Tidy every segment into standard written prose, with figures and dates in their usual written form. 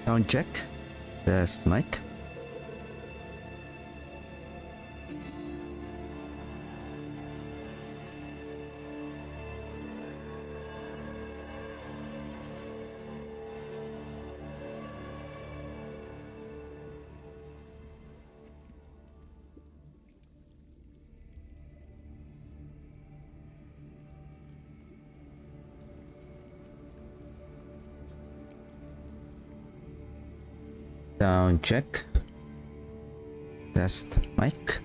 Sound check. Test mic. Sound check. Test mic.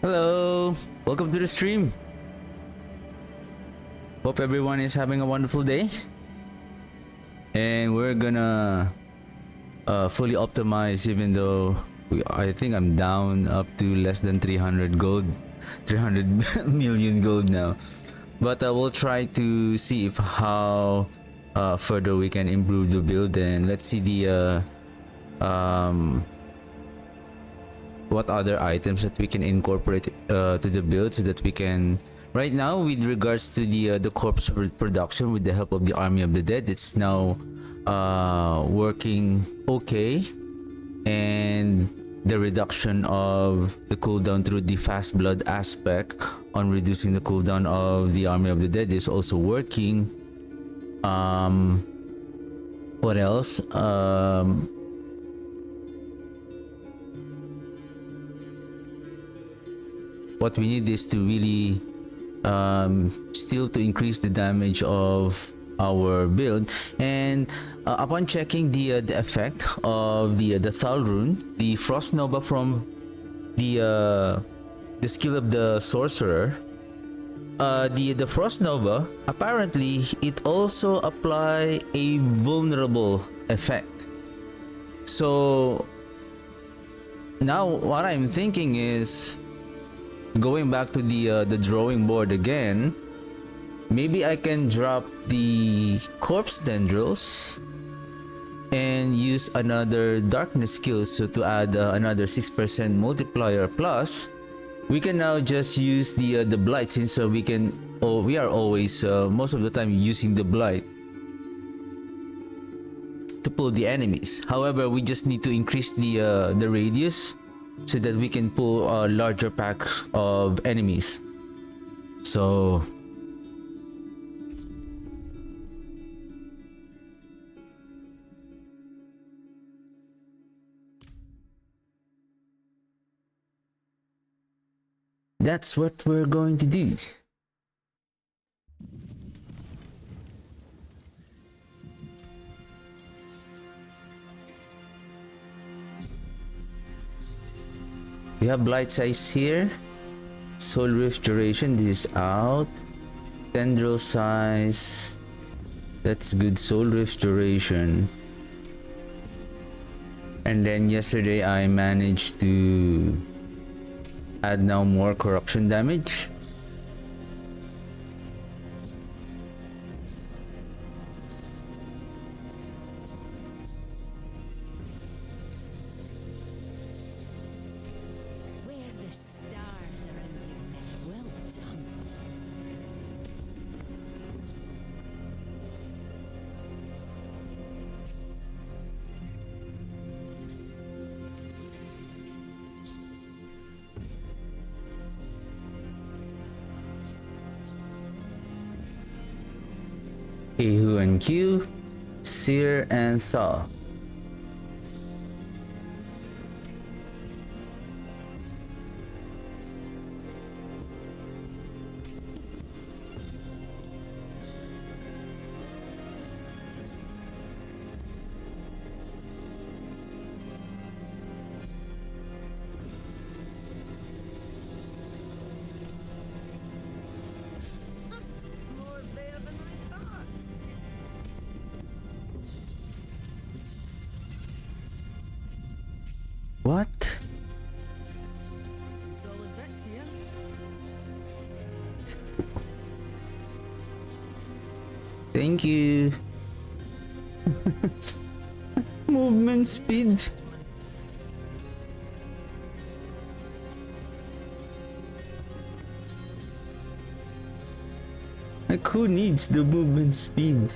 Hello, welcome to the stream. Hope everyone is having a wonderful day. And we're gonna fully optimize, even though I think I'm down up to less than 300 gold, 300 million gold now. But we'll try to see if how further we can improve the build, and let's see the what other items that we can incorporate to the build, so that we can, right now with regards to the corpse production, with the help of the Army of the Dead, it's now working okay, and the reduction of the cooldown through the fast blood aspect on reducing the cooldown of the Army of the Dead is also working. What else? What we need is to really still to increase the damage of our build, and upon checking the effect of the Thal rune, the Frost Nova from the skill of the sorcerer, the Frost Nova, apparently it also apply a vulnerable effect. So now what I'm thinking is, going back to the drawing board again, maybe I can drop the corpse tendrils and use another darkness skill, so to add another 6% multiplier, plus we can now just use the blight, since we are always most of the time using the blight to pull the enemies. However, we just need to increase the radius, so that we can pull larger packs of enemies. So that's what we're going to do. We have blight size here, soul rift duration, this is out, tendril size, that's good, soul rift duration. And then yesterday I managed to add now more corruption damage. Thank you. Sear and Thaw. More there than I thought. What? Some solid bits here. Thank you. Movement speed. Like, who needs the movement speed?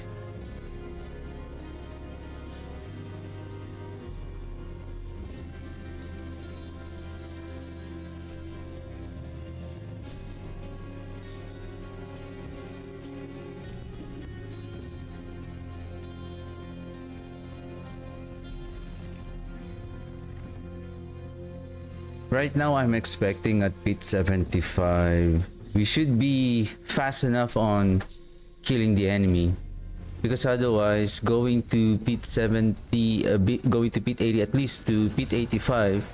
Right now, I'm expecting at pit 75. We should be fast enough on killing the enemy. Because otherwise, going to pit 70, going to pit 80, at least to pit 85.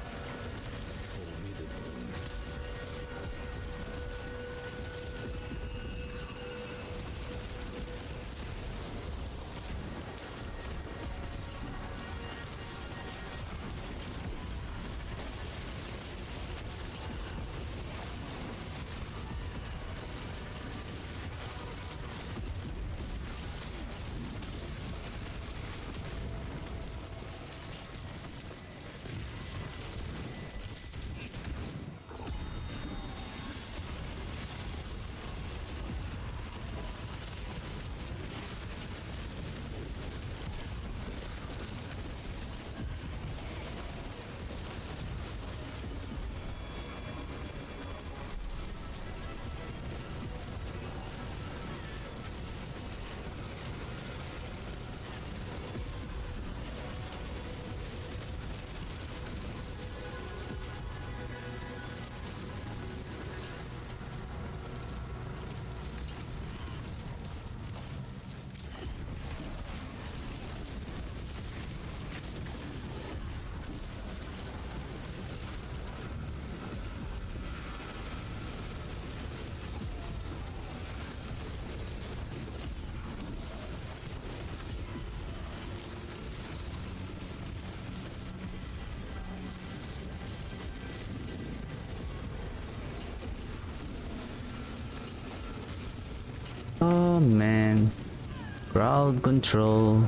Oh man. Crowd control.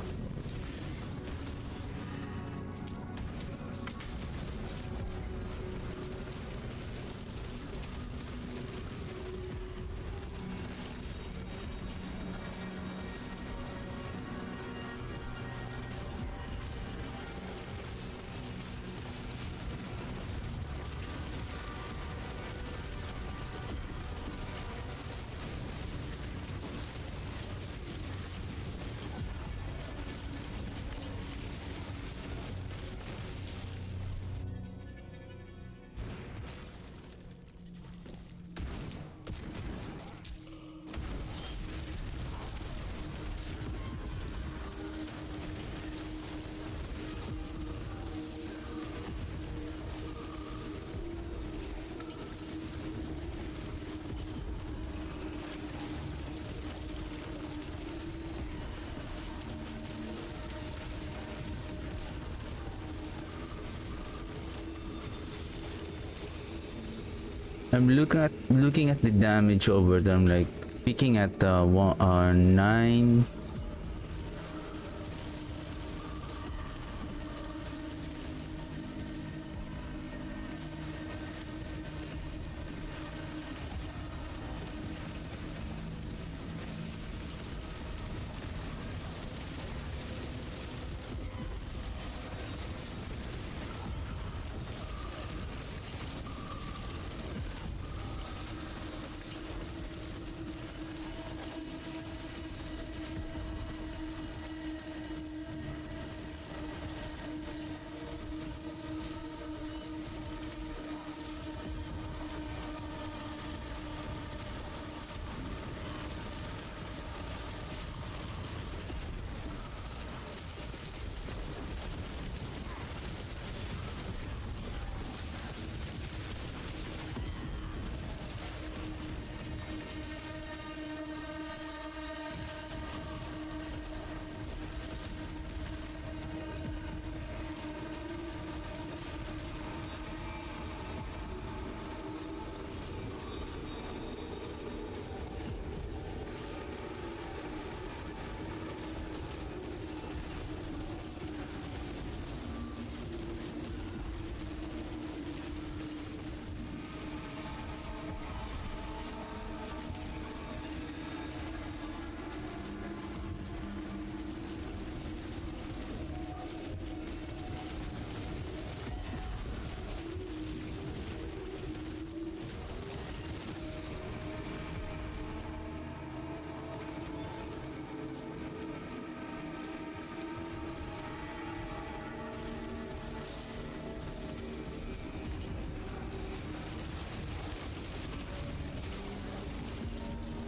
I'm looking at the damage over there. I'm like peeking at 9.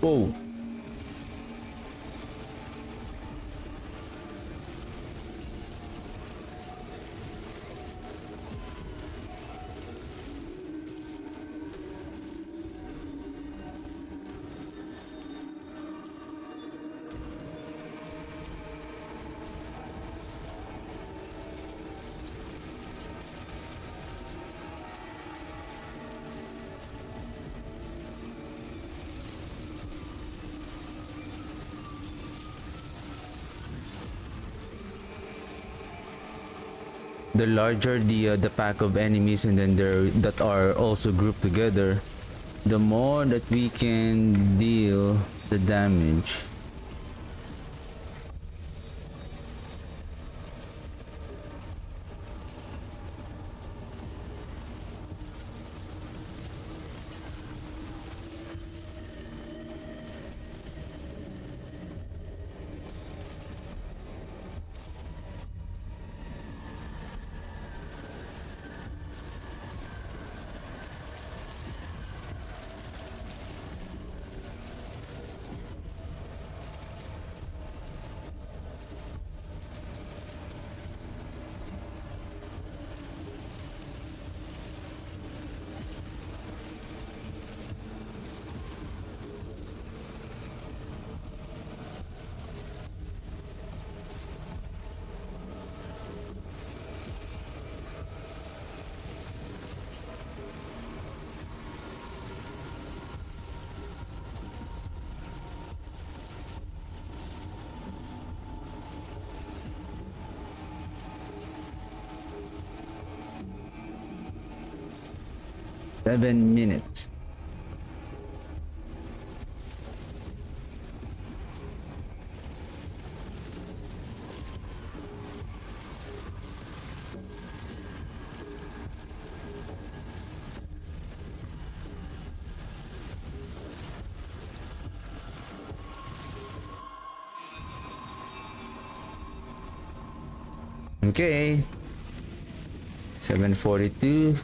Oh. The larger the pack of enemies, and then there that are also grouped together, the more that we can deal the damage. Seven minutes. Okay. 7:42.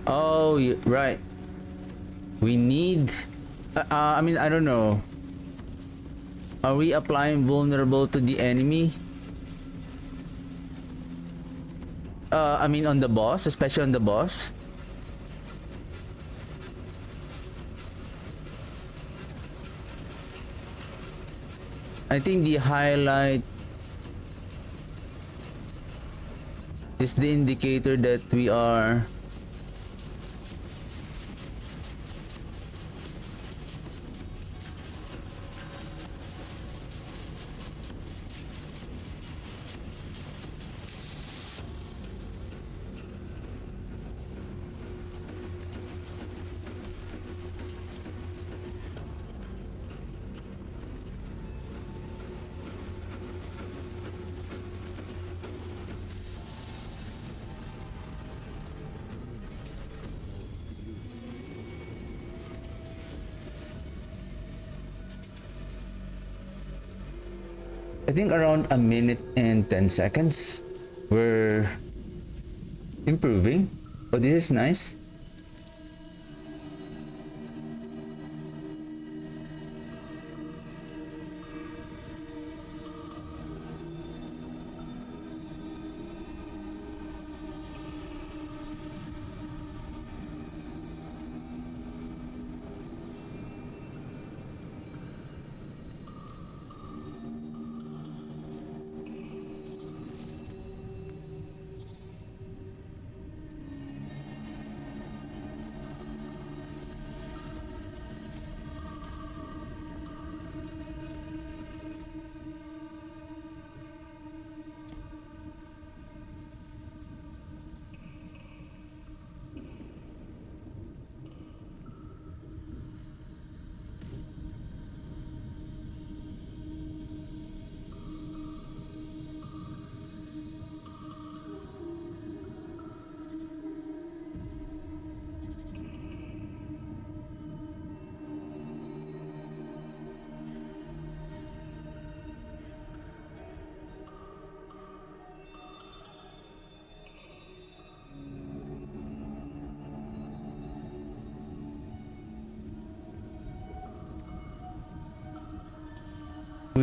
Oh, right. We need. I mean, I don't know. Are we applying vulnerable to the enemy? I mean, on the boss, especially on the boss. I think the highlight is the indicator that we are. I think around a minute and 10 seconds. We're improving. Oh, this is nice.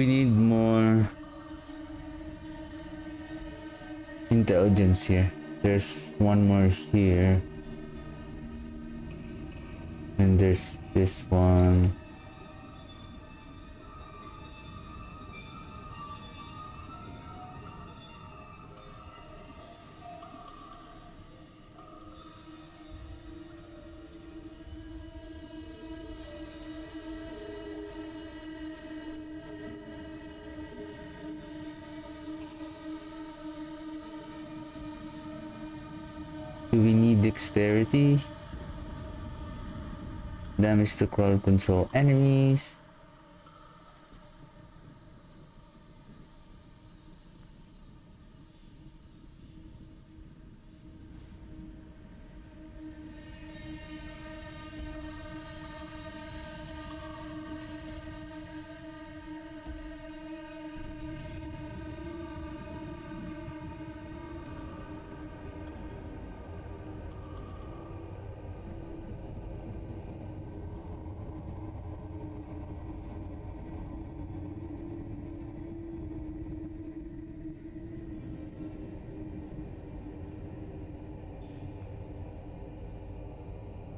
We need more intelligence here. There's one more here. And there's this one. Do we need dexterity? Damage to crowd control enemies.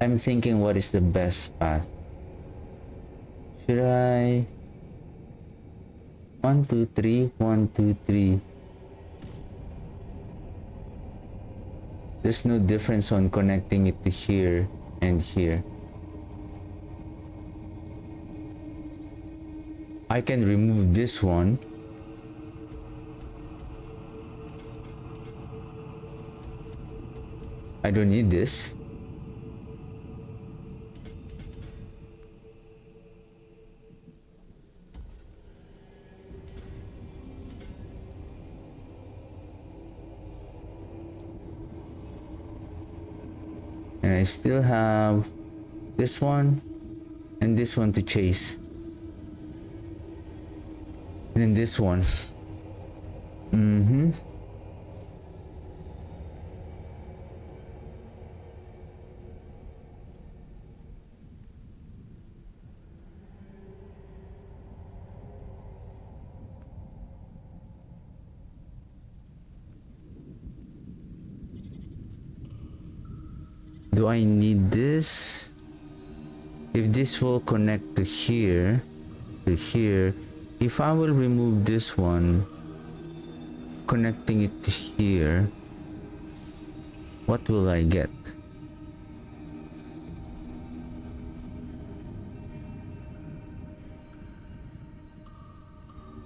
I'm thinking, what is the best path? Should I 1 2 3 1 2 3? There's no difference on connecting it to here and here. I can remove this one. I don't need this. And I still have this one and this one to chase. And then this one. Do I need this? If this will connect to here, if I will remove this one, connecting it to here, what will I get?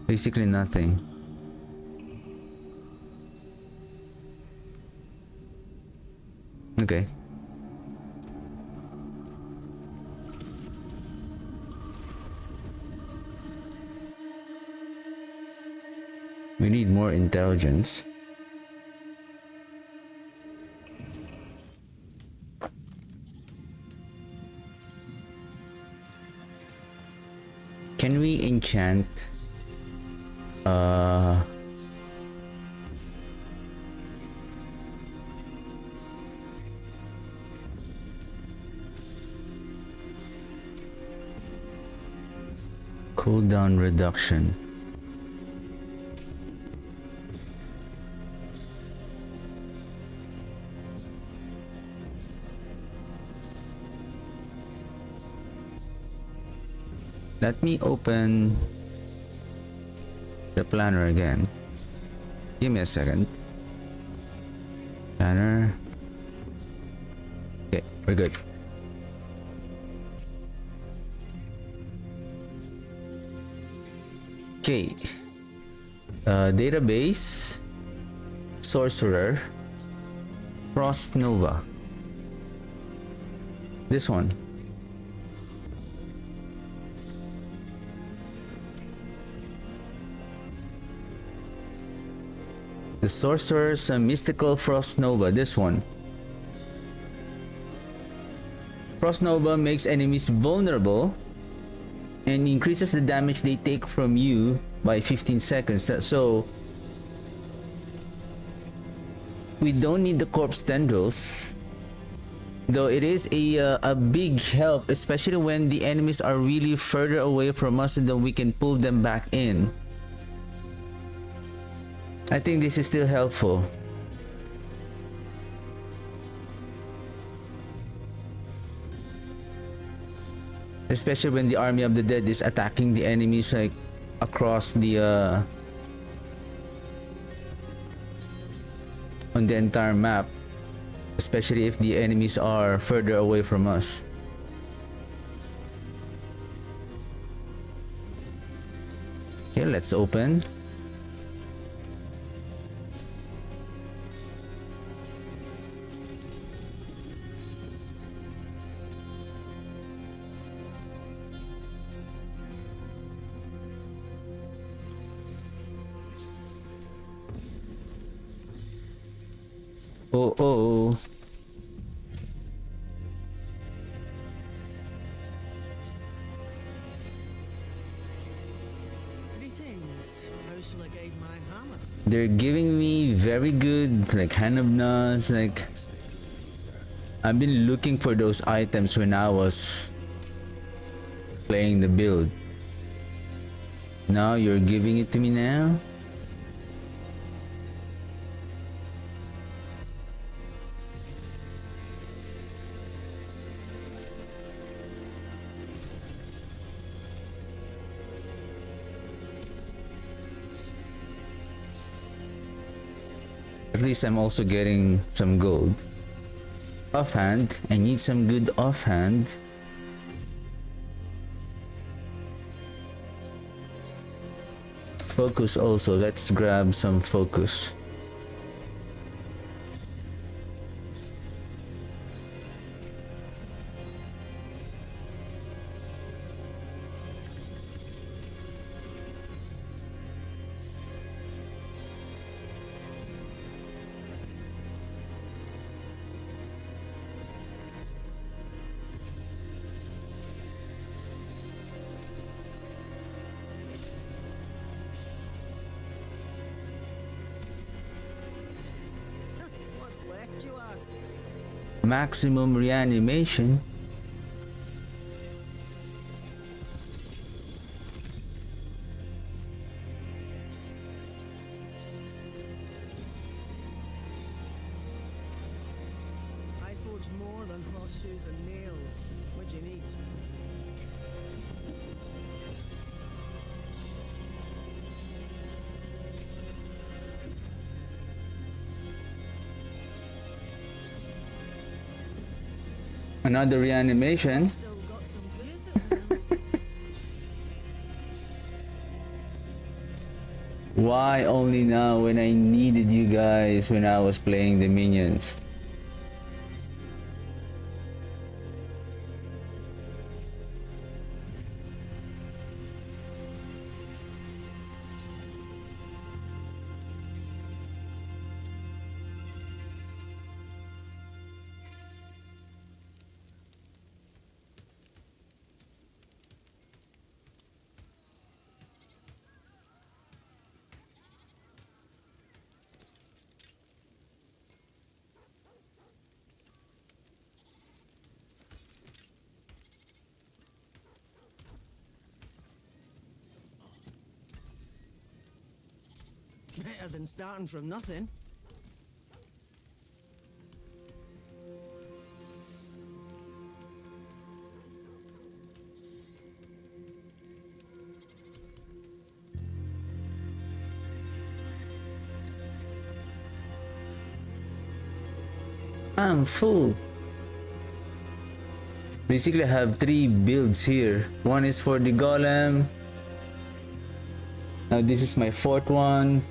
Basically nothing. Okay. We need more intelligence. Can we enchant cooldown reduction? Let me open the planner again. Give me a second. Planner. Okay, we're good. Okay. Database. Sorcerer. Frost Nova. This one. The Sorcerer's Mystical Frost Nova, this one. Frost Nova makes enemies vulnerable and increases the damage they take from you by 15 seconds. So we don't need the corpse tendrils. Though it is a big help, especially when the enemies are really further away from us, and then we can pull them back in. I think this is still helpful. Especially when the army of the dead is attacking the enemies like across the on the entire map. Especially if the enemies are further away from us. Okay, let's open. Oh, oh. Greetings. How shall I guide my hammer? They're giving me very good like hand of nas, like I've been looking for those items when I was playing the build. Now you're giving it to me now? At least I'm also getting some gold. Offhand, I need some good offhand. Focus also, let's grab some focus. What's left, you ask? Maximum reanimation. I forge more than horseshoes and nails. What do you need? Another reanimation. Still got some booze at home. Why only now when I needed you guys when I was playing the minions? Better than starting from nothing. I'm full. Basically, I have 3 builds here. One is for the golem. Now this is my 4th one.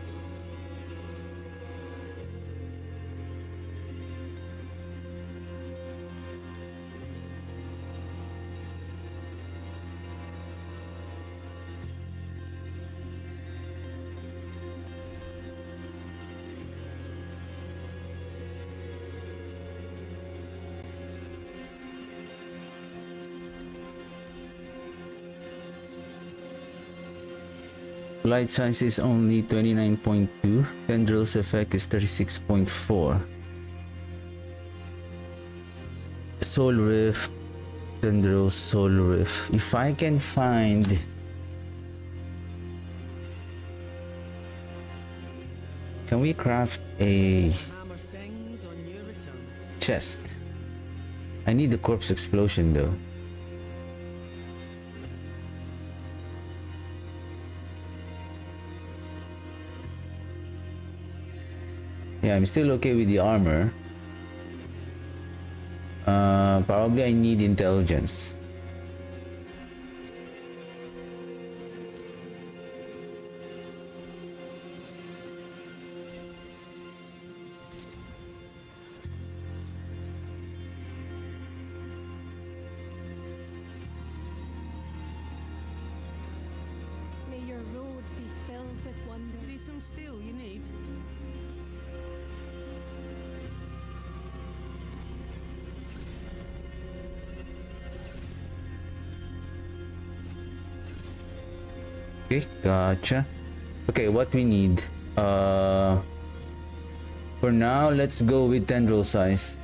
Light size is only 29.2. Tendrils effect is 36.4. Soul Rift, Tendril Soul Rift. If I can find... Can we craft a Hammer sings on your return. chest? I need the corpse explosion though. Yeah, I'm still okay with the armor. Probably I need intelligence. May your road be filled with wonders. See some steel you need? Okay, gotcha. Okay, what we need? For now, let's go with tendril size.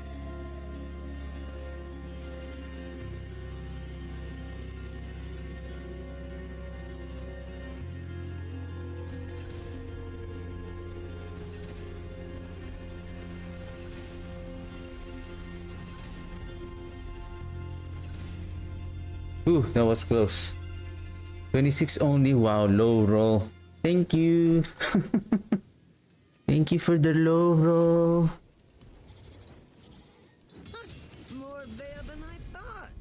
Ooh, that was close. 26 only. Wow, low roll. Thank you. Thank you for the low roll. More there than I thought.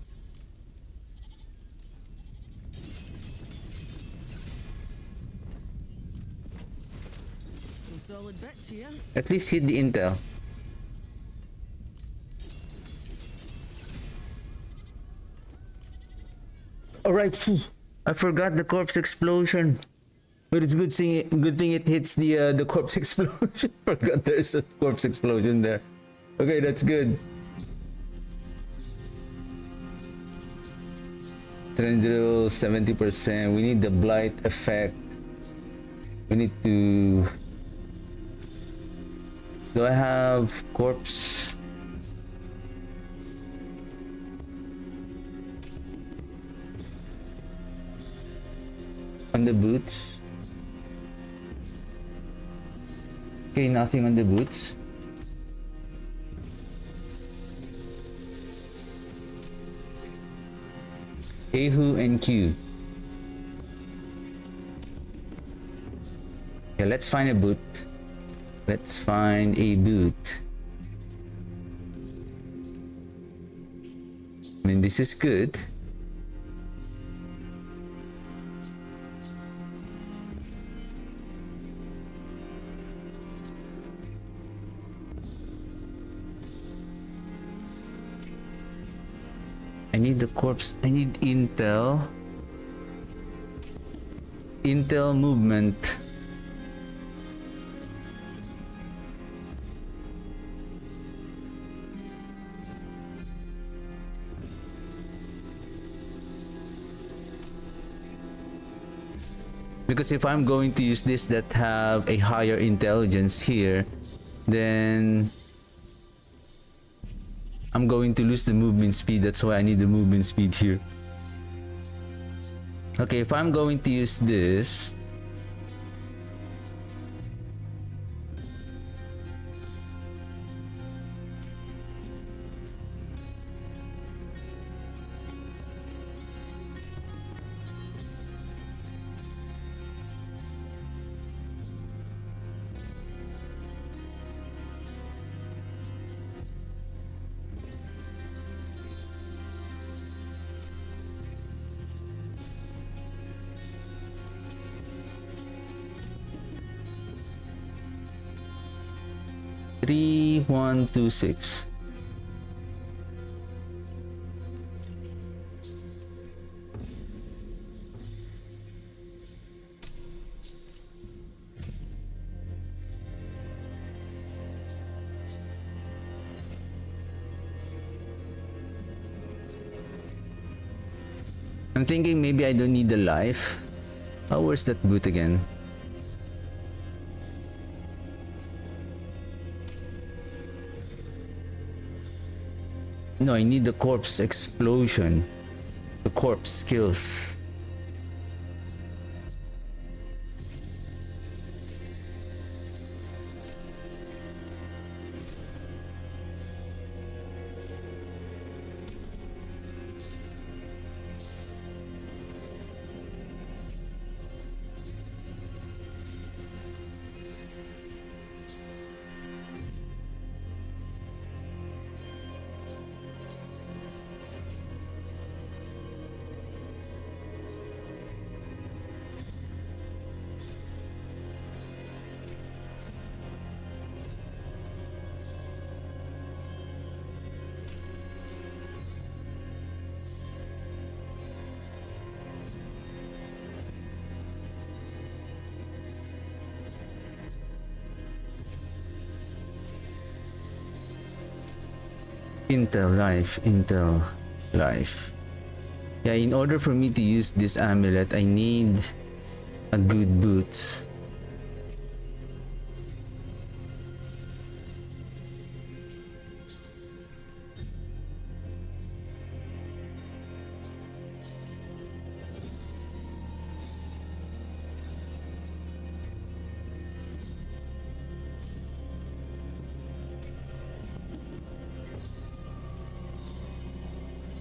Some solid bits here. At least hit the intel. Alright, I forgot the corpse explosion. But it's good thing it hits the corpse explosion. Forgot there's a corpse explosion there. Okay, that's good. Tendril 70%. We need the blight effect. We need to... Do I have corpse? On the boots? Okay, nothing on the boots. Ahu and Q. Okay, let's find a boot. Let's find a boot. I mean, this is good. I need the corpse. I need intel. Intel movement. Because if I'm going to use this that have a higher intelligence here, then I'm going to lose the movement speed. That's why I need the movement speed here. Okay, if I'm going to use this, three, 1, 2, 6. I'm thinking maybe I don't need the life. Oh, where's that boot again? No, I need the corpse explosion. The corpse skills. Intel life. Yeah, in order for me to use this amulet, I need a good boots.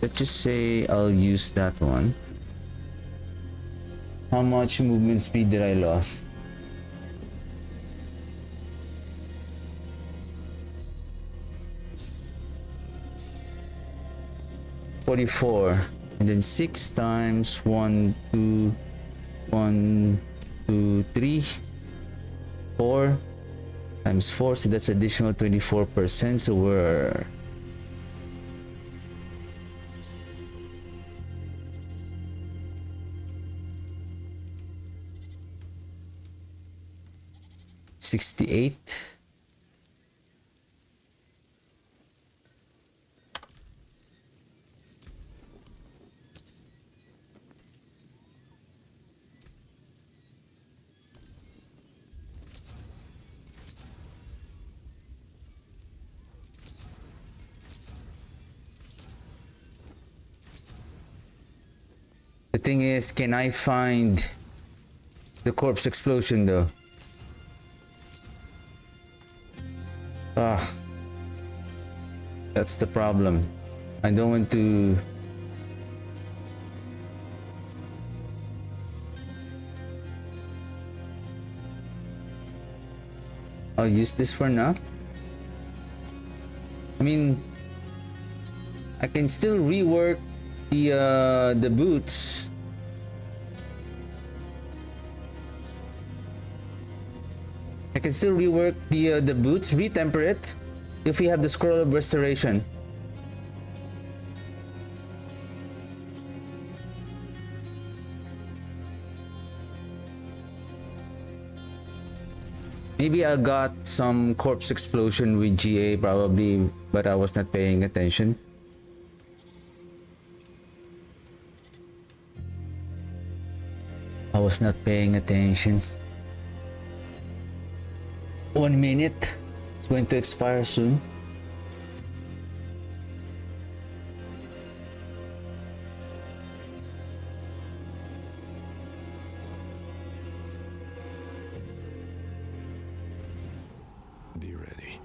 Let's just say I'll use that one. How much movement speed did I lose? $44, and then 6 times 1, 2, 1, 2, 3, 4 times 4, so that's additional 24%. So we're $68. The thing is, can I find the corpse explosion though? Ah, that's the problem. I don't want to. I'll use this for now. I mean, I can still rework the boots. I can still rework the boots, retemper it, if we have the scroll of restoration. Maybe I got some corpse explosion with GA probably, but I was not paying attention. I was not paying attention. 1 minute. It's going to expire soon. Be ready.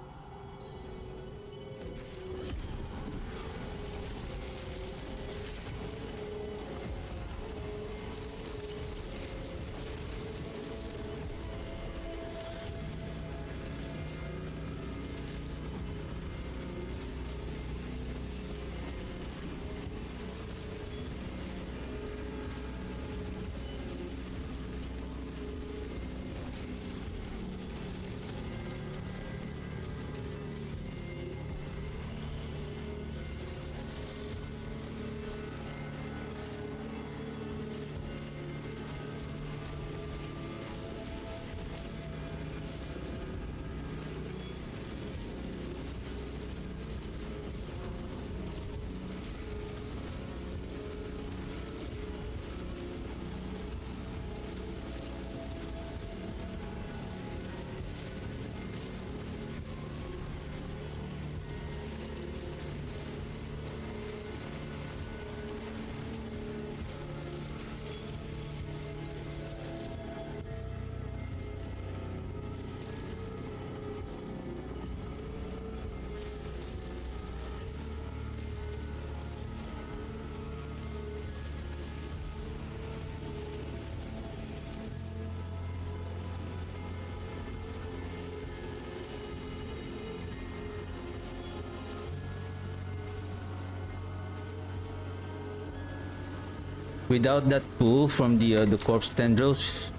Without that pull from the corpse tendrils,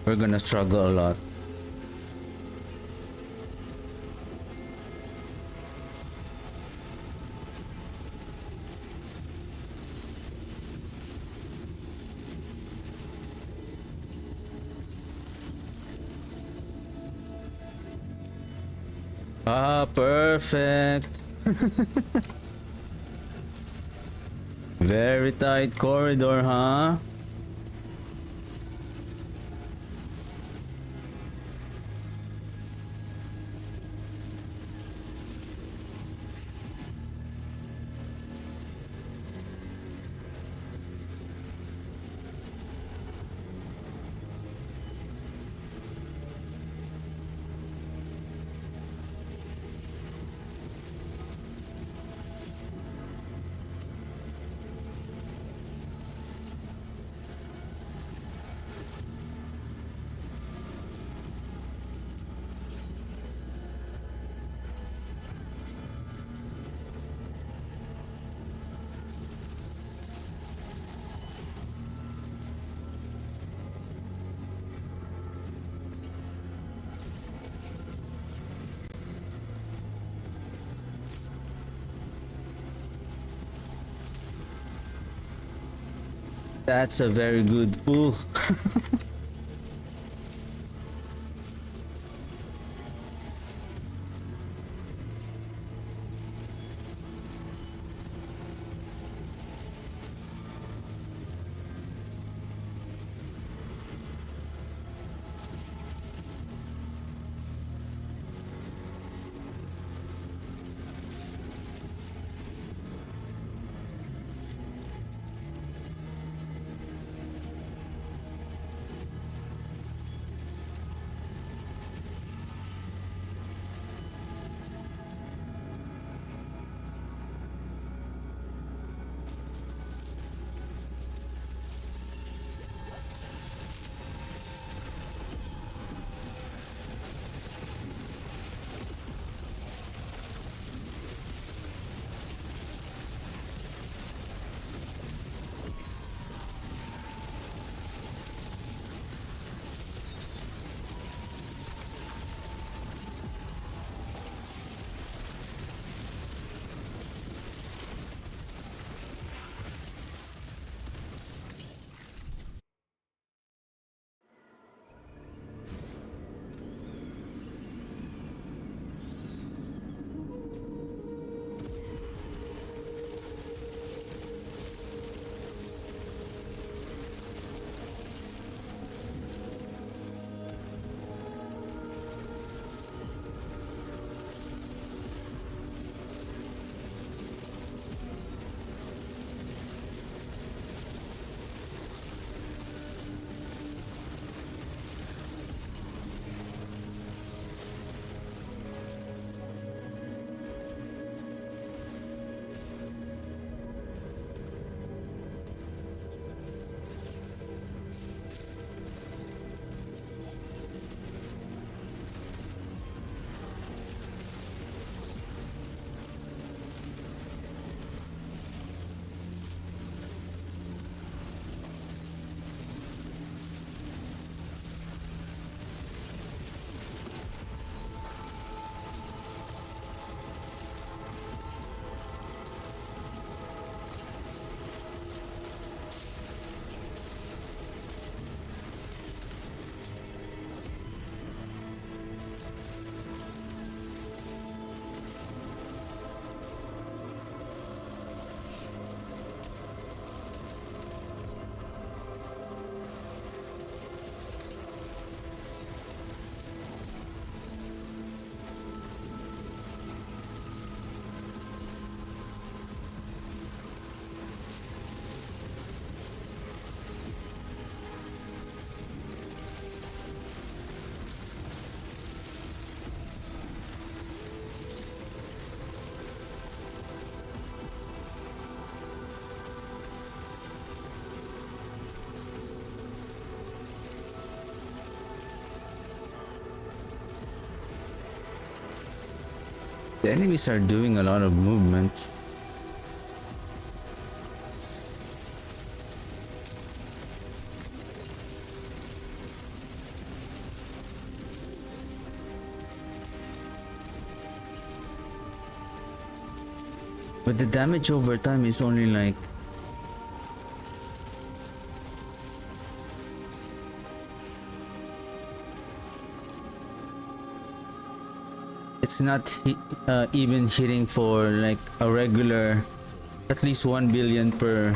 we're gonna struggle a lot. Ah, perfect. Very tight corridor, huh? That's a very good pull. The enemies are doing a lot of movement. But the damage over time is only like... It's not even hitting for like a regular, at least 1 billion per...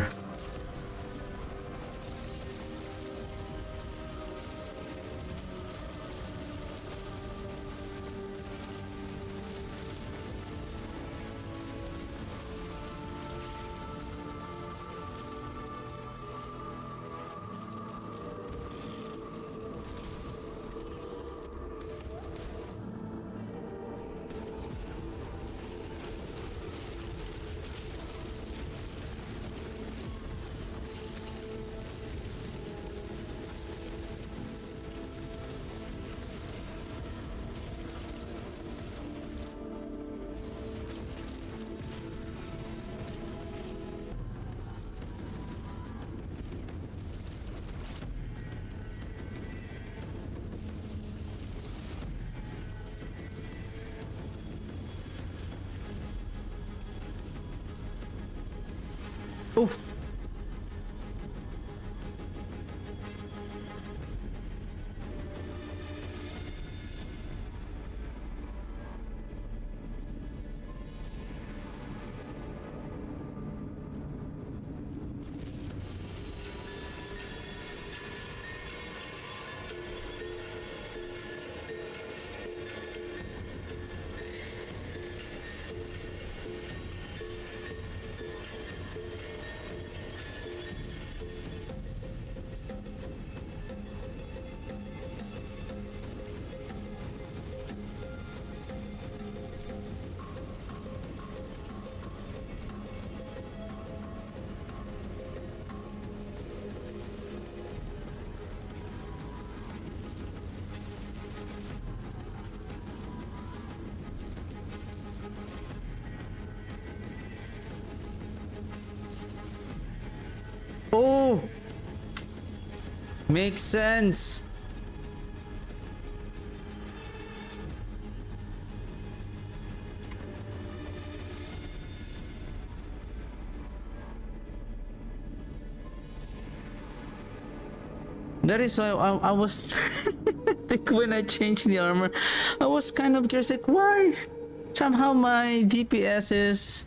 Oh! Oh! Makes sense. That is why I was like when I changed the armor, I was kind of curious like why somehow my DPS is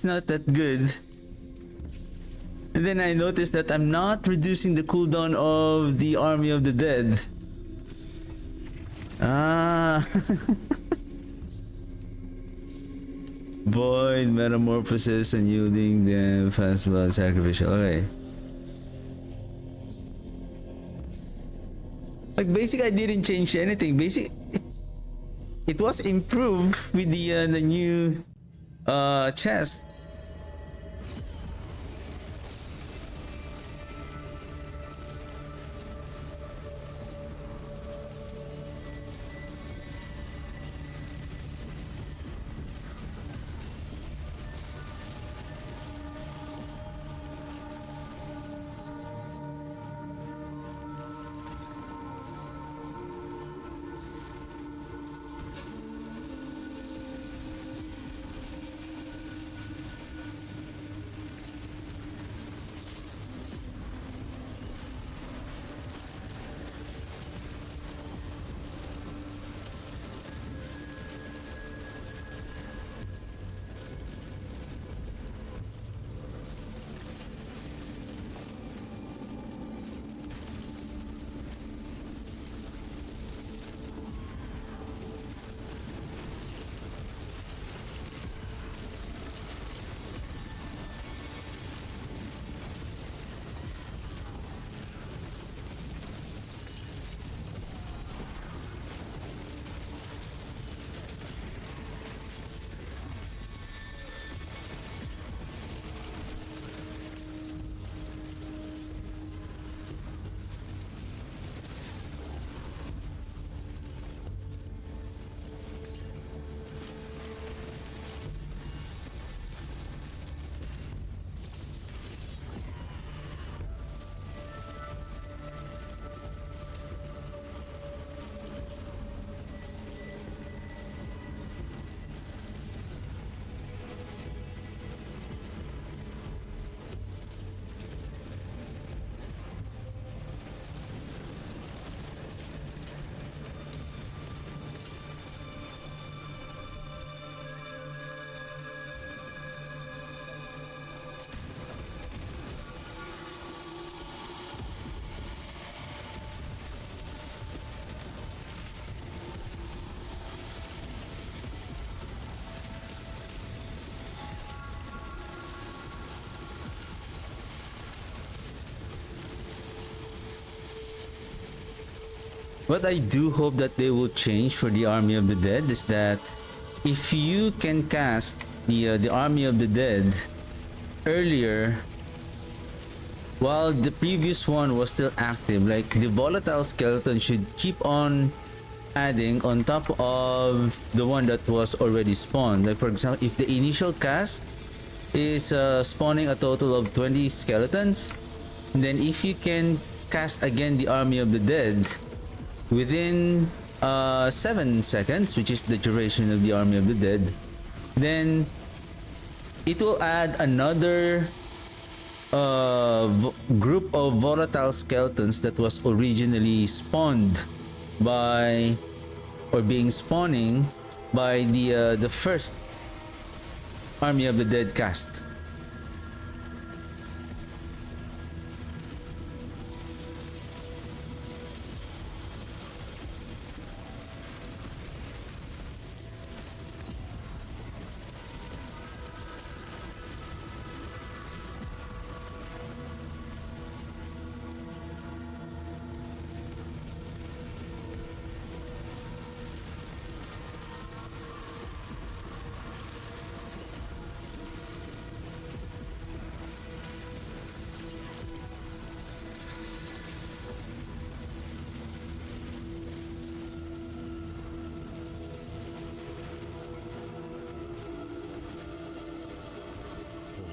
not that good. And then I noticed that I'm not reducing the cooldown of the Army of the Dead. Ah. Void, metamorphosis, and yielding them fast blood sacrificial. Okay. Like basically I didn't change anything. It was improved with the new chest. what I do hope that they will change for the Army of the Dead is that if you can cast the Army of the Dead earlier while the previous one was still active, like the volatile skeleton should keep on adding on top of the one that was already spawned. Like for example, if the initial cast is spawning a total of 20 skeletons, then if you can cast again the Army of the Dead within 7 seconds, which is the duration of the Army of the Dead, then it will add another group of volatile skeletons that was originally spawned by or being spawning by the first Army of the Dead cast.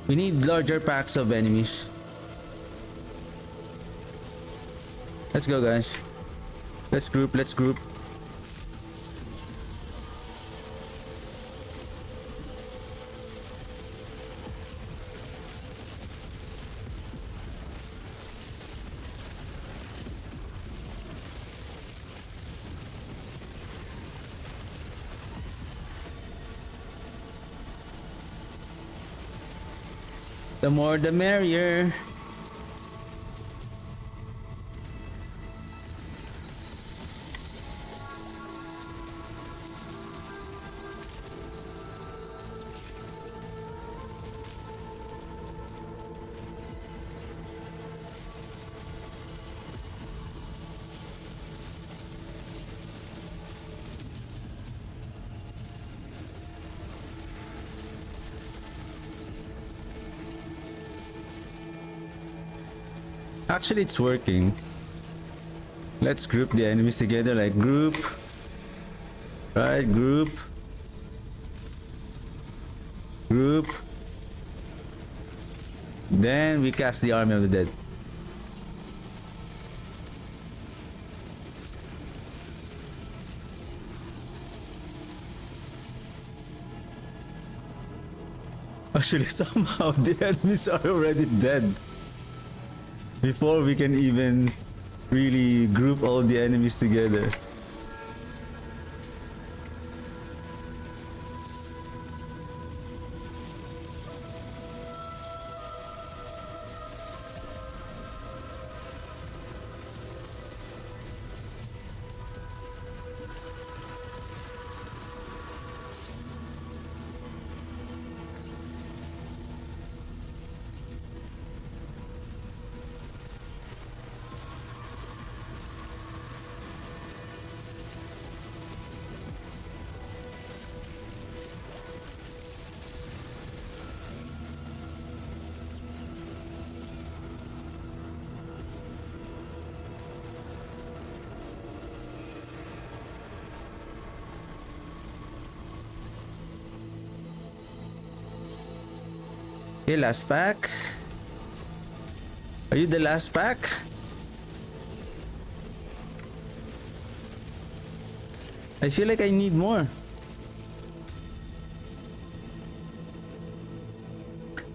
We need larger packs of enemies. Let's go, guys. Let's group, let's group. The more the merrier. Actually, it's working. Let's group the enemies together, like group. Right, group. Group. Then we cast the Army of the Dead. Actually, somehow the enemies are already dead before we can even really group all the enemies together. Okay, last pack. Are you the last pack? I feel like I need more.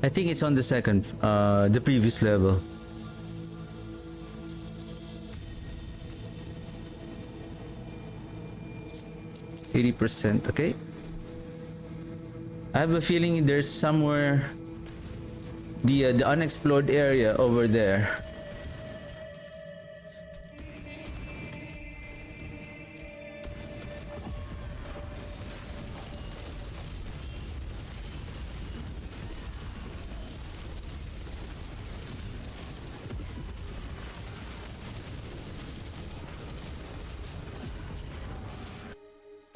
I think it's on the second, the previous level. %, okay. I have a feeling there's somewhere the unexplored area over there.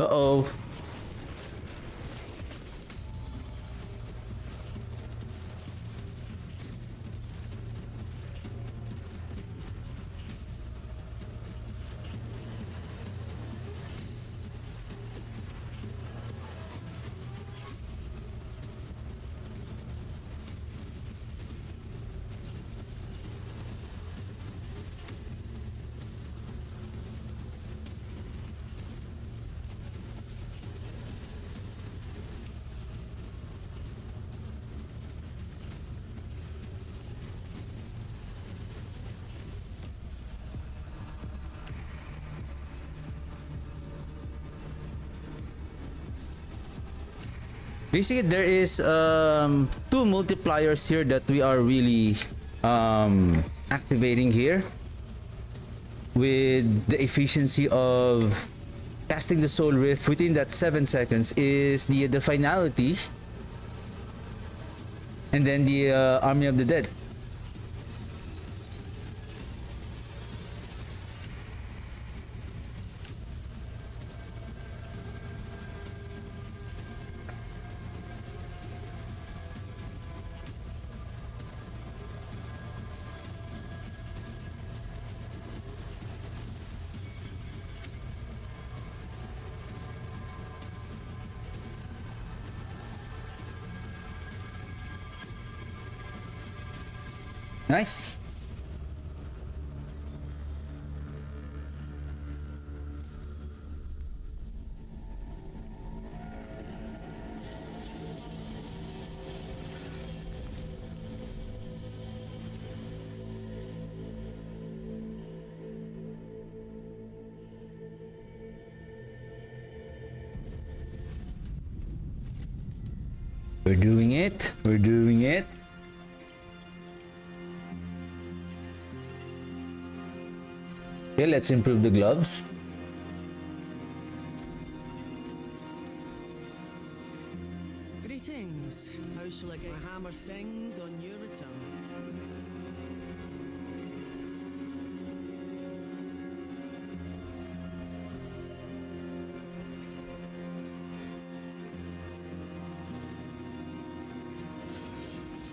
Uh-oh. Basically, there is two multipliers here that we are really activating here with the efficiency of casting the Soul Rift within that 7 seconds is the finality and then the Army of the Dead. Nice. We're doing it. We're doing it. Okay, let's improve the gloves. Greetings. How shall I get my hammer sings on your return?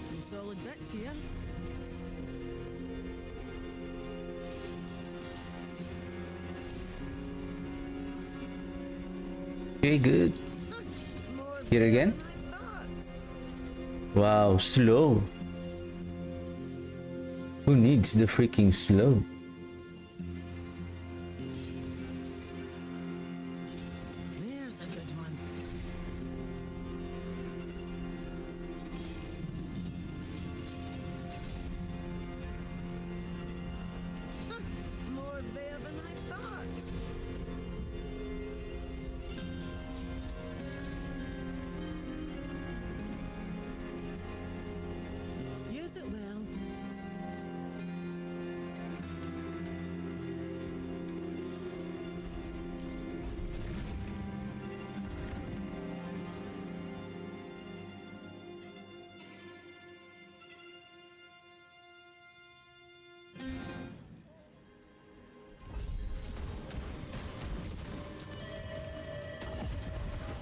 Some solid bits here. Okay, good. More Here again. than I thought. Wow, slow. Who needs the freaking slow? There's a good one. More there than I thought. Use it well.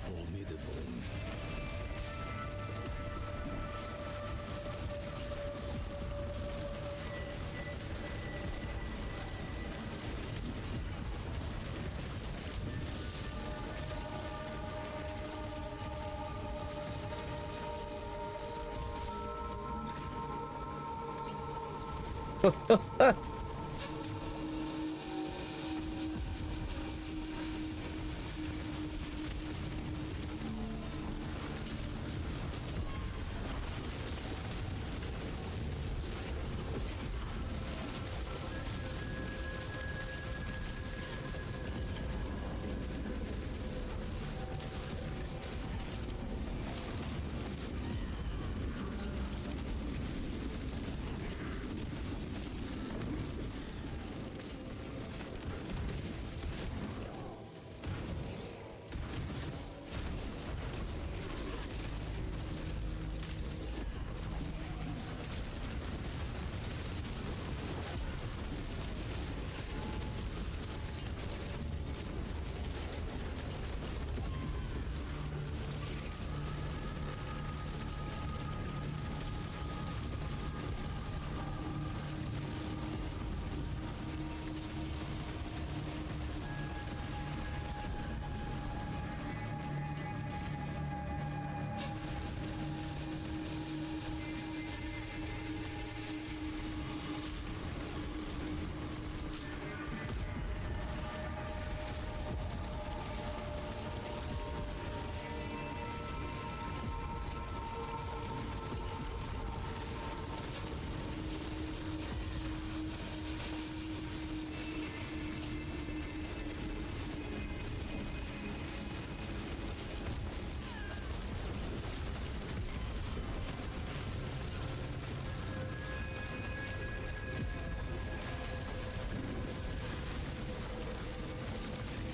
Formidable.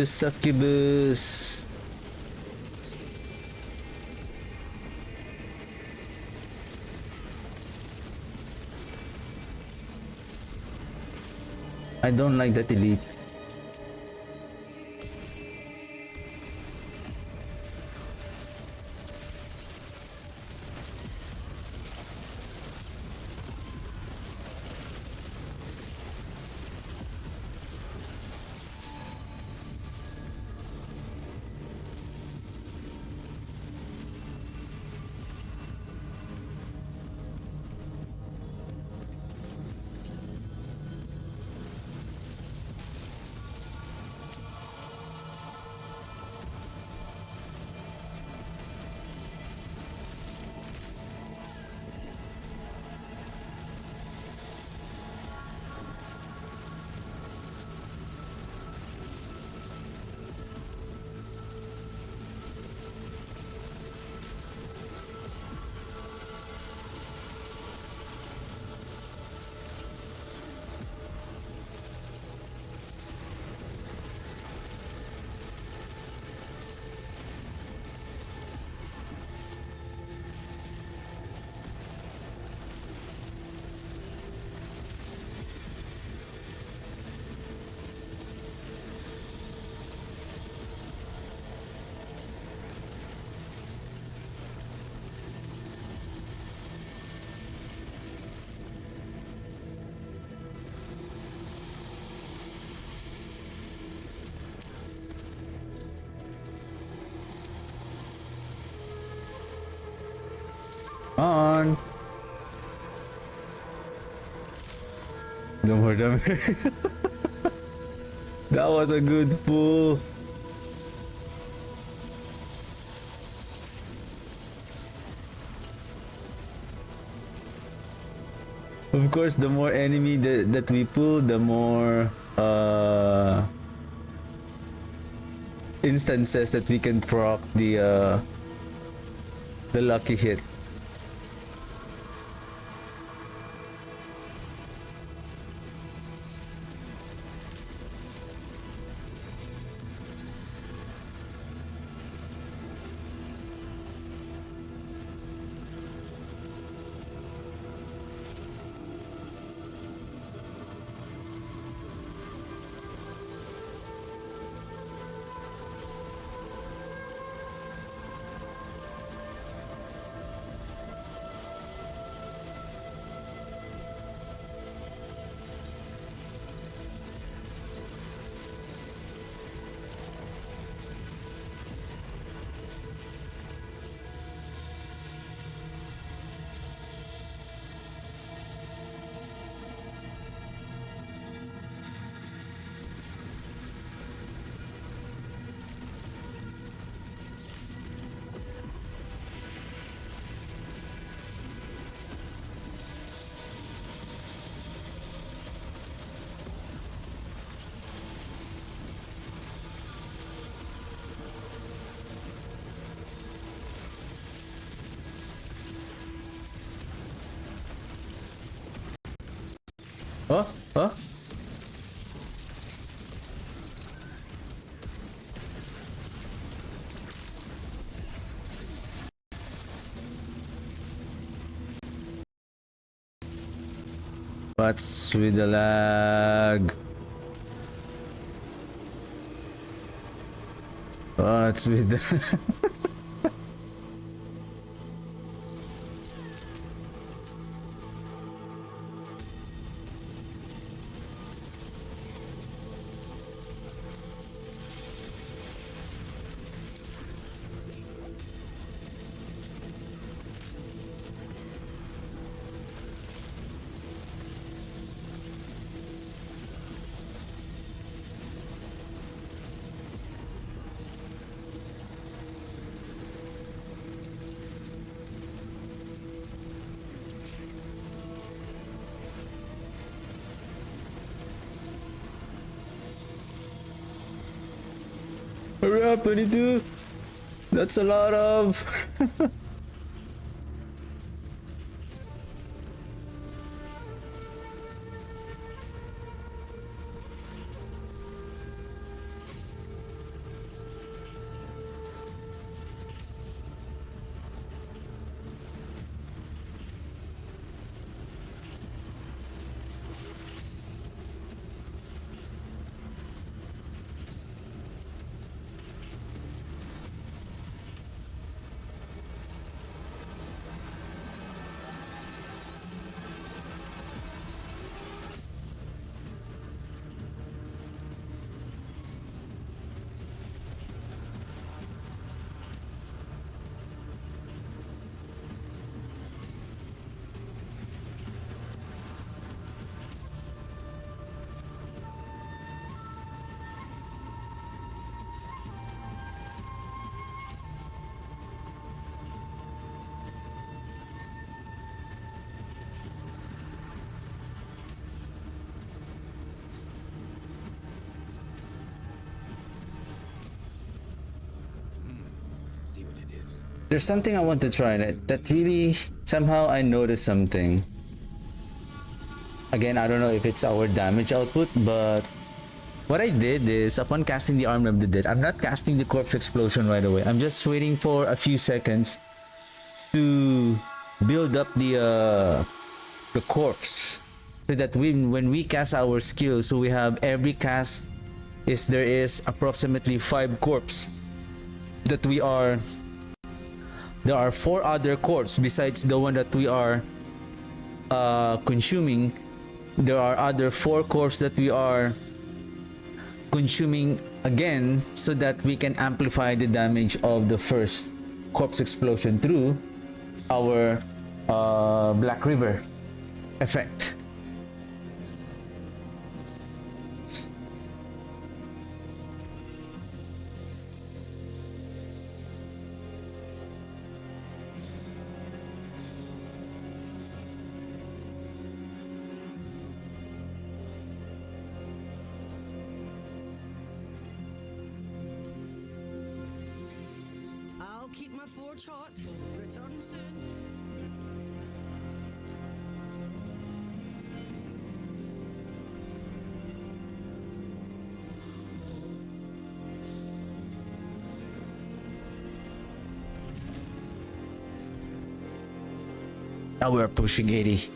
The succubus. I don't like that elite. On. No more damage. That was a good pull. Of course, the more enemy that we pull, the more instances that we can proc the lucky hit. Huh? Huh? What's with the lag? What's with the... Hurry up, 22! That's a lot of... There's something I want to try that really somehow I noticed something. Again, I don't know if it's our damage output, but what I did is upon casting the Armor of the Dead, I'm not casting the Corpse Explosion right away. I'm just waiting for a few seconds to build up the corpse, so that when we cast our skills, so we have every cast there is approximately 5 corpse that we are. There are 4 other corpse besides the one that we are consuming. There are other 4 corpse that we are consuming again, so that we can amplify the damage of the first corpse explosion through our Black River effect. I'll keep my forge hot. Return soon. Now we are pushing 80.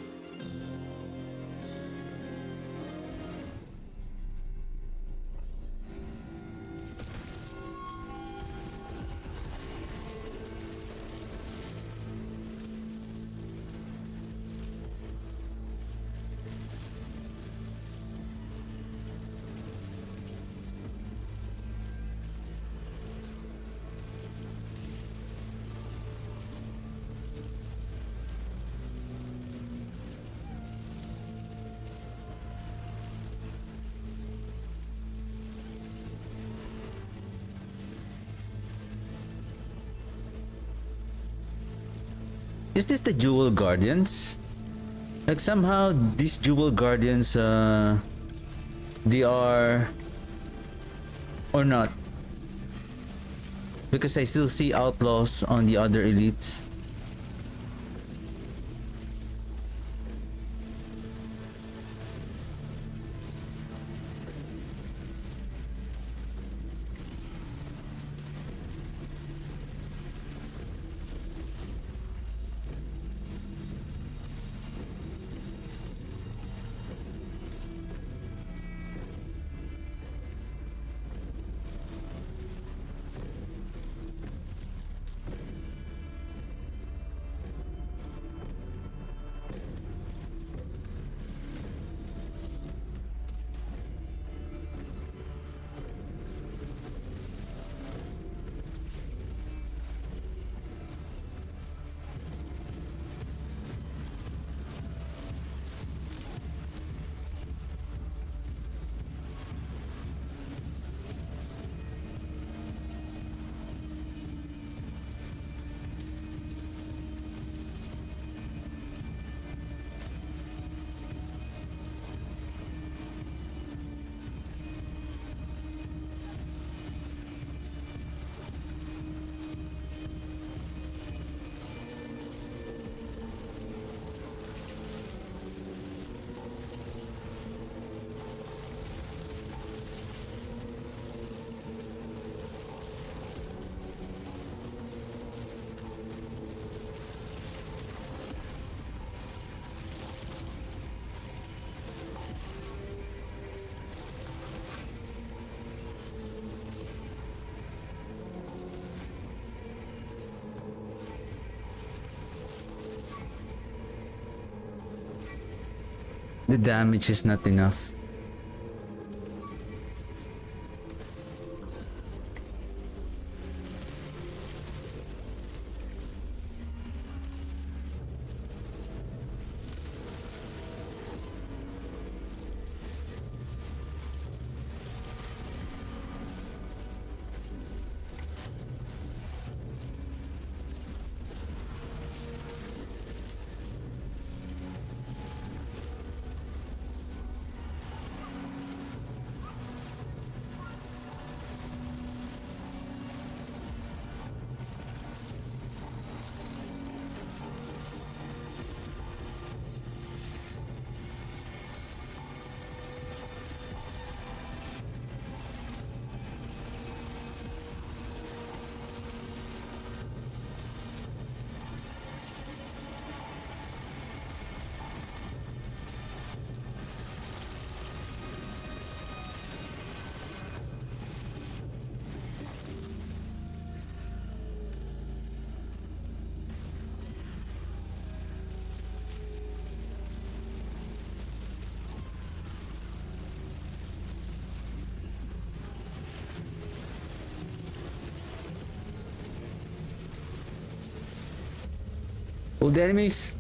Is this the Jewel Guardians? Like somehow these Jewel Guardians, they are, or not? Because I still see outlaws on the other elites. The damage is not enough. All the enemies.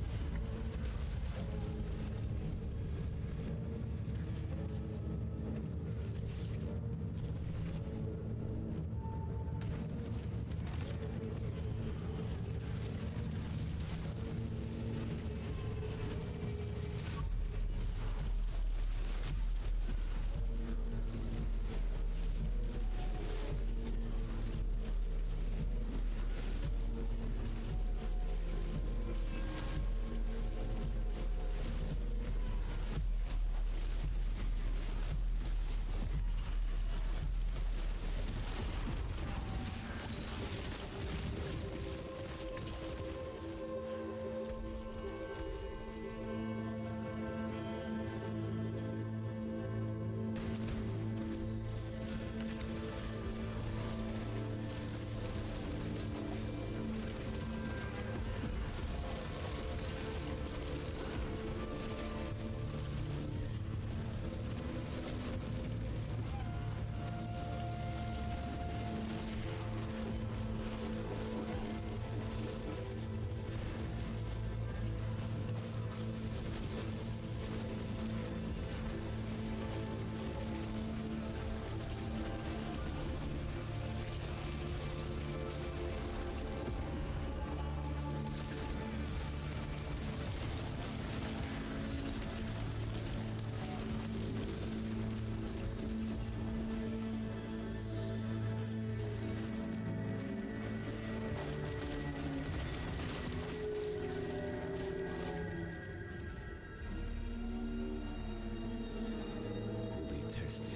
Will be tested.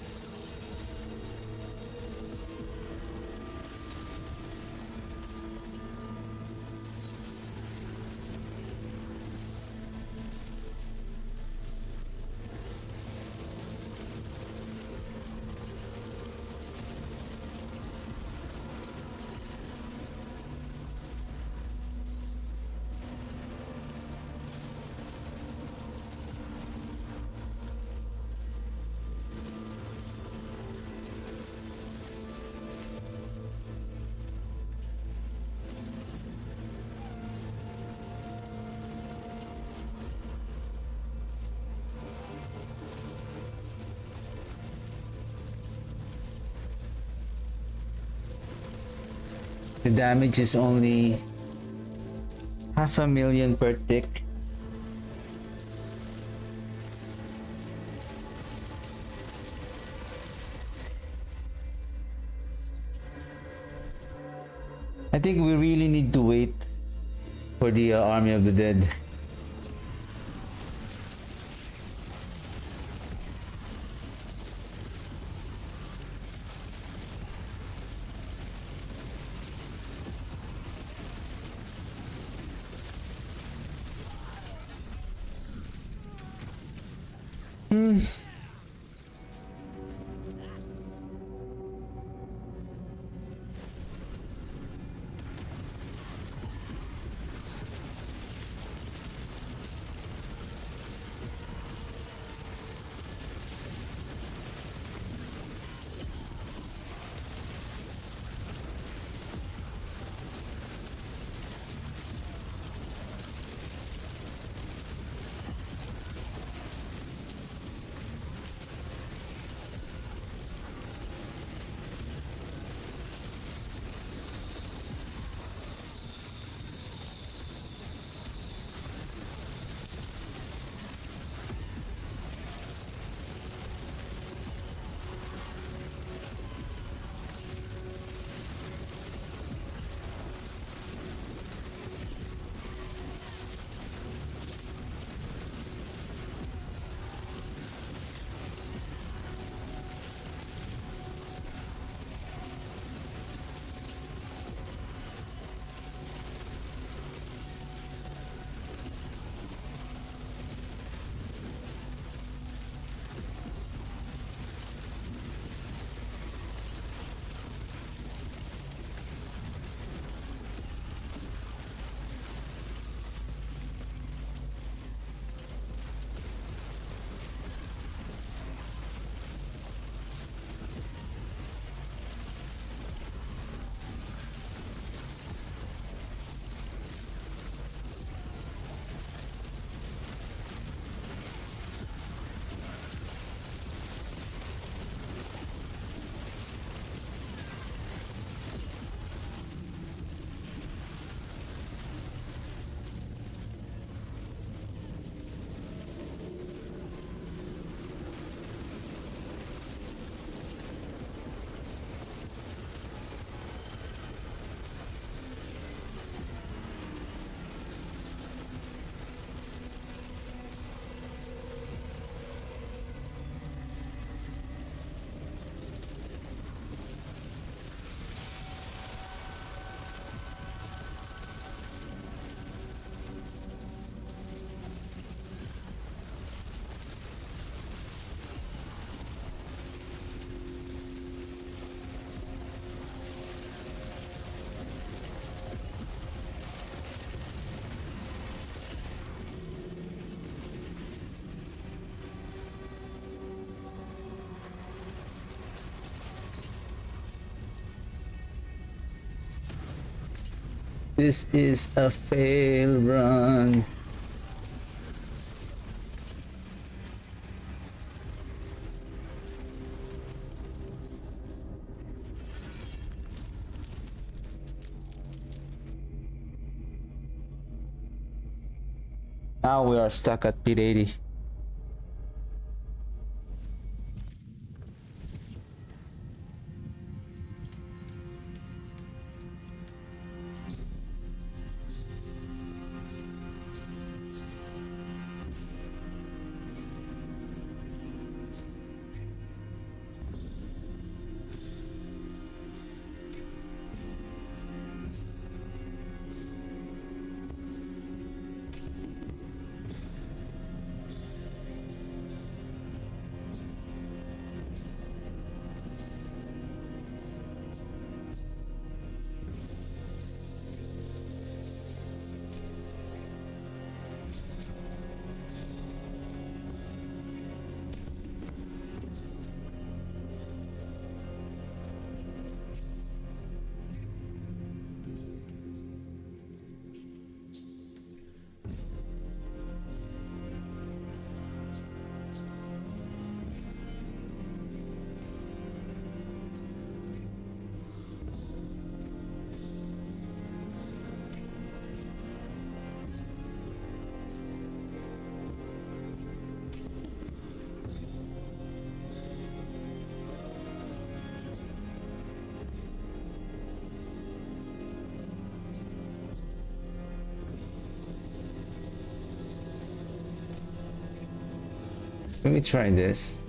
The damage is only 500,000 per tick. I think we really need to wait for the Army of the Dead. This is a fail run. Now we are stuck at pit 80. Let me try this.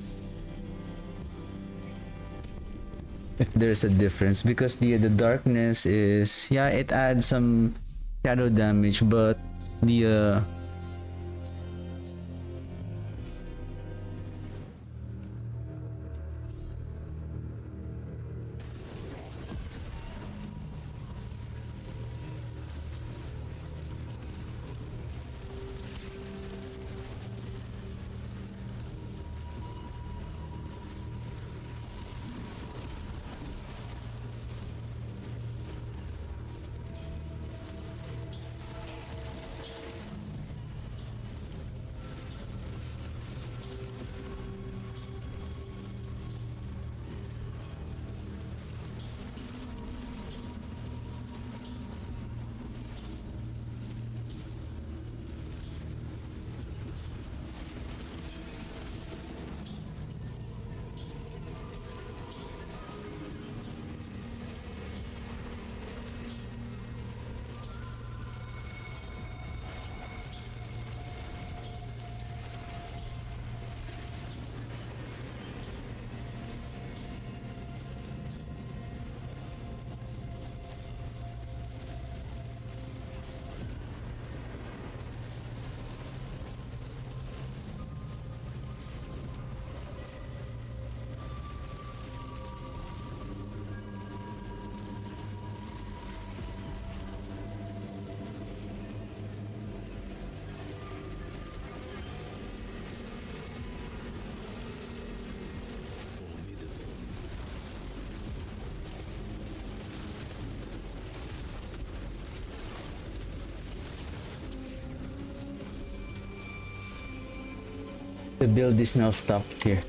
If there's a difference, because the darkness is, yeah, it adds some shadow damage, but the build is now stuck here.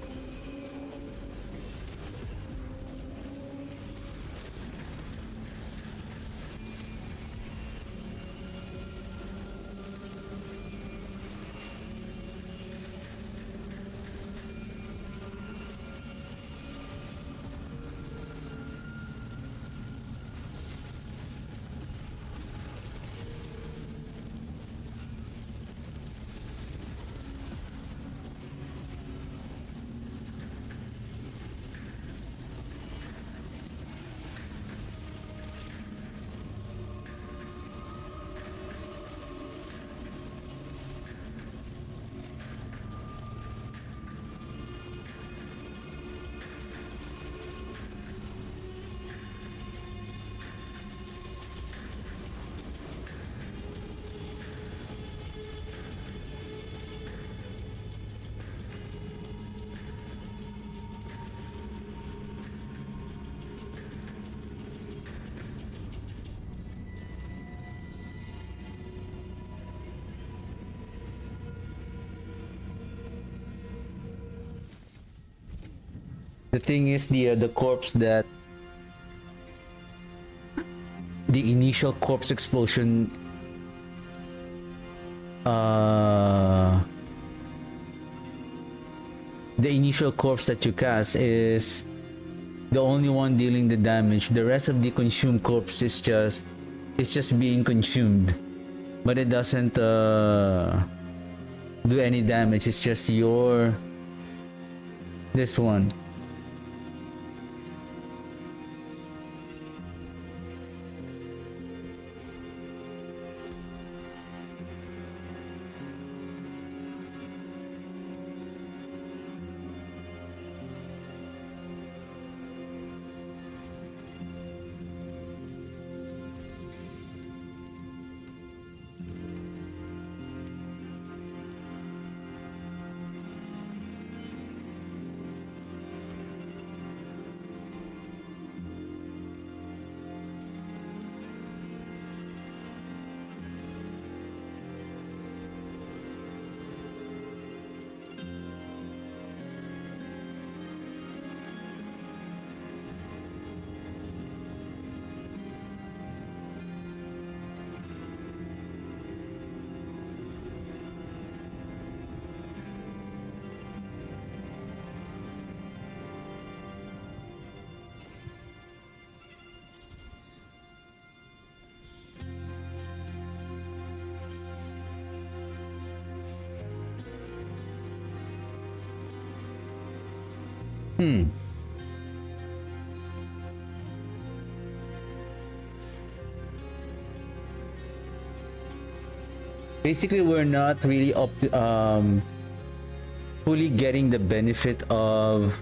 The thing is, the corpse that the initial corpse explosion the initial corpse that you cast is the only one dealing the damage. The rest of the consumed corpse is just being consumed, but it doesn't do any damage. It's just this one. Basically, we're not really fully getting the benefit of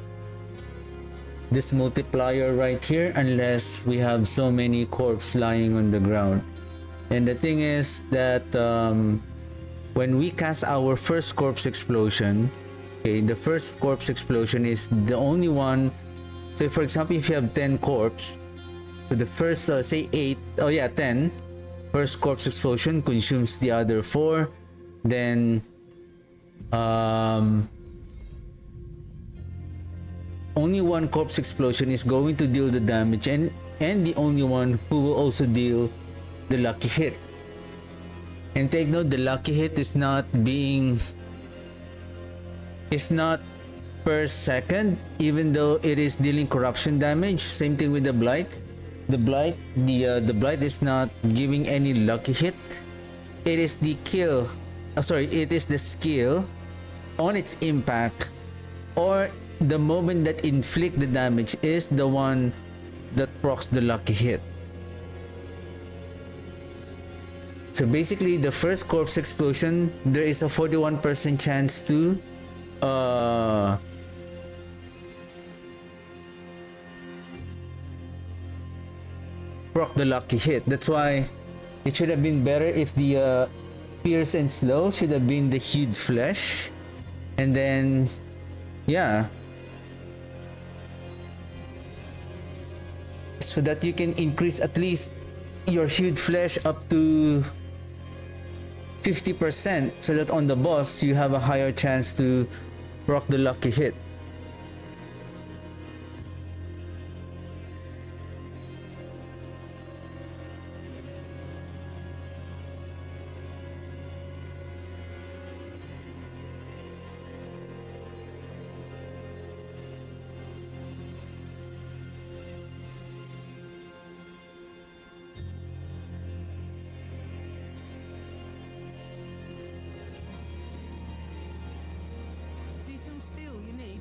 this multiplier right here unless we have so many corpses lying on the ground. And the thing is that when we cast our first corpse explosion, okay, the first corpse explosion is the only one. So for example, if you have 10 corpse, so the first say 8, 10, first corpse explosion consumes the other 4, then only one corpse explosion is going to deal the damage, and the only one who will also deal the lucky hit. And take note, the lucky hit is not per second, even though it is dealing corruption damage. Same thing with the blight. The blight is not giving any lucky hit. It is the kill. It is the skill on its impact, or the moment that inflict the damage is the one that procs the lucky hit. So basically, the first corpse explosion, there is a 41% chance to proc the lucky hit. That's why it should have been better if the fierce and slow should have been the hued flesh, and then so that you can increase at least your hued flesh up to 50%, so that on the boss you have a higher chance to proc the lucky hit. See some steel you need?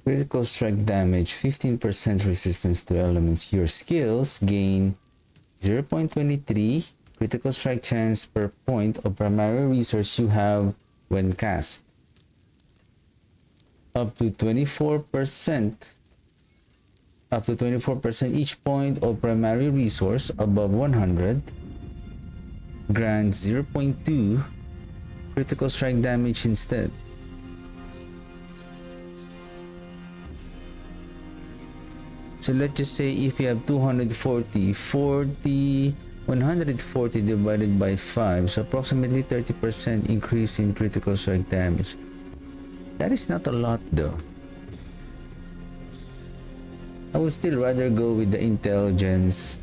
Critical strike damage, 15% resistance to elements. Your skills gain 0.23 critical strike chance per point of primary resource you have when cast. Up to 24%. Up to 24% each point of primary resource above 100 grants 0.2 critical strike damage instead. So let's just say if you have 140 divided by 5, so approximately 30% increase in critical strike damage. That is not a lot though. I would still rather go with the intelligence.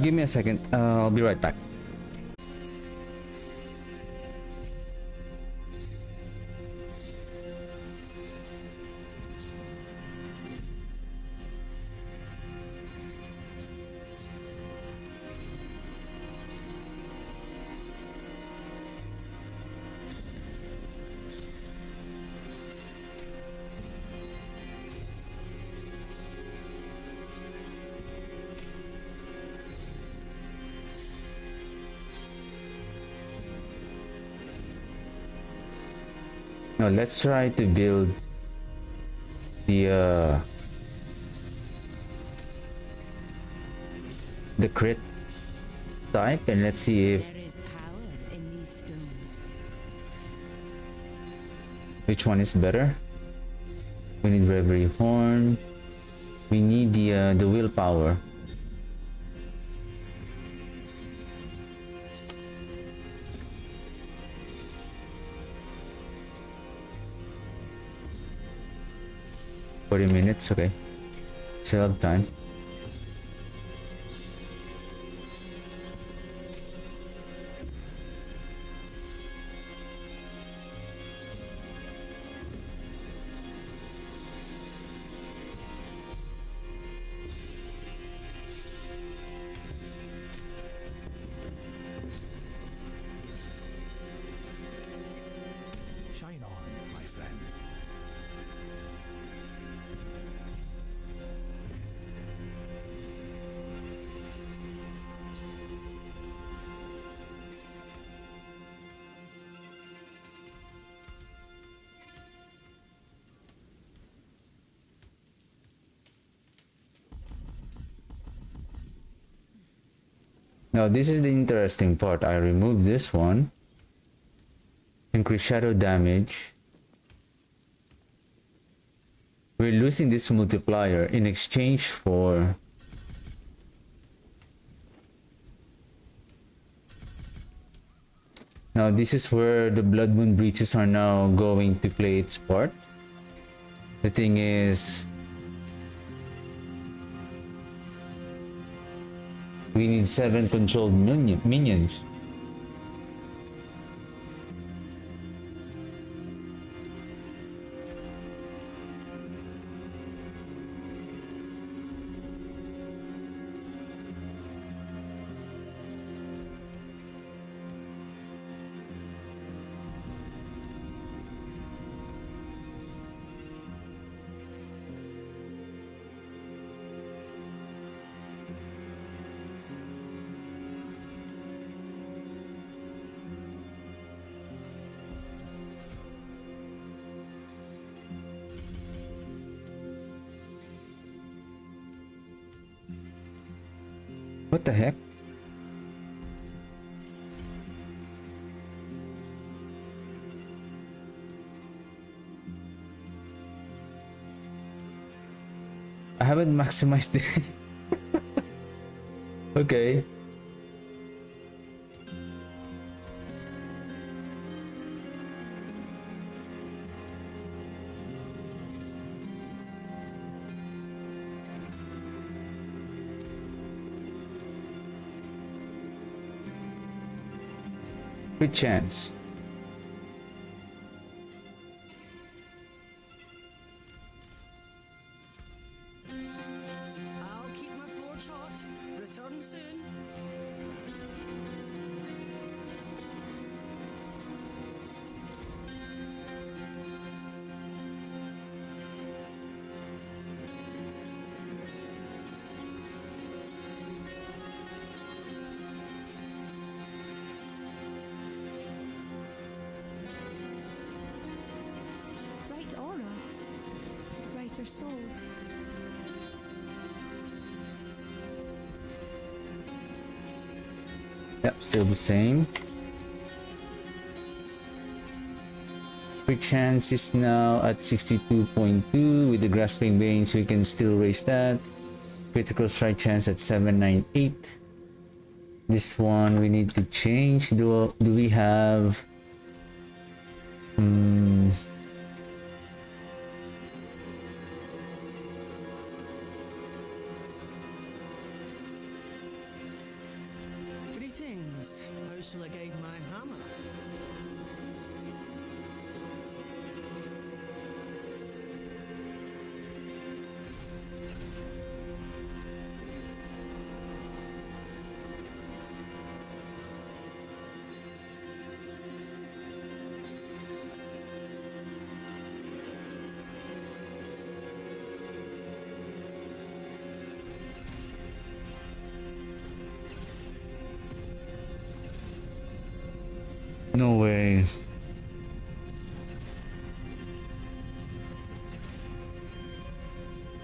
Give me a second. I'll be right back. Now let's try to build the crit type, and let's see if There is power in these stones. which one is better. We need Reverie Horn. We need the willpower. Minutes, okay. Still have time. Shine on, my friend. Now this is the interesting part. I removed this one. Increase shadow damage. We're losing this multiplier in exchange for now this is where the Blood Moon breaches are now going to play its part. The thing is, we need 7 controlled minions. What the heck? I haven't maximized it. Okay. Good chance. I'll keep my forge hot. Return soon. Bright aura. Brighter soul. Yep, still the same. Crit chance is now at 62.2 with the grasping bane, so we can still raise that. Critical strike chance at 798. This one we need to change. Do we have Greetings. How shall I guide my hammer? no way.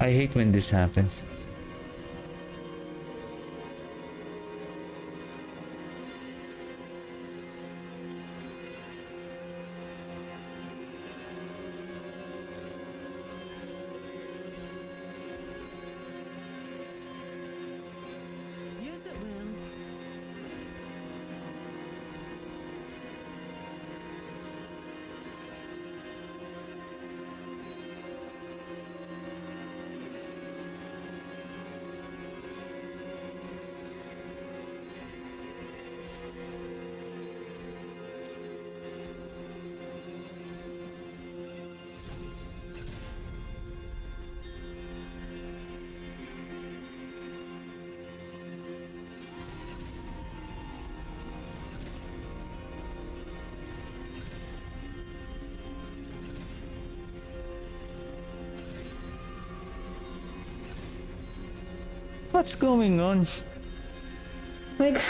I hate when this happens. Use it well. What's going on? Like,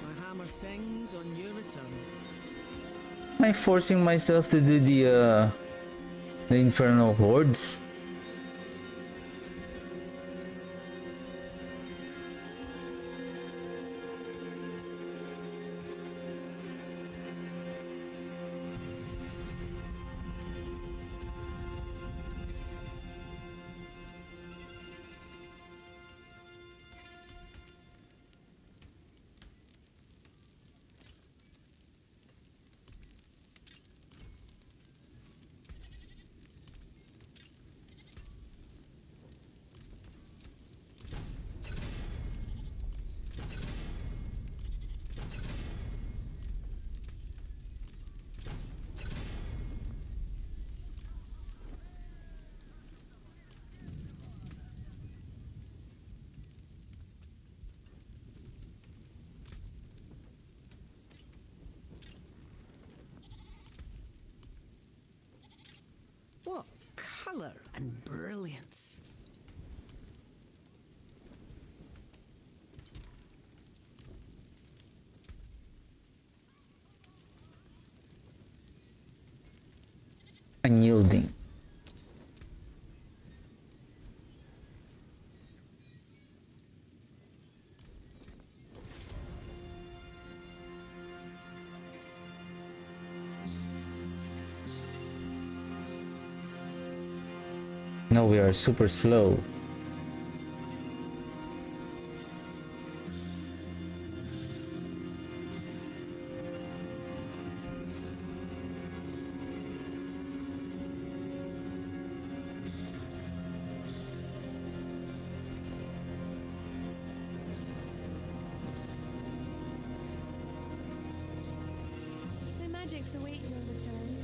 My hammer sings on your return. am I forcing myself to do the infernal hordes? What colour and brilliance. Unyielding. No, we are super slow. magics await your return.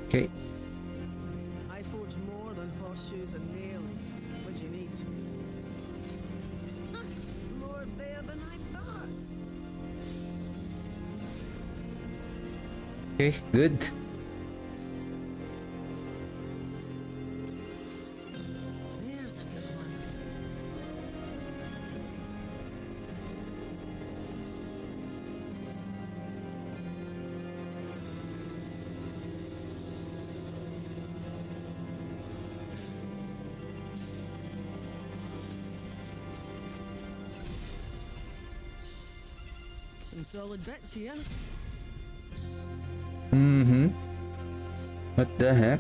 Okay. I forge more than horseshoes and nails. What do you need? More there than I thought. Okay, good. There's a good one. Some solid bits here. Mm-hmm. What the heck?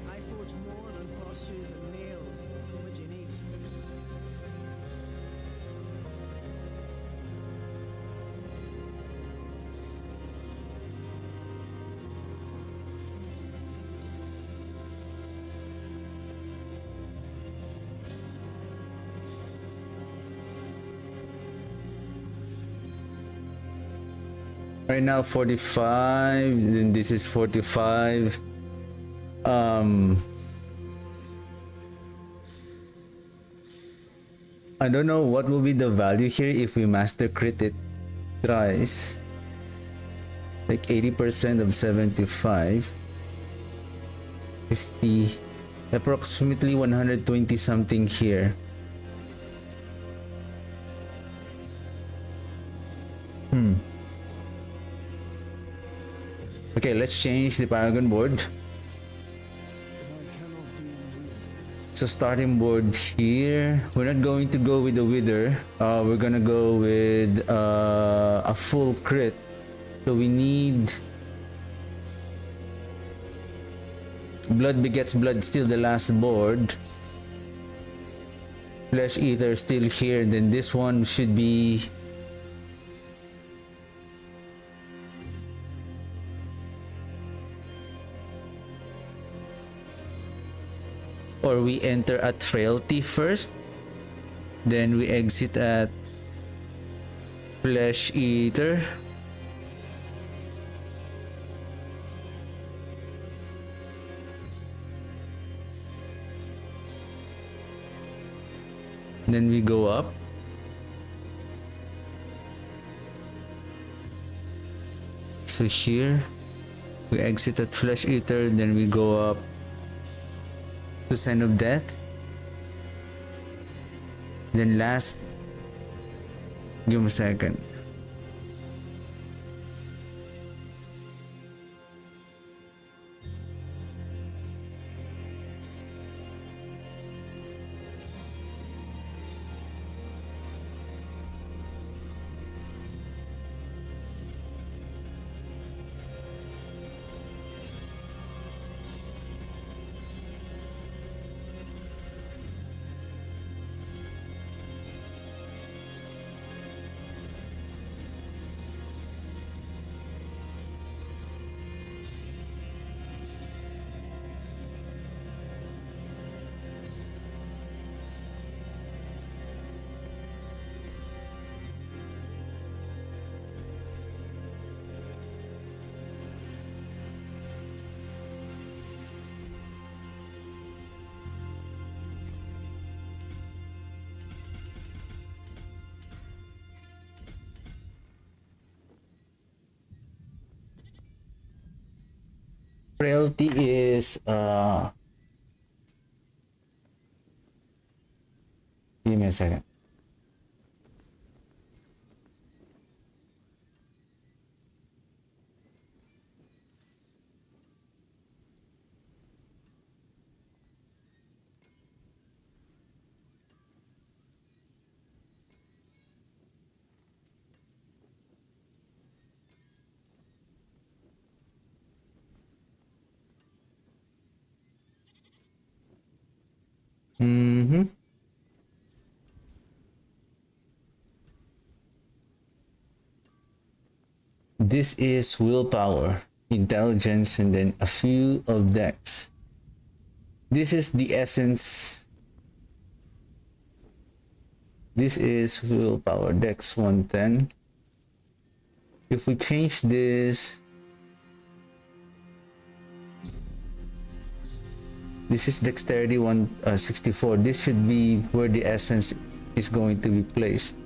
I forge more than horseshoes and nails. What do you need? Right now 45, then this is 45. I don't know what will be the value here if we master crit it thrice. Like 80% of 75. 50. Approximately 120 something here. Okay, let's change the Paragon board. So starting board here, we're not going to go with the Wither. We're gonna go with a full crit. So we need Blood Begets Blood, still the last board. Flesh Eater still here. Then this one should be or we enter at Frailty first, then we exit at Flesh Eater. Then we go up. So here we exit at Flesh Eater, then we go up to Sign of Death. Then last, give me a second. Frailty is give me a second. This is willpower, intelligence, and then a few of dex. This is the essence. This is willpower, dex 110. If we change this, this is dexterity 164. This should be where the essence is going to be placed.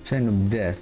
Sign of death.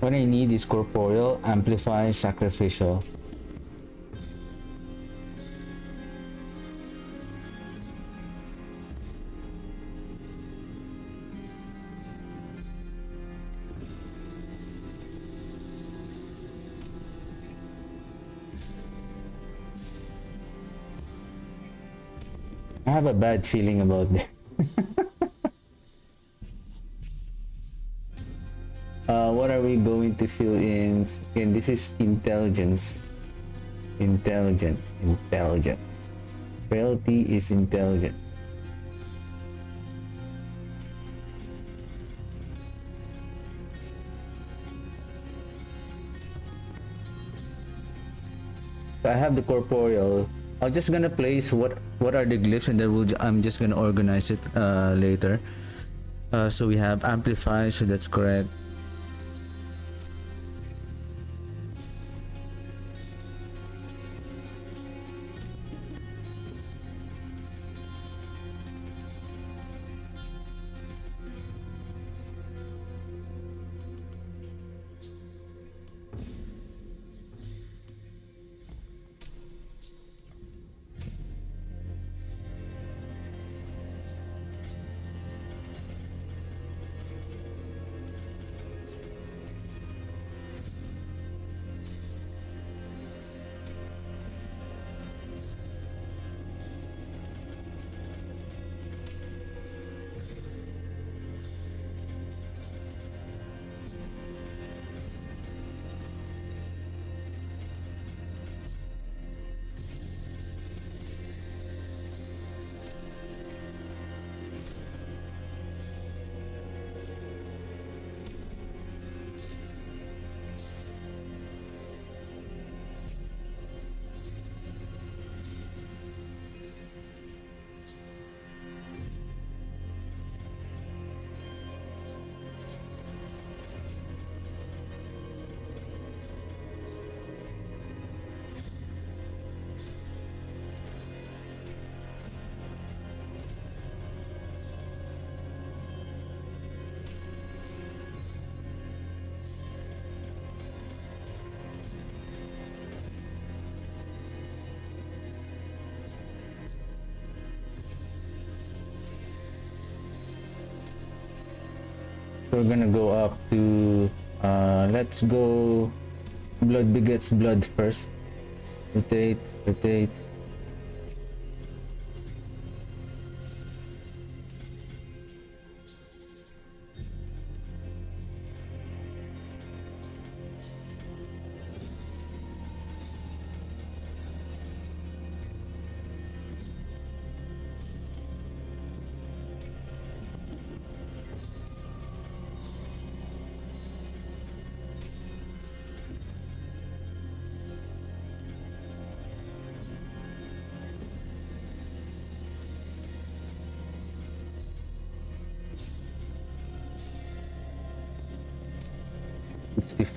What I need is corporeal, amplify, sacrificial. I have a bad feeling about this. What are we going to fill in? Again, this is intelligence. Intelligence. Frailty is intelligence. I have the corporeal. I'm just gonna place what are the glyphs, and then I'm just gonna organize it later. So we have amplify, so that's correct. We're gonna go up to let's go blood begets blood first. Rotate.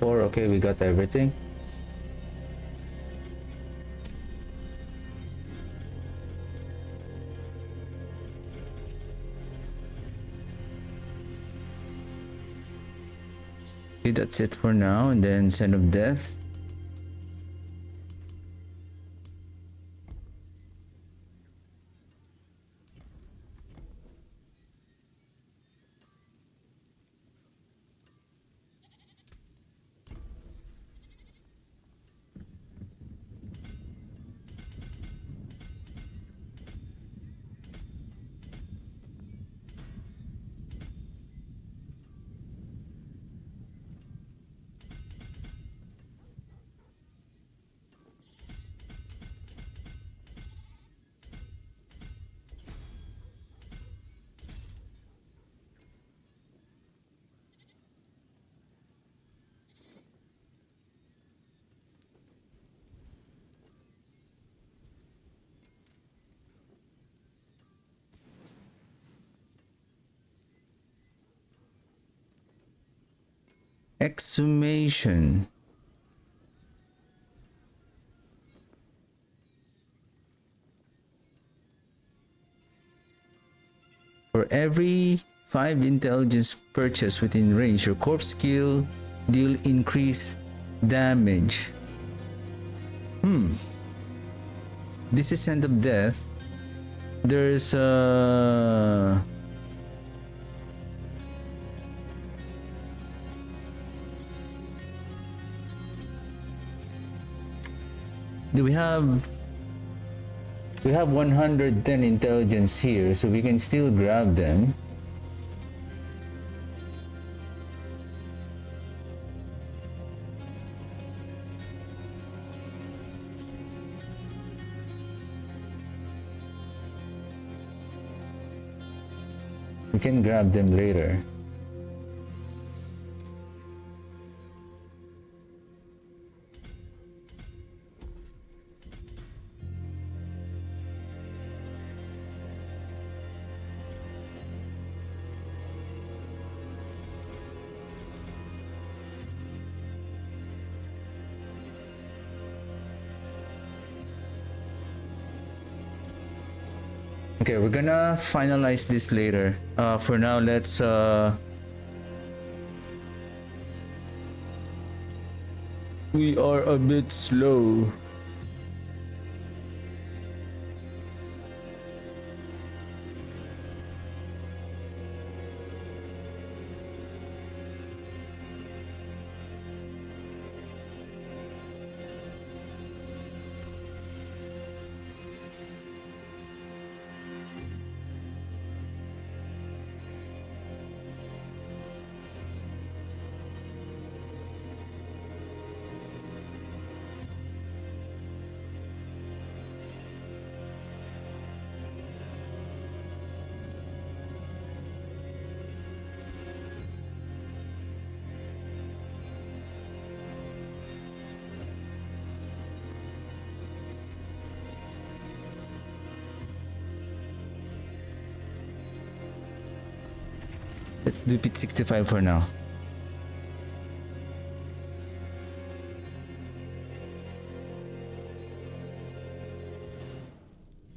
Okay, we got everything. Okay, that's it for now. And then Scent of Death. Exhumation. For every 5 intelligence purchased within range, your corpse skill deal increase damage. This is Scent of Death. There's do we have 110 intelligence here, so we can still grab them. We can grab them later. Okay, we're gonna finalize this later. For now, let's we are a bit slow. Let's do pit 65 for now.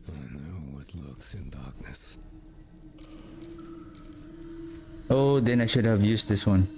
I know what lurks in darkness. Oh, then I should have used this one.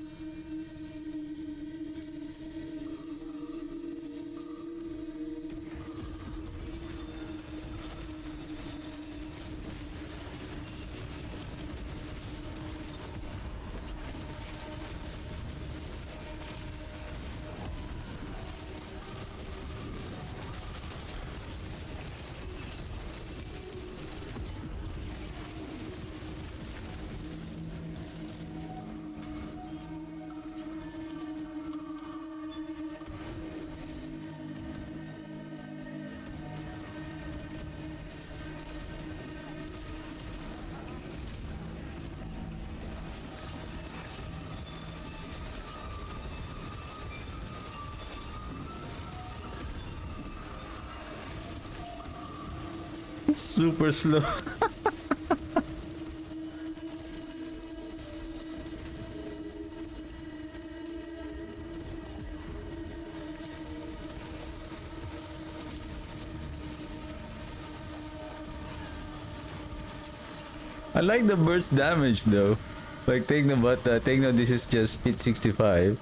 Super slow. I like the burst damage though. Like take note this is just pit 65.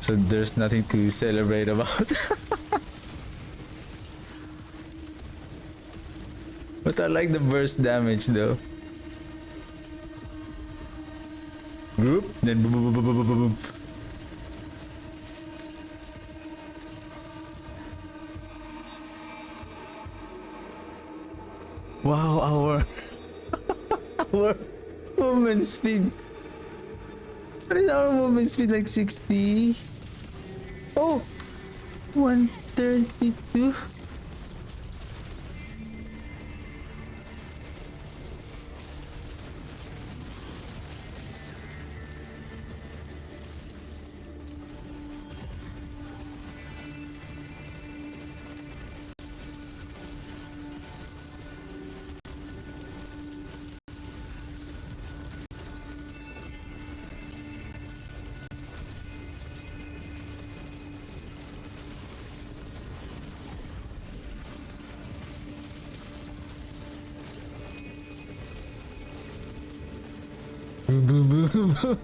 So there's nothing to celebrate about. But I like the burst damage though. Group, then boom, boom, boom, boom, boom, boom, boom. Wow, our movement speed. What is our movement speed, like 60? Oh, 132. Boom, boom, boom, boom.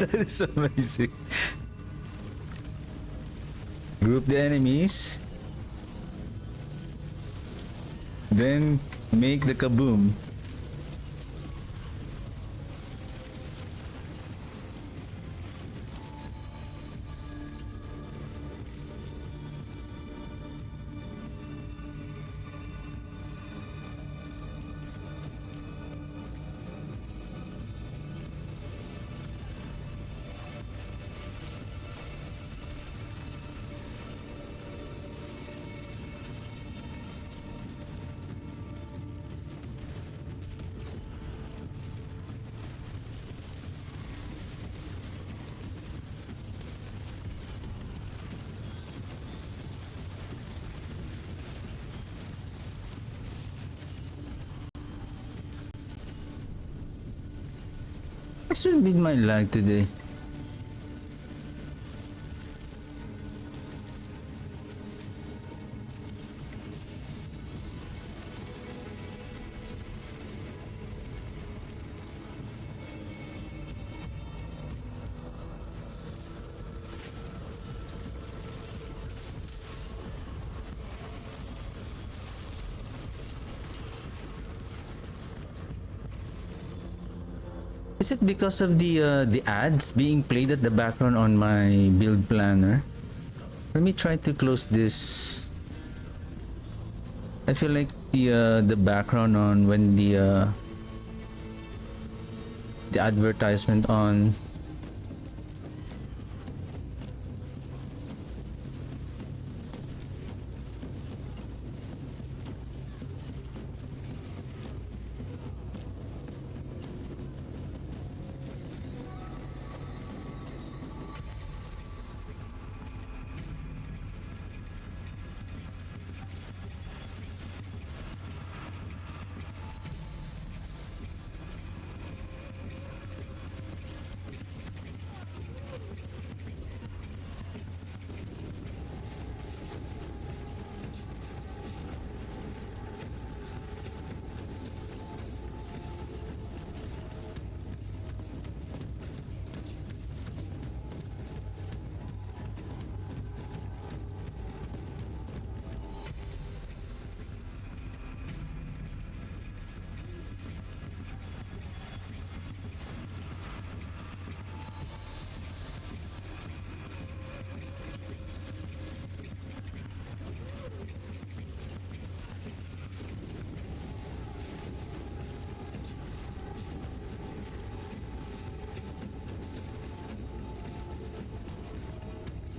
That is amazing. Group the enemies. Then make the kaboom. I should beat my lag today. Is it because of the ads being played at the background on my build planner? Let me try to close this. I feel like the background on when the advertisement on.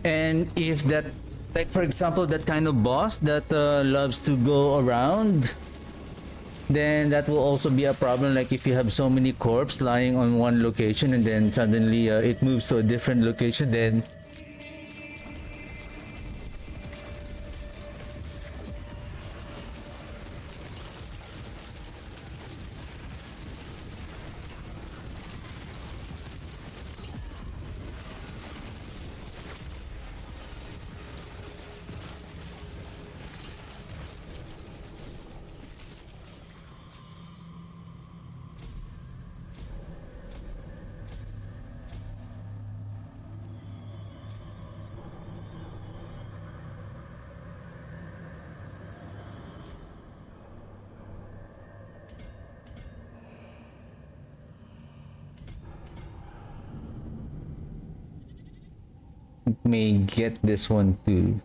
And if that, like for example, that kind of boss that loves to go around, then that will also be a problem. Like if you have so many corpses lying on one location and then suddenly it moves to a different location, then may get this one too.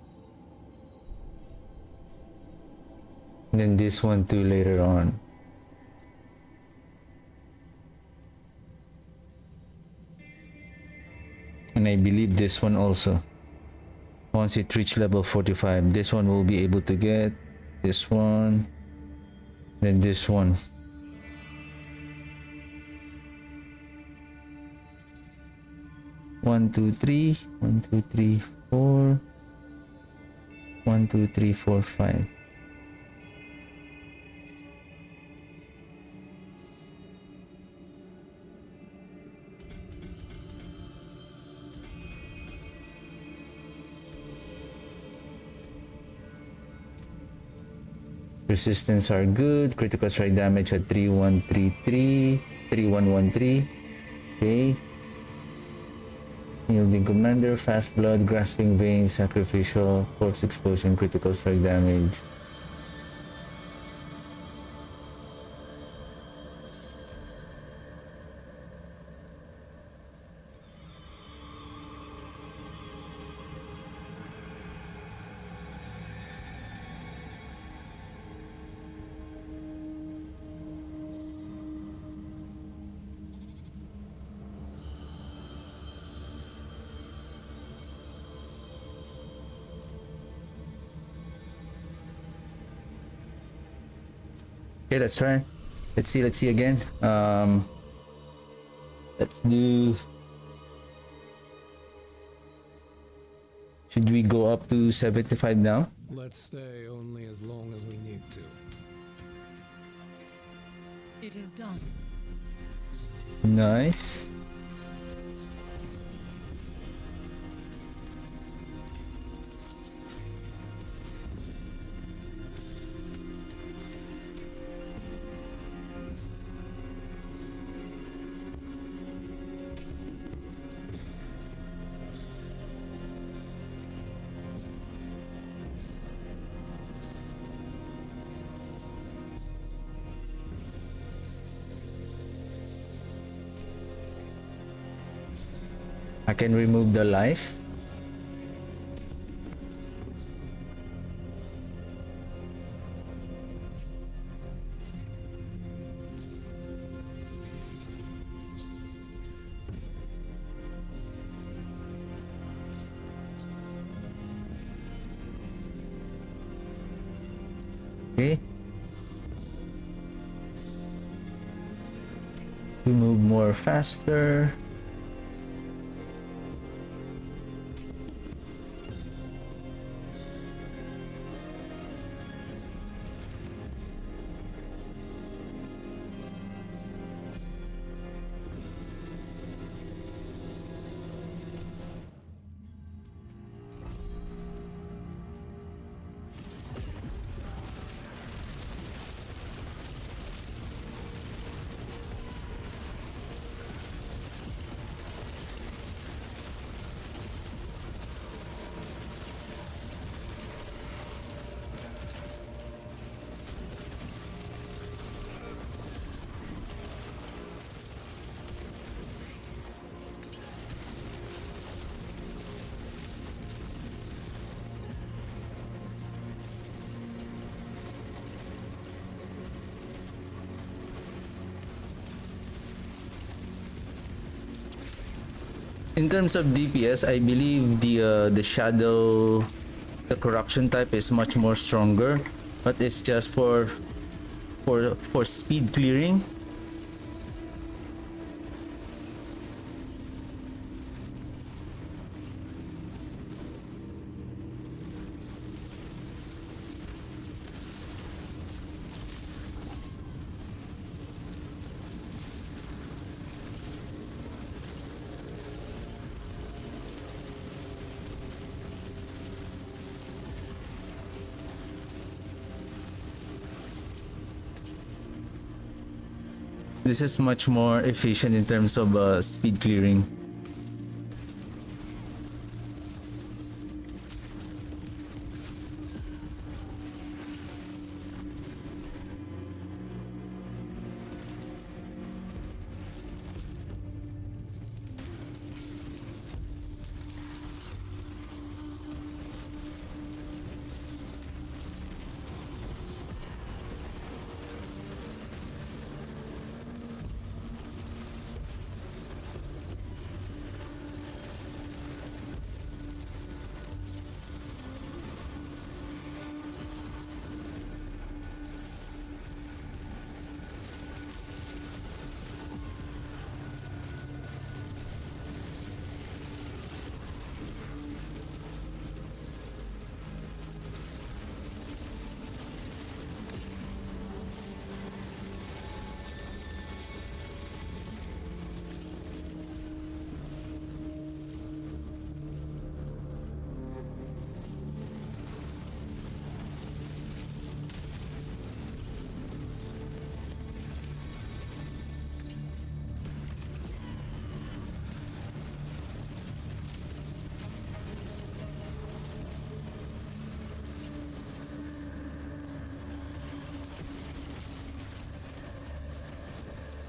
And then this one too later on. And I believe this one also. Once it reach level 45, this one will be able to get this one, then this one. One, two, three, 1, 2, 3, 4, 1, 2, 3, 4, 5. Resistance are good. Critical strike damage at 3133, 3113. Okay. Yielding commander, fast blood, grasping veins, sacrificial, force explosion, critical strike damage. Okay, let's try. Let's see again. Let's do. Should we go up to 75 now? Let's stay only as long as we need to. It is done. Nice. I can remove the life. Okay. To move more faster. In terms of DPS, I believe the shadow, the corruption type is much more stronger, but it's just for speed clearing. This is much more efficient in terms of speed clearing.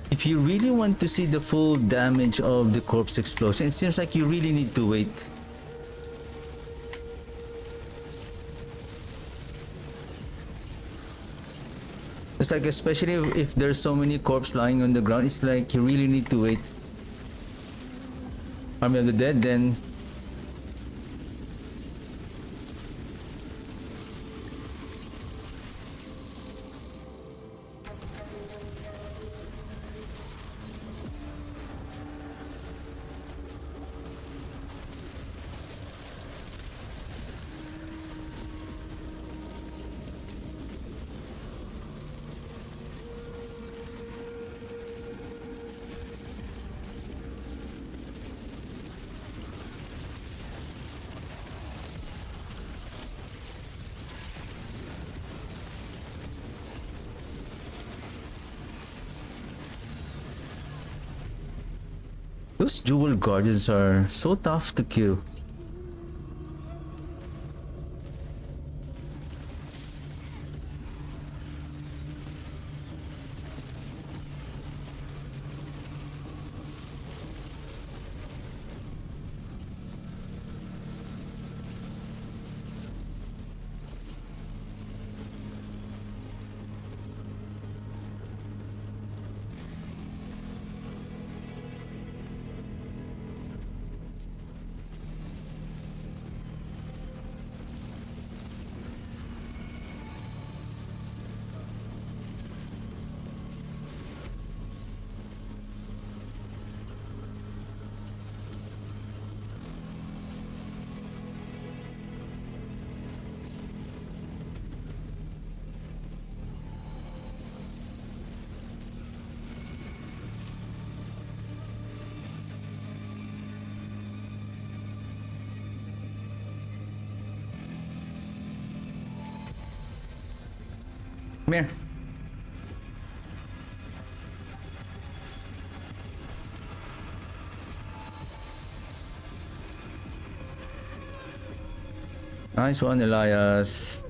If you really want to see the full damage of the corpse explosion, it seems like you really need to wait. It's like, especially if there's so many corpses lying on the ground, it's like you really need to wait. Army of the Dead, then those jewel guardians are so tough to kill. Come here. Nice one, Elias.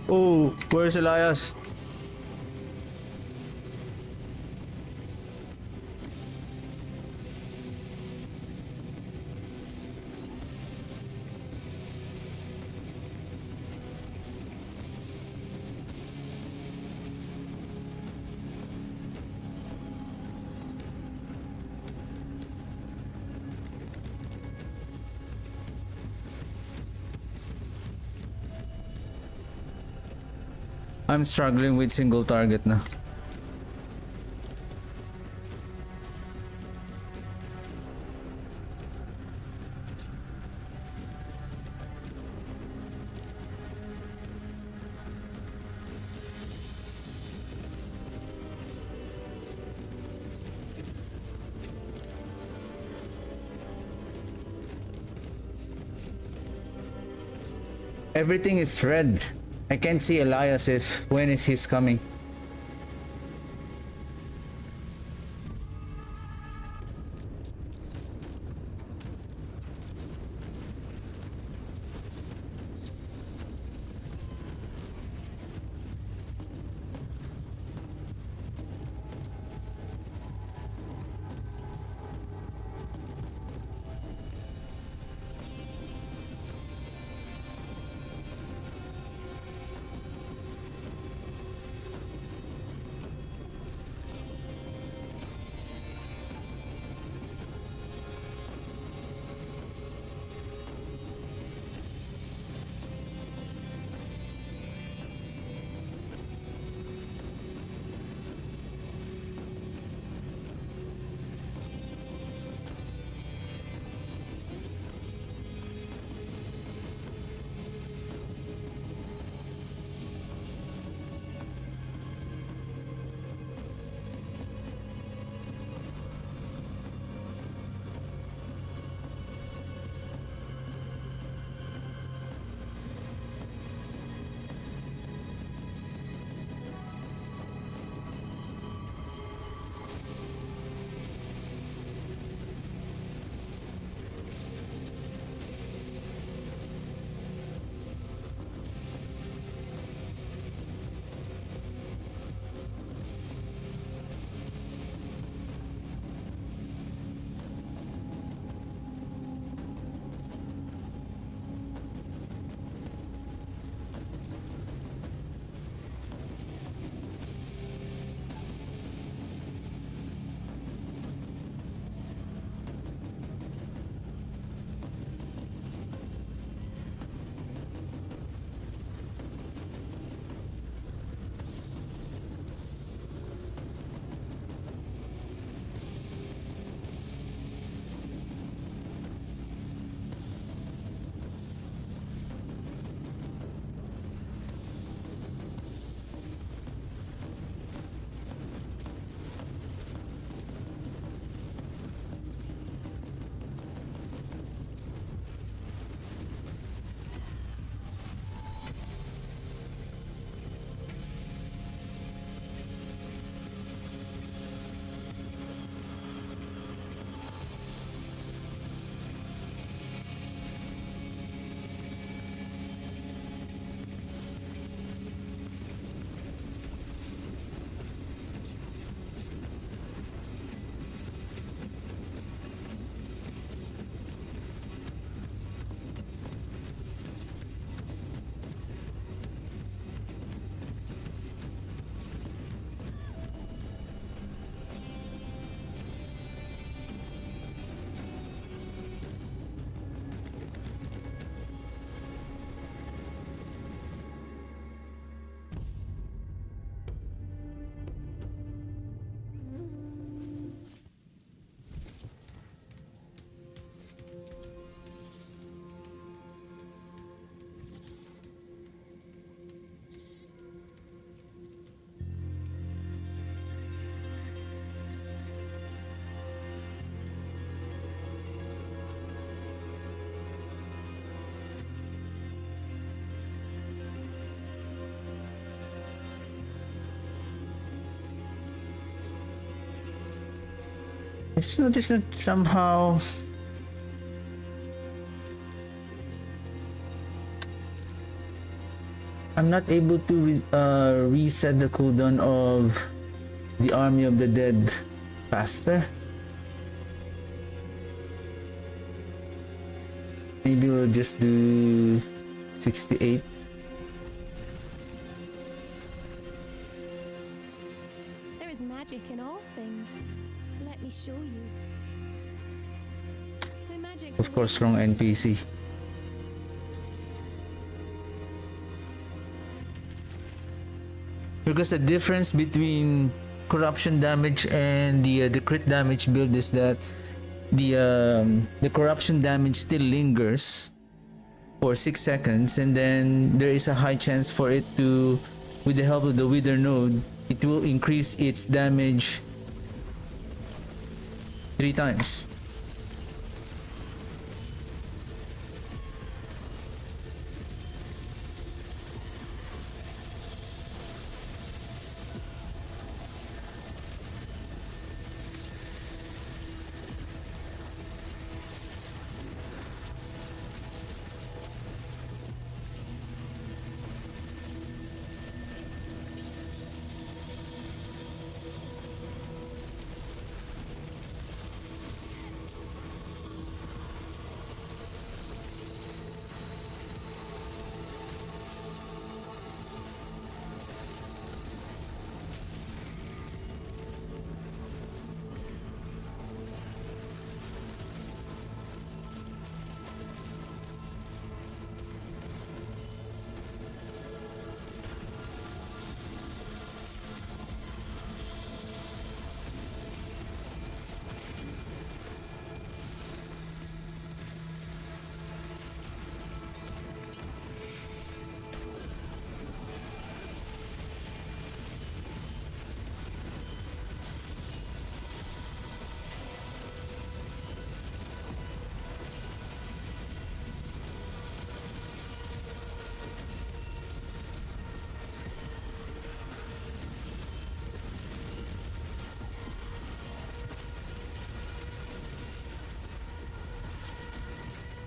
Oh, where's Elias? I'm struggling with single target na. Everything is red. I can't see Elias if when is he's coming. I just noticed that somehow I'm not able to reset the cooldown of the Army of the Dead faster. Maybe we'll just do 68. There is magic in all things. Let me show you. My magic's Of course, away. wrong NPC. Because the difference between corruption damage and the crit damage build is that the corruption damage still lingers for 6 seconds, and then there is a high chance for it to, with the help of the wither node, it will increase its damage 3 times.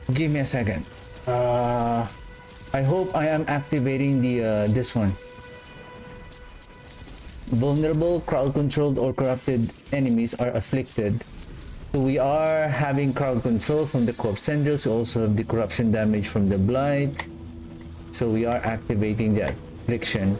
Give me a second. I hope I am activating the this one. Vulnerable, crowd controlled, or corrupted enemies are afflicted. So we are having crowd control from the corpse senders. We also have the corruption damage from the blight. So we are activating the affliction.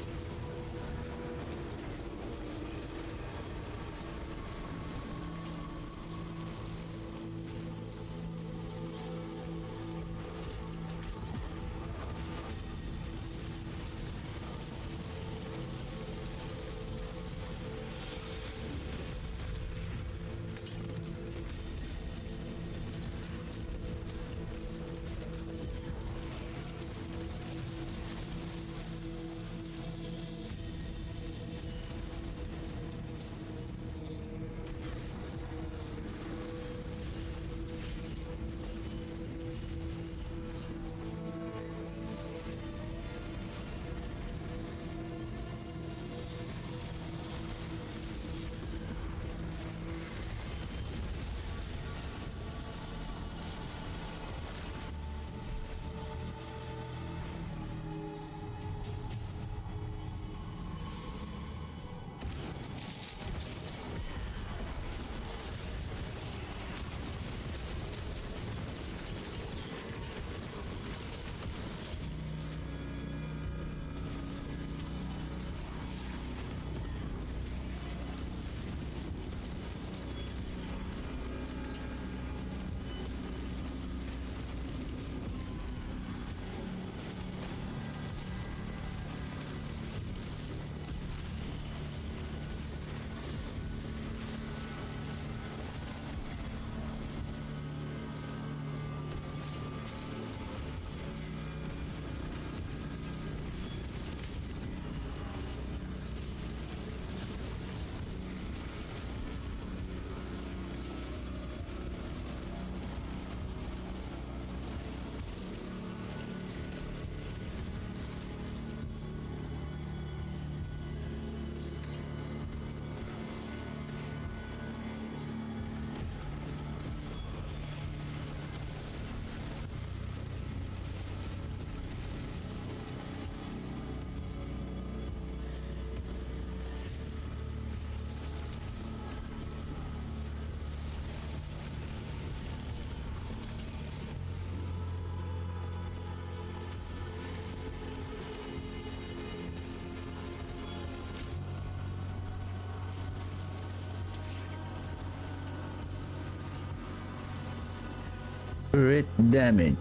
Crit damage.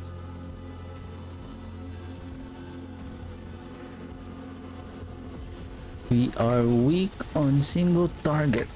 We are weak on single target.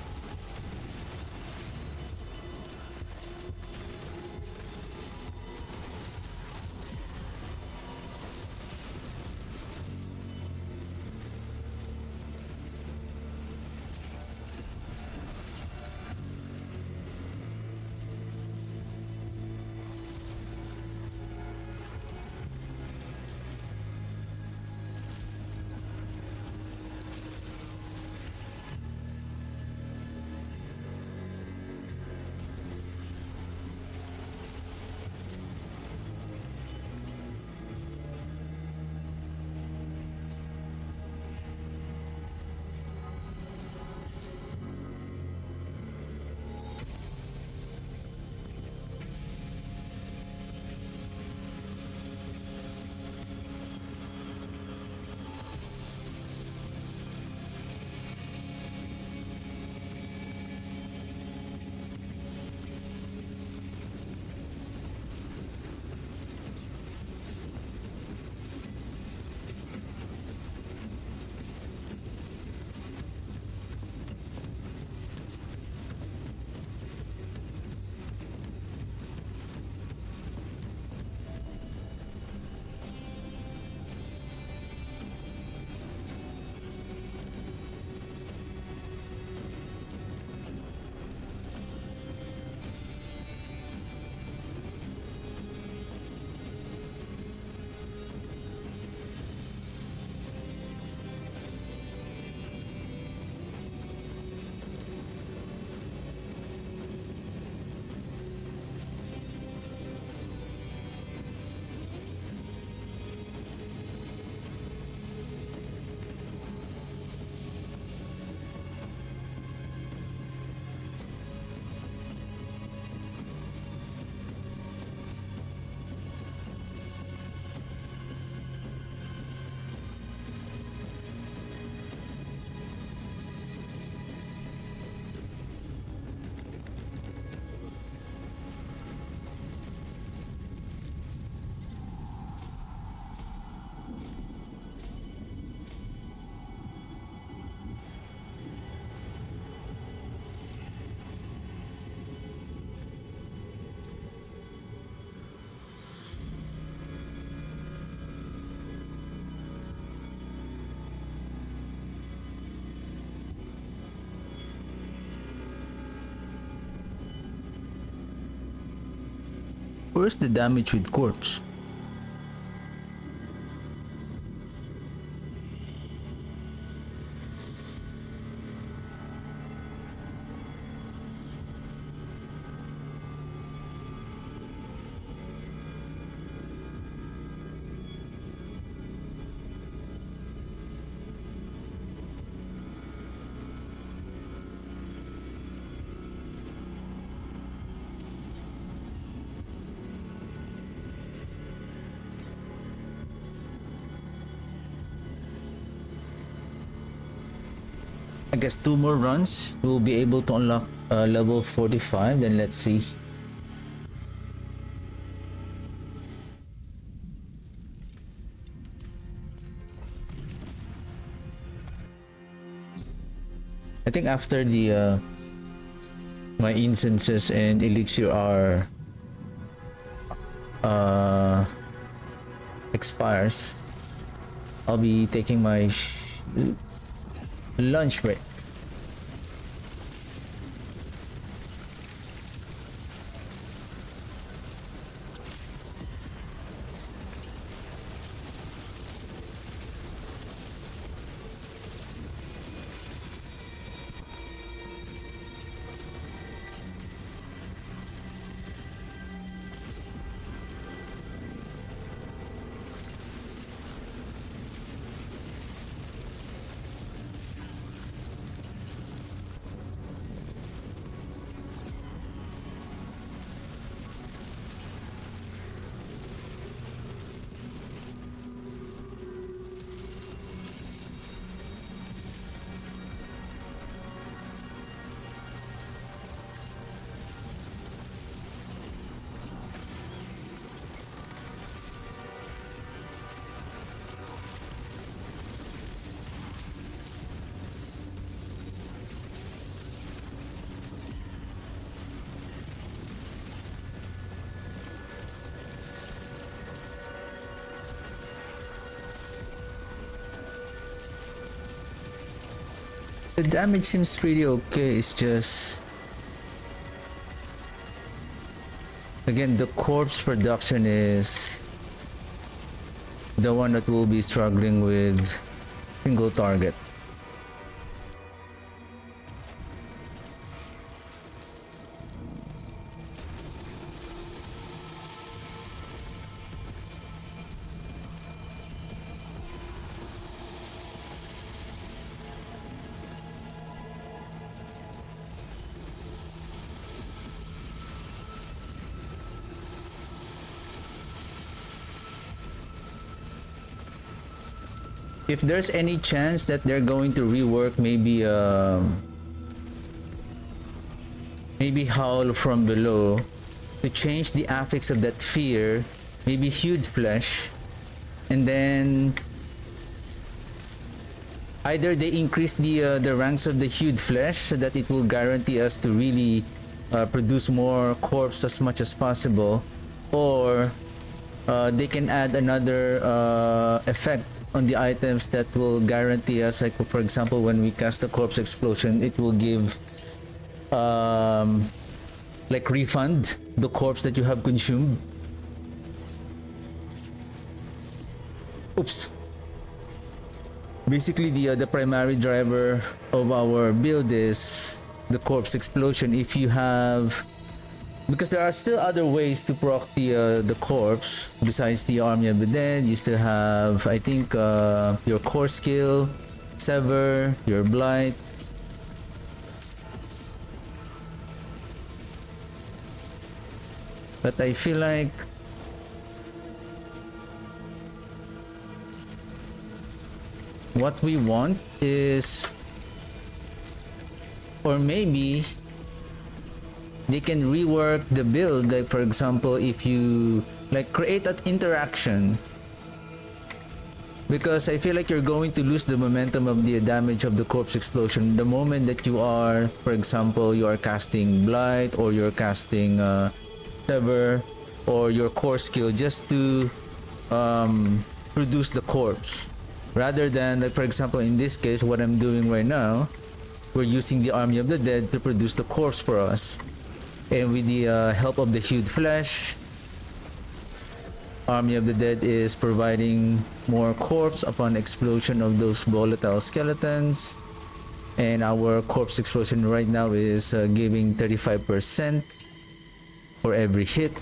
Where's the damage with corpse? I guess 2 more runs we'll be able to unlock level 45. Then let's see. I think after the my incenses and elixir are expires, I'll be taking my lunch break. The damage seems pretty okay. It's just again the corpse production is the one that will be struggling with single target. If there's any chance that they're going to rework maybe Howl from Below to change the affix of that fear, maybe Hued Flesh, and then either they increase the ranks of the Hued Flesh so that it will guarantee us to really produce more corpse as much as possible, or they can add another effect on the items that will guarantee us, like for example when we cast a corpse explosion, it will give like refund the corpse that you have consumed. Oops. Basically the primary driver of our build is the corpse explosion. If you have, because there are still other ways to proc the corpse besides the Army of the Dead. You still have, I think, your core skill, Sever, your Blight. But I feel like what we want is, or maybe they can rework the build, like for example if you like create an interaction, because I feel like you're going to lose the momentum of the damage of the corpse explosion the moment that you are, for example, you are casting Blight or you're casting Sever or your core skill just to produce the corpse, rather than, like for example in this case what I'm doing right now, we're using the Army of the Dead to produce the corpse for us. And with the help of the Hued Flesh, Army of the Dead is providing more corpse upon explosion of those volatile skeletons. And our corpse explosion right now is giving 35% for every hit.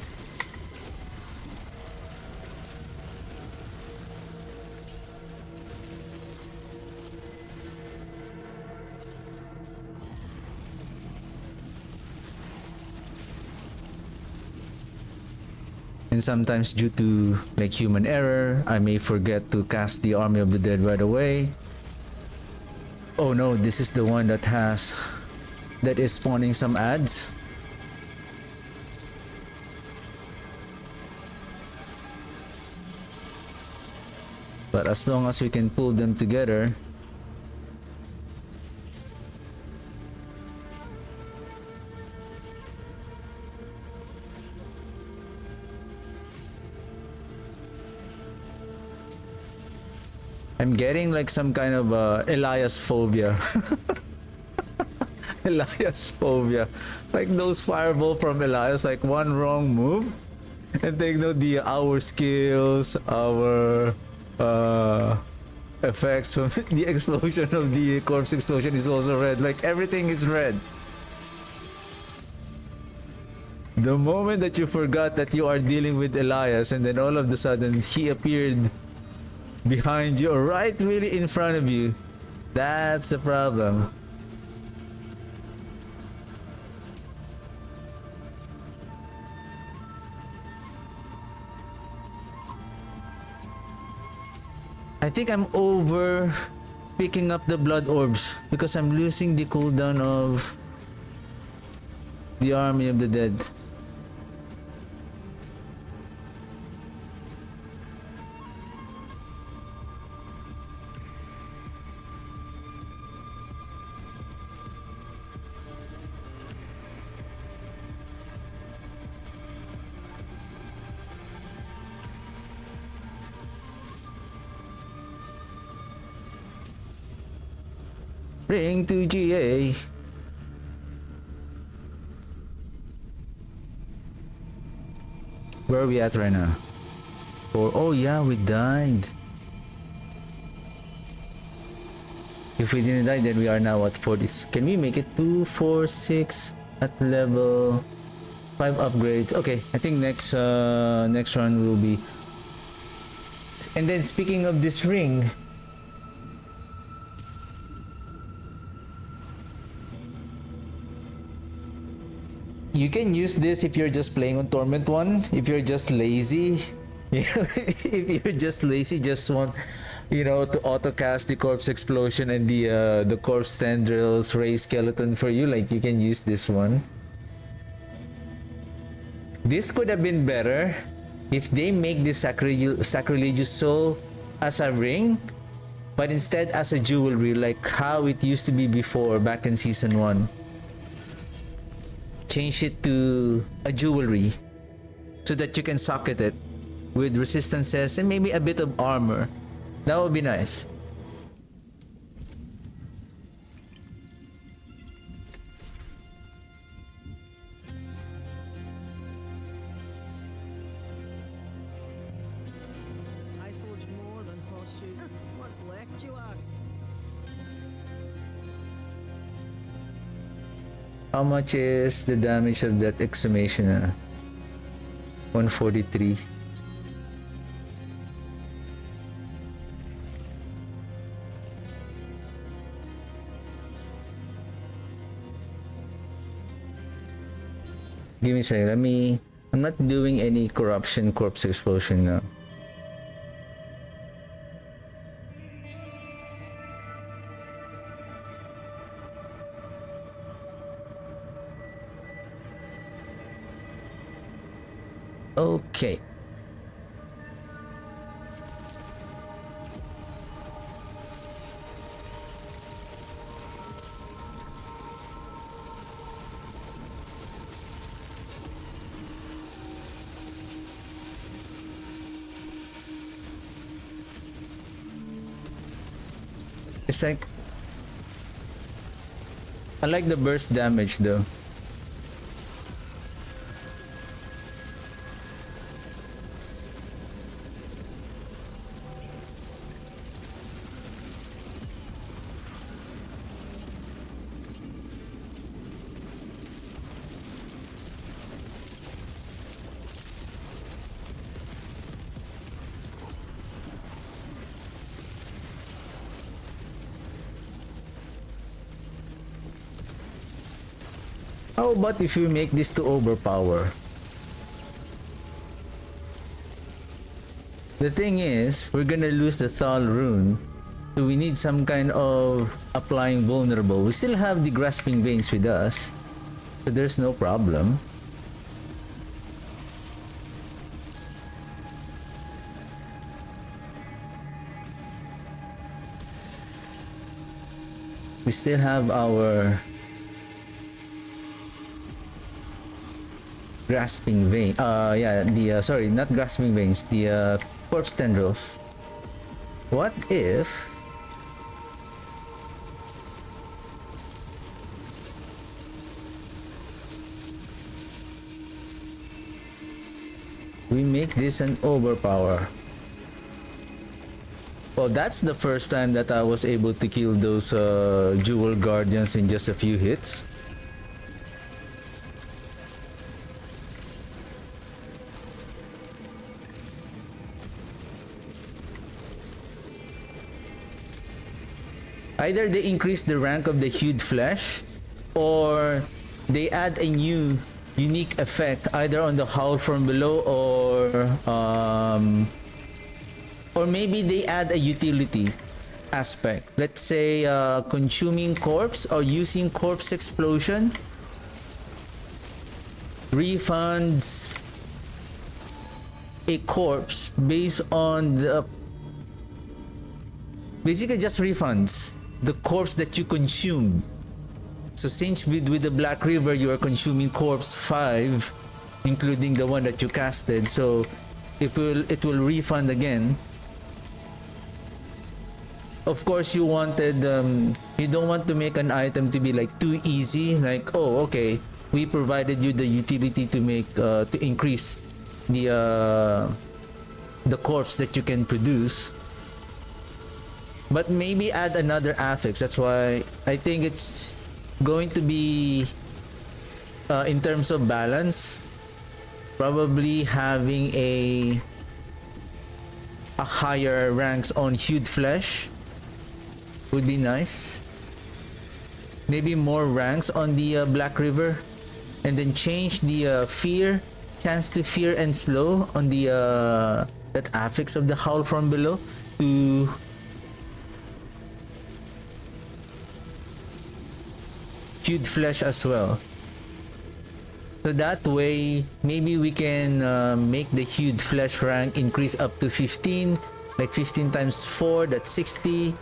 And sometimes due to like human error, I may forget to cast the Army of the Dead right away. Oh no, this is the one that is spawning some ads. But as long as we can pull them together, I'm getting like some kind of Elias phobia. Elias phobia. Like those fireball from Elias, like one wrong move and take note our skills, our effects from the explosion of the corpse explosion is also red. Like everything is red. The moment that you forgot that you are dealing with Elias and then all of a sudden he appeared behind you or right really in front of you, that's the problem. I think I'm over picking up the blood orbs because I'm losing the cooldown of the Army of the Dead. Ring to GA. Where are we at right now? Oh yeah, we died. If we didn't die, then we are now at 40. Can we make it 2, 4, 6 at level 5 upgrades? Okay, I think next run will be. And then speaking of this ring, you can use this if you're just playing on Torment 1, if you're just lazy. If you're just lazy, just want, you know, to auto cast the corpse explosion and the corpse tendrils ray skeleton for you, like you can use this one. This could have been better if they make this sacrilegious soul as a ring, but instead as a jewelry, like how it used to be before back in season 1. Change it to a jewelry so that you can socket it with resistances and maybe a bit of armor. That would be nice. I forge more than horseshoes. What's left, you ask? How much is the damage of that exhumation? 143. Give me a second. I'm not doing any corruption corpse explosion now. Okay. It's like, I like the burst damage though. How about if we make this to overpower? The thing is, we're gonna lose the Thal rune, so we need some kind of applying vulnerable. We still have the grasping veins with us, so there's no problem. We still have our grasping vein. Sorry, not grasping veins. The corpse tendrils. What if we make this an overpower? Well, that's the first time that I was able to kill those jewel guardians in just a few hits. Either they increase the rank of the hued flesh, or they add a new unique effect either on the howl from below, or maybe they add a utility aspect. Let's say consuming corpse or using corpse explosion refunds a corpse based on the, basically just refunds the corpse that you consume. So since with the Black River you are consuming corpse 5, including the one that you casted, so it will refund again. of course you wanted you don't want to make an item to be like too easy, like, oh okay, we provided you the utility to make to increase the corpse that you can produce, but maybe add another affix. That's why I think it's going to be in terms of balance, probably having a higher ranks on hued flesh would be nice. Maybe more ranks on the Black River, and then change the fear, chance to fear and slow on the that affix of the howl from below to hued flesh as well. So that way, maybe we can make the hued flesh rank increase up to 15, like 15 times 4, that's 60.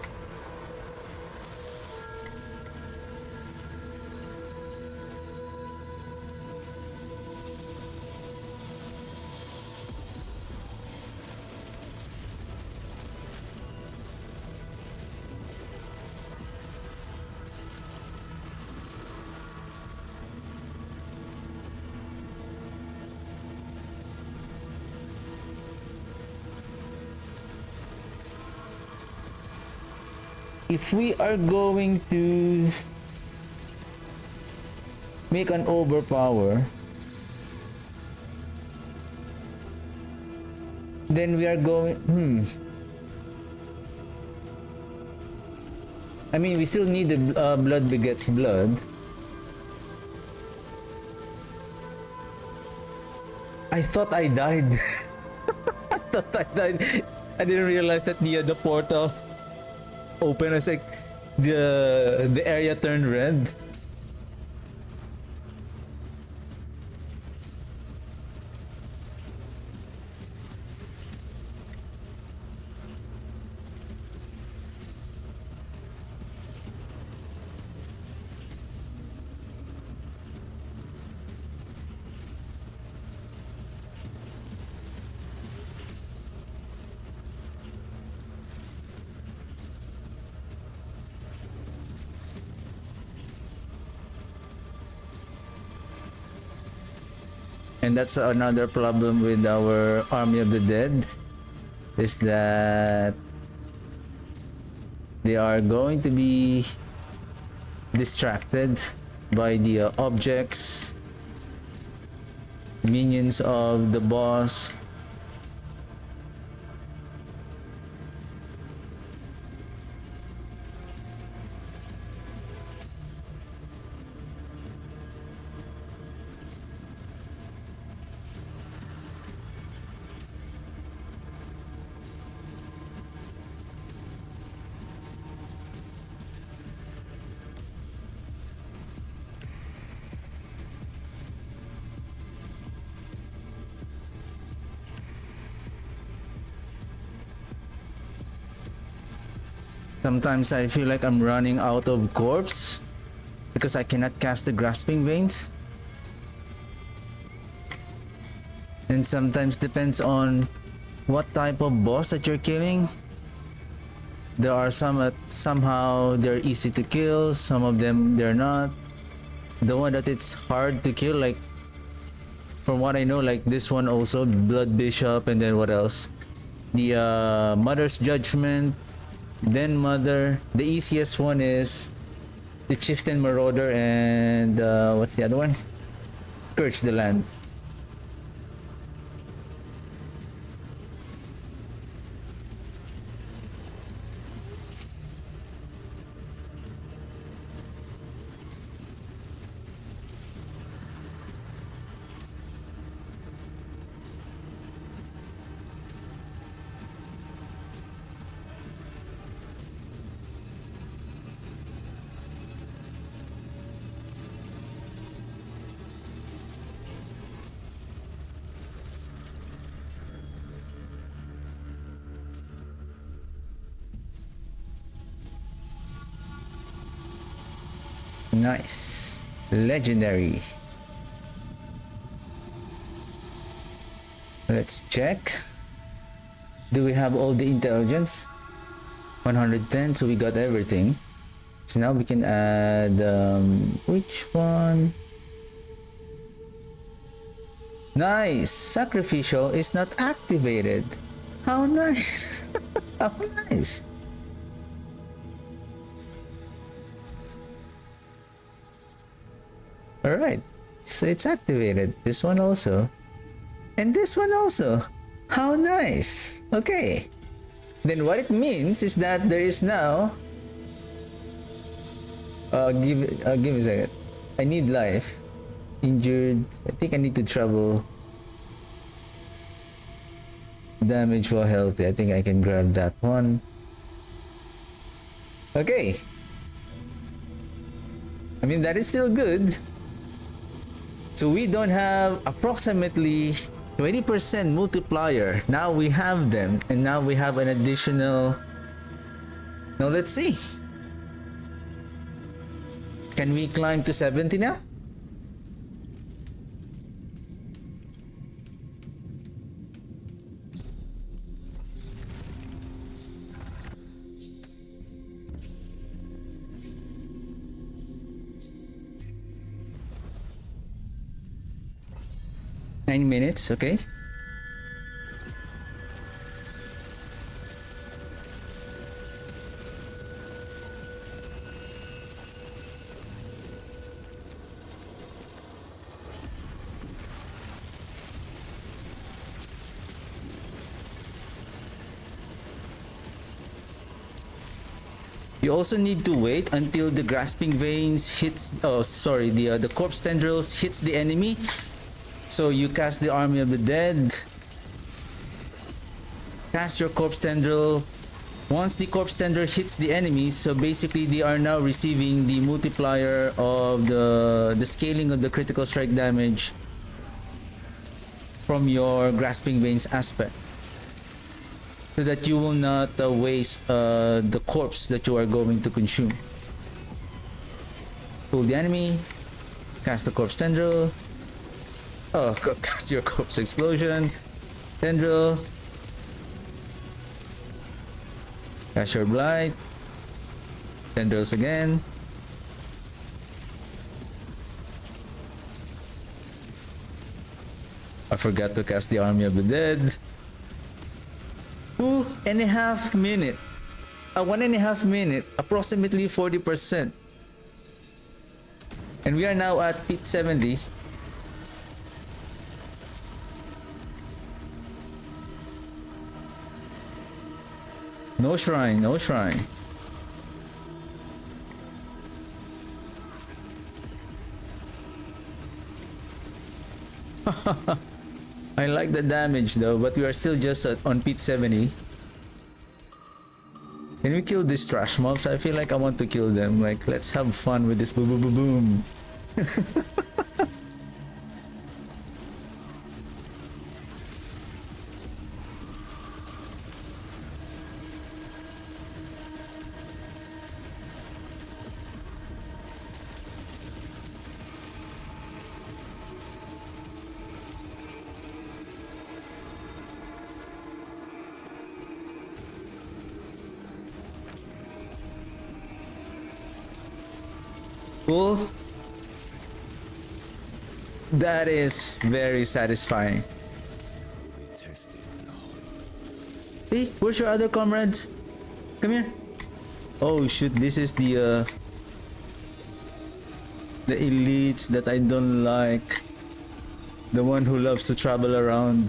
If we are going to make an overpower, then we are going I mean, we still need the blood begets blood. I thought I died. I thought I died. I didn't realize that the portal open as like the area turned red. And that's another problem with our Army of the Dead, is that they are going to be distracted by the objects, minions of the boss. Sometimes I feel like I'm running out of corpse because I cannot cast the grasping veins. And sometimes depends on what type of boss that you're killing. There are some that somehow they're easy to kill, some of them they're not. The one that it's hard to kill, like from what I know, like this one also, Blood Bishop, and then what else? The Mother's Judgment, then Mother. The easiest one is the Chieftain Marauder, and what's the other one? Scourge the Land. Nice. Legendary. Let's check. Do we have all the intelligence? 110, so we got everything. So now we can add which one? Nice! Sacrificial is not activated. How nice! How nice! Alright, so it's activated. This one also. And this one also. How nice! Okay. Then what it means is that there is now... give me a second. I need life. Injured. I think I need to travel. Damage while healthy. I think I can grab that one. Okay. I mean, that is still good. So we don't have approximately 20% multiplier. Now we have them. And now we have an additional... Now let's see. Can we climb to 70 now? Nine minutes, okay. You also need to wait until the grasping veins hits, the corpse tendrils hits the enemy. So you cast the army of the dead. Cast your corpse tendril. Once the corpse tendril hits the enemy, so basically they are now receiving the multiplier of the scaling of the critical strike damage from your grasping veins aspect, so that you will not waste the corpse that you are going to consume. Pull the enemy, cast the corpse tendril. Oh, cast your corpse explosion, tendril, cast your blight, tendrils again. I forgot to cast the army of the dead. 2.5 minutes. 1.5 minutes, approximately 40%. And we are now at peak 70. No shrine, no shrine. I like the damage though, but we are still just on pit 70. Can we kill these trash mobs? I feel like I want to kill them. Like, let's have fun with this boom boom boom boom. Cool. That is very satisfying. Hey, where's your other comrades? Come here. Oh shoot, this is the elites that I don't like. The one who loves to travel around.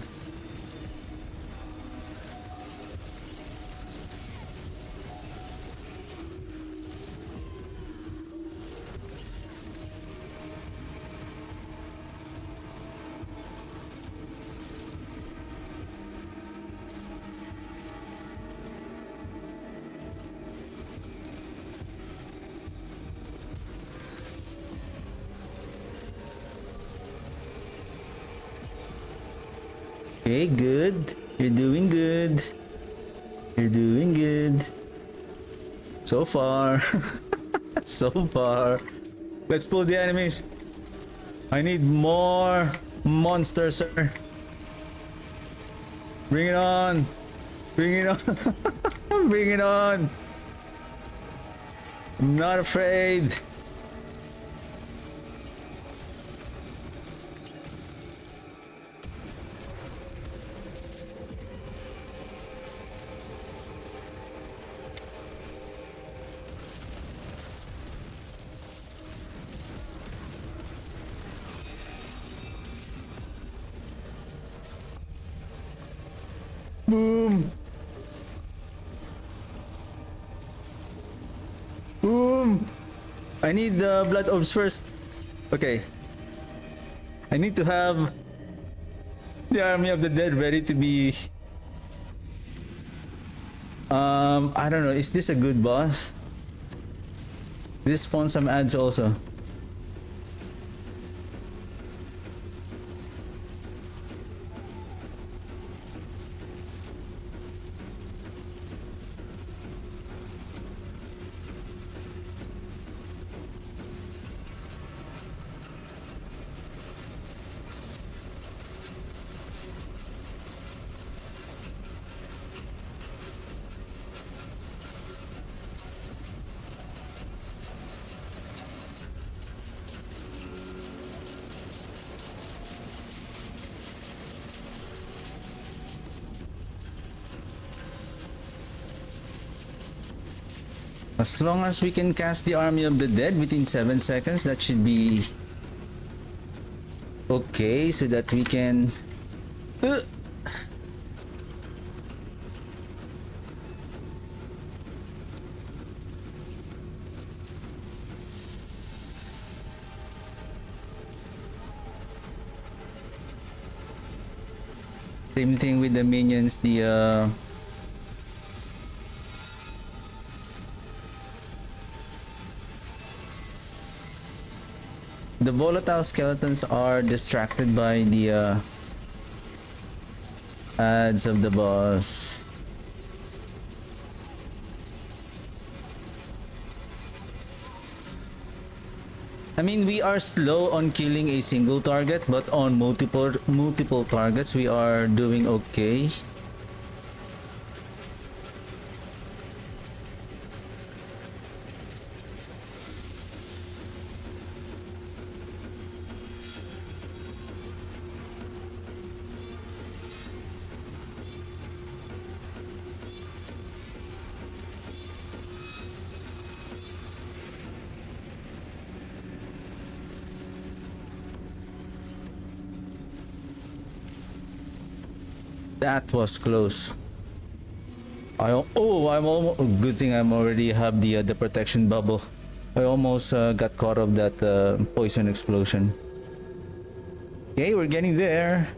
Okay, good. You're doing good. You're doing good. So far. So far. Let's pull the enemies. I need more monsters, sir. Bring it on. Bring it on. Bring it on. I'm not afraid. Boom. Boom. I need the blood orbs first. Okay. I need to have the army of the dead ready to be. I don't know. Is this a good boss? This spawns some ads also. As long as we can cast the Army of the Dead within 7 seconds, that should be okay, so that we can... Same thing with the minions, the volatile skeletons are distracted by the ads of the boss. I mean, we are slow on killing a single target, but on multiple targets we are doing okay. That was close. I'm almost. Good thing I'm already have the protection bubble. I almost got caught of that poison explosion. Okay, we're getting there.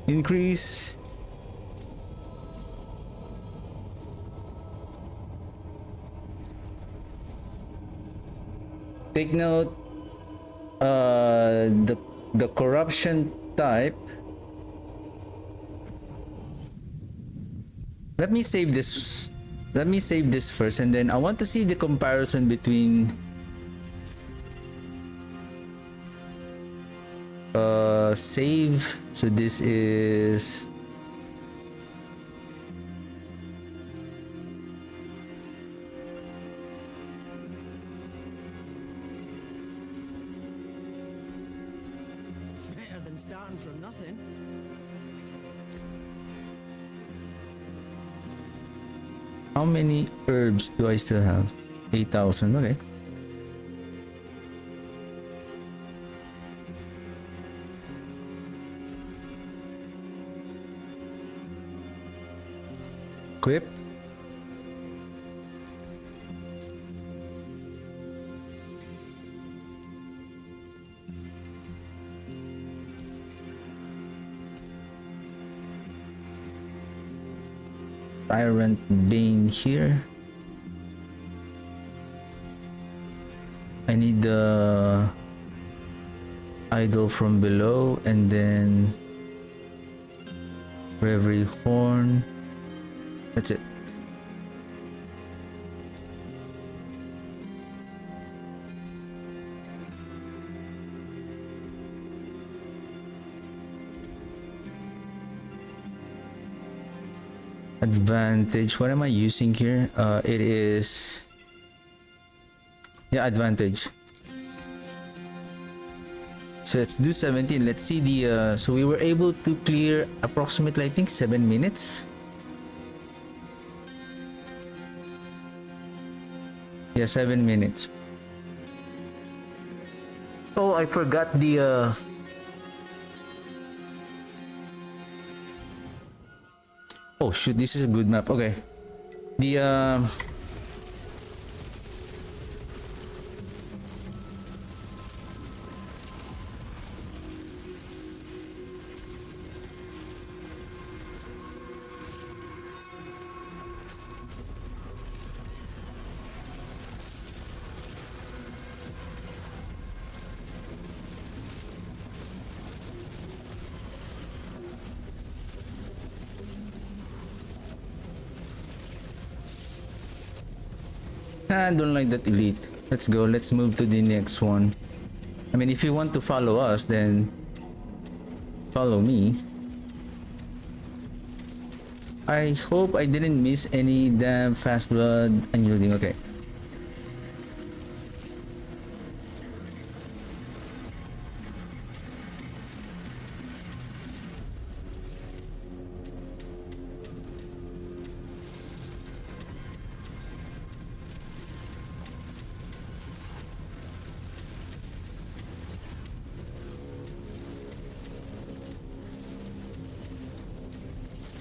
Increase. Take note. The corruption type. Let me save this. Let me save this first, and then I want to see the comparison between save. So this is Better than starting from nothing. how many herbs do I still have? 8,000. Okay. Equip. Tyrant Bane here. I need the idol from below, and then Reverie Horn. That's it. Advantage. What am I using here? It is Yeah, advantage. So let's do 17. Let's see the so we were able to clear approximately, I think, 7 minutes. Yeah, 7 minutes. Oh, I forgot the oh shoot, this is a good map. Okay. The I don't like that elite. Let's go. Let's move to the next one. I mean, if you want to follow us, then follow me. I hope I didn't miss any damn fast blood unyielding. Okay.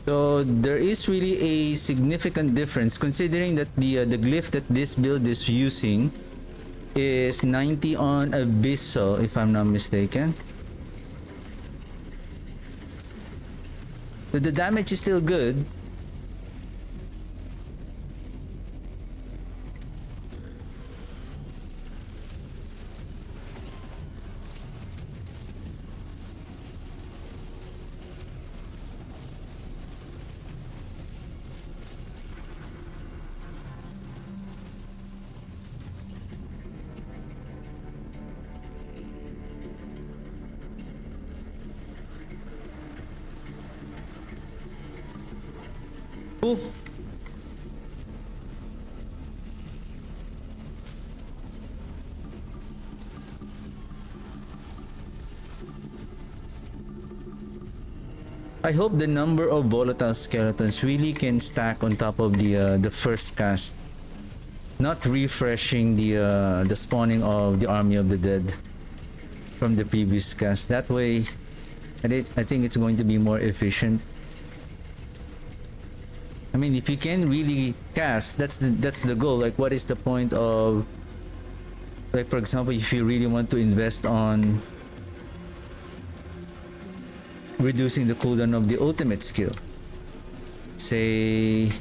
So there is really a significant difference considering that the glyph that this build is using is 90 on Abyssal, if I'm not mistaken. But the damage is still good. Ooh. I hope the number of volatile skeletons really can stack on top of the first cast, not refreshing the spawning of the army of the dead from the previous cast. That way, I think it's going to be more efficient. I mean, if you can really cast, that's the goal. Like, what is the point of, like, for example, if you really want to invest on reducing the cooldown of the ultimate skill, say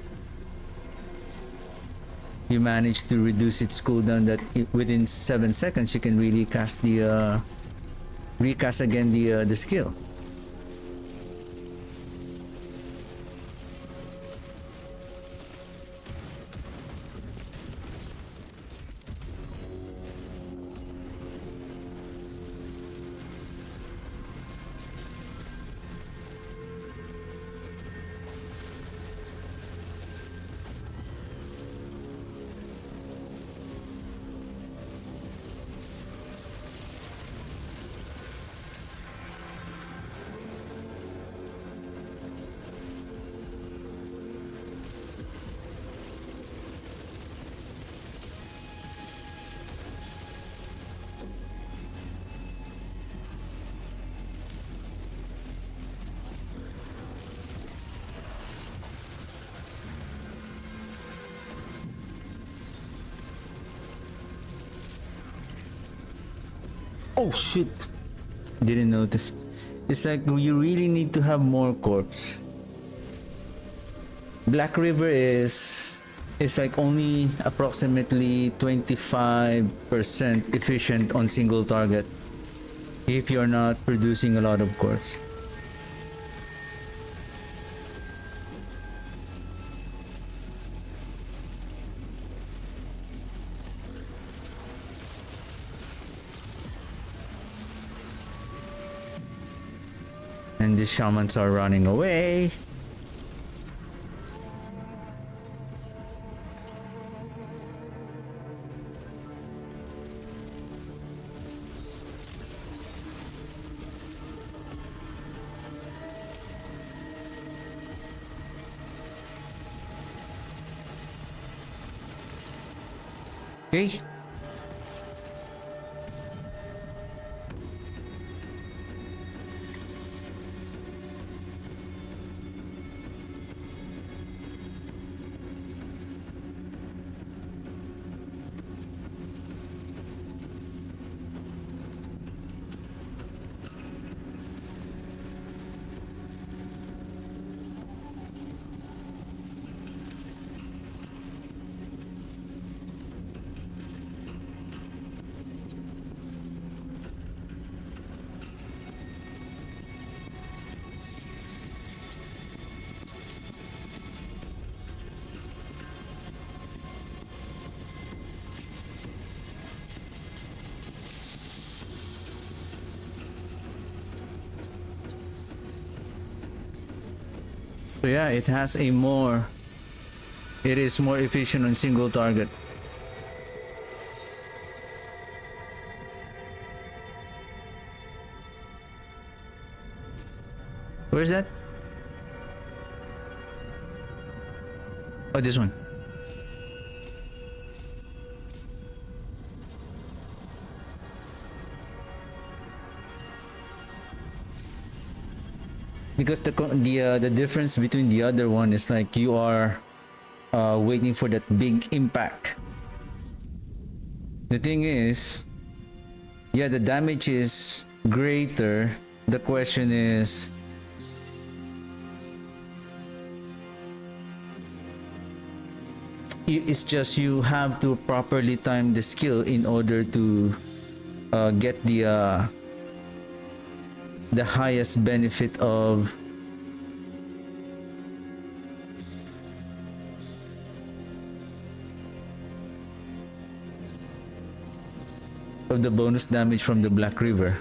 you manage to reduce its cooldown that within 7 seconds you can really cast the recast again the skill. Oh shit! Didn't notice. It's like you really need to have more corpse. Black River is like only approximately 25% efficient on single target if you're not producing a lot of corpse. And the shamans are running away. Okay. So yeah, it has a more. It is more efficient on single target. Where's that? Oh, this one. Because the difference between the other one is like you are waiting for that big impact. The thing is, yeah, the damage is greater. The question is, it's just you have to properly time the skill in order to get the highest benefit of the bonus damage from the Black River.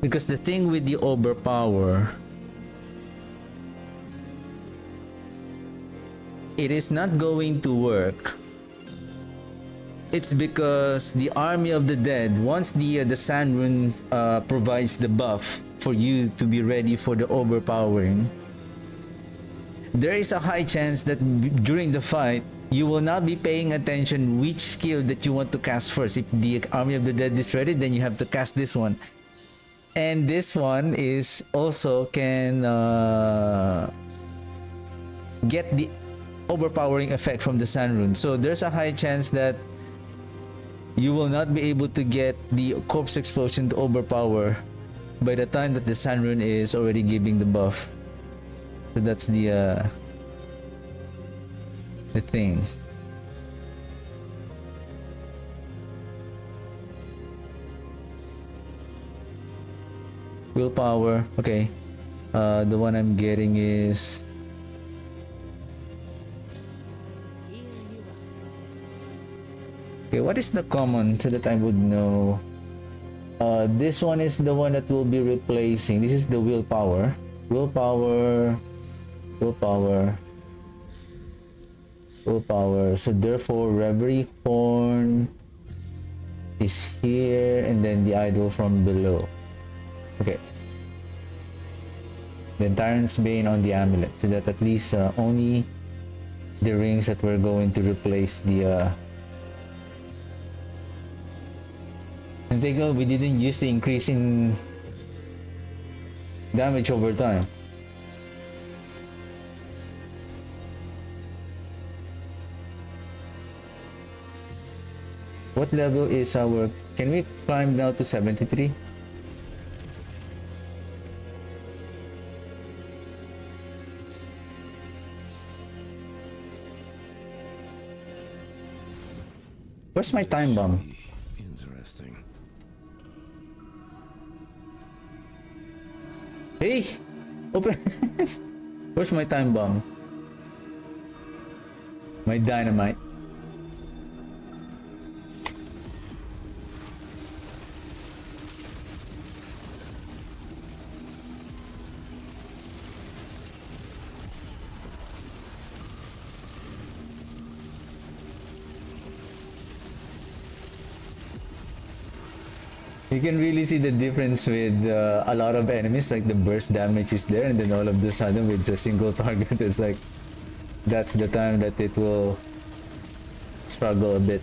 Because the thing with the overpower, it is not going to work. It's because the Army of the Dead, once the Sand Rune provides the buff for you to be ready for the overpowering, there is a high chance that during the fight, you will not be paying attention which skill that you want to cast first. If the Army of the Dead is ready, then you have to cast this one. And this one is also can get the overpowering effect from the Sand Rune. So there's a high chance that you will not be able to get the Corpse Explosion to overpower by the time that the Sand Rune is already giving the buff. So that's the thing. Willpower. Okay. The one I'm getting is okay. What is the common so that I would know? This one is the one that will be replacing. This is the willpower. Willpower. So therefore, Reverie Horn is here, and then the idol from below. Okay. Then Tyrant's Bane on the amulet, so that at least only the rings that we're going to replace the. And take note, we didn't use the increase in damage over time. What level is our? Can we climb now to 73? Where's my time bomb? Interesting. Hey! Open! Where's my time bomb? My dynamite. You can really see the difference with a lot of enemies, like the burst damage is there, and then all of the sudden with a single target, it's like that's the time that it will struggle a bit.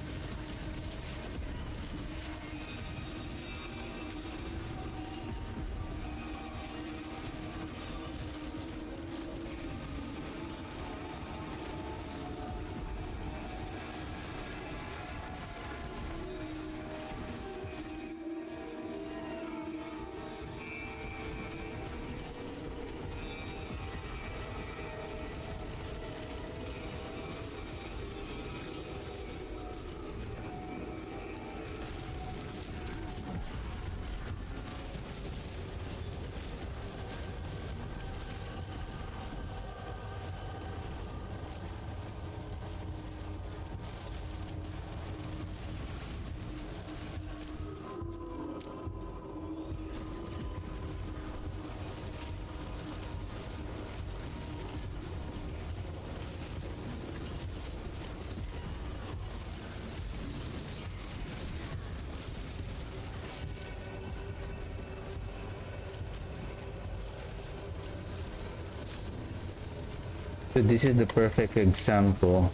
So this is the perfect example,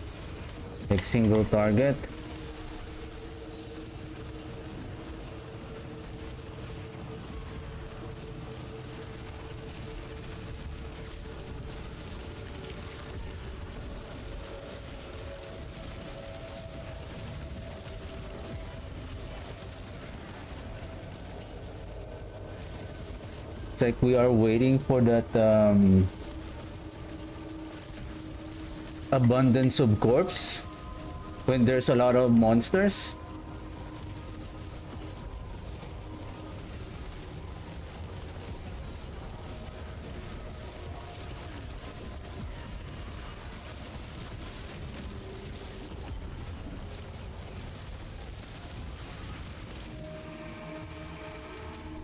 like single target. It's like we are waiting for that abundance of corpse when there's a lot of monsters.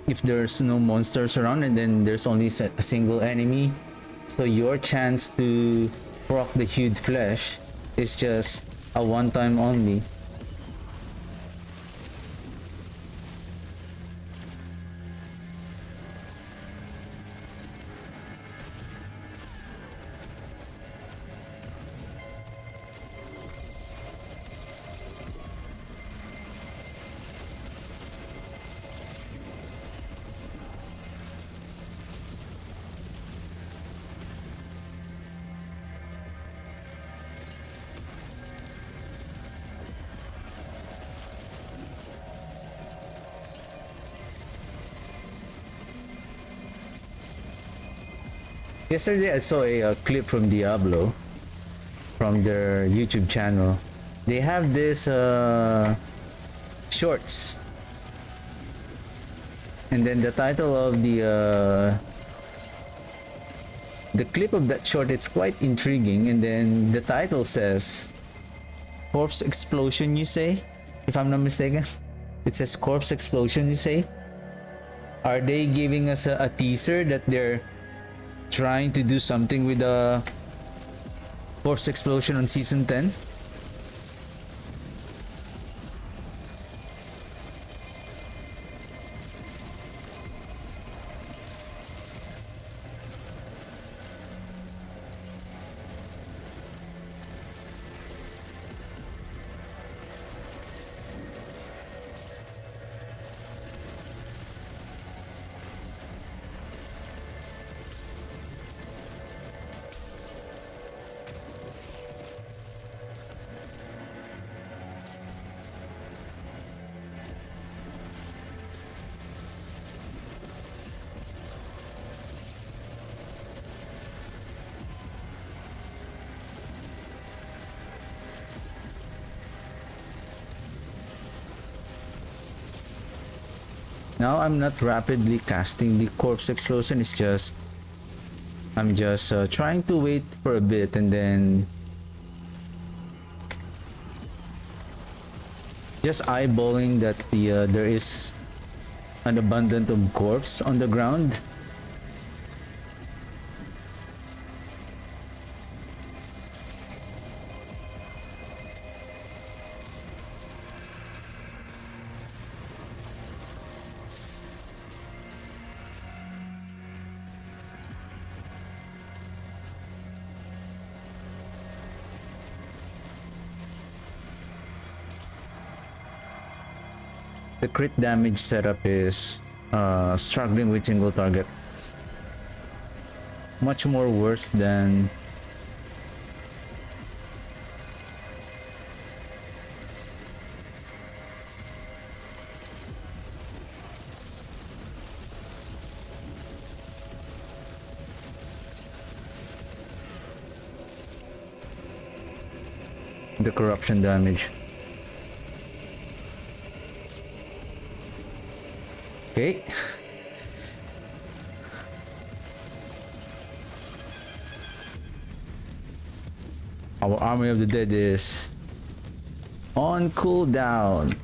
If there's no monsters around and then there's only a single enemy, so your chance to proc the huge flesh is just a one time only. Yesterday I saw a clip from Diablo, from their YouTube channel. They have this shorts, and then the title of the clip of that short, it's quite intriguing, and then the title says corpse explosion, you say, if I'm not mistaken. It says corpse explosion, you say. Are they giving us a teaser that they're trying to do something with the corpse explosion on season 10? Now I'm not rapidly casting the corpse explosion, it's just I'm just trying to wait for a bit and then just eyeballing that there is an abundance of corpse on the ground. the crit damage setup is struggling with single target. Much more worse than the corruption damage. Okay. Our Army of the Dead is on cooldown.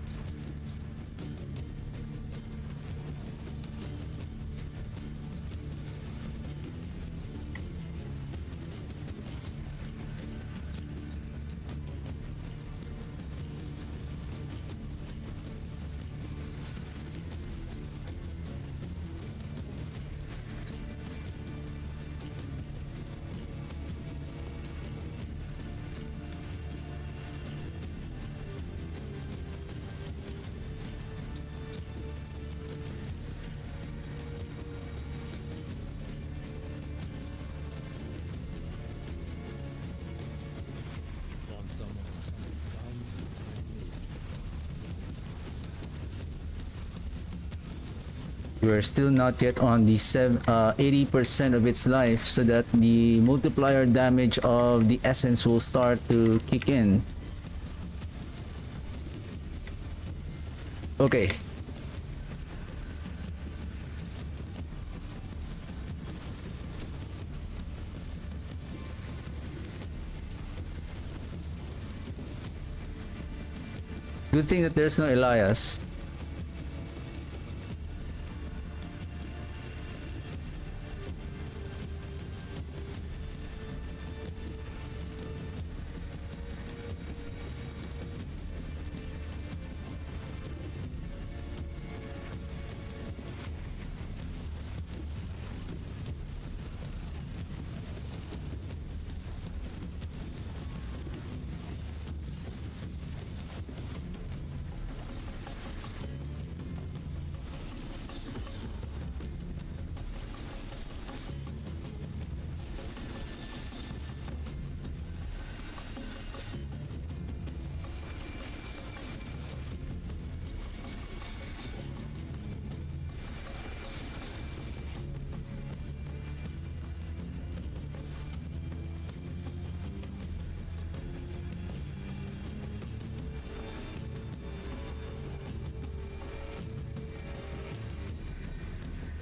Want someone or something found? Find me. We're still not yet on the 80% of its life, so that the multiplier damage of the essence will start to kick in. Okay. Good thing that there's no Elias.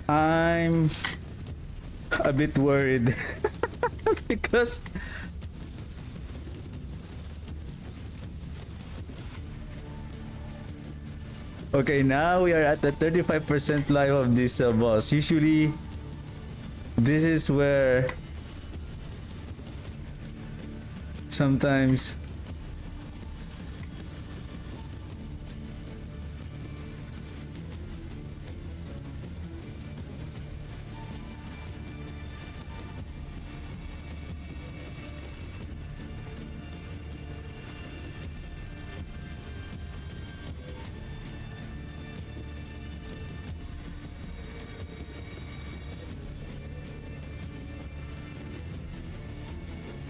I'm a bit worried because okay, now we are at the 35% life of this boss. Usually this is where sometimes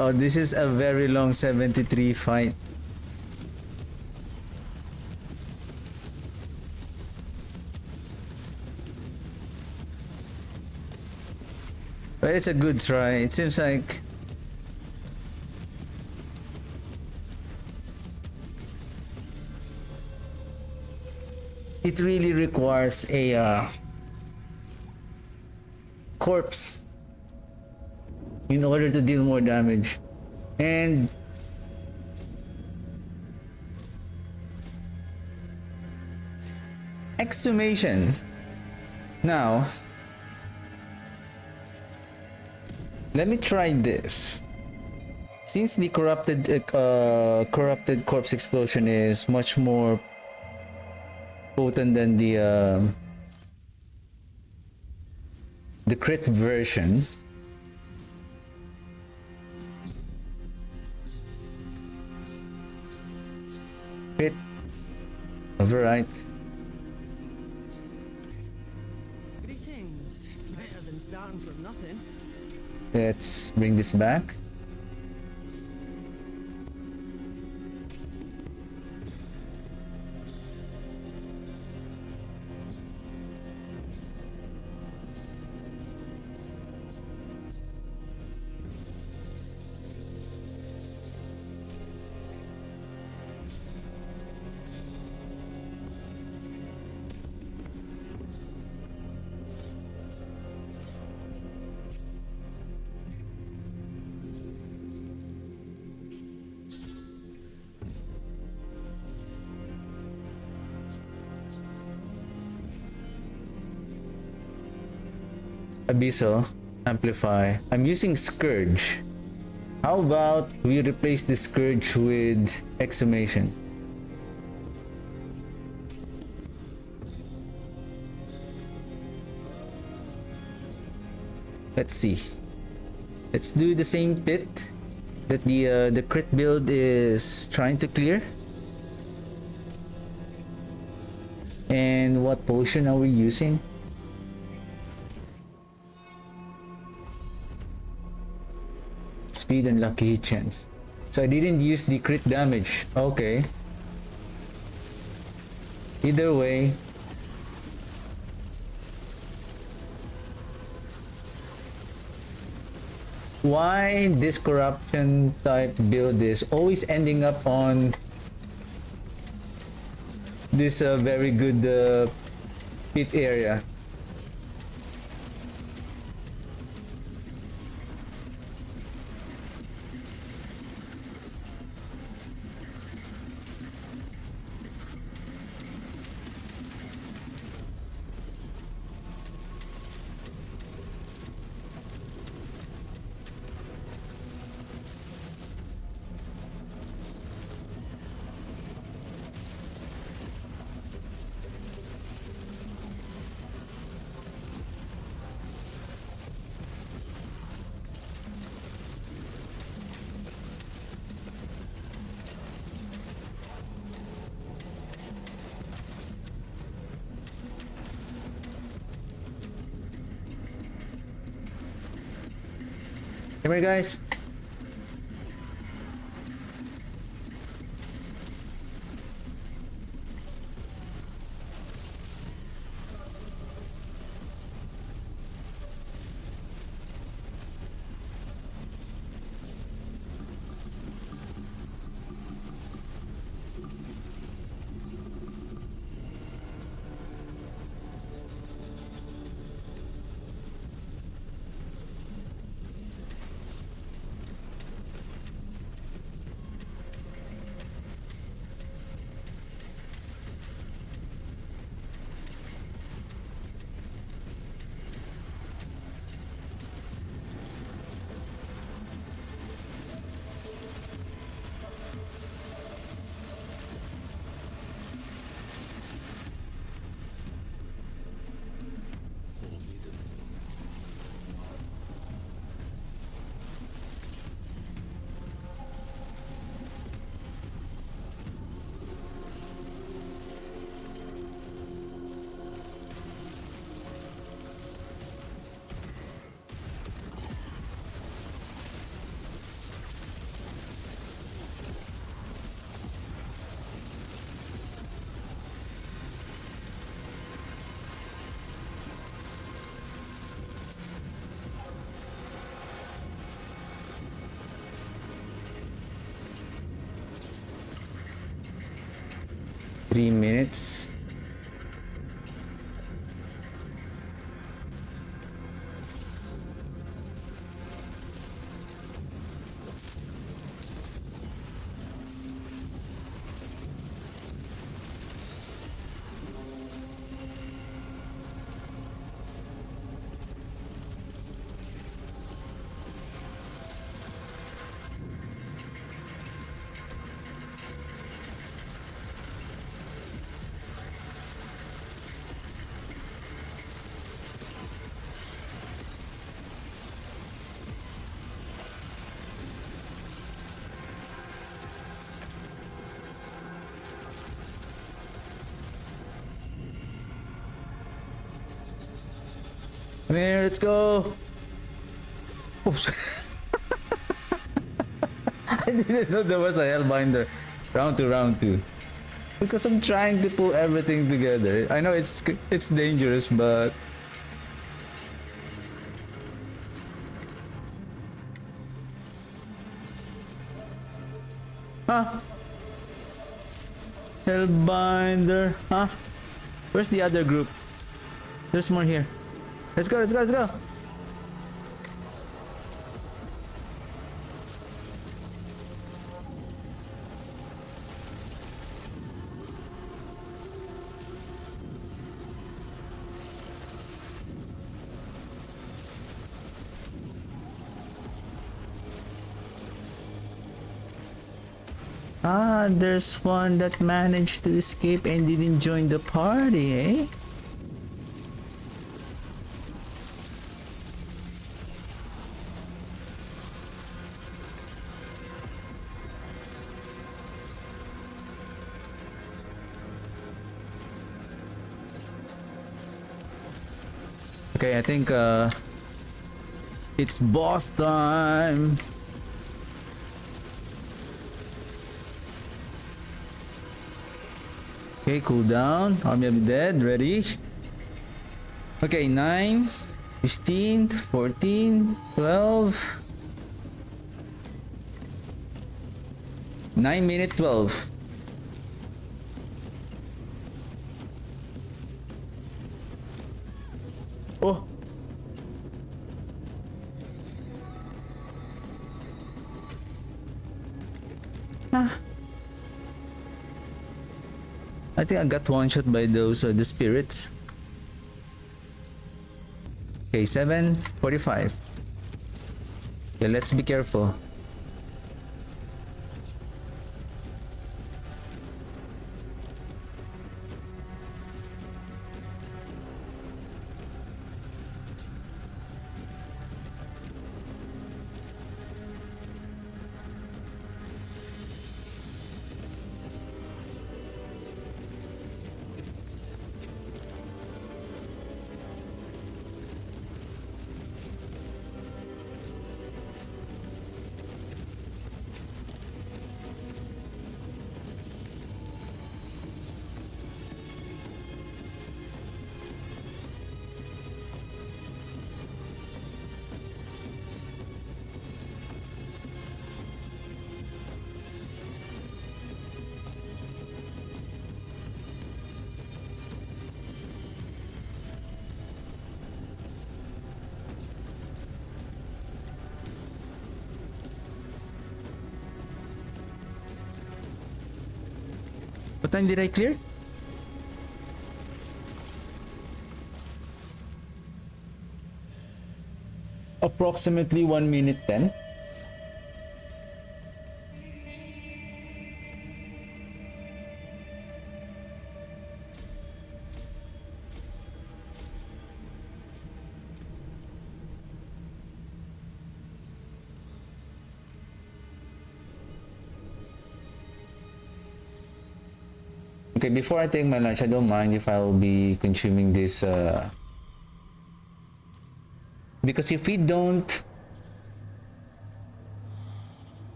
oh, this is a very long 73 fight. But it's a good try. It seems like it really requires a corpse in order to deal more damage. And exhumation. Now, let me try this. Since the corrupted corpse explosion is much more potent than the crit version, crit override. Better than starting from nothing. Let's bring this back. Abyssal, amplify. I'm using Scourge. How about we replace the Scourge with Exhumation? Let's see. Let's do the same pit that the crit build is trying to clear. And what potion are we using? Speed and lucky hit chance. So I didn't use the crit damage. Okay. Either way. Why this corruption type build is always ending up on this very good pit area? Come here, guys. Three minutes. Come here, let's go. Oops. I didn't know there was a Hellbinder. Round two. Because I'm trying to pull everything together. I know it's dangerous, but huh? Hellbinder, huh? Where's the other group? There's more here. Let's go, let's go, let's go. Ah, there's one that managed to escape and didn't join the party, eh? Okay, I think it's boss time. Okay, cool down. Army of the Dead, ready? Okay, 9, 15, 14, 12. 9 minute 12. Oh. Ah. I think I got one shot by those the spirits. Okay, 7:45. Okay, let's be careful. What time did I clear? Approximately 1 minute 10. Okay, before I take my lunch, I don't mind if I'll be consuming this because if we don't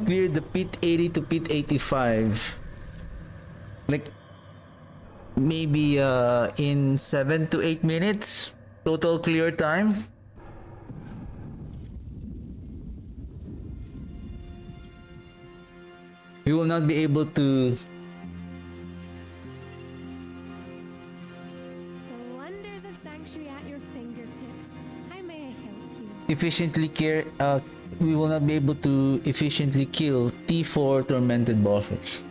clear the pit 80 to pit 85, like maybe in 7 to 8 minutes total clear time, we will not be able to The wonders of sanctuary at your fingertips. How may I help you? efficiently we will not be able to efficiently kill T4 tormented bosses.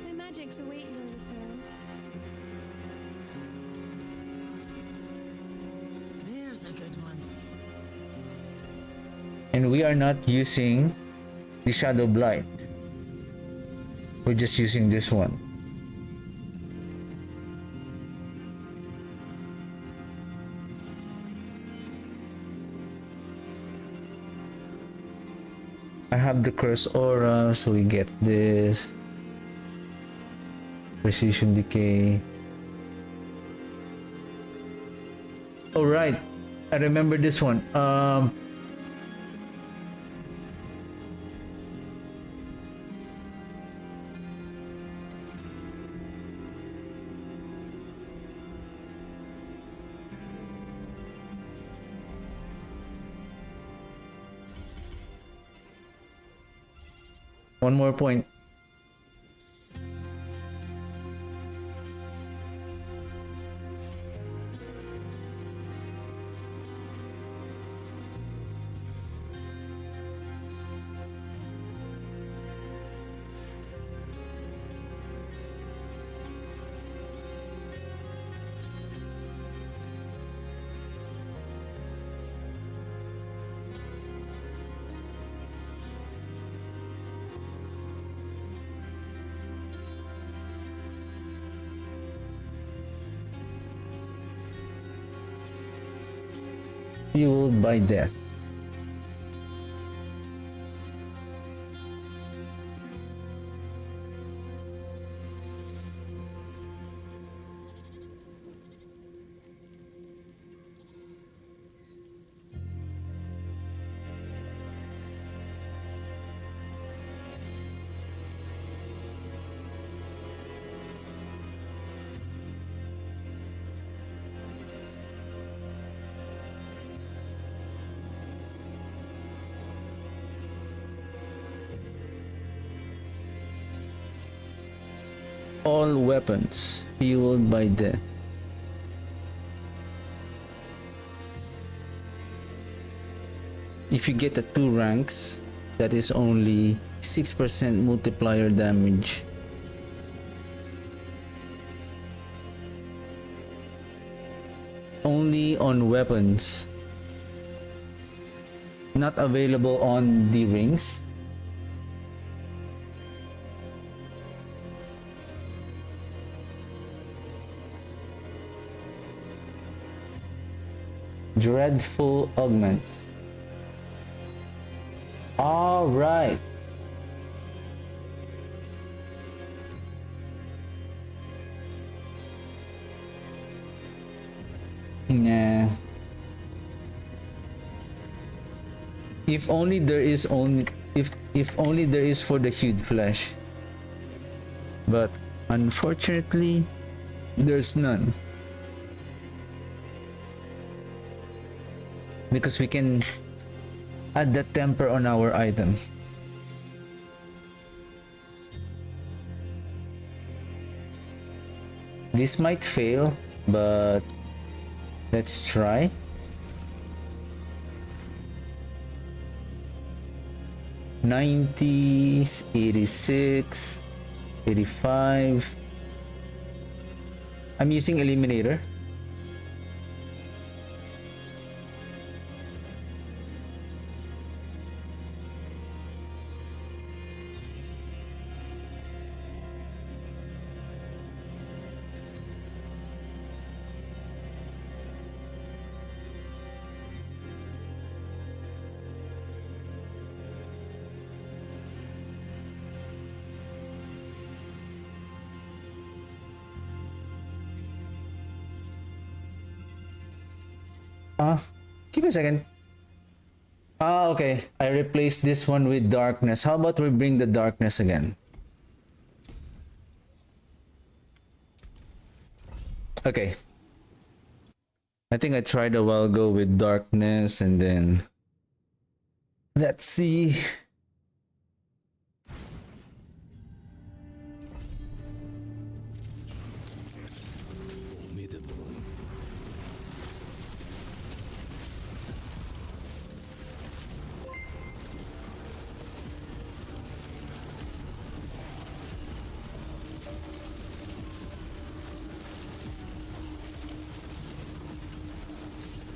My magics await your return. There's a good one. And we are not using the Shadowblight. We're just using this one. have the curse aura, so we get this precision decay. Oh right, I remember this one. One more point. Fueled by death. All weapons fueled by death. If you get the 2 ranks, that is only 6% multiplier damage. Only on weapons. Not available on the rings. Dreadful augments. All right. Nah. If only there is for the hued flesh. But unfortunately, there's none. Because we can add the temper on our item. This might fail, but let's try. '90s, 86, 85. I'm using Eliminator. Give me a second. Okay. I replaced this one with darkness. How about we bring the darkness again? Okay. I think I tried a while ago with darkness and then... Let's see.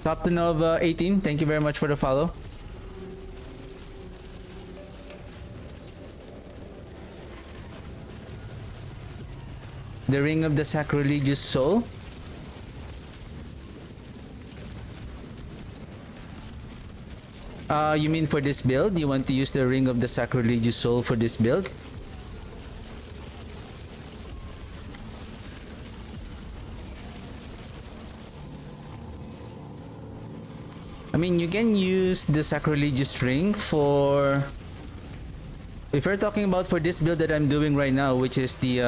Captain of 18, thank you very much for the follow. The Ring of the Sacrilegious Soul. You mean for this build? You want to use the Ring of the Sacrilegious Soul for this build? I mean, you can use the Sacrilegious Ring for... If you're talking about for this build that I'm doing right now, which is the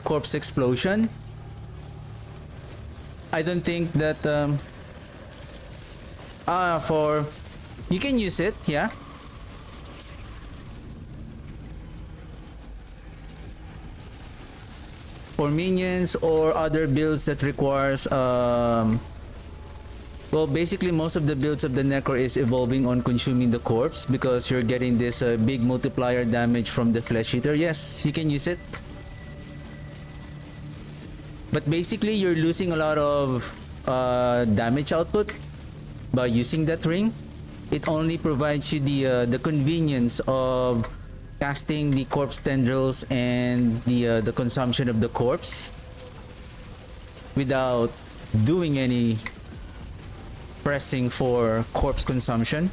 Corpse Explosion, I don't think that... for... You can use it, yeah. For minions or other builds that requires... well, basically most of the builds of the Necro is evolving on consuming the corpse because you're getting this big multiplier damage from the Flesh Eater. Yes, you can use it. But basically you're losing a lot of damage output by using that ring. It only provides you the convenience of casting the corpse tendrils and the consumption of the corpse without doing any pressing for corpse consumption.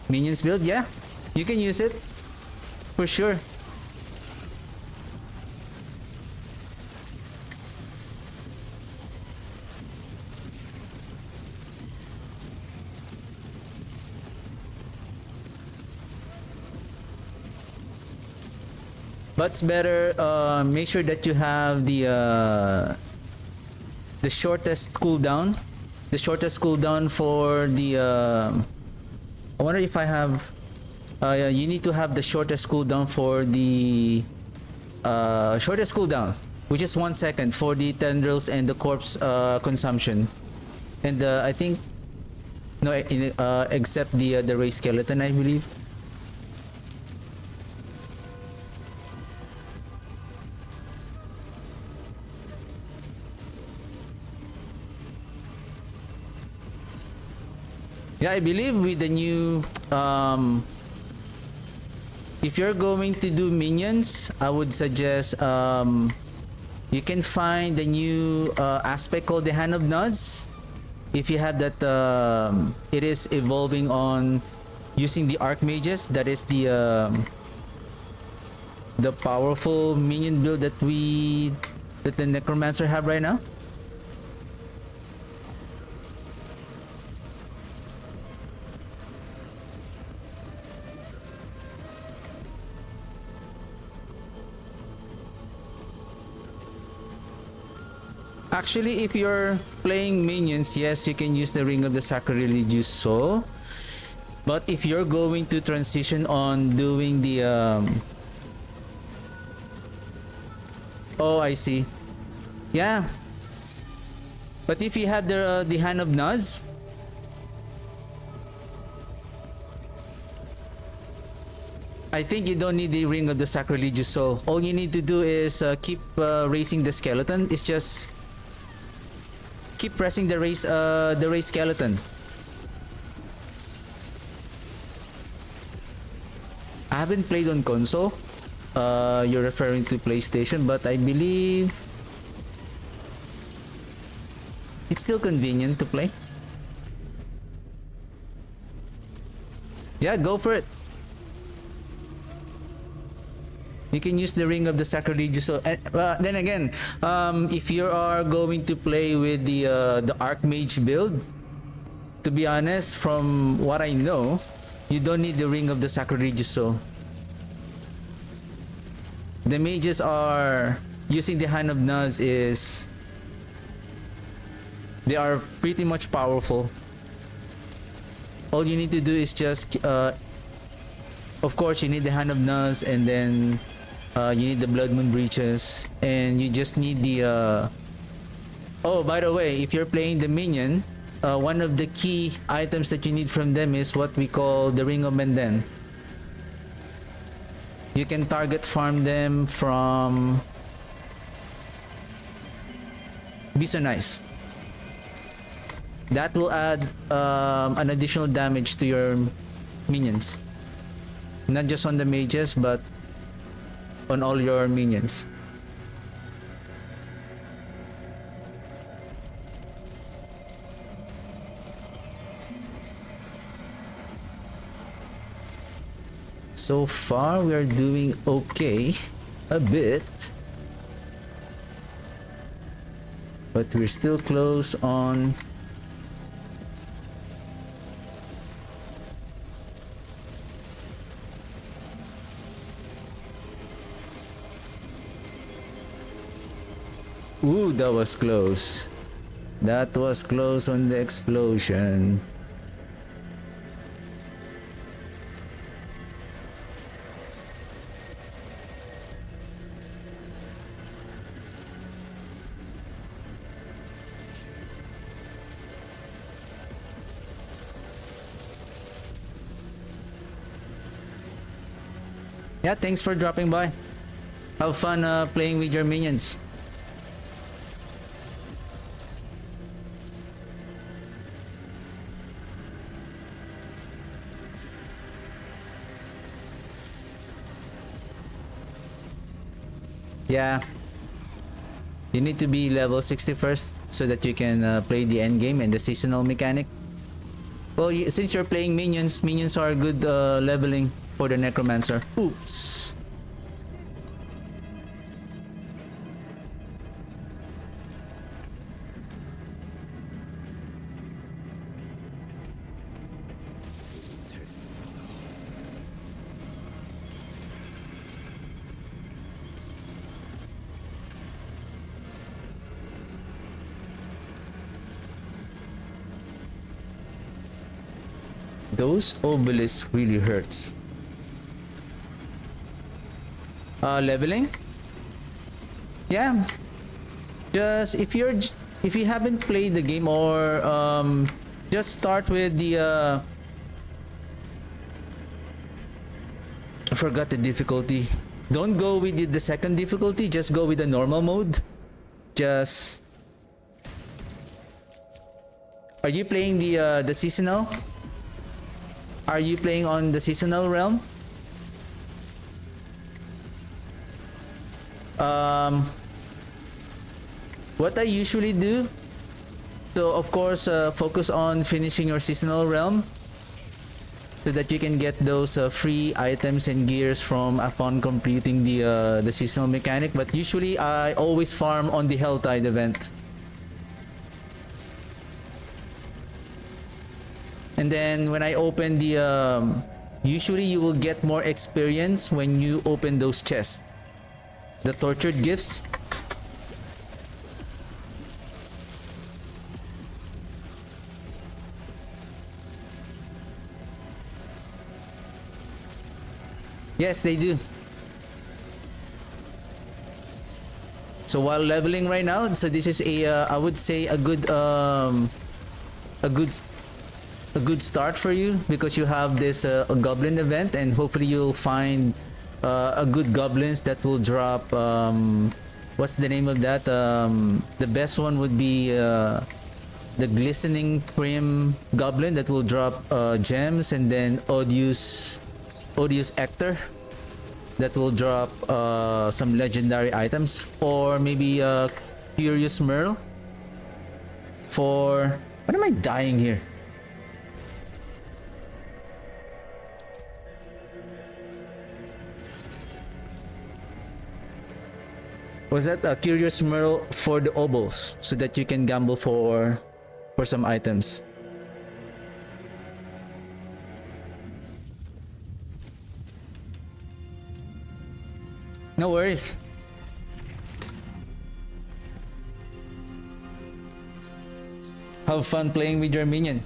Minions build, yeah, you can use it for sure. But it's better, make sure that you have the shortest cooldown. The shortest cooldown for the... I wonder if I have... you need to have the shortest cooldown for the... shortest cooldown, which is 1 second for the tendrils and the corpse consumption. And I think... No, except the Ray Skeleton, I believe. Yeah, I believe with the new, if you're going to do minions, I would suggest you can find the new aspect called the Hand of Nods. If you have that, it is evolving on using the Archmages. That is the powerful minion build that the Necromancer have right now. Actually, if you're playing minions, yes, you can use the Ring of the Sacrilegious Soul. But if you're going to transition on doing the... Oh, I see. Yeah. But if you have the Hand of Nods, I think you don't need the Ring of the Sacrilegious Soul. All you need to do is keep raising the skeleton. It's just... keep pressing the raise skeleton. I haven't played on console. You're referring to PlayStation, but I believe it's still convenient to play. Yeah, go for it. You can use the Ring of the Sacrilegious Soul. Then again, if you are going to play with the Archmage build, to be honest, from what I know, you don't need the Ring of the Sacrilegious Soul. The mages are using the Hand of Nods is... they are pretty much powerful. All you need to do is just... of course, you need the Hand of Nods, and then... you need the Blood Moon Breaches, and you just need the... Oh, by the way, if you're playing the minion, one of the key items that you need from them is what we call the Ring of Menden. You can target farm them from... Be so nice. That will add an additional damage to your minions. Not just on the mages, but on all your minions. So far, we are doing okay. A bit. But we're still close on... Ooh, that was close. That was close on the explosion. Yeah, thanks for dropping by. Have fun playing with your minions. Yeah. You need to be level 60 first so that you can play the end game and the seasonal mechanic. Well, since you're playing minions, minions are good leveling for the necromancer. Oops. Those obelisks really hurts. Leveling? Yeah. Just if you haven't played the game or just start with the I forgot the difficulty. Don't go with the second difficulty, just go with the normal mode. Just Are you playing the seasonal? Are you playing on the seasonal realm? What I usually do, so of course focus on finishing your seasonal realm so that you can get those free items and gears from upon completing the seasonal mechanic. But usually I always farm on the Helltide event. And then when I open the usually you will get more experience when you open those chests, the tortured gifts. Yes, they do. So while leveling right now, so this is a I would say a good start for you, because you have this a goblin event, and hopefully you'll find a good goblins that will drop what's the name of that, the best one would be the glistening prim goblin that will drop gems, and then odious Ector that will drop some legendary items, or maybe Curious Merle for... What am I dying here? Was that a Curious Merle for the obols, so that you can gamble for some items? No worries. Have fun playing with your minion.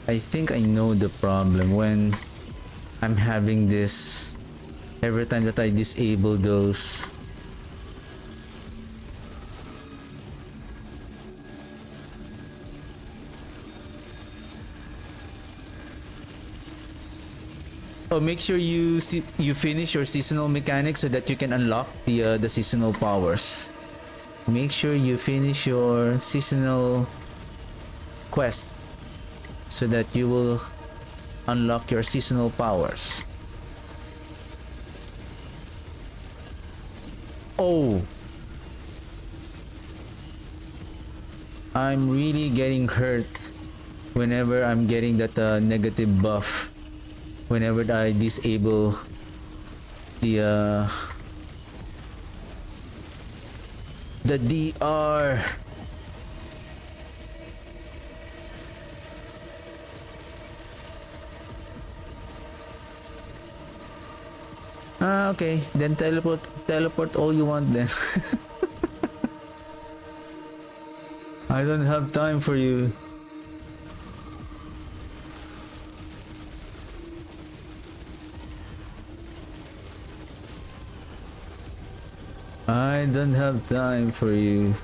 I think I know the problem when I'm having this every time that I disable those. Oh, make sure you finish your seasonal mechanics so that you can unlock the seasonal powers. Make sure you finish your seasonal quest so that you will unlock your seasonal powers. Oh, I'm really getting hurt whenever I'm getting that negative buff. Whenever I disable the DR. Okay, then teleport all you want then. I don't have time for you. I don't have time for you.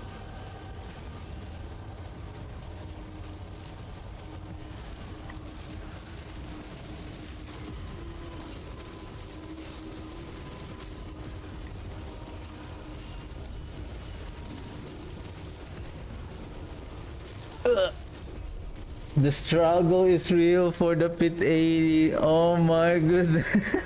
The struggle is real for the pit 80. Oh my goodness.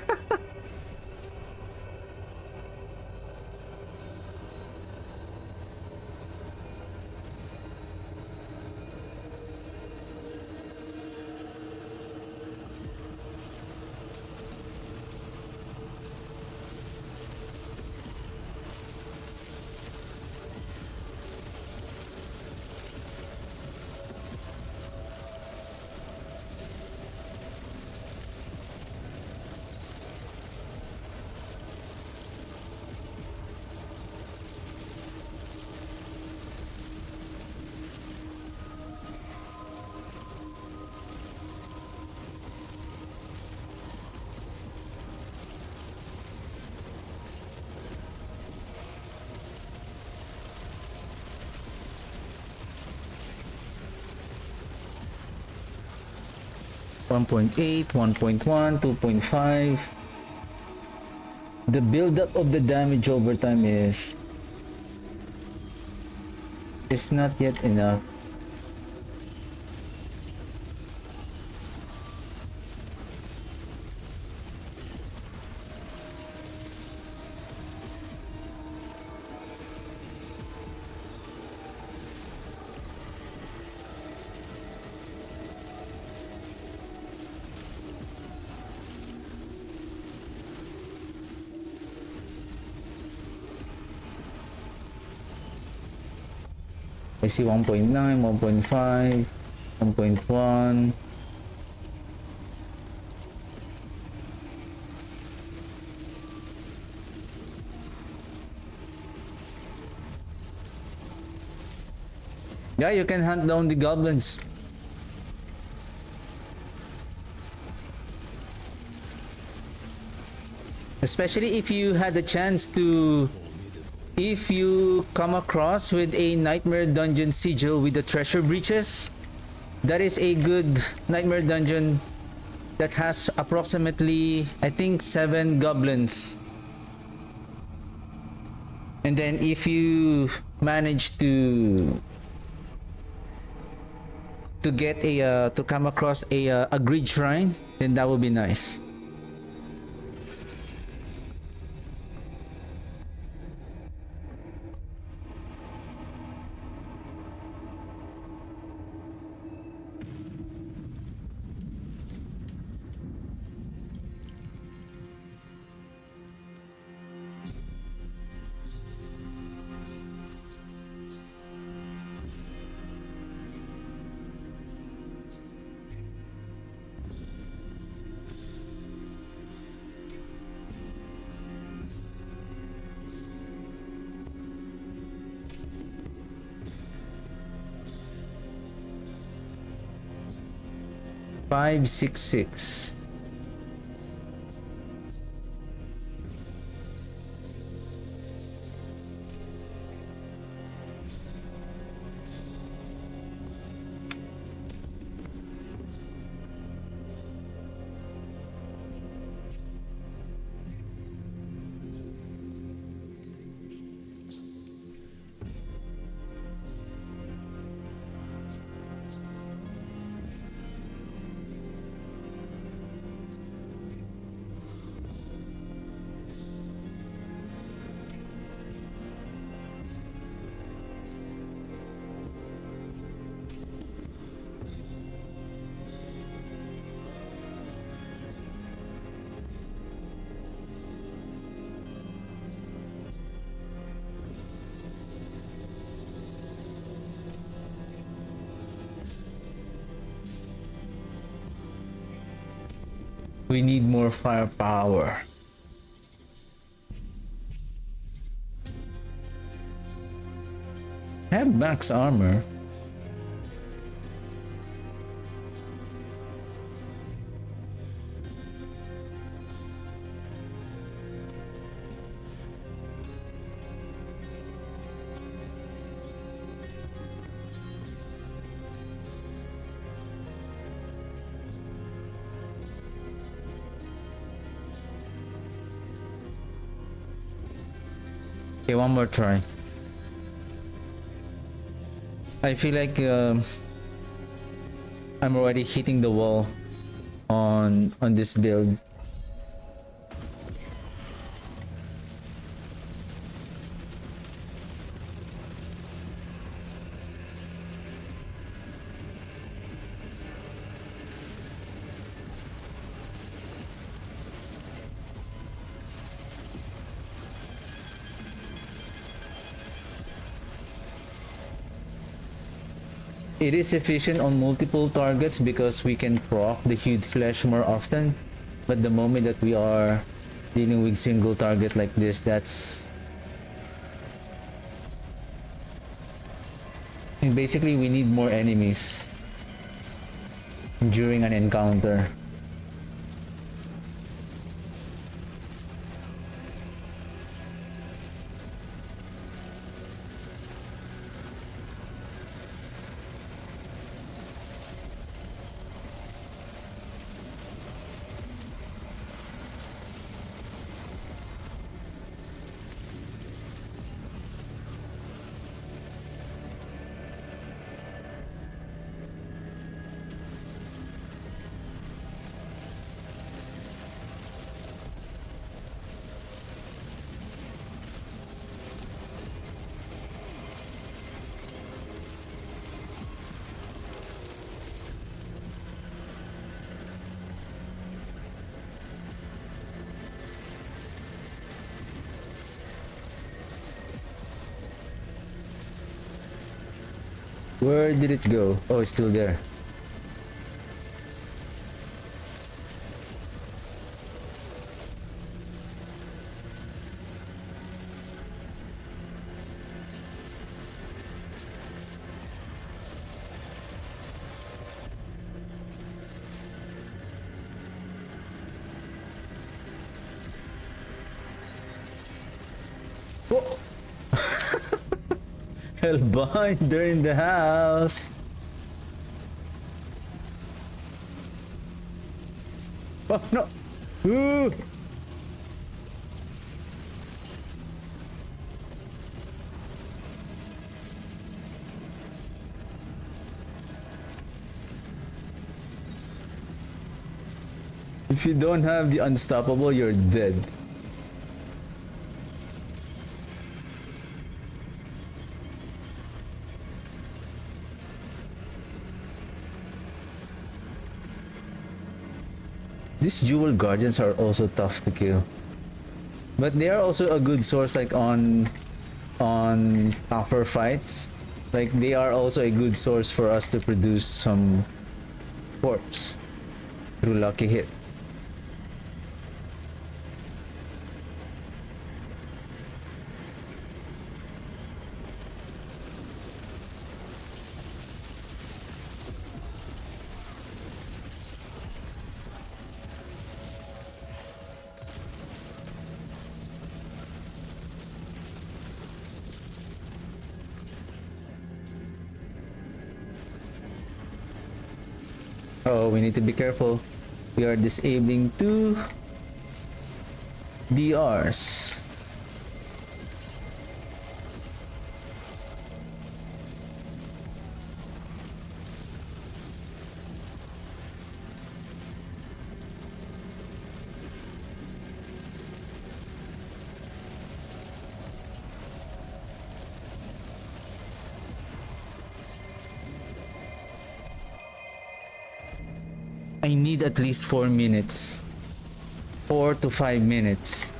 1.8, 1.1, 2.5. The buildup of the damage over time is not yet enough. I see 1.9, 1.5, 1.1. Yeah, you can hunt down the goblins. Especially if you had the chance to, if you come across with a nightmare dungeon sigil with the treasure breaches. That is a good nightmare dungeon that has approximately, I think, 7 goblins. And then if you manage to get a to come across a greed shrine, then that would be nice. Five, 6, 6. We need more firepower. I have max armor. Okay, one more try. I feel like I'm already hitting the wall on this build. It is efficient on multiple targets because we can proc the hued flesh more often, but the moment that we are dealing with single target like this, that's and basically we need more enemies during an encounter. Where did it go? Oh, it's still there. Oh. Hellbind, they're in the house. Oh no! Ooh. If you don't have the unstoppable, you're dead. These jewel guardians are also tough to kill, but they are also a good source, like on tougher fights. Like they are also a good source for us to produce some corpse through lucky hit. Oh, we need to be careful. We are disabling two DRs. I need at least 4 minutes. 4 to 5 minutes.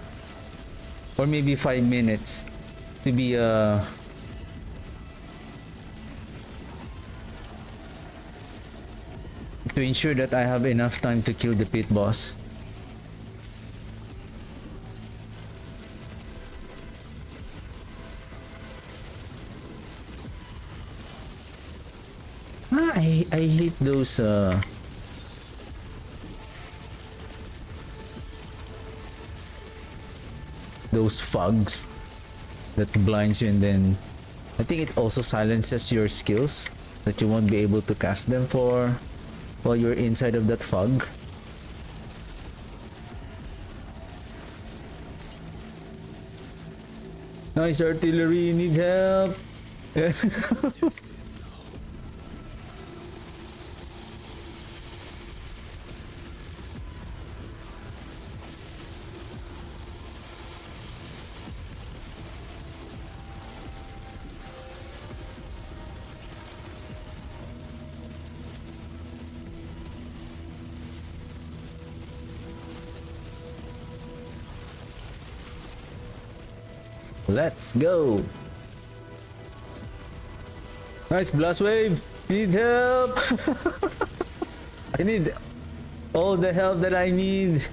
Or maybe 5 minutes to be to ensure that I have enough time to kill the pit boss. I hate those fogs that blinds you, and then I think it also silences your skills that you won't be able to cast them for while you're inside of that fog. Nice artillery, need help. Let's go. Nice blast wave. Need help. I need all the help that I need.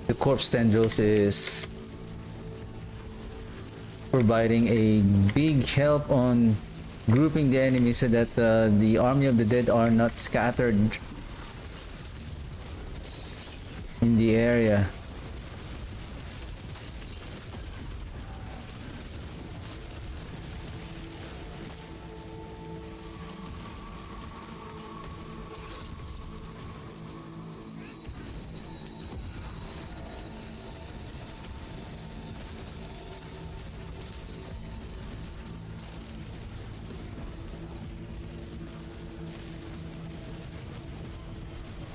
The corpse tendrils is providing a big help on grouping the enemy so that the army of the dead are not scattered in the area.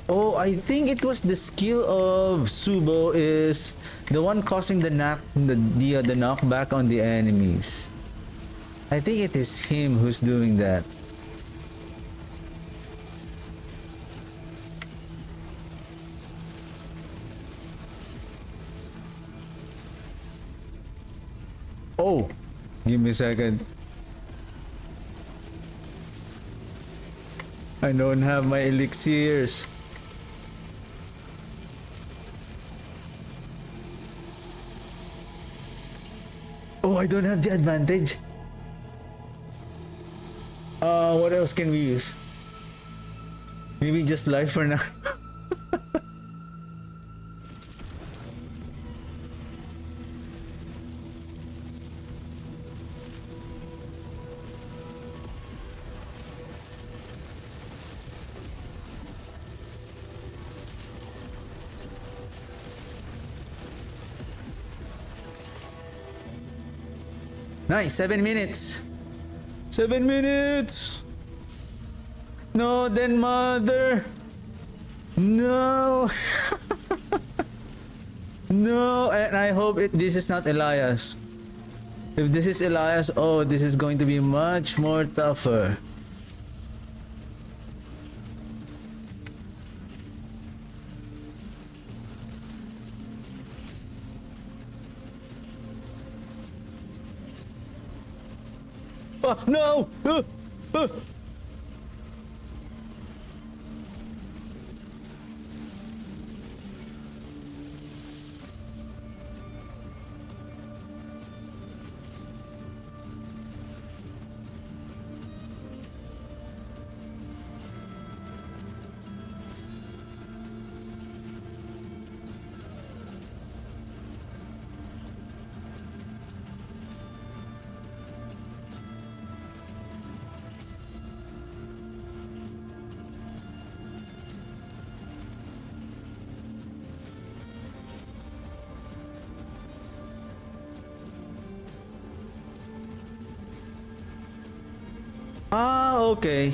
Oh, I think it was the skill of Subo is the one causing the knockback on the enemies. I think it is him who's doing that. Oh, give me a second. I don't have my elixirs. Oh, I don't have the advantage. What else can we use? Maybe just life for now. Nice, 7 minutes. 7 minutes. No, then mother. No. No, and I hope this is not Elias. If this is Elias, oh, this is going to be much more tougher. Oh, no! Uh. Ah, okay.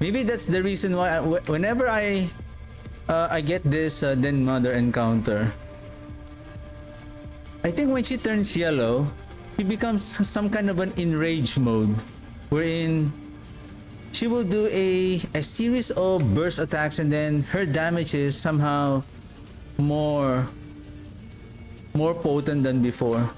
Maybe that's the reason why whenever I get this Den Mother encounter, I think when she turns yellow, she becomes some kind of an enraged mode, wherein she will do a series of burst attacks, and then her damage is somehow more potent than before.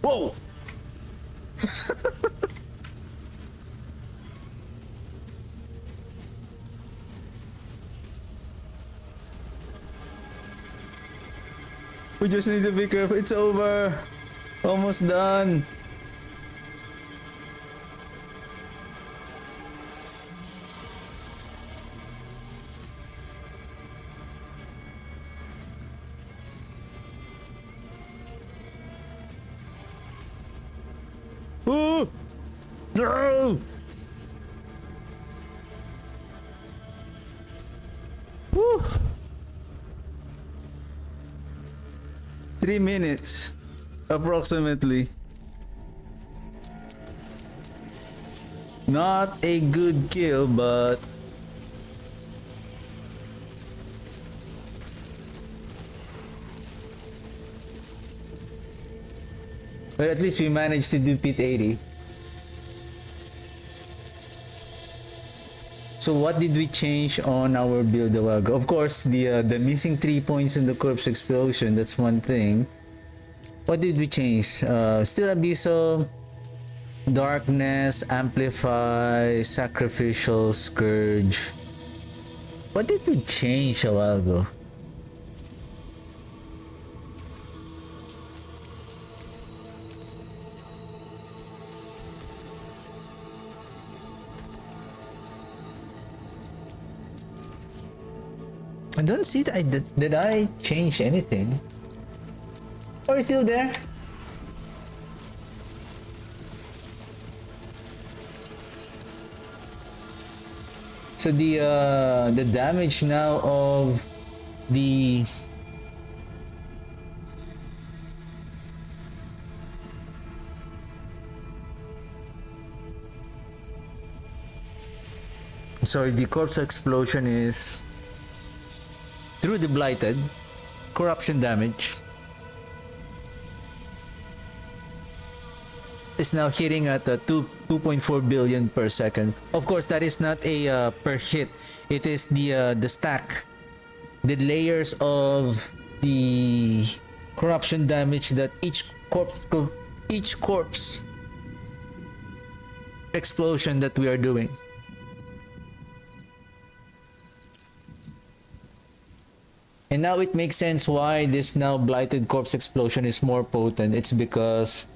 Whoa! We just need to be careful. It's over. Almost done. Oh! No! Woo! 3 minutes, approximately. Not a good kill, but at least we managed to do pit 80. So what did we change on our build a while ago? Of course, the missing 3 points in the corpse explosion, that's one thing. What did we change? Still Abysso, Darkness, Amplify, Sacrificial, Scourge. What did we change a while ago? I don't see that. Did I change anything? Or is still there? So the damage now of the corpse explosion is through the blighted corruption damage is now hitting at 2.4 billion per second. Of course, that is not a per hit. It is the stack, the layers of the corruption damage that each corpse explosion that we are doing. And now it makes sense why this now blighted corpse explosion is more potent. It's because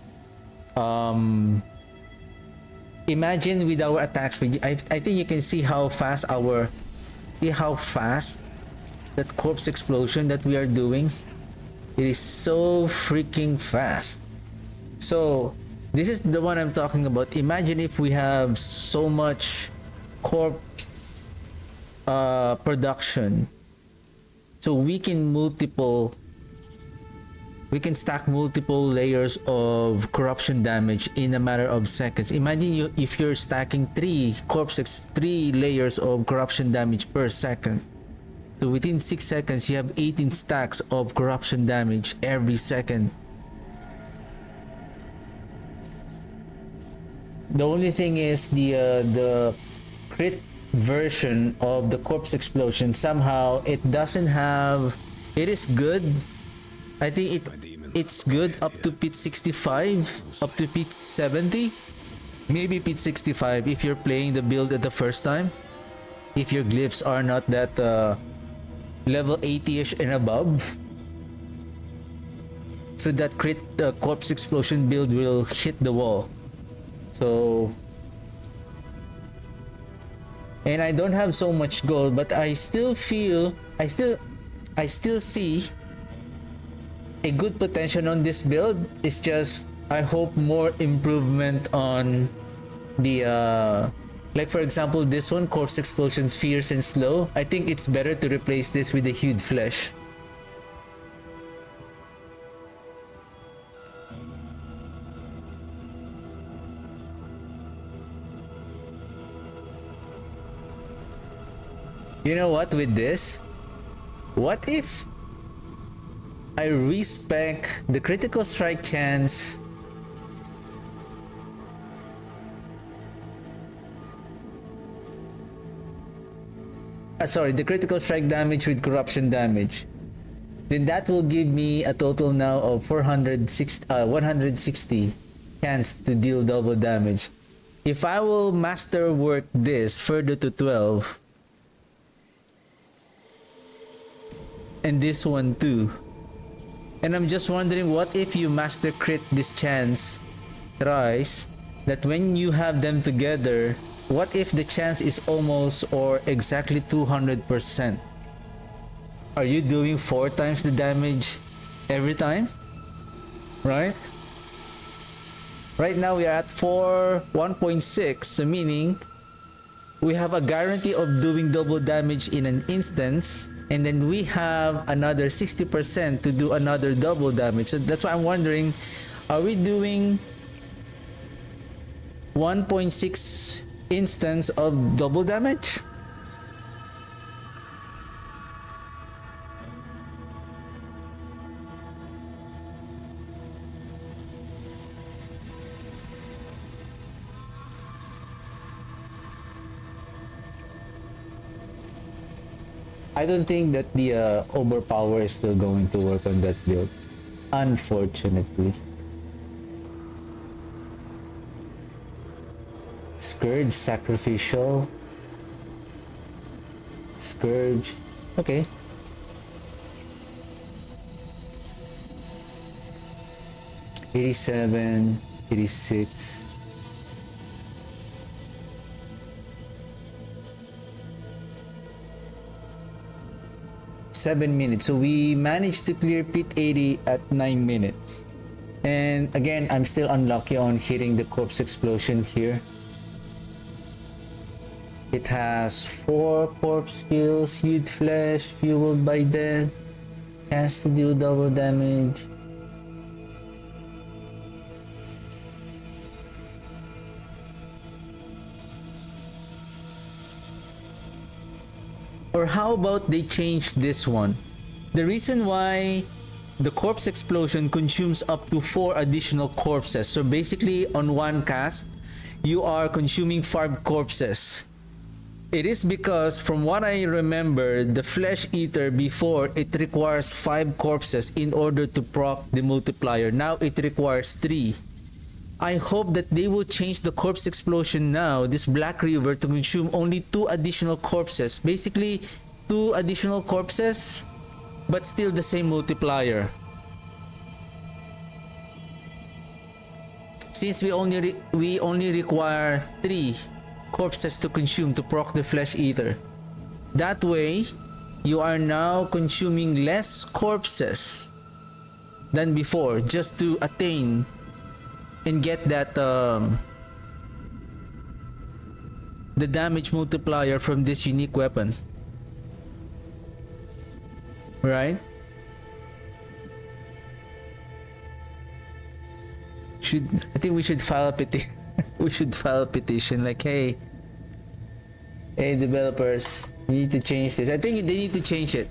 imagine with our attack speed, I think you can see how fast that corpse explosion that we are doing. It is so freaking fast. So this is the one I'm talking about. Imagine if we have so much corpse production. So we can stack multiple layers of corruption damage in a matter of seconds. Imagine if you're stacking 3 layers of corruption damage per second. So within 6 seconds, you have 18 stacks of corruption damage every second. The only thing is the crit version of the corpse explosion, somehow it doesn't have, it is good. I think it's good up to pit 65, up to pit 70, maybe pit 65 if you're playing the build at the first time, if your glyphs are not that level 80ish and above. So that crit corpse explosion build will hit the wall. So, and I don't have so much gold, but I still feel, I still see a good potential on this build. It's just I hope more improvement on the like for example this one, corpse explosions fierce and slow. I think it's better to replace this with the hued flesh. You know what, with this, what if I respec the critical strike chance sorry, the critical strike damage with corruption damage? Then that will give me a total now of 160 chance to deal double damage. If I will masterwork this further to 12, and this one too, and I'm just wondering, what if you master crit this chance thrice, that when you have them together, what if the chance is almost or exactly 200%? Are you doing 4 times the damage every time? Right? Right now we are at 1.6, so meaning we have a guarantee of doing double damage in an instance, and then we have another 60% to do another double damage. So that's why I'm wondering, are we doing 1.6 instance of double damage? I don't think that the overpower is still going to work on that build, unfortunately. Scourge, sacrificial. Scourge. Okay. $87, $86. Seven minutes. So we managed to clear pit 80 at 9 minutes. And again, I'm still unlucky on hitting the corpse explosion here. It has 4 corpse skills, hued flesh, fueled by death, has to deal double damage. Or how about they change this one? The reason why the corpse explosion consumes up to 4 additional corpses. So basically on one cast, you are consuming 5 corpses. It is because from what I remember, the flesh eater before, it requires 5 corpses in order to proc the multiplier. Now it requires 3. I hope that they will change the corpse explosion now, this Black River, to consume only 2 additional corpses. Basically 2 additional corpses, but still the same multiplier. Since we only require 3 corpses to consume to proc the flesh eater. That way, you are now consuming less corpses than before just to attain and get that the damage multiplier from this unique weapon. Right? I think we should file a petition. We should file a petition like, hey developers, we need to change this. I think they need to change it.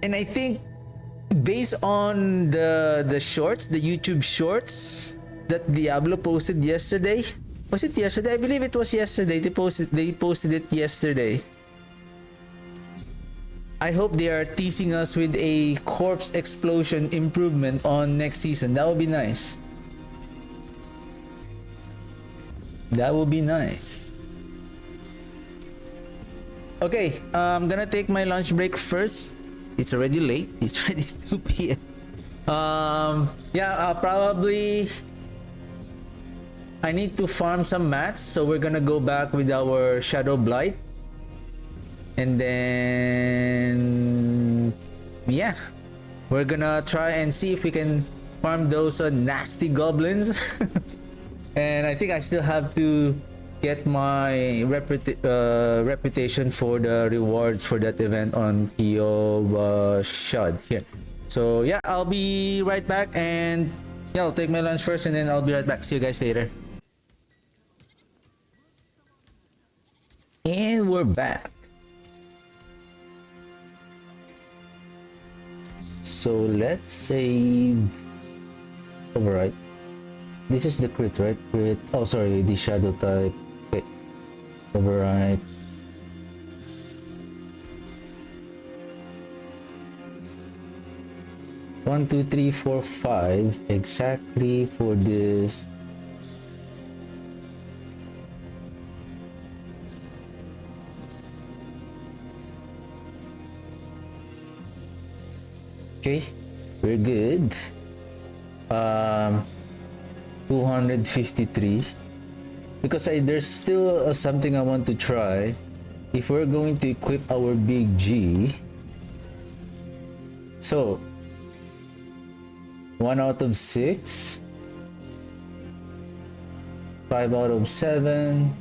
And I think based on the shorts, the YouTube shorts that Diablo posted yesterday, was it yesterday? I believe it was yesterday. They posted it yesterday. I hope they are teasing us with a corpse explosion improvement on next season. That would be nice. That would be nice. Okay, I'm gonna take my lunch break first. It's already late. It's already 2 p.m. Probably I need to farm some mats, so we're gonna go back with our Shadowblight. And then yeah, we're gonna try and see if we can farm those nasty goblins. And I think I still have to get my reputation for the rewards for that event on Kyo Shud here. So yeah, I'll be right back, and yeah, I'll take my lunch first and then I'll be right back. See you guys later. And we're back. So let's save. Override. This is the crit, right? Crit. Oh, sorry, the shadow type. Okay. Override. One, two, three, four, five. Exactly for this. Okay, we're good. 253, because there's still something I want to try. If we're going to equip our big G, so 1 out of 6, 5 out of 7.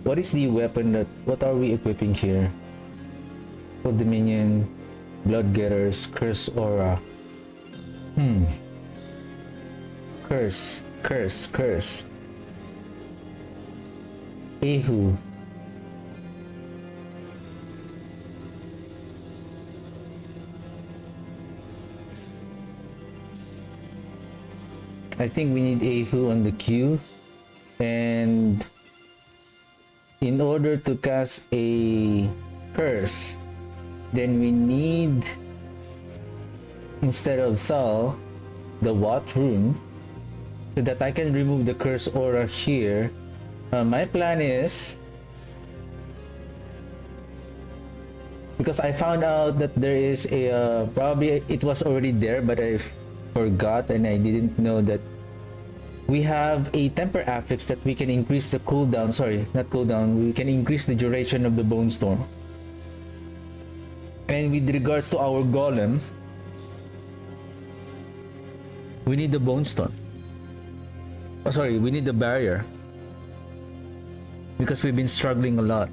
What is the weapon that, what are we equipping here? Full Dominion, Blood Getters, Curse Aura. Curse. Ehu. I think we need Ehu on the queue, and in order to cast a curse, then we need, instead of Thal, the Wat rune, so that I can remove the curse aura here. My plan is, because I found out that there is a probably it was already there, but I forgot and I didn't know that we have a temper affix that we can increase the cooldown. Sorry, not cooldown. We can increase the duration of the bone storm. And with regards to our golem, we need the bone storm. Oh, sorry, we need the barrier, because we've been struggling a lot.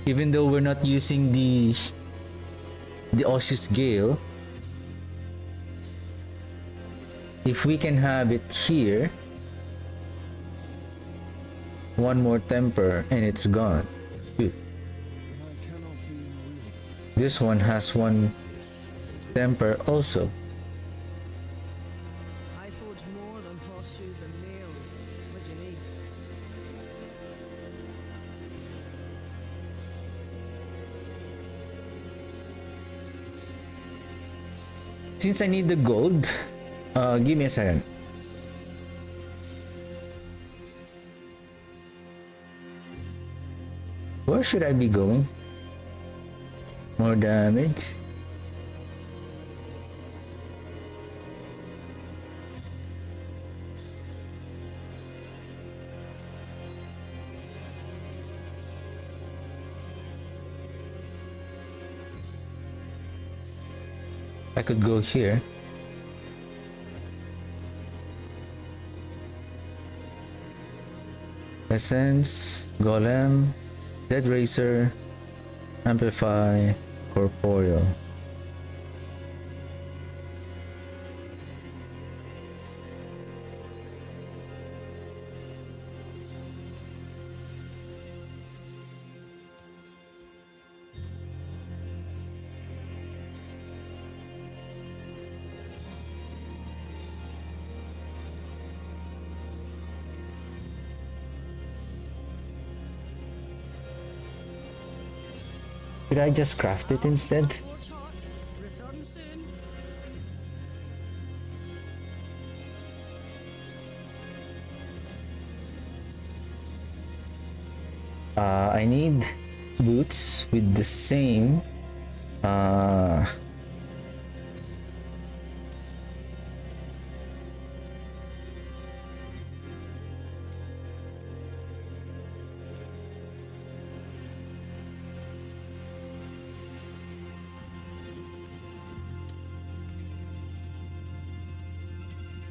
Even though we're not using the Oshi's Gale, if we can have it here, one more temper and it's gone. Good. This one has one temper also. I forge more than horseshoes and nails. What do you need? Since I need the gold, give me a second. Where should I be going? More damage. I could go here. Essence, Golem, Dead Racer, Amplify, Corporeal. Could I just craft it instead? Forge hot. Return soon. I need boots with the same uh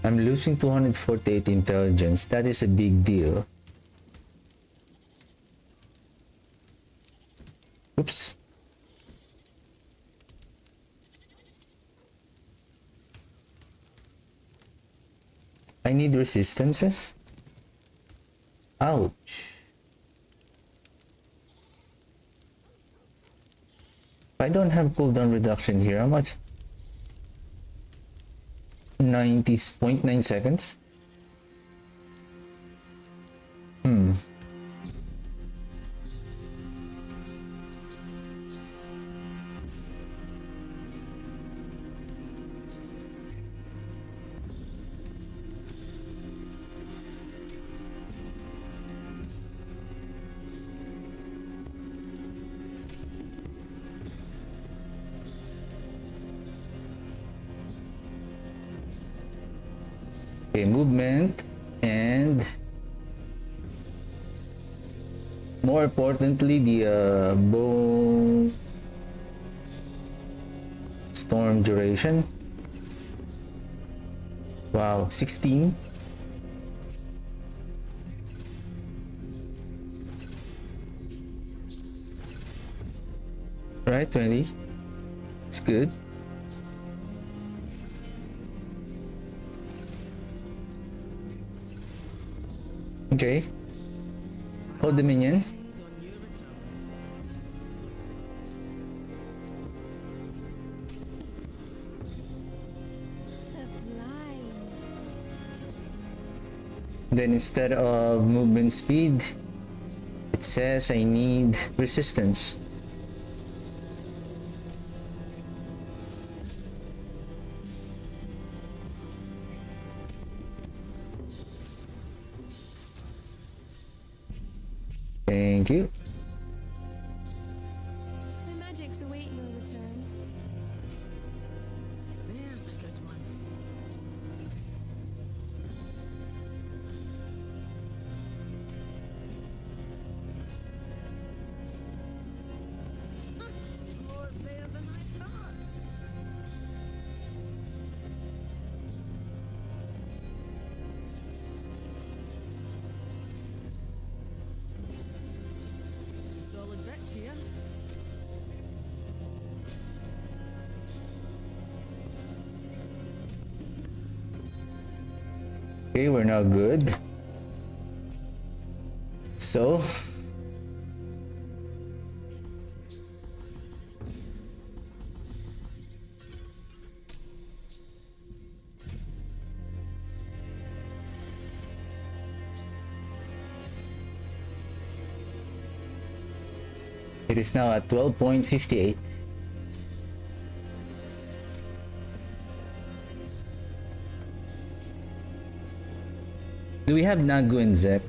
I'm losing 248 intelligence. That is a big deal. Oops. I need resistances. Ouch. I don't have cooldown reduction here. How much? 90.9 seconds. Okay, movement and more importantly the bow storm duration. Wow, 16. Right, 20. It's good. Okay. Hold the minion. Things on your return. Sublime. Then instead of movement speed, it says I need resistance. Thank you. The magics await your return. There's a good one. More there than I thought. Some solid bits here. Okay, we're now good. So it is now at 12.58. Do we have Nagu and Zek?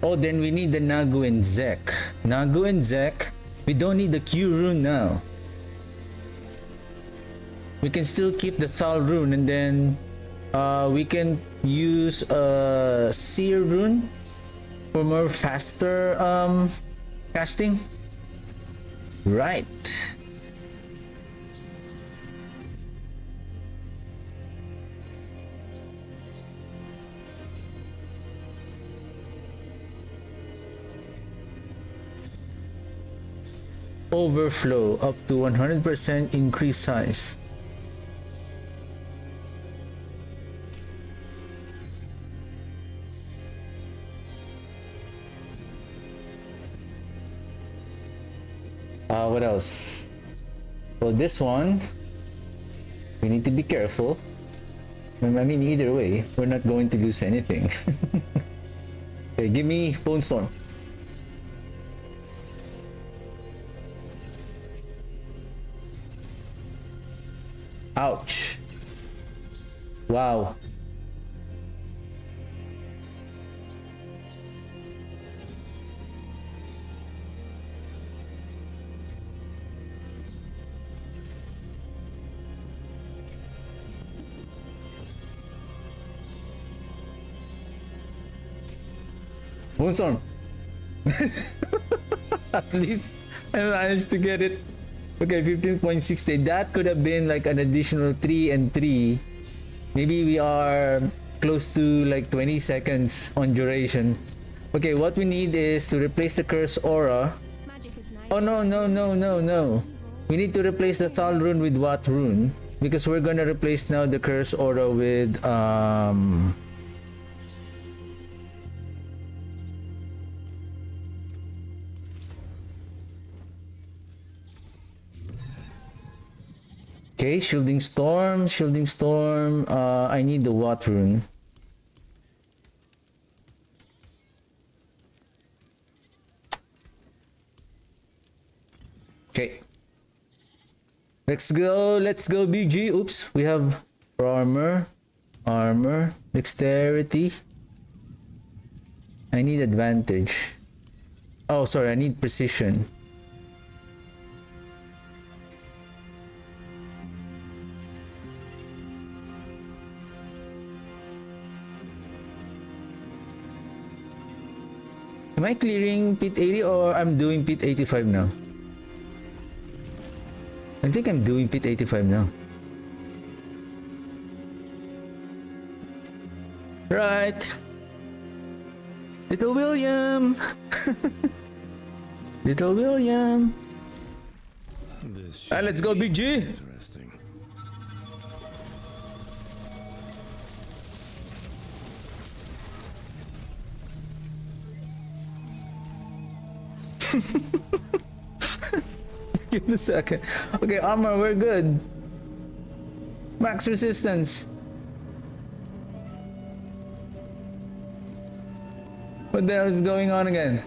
Oh, then we need the Nagu and Zek. Nagu and Zek. We don't need the Q rune now. We can still keep the Thal rune and then we can use a Seer rune for more faster casting. Right. Overflow up to 100% increase size. What else? Well, this one we need to be careful. I mean, either way, we're not going to lose anything. Okay, give me Bone Storm. Ouch. Wow. Moonstorm. At least I managed to get it. Okay, 15.60. That could have been like an additional 3 and 3. Maybe we are close to like 20 seconds on duration. Okay, what we need is to replace the curse aura. Magic is nice. Oh no, no, no, no, no. We need to replace the Thal rune with what rune? Because we're gonna replace now the curse aura with okay, shielding storm, shielding storm. I need the what rune. Okay. Let's go BG. Oops, we have armor, dexterity. I need advantage. Oh, sorry, I need precision. Am I clearing pit 80 or I'm doing pit 85 now? I think I'm doing pit 85 now. Right. Little William. Little William. Alright, let's go, Big G. Interesting. Give me a second. Okay, armor, we're good. Max resistance. What the hell is going on again?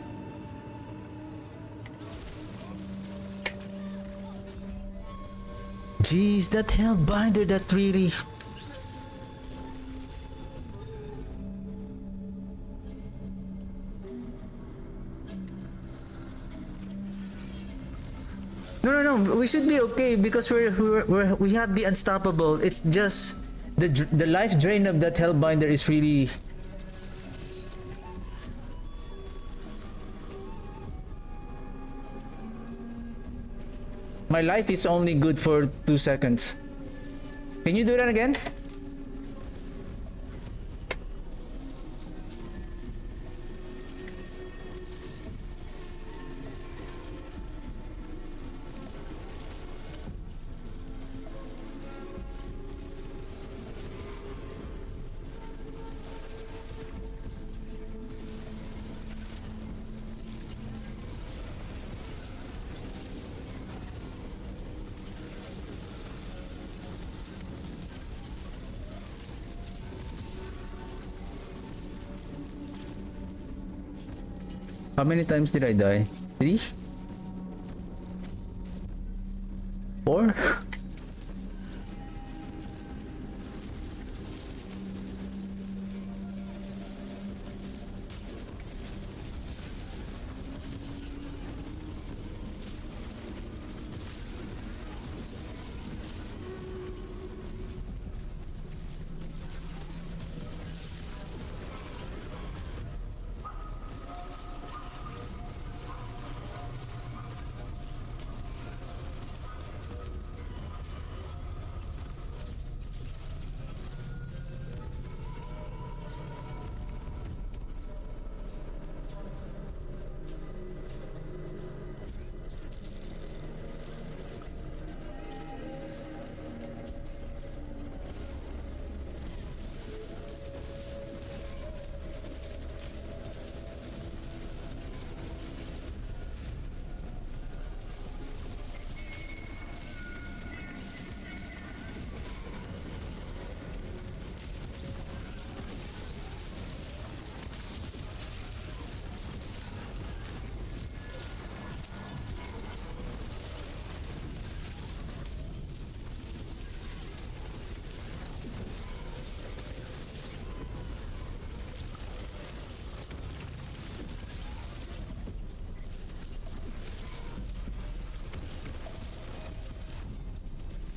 Jeez, that hellbinder, that really... No, we should be okay because we have the unstoppable. It's just the life drain of that hellbinder is really... My life is only good for 2 seconds. Can you do that again? How many times did I die? 3? 4?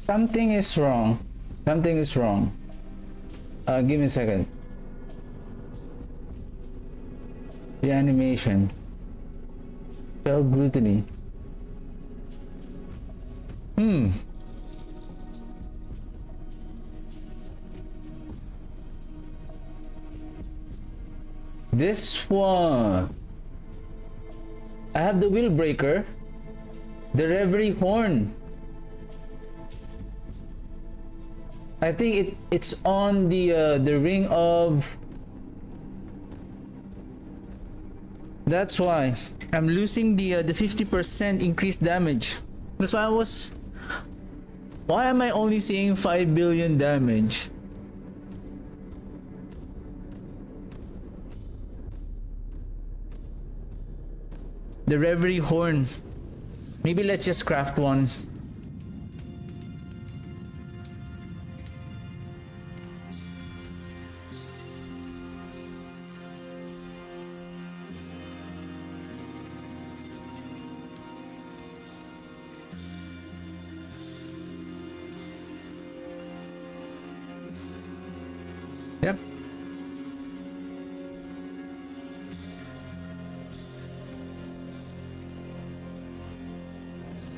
Something is wrong. Something is wrong. Give me a second. Reanimation. 12 gluttony. This one. I have the wheel breaker. The reverie horn. I think it's on the ring of. That's why I'm losing the 50% increased damage. That's why I was. Why am I only seeing 5 billion damage? The reverie horn. Maybe let's just craft one. Yep.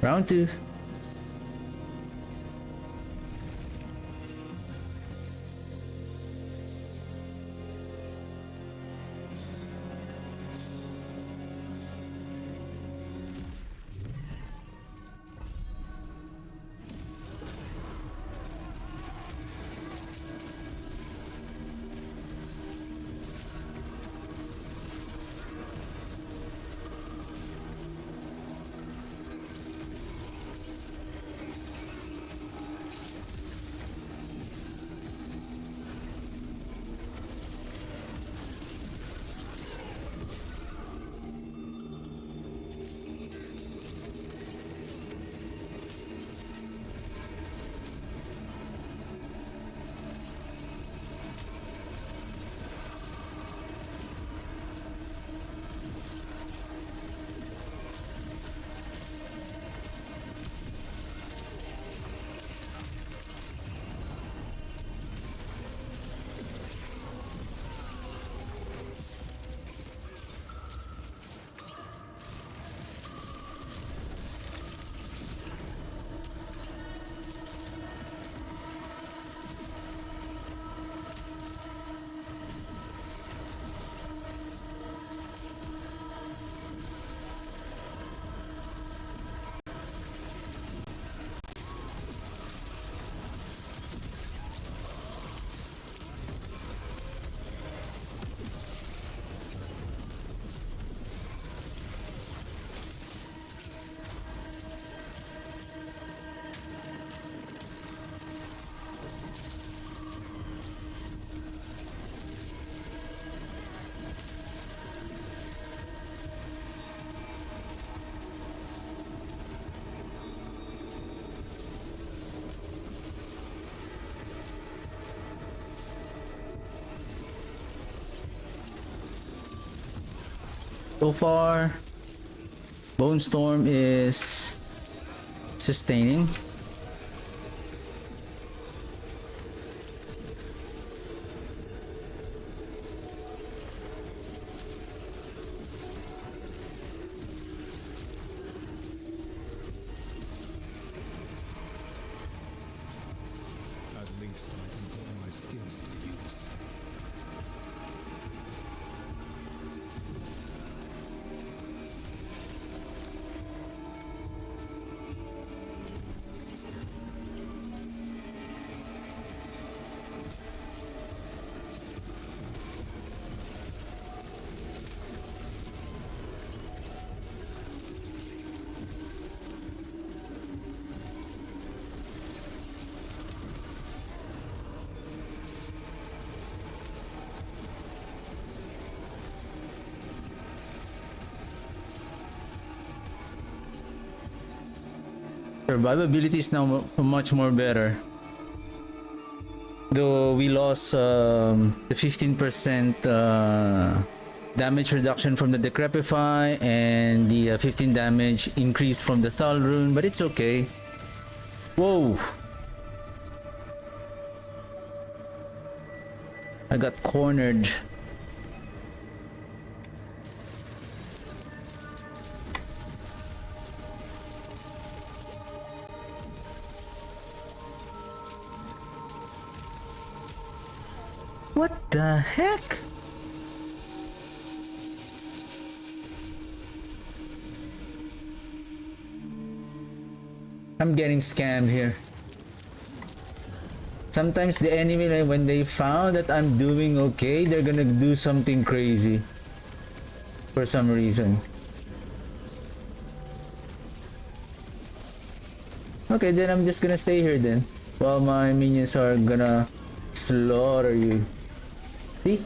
Round 2. So far, Bone Storm is sustaining. At least I can put my skills to use. Survivability is now much more better. Though we lost the 15% damage reduction from the Decrepify and the 15 damage increase from the Thal rune, but it's okay. Whoa! I got cornered. What the heck? I'm getting scammed here. Sometimes the enemy, like, when they found that I'm doing okay, they're gonna do something crazy. For some reason. Okay, then I'm just gonna stay here then. While my minions are gonna slaughter you. See?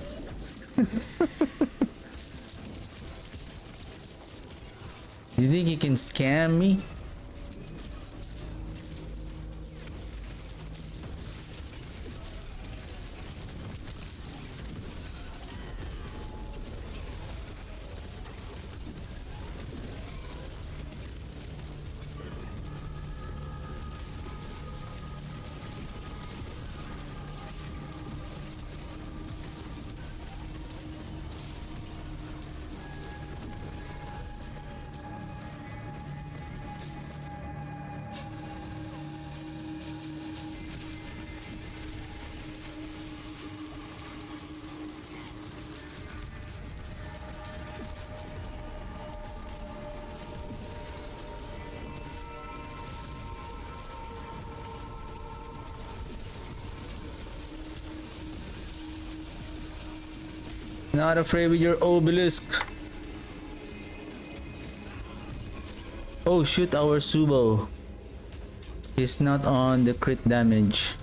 You think you can scam me? Not afraid with your obelisk. Oh shoot, our Subo is not on the crit damage.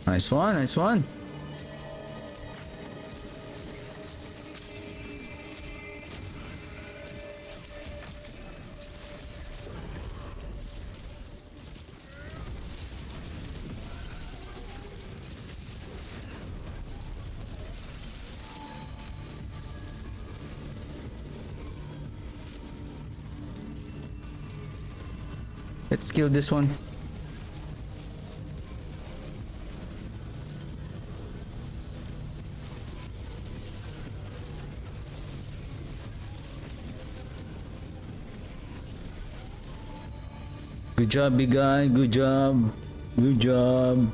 Nice one, nice one. Let's kill this one. Good job, big guy. Good job. Good job.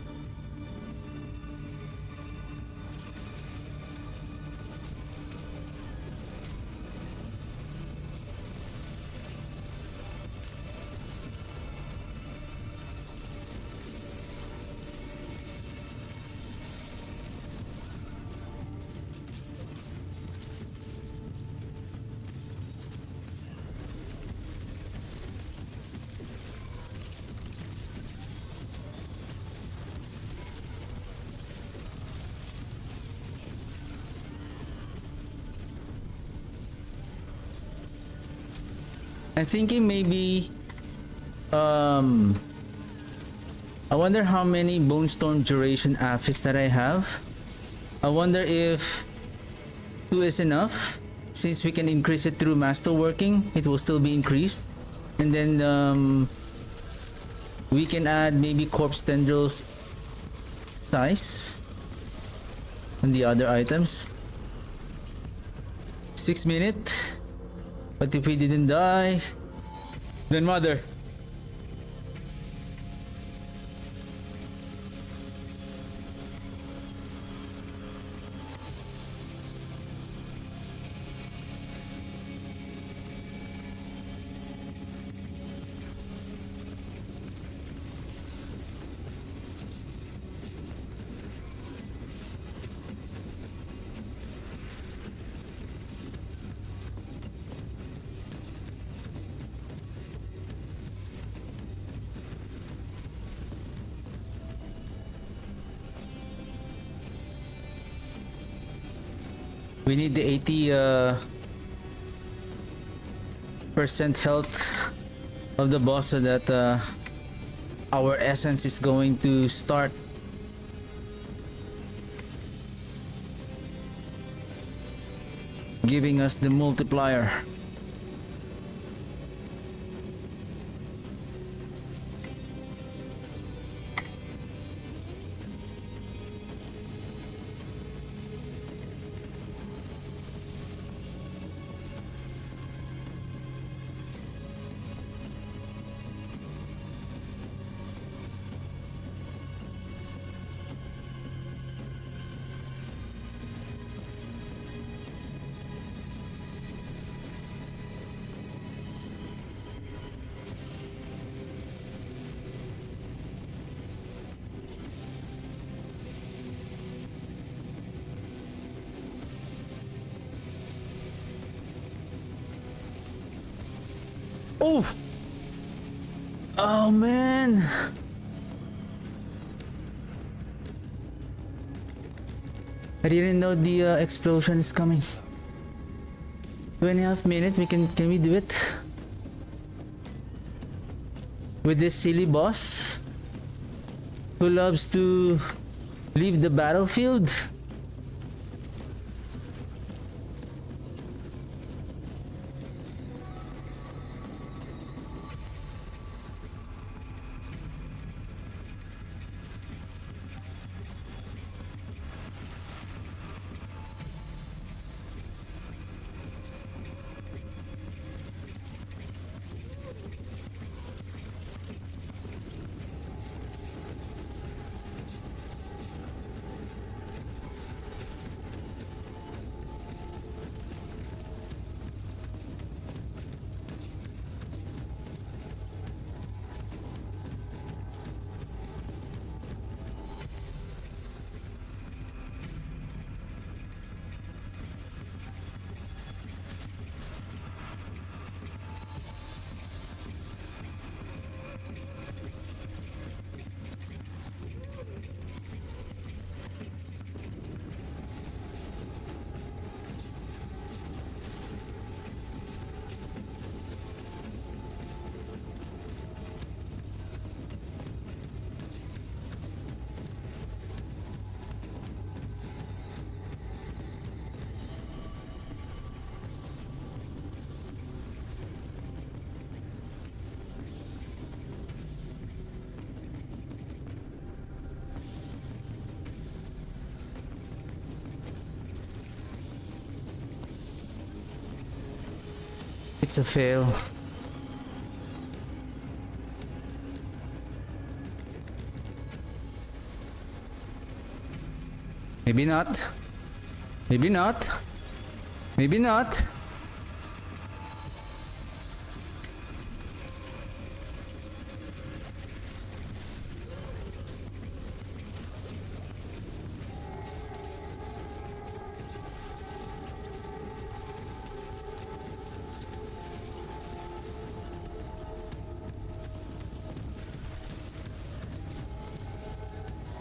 I'm thinking maybe I wonder how many Bone Storm duration affix that I have. I wonder if 2 is enough, since we can increase it through masterworking. It will still be increased, and then we can add maybe corpse tendrils size on the other items. 6 minutes. But if we didn't die, then mother. We need the 80% health of the boss so that our essence is going to start. Giving us the multiplier. Oh! Oh man! I didn't know the explosion is coming. 2.5 minutes, can we do it? With this silly boss? Who loves to leave the battlefield? It's a fail. Maybe not. Maybe not. Maybe not.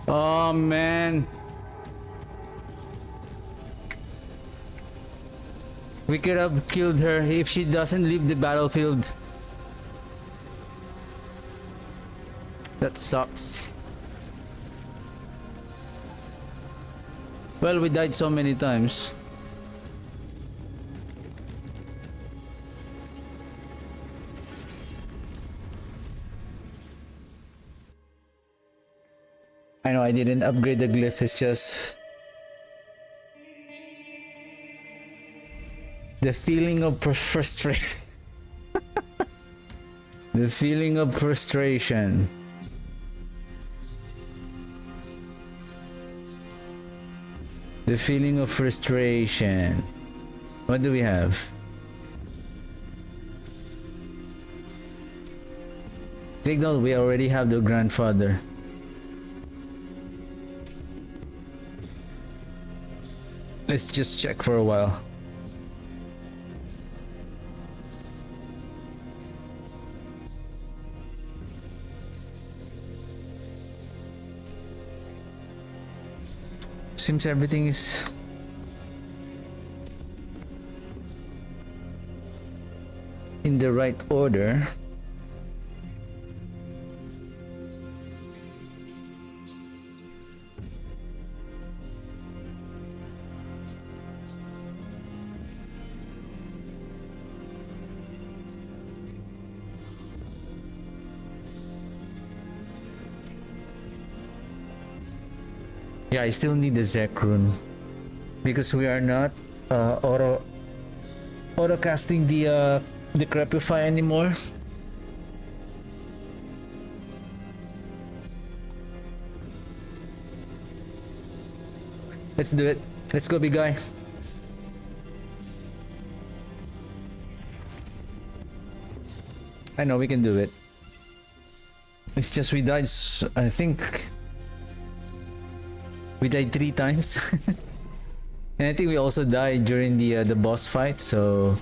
Oh man. We could have killed her if she doesn't leave the battlefield. That sucks. Well, we died so many times. I know I didn't upgrade the glyph, it's just the feeling of frustration. The feeling of frustration. The feeling of frustration. What do we have? Take note, we already have the grandfather. Let's just check for a while. Seems everything is in the right order. Yeah, I still need the Zek rune because we are not auto casting the Crepify anymore. Let's do it. Let's go, big guy. I know we can do it. It's just we died. I think we died 3 times. And I think we also died during the boss fight, so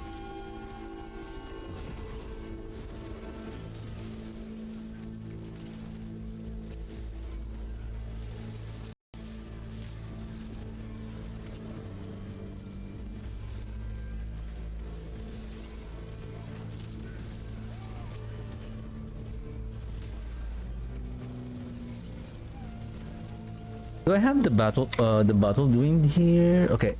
Do I have the bottle doing here? Okay.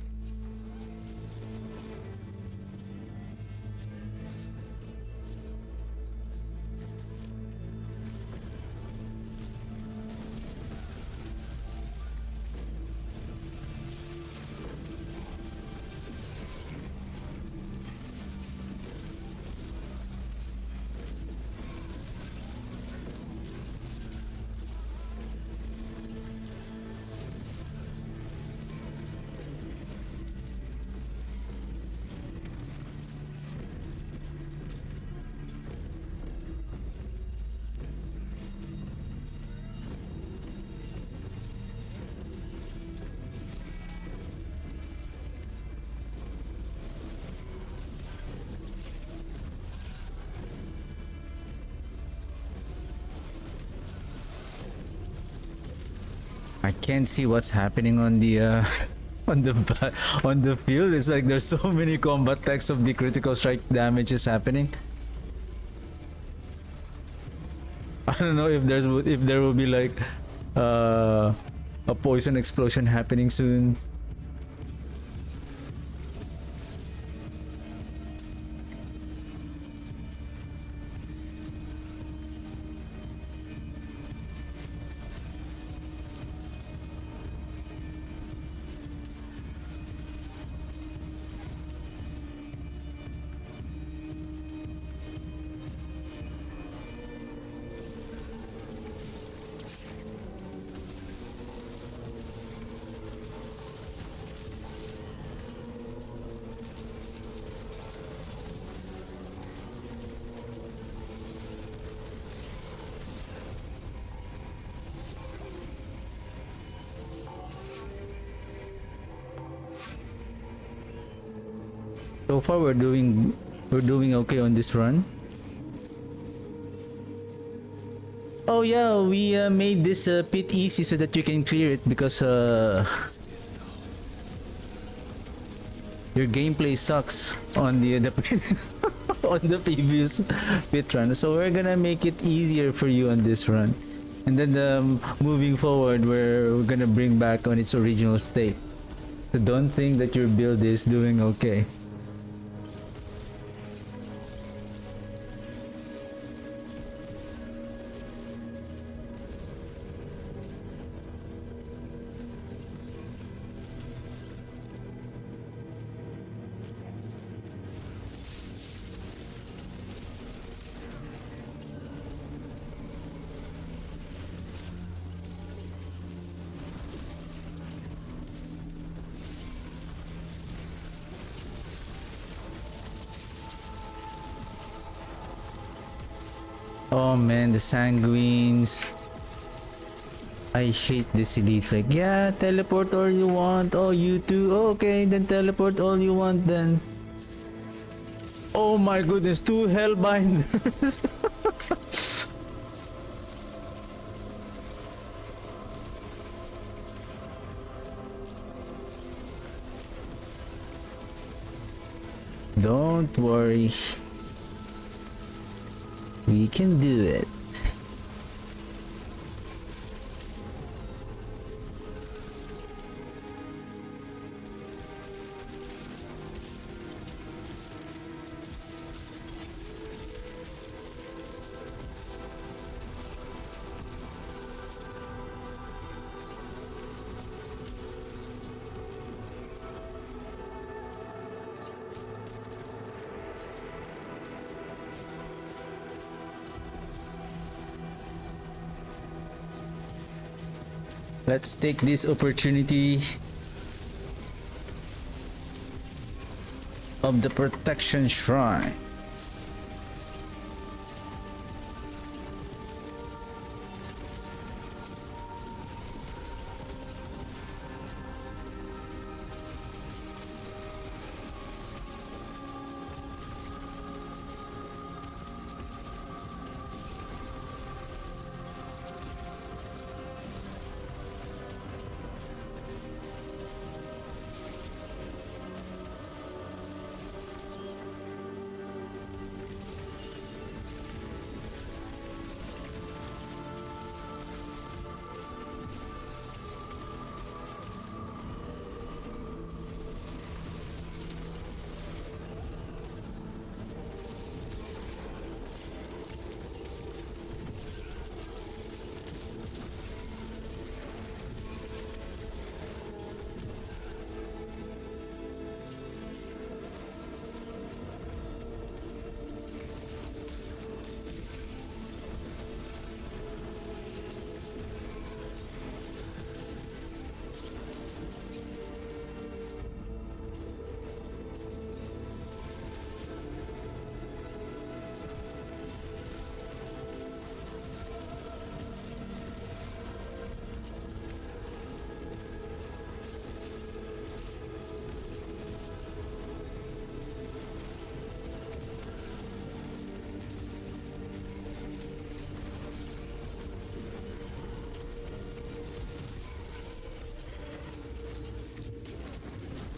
I can't see what's happening on the on the field. It's like there's so many combat text of the critical strike damage is happening. I don't know if there will be like a poison explosion happening soon. So far we're doing okay on this run. Oh yeah, we made this pit easy so that you can clear it because your gameplay sucks on the on the previous pit run. So we're gonna make it easier for you on this run, and then moving forward we're gonna bring back on its original state. So don't think that your build is doing okay. Oh man, the sanguines. I hate this elites. Like, yeah, teleport all you want. Oh, you too. Okay, then teleport all you want then. Oh my goodness, two hellbinders. Don't worry. We can do it. Let's take this opportunity of the protection shrine.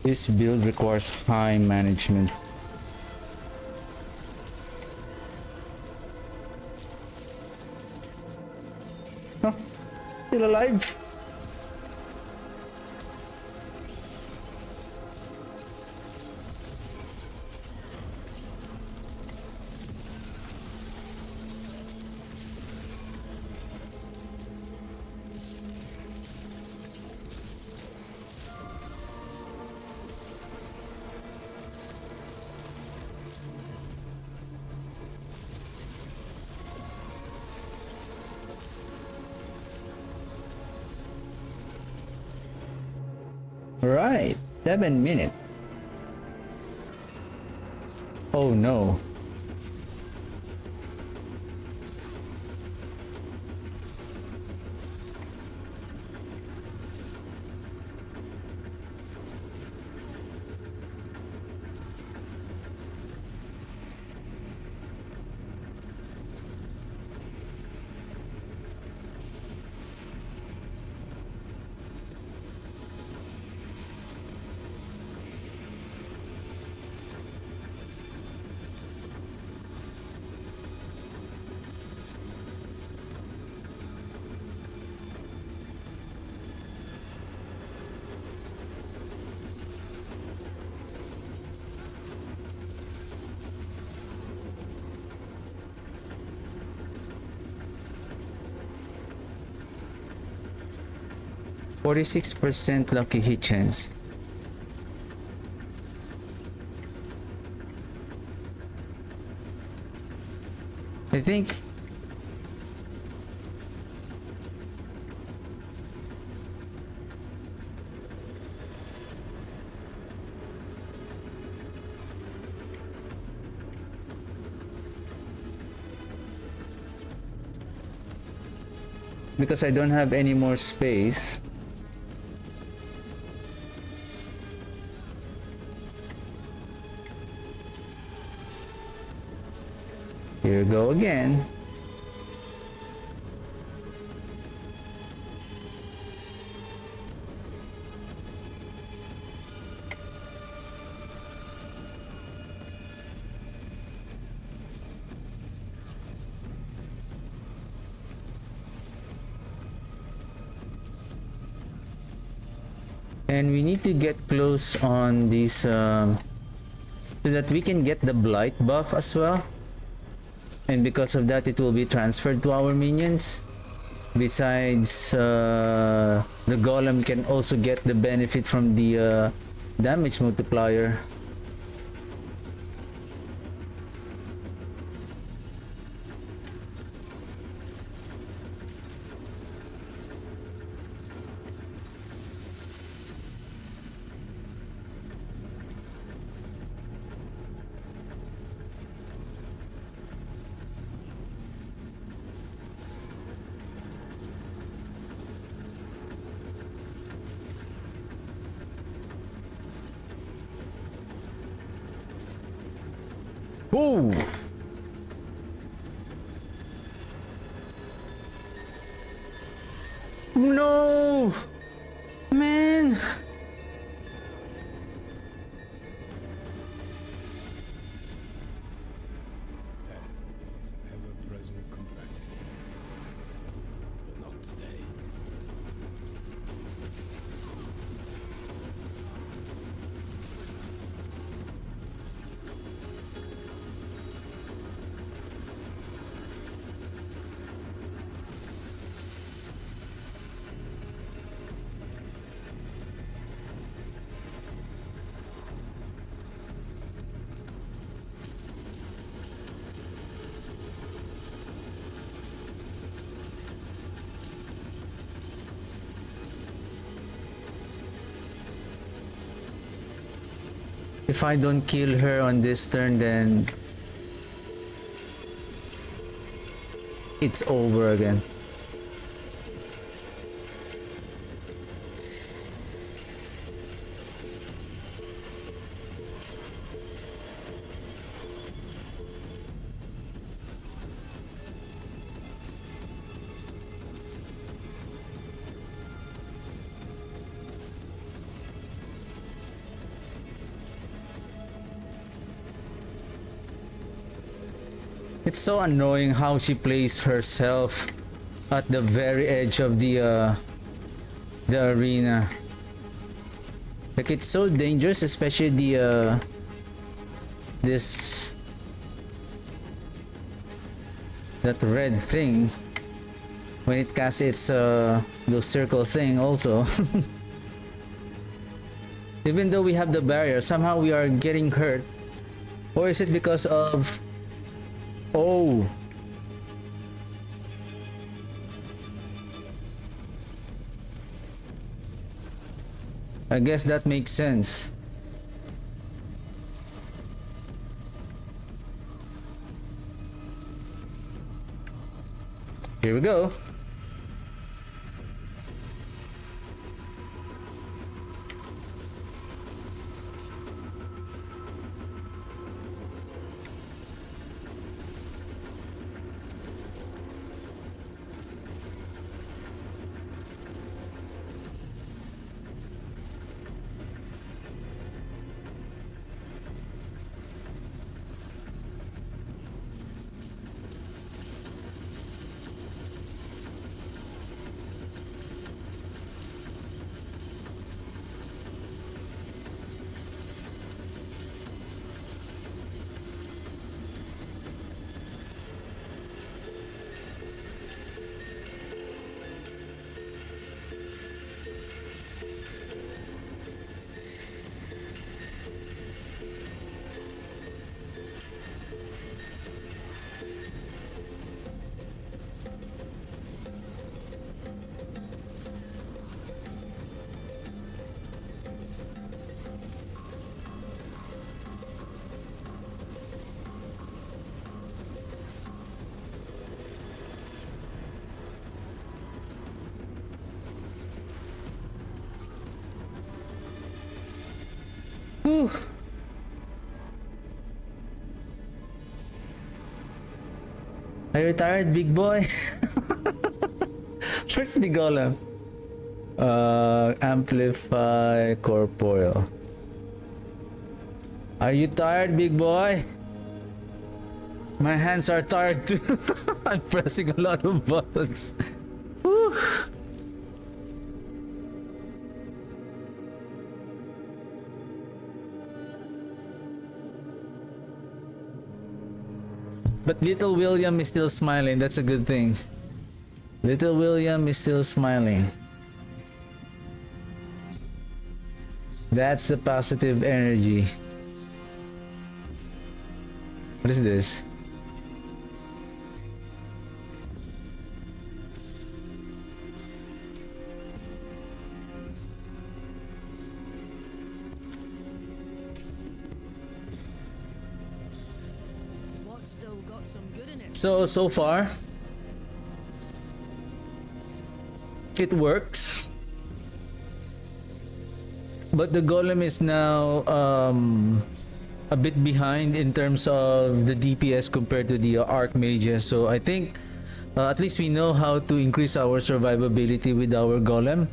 This build requires high management. Huh? Still alive? Right, 7 minutes. Oh no. %46 lucky hit chance. I think because I don't have any more space. Here we go again. And we need to get close on these so that we can get the blight buff as well. And because of that, it will be transferred to our minions. Besides, the golem can also get the benefit from the damage multiplier. Ooh. No, man. Death is an ever-present companion. But not today. If I don't kill her on this turn, then it's over again. It's so annoying how she plays herself at the very edge of the arena. Like, it's so dangerous, especially the that red thing when it casts its the circle thing also. Even though we have the barrier, somehow we are getting hurt. Or is it because of... Oh! I guess that makes sense. Here we go. Whew. Are you tired, big boy? Where's the golem? Amplify corporeal. Are you tired, big boy? My hands are tired too. I'm pressing a lot of buttons. Whew. But little William is still smiling. That's a good thing. Little William is still smiling. That's the positive energy. What is this? What's still got some good in it? So far, it works. But the golem is now a bit behind in terms of the DPS compared to the archmages. So I think at least we know how to increase our survivability with our golem,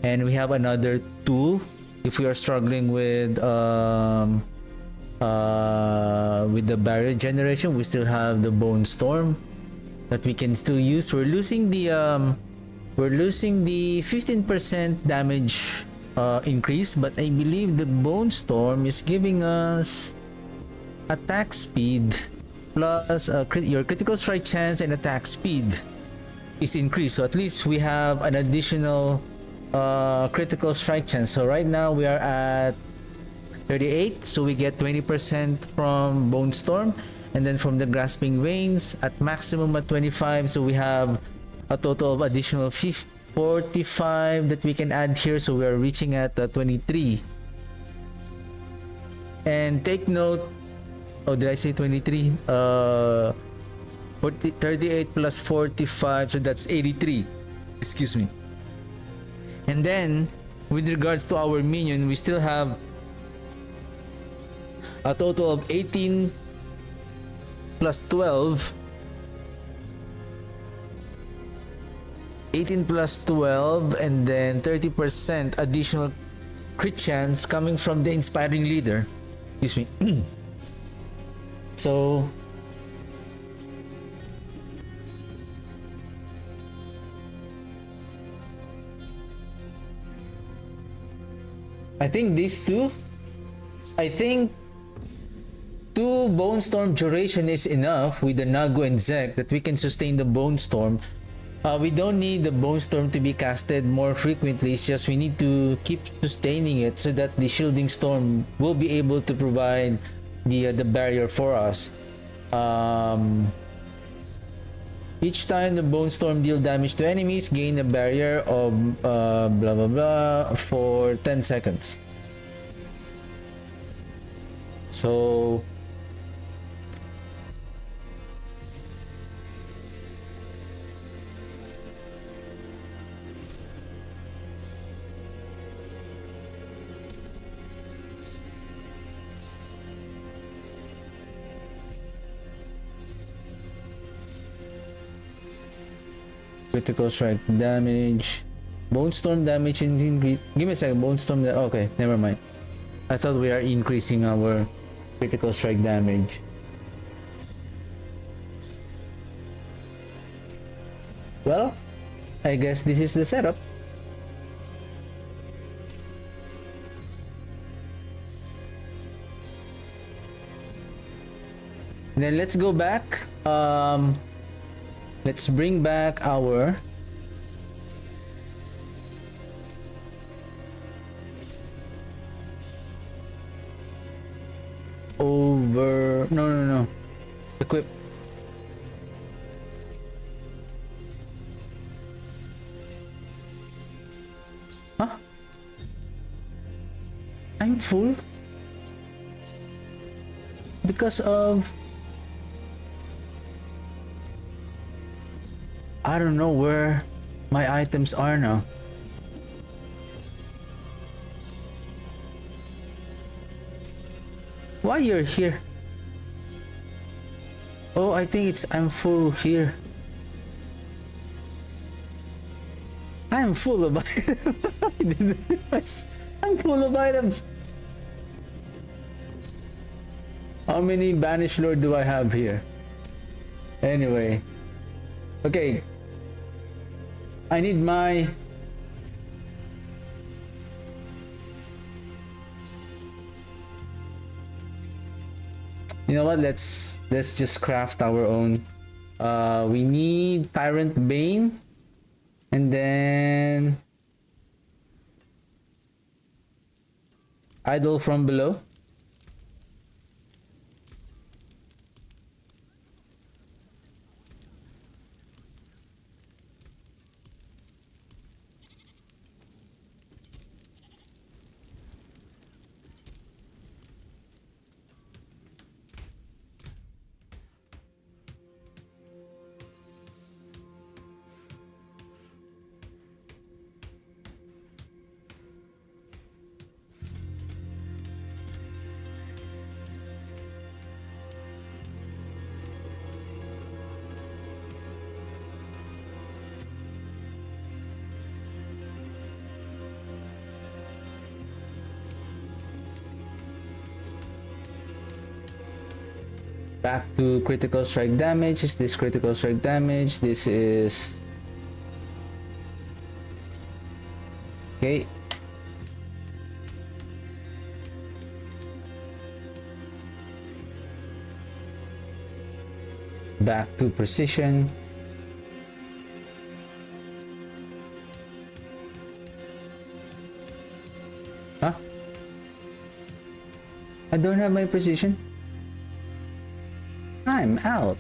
and we have another tool if we are struggling with the barrier generation. We still have the bone storm that we can still use. We're losing the 15% damage increase, but I believe the bone storm is giving us attack speed plus your critical strike chance and attack speed is increased. So at least we have an additional critical strike chance. So right now we are at 38, so we get 20% from bone storm, and then from the grasping veins at maximum at 25, so we have a total of additional 45 that we can add here, so we are reaching at 23. And take note, oh, did I say 23? 38 plus 45, so that's 83. Excuse me. And then with regards to our minion, we still have a total of 18 plus 12. 18 plus 12, and then 30% additional crit chance coming from the inspiring leader. Excuse me. So I think these two. I think 2 Bone Storm duration is enough with the Nagu and Zek that we can sustain the Bone Storm. We don't need the Bone Storm to be casted more frequently. It's just we need to keep sustaining it so that the Shielding Storm will be able to provide the barrier for us. Each time the Bone Storm deal damage to enemies, gain a barrier of blah blah blah for 10 seconds. So critical strike damage, Bone Storm damage is increased. Give me a second. Bone Storm. Okay, never mind. I thought we are increasing our critical strike damage. Well, I guess this is the setup. Then let's go back. Let's bring back our no, equip. Huh? I'm full because of I don't know where my items are now. Why you're here? Oh, I think it's I'm full here. I'm full of items. I didn't realize. I'm full of items. How many Banished Lord do I have here? Anyway. Okay. I need my you know what, let's just craft our own. We need Tyrant Bane and then Idol from Below. Back to critical strike damage. Is this critical strike damage? This is okay. Back to precision. Huh? I don't have my precision. I'm out.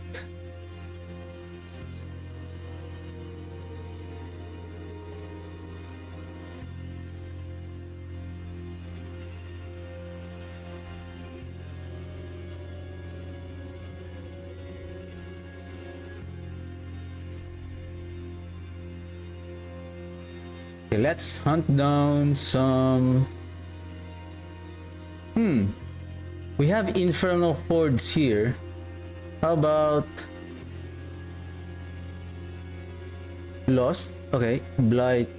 Okay, let's hunt down some. We have infernal hordes here. How about Lost? Okay, Blight,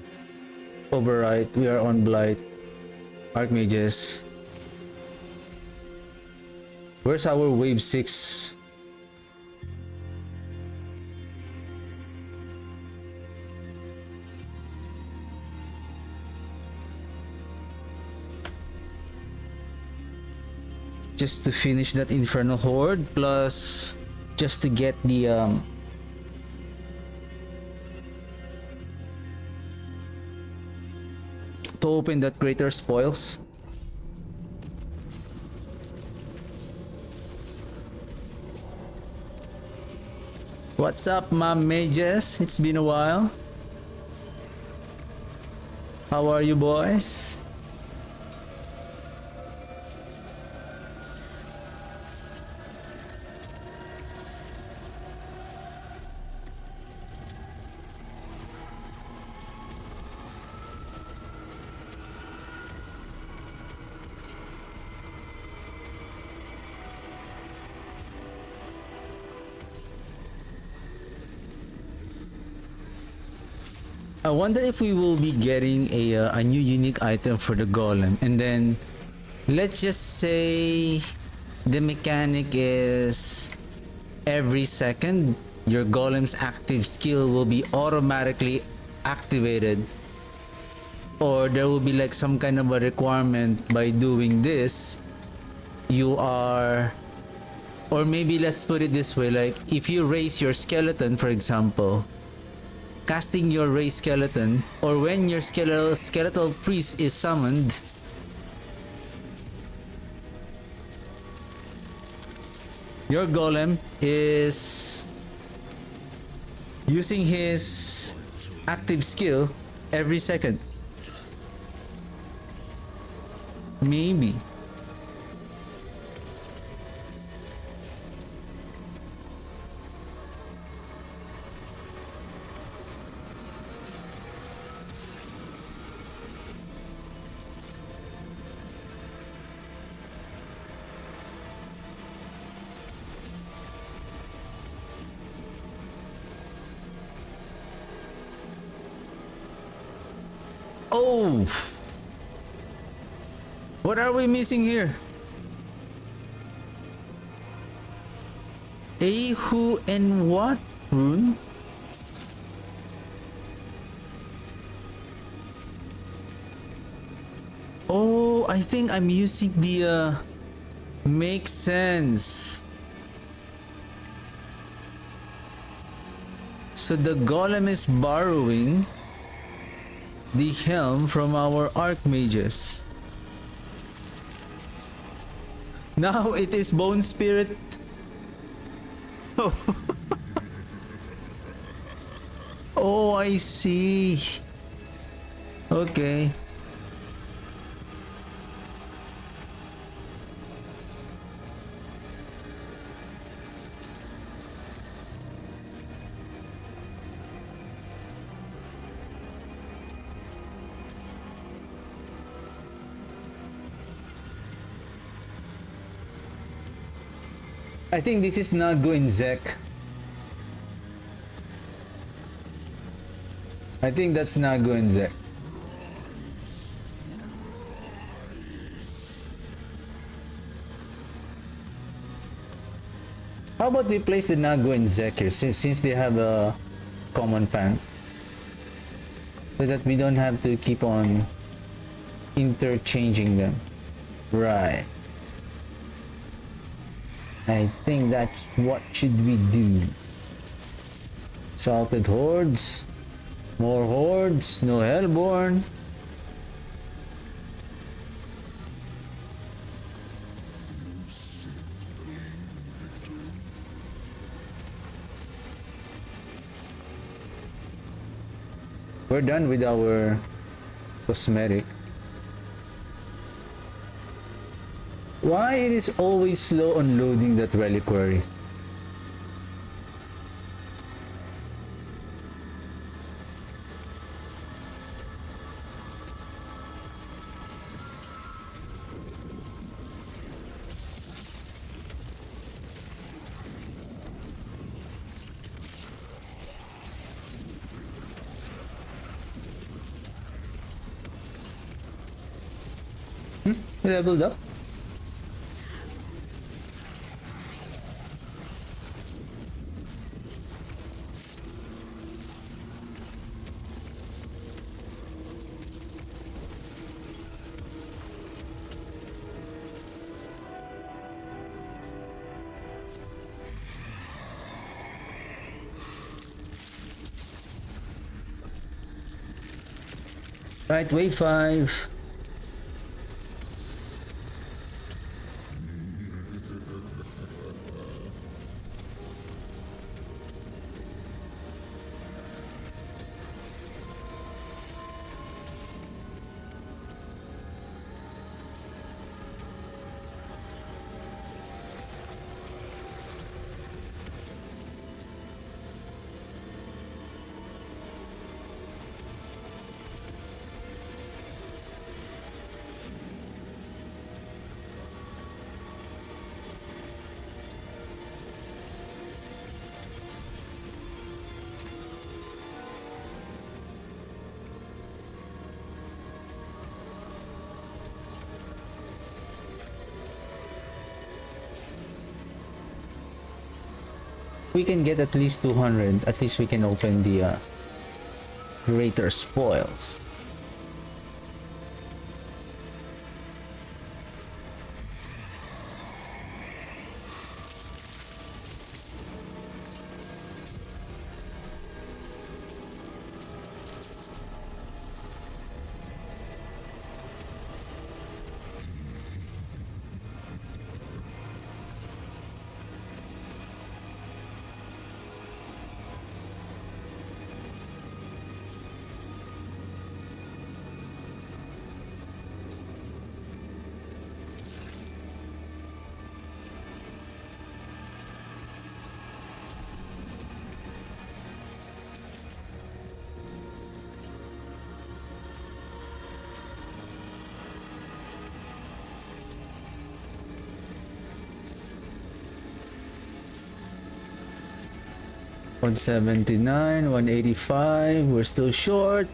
Override. We are on Blight. Archmages. Where's our wave 6? just to finish that Infernal Horde, plus just to get the to open that greater spoils. What's up, my mages? It's been a while. How are you, boys? I wonder if we will be getting a new unique item for the golem, and then let's just say the mechanic is every second your golem's active skill will be automatically activated, or there will be like some kind of a requirement by doing this. You are, or maybe let's put it this way, like if you raise your skeleton, for example, casting your raised skeleton, or when your skeletal priest is summoned, your golem is using his active skill every second. Maybe. Oh! What are we missing here? A who and what rune? Oh, I think I'm using the makes sense. So the golem is borrowing the helm from our archmages. Now it is Bone Spirit. Oh, oh, I see. Okay. I think this is not going Zek. I think that's not going Zek. How about we place the Nago and Zek here, since they have a common pant, so that we don't have to keep on interchanging them. Right. I think that's what should we do. Salted hordes, more hordes, no hellborn. We're done with our cosmetic. Why it is always slow on loading that reliquary? Leveled up. Right, wave 5. We can get at least 200. At least we can open the greater spoils. $179, 185. We're still short.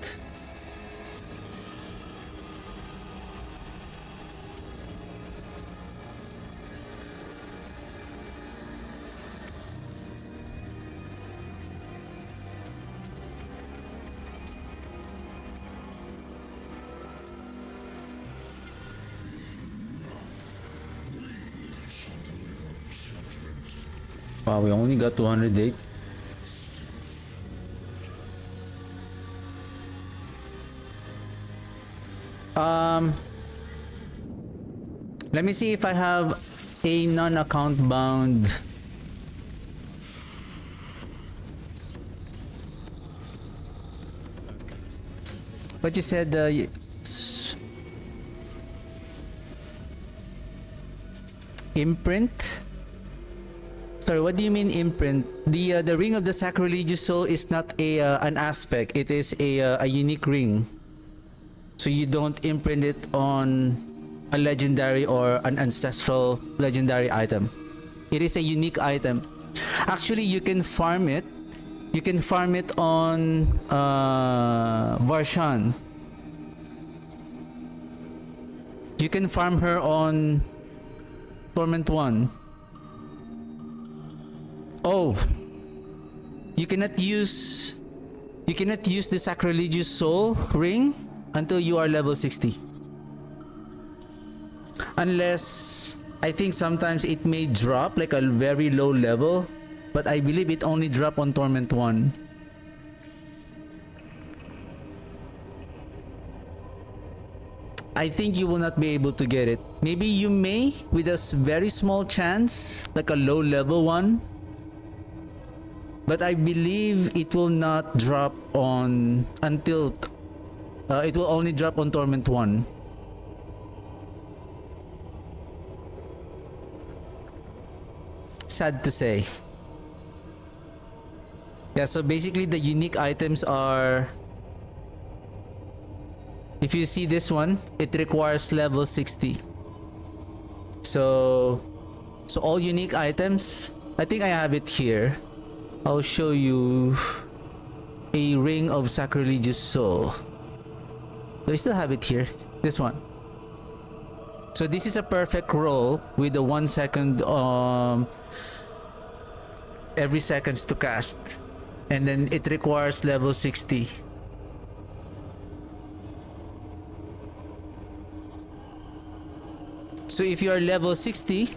Wow, we only got 208. Let me see if I have a non-account bound. What you said, imprint? Sorry, what do you mean imprint? The ring of the sacrilegious soul is not a an aspect. It is a unique ring. So you don't imprint it on a legendary or an ancestral legendary item. It is a unique item. Actually, you can farm it. You can farm it on Varshan. You can farm her on Torment 1. Oh, you cannot use the sacrilegious soul ring until you are level 60. Unless, I think sometimes it may drop like a very low level, but I believe it only drop on Torment 1. I think you will not be able to get it. Maybe you may with a very small chance, like a low level one. But I believe it will not drop on until it will only drop on Torment 1. Sad to say. Yeah, so basically the unique items are, if you see this one, it requires level 60. So all unique items, I think I have it here. I'll show you a ring of sacrilegious soul. Do I still have it here? This one. So this is a perfect roll with the 1 second every seconds to cast, and then it requires level 60. So if you are level 60,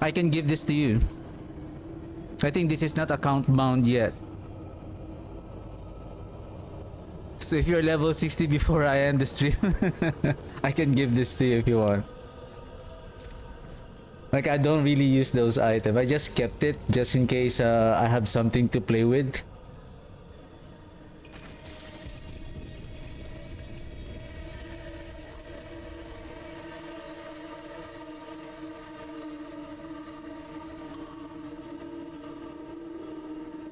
I can give this to you. I think this is not account bound yet. So if you're level 60 before I end the stream, I can give this to you if you want. Like, I don't really use those items. I just kept it just in case I have something to play with.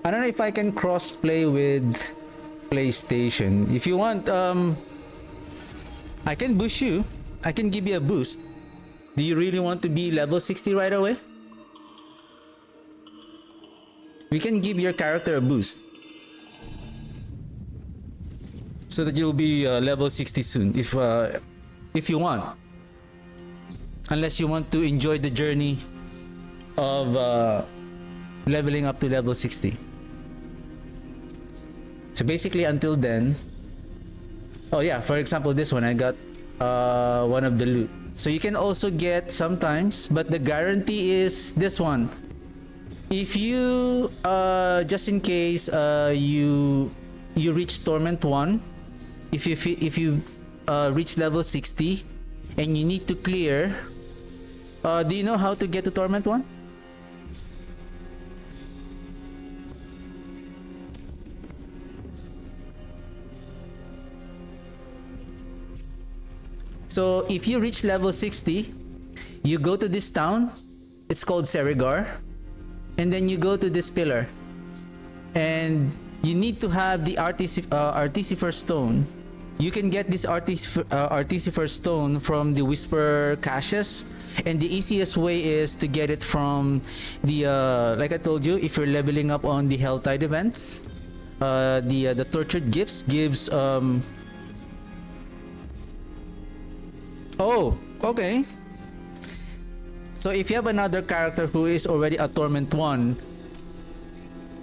I don't know if I can cross play with PlayStation. If you want, I can boost you. I can give you a boost. Do you really want to be level 60 right away? We can give your character a boost, so that you'll be level 60 soon, if you want. Unless you want to enjoy the journey of leveling up to level 60. So basically, until then, oh yeah, for example, this one I got one of the loot. So you can also get sometimes, but the guarantee is this one. If you just in case you reach Torment 1, if you reach level 60 and you need to clear, do you know how to get to Torment 1? So if you reach level 60, you go to this town. It's called Serigar. And then you go to this pillar. And you need to have the Artificer Stone. You can get this Artificer Stone from the Whisper caches. And the easiest way is to get it from the, like I told you, if you're leveling up on the Helltide events, the Tortured Gifts gives... Oh, okay. So if you have another character who is already a Torment 1,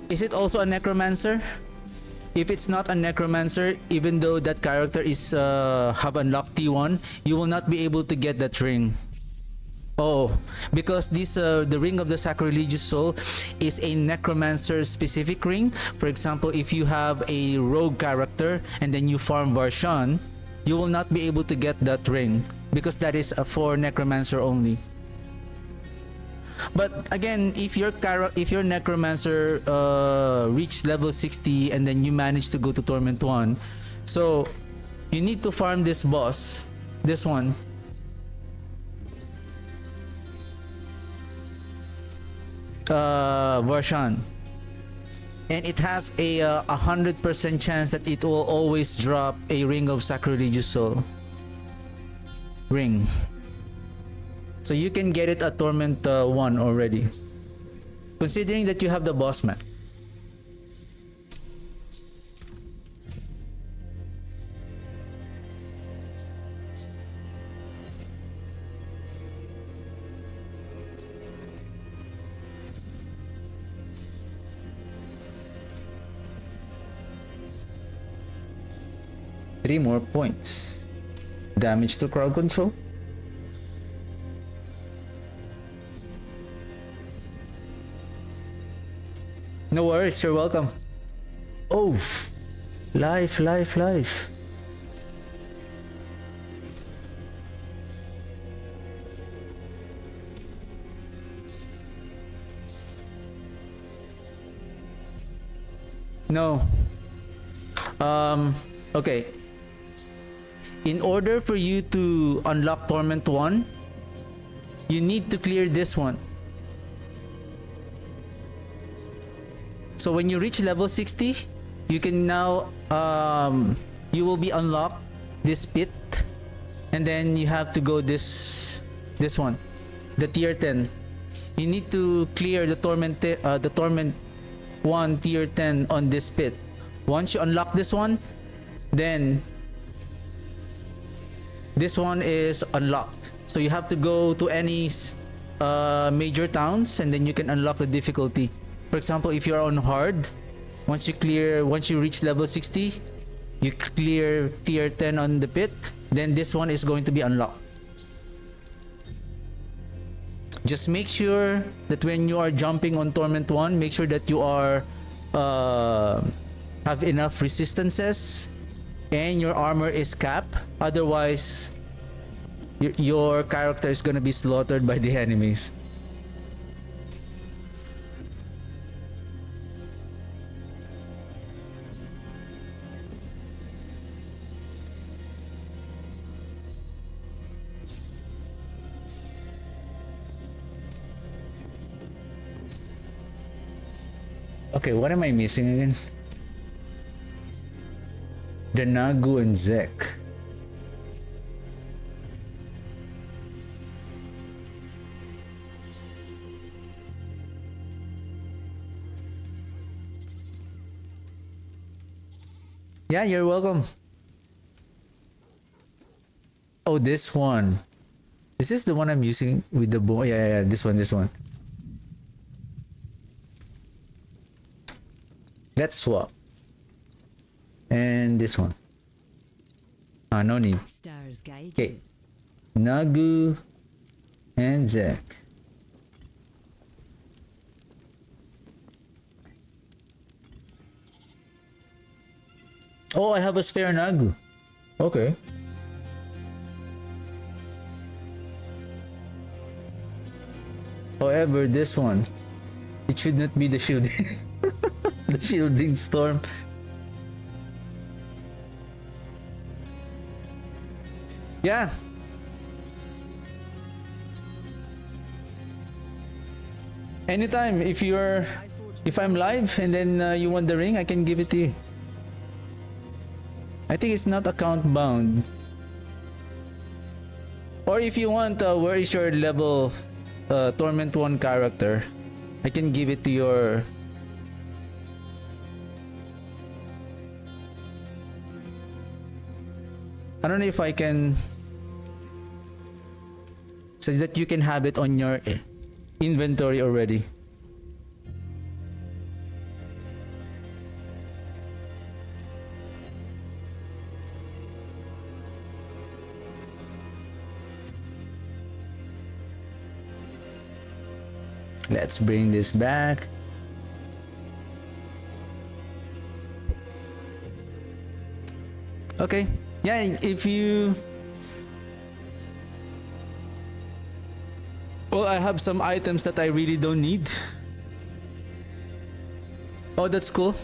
is it also a Necromancer? If it's not a Necromancer, even though that character is have unlocked T1, you will not be able to get that ring. Oh, because this the Ring of the Sacrilegious Soul is a Necromancer specific ring. For example, if you have a rogue character and then you farm Varshan, you will not be able to get that ring because that is for Necromancer only. But again, if your Necromancer reach level 60 and then you manage to go to Torment 1, so you need to farm this boss, this one. Varshan. And it has a 100% chance that it will always drop a Ring of Sacrilegious Soul. Ring. So you can get it at Torment 1 already. Considering that you have the boss map. Three more points. Damage to crowd control. No worries, you're welcome. Oh, life. No. Okay. In order for you to unlock Torment 1, you need to clear this one. So when you reach level 60, you can now you will be unlocked this pit, and then you have to go this one, the tier 10. You need to clear the Torment 1 tier 10 on this pit. Once you unlock this one, then this one is unlocked. So you have to go to any major towns, and then you can unlock the difficulty. For example, if you're on hard, once you reach level 60, you clear tier 10 on the pit, then this one is going to be unlocked. Just make sure that when you are jumping on Torment 1, make sure that you are have enough resistances and your armor is capped. Otherwise, your character is gonna be slaughtered by the enemies. Okay, what am I missing again? The Nagu and Zek. Yeah, you're welcome. Oh, this one. Is this the one I'm using with the bow? Yeah, this one. Let's swap. And this one. No need. Stars guide. Okay. Nagu and Zek. Oh, I have a spare Nagu. Okay. However, this one, it should not be the shielding, the shielding storm. Yeah. Anytime, if I'm live and then you want the ring, I can give it to you. I think it's not account bound. Or if you want, where is your level Torment 1 character? I can give it to your... I don't know if I can... So that you can have it on your inventory already. Let's bring this back. Okay. Yeah, if you... Well, I have some items that I really don't need. Oh, that's cool.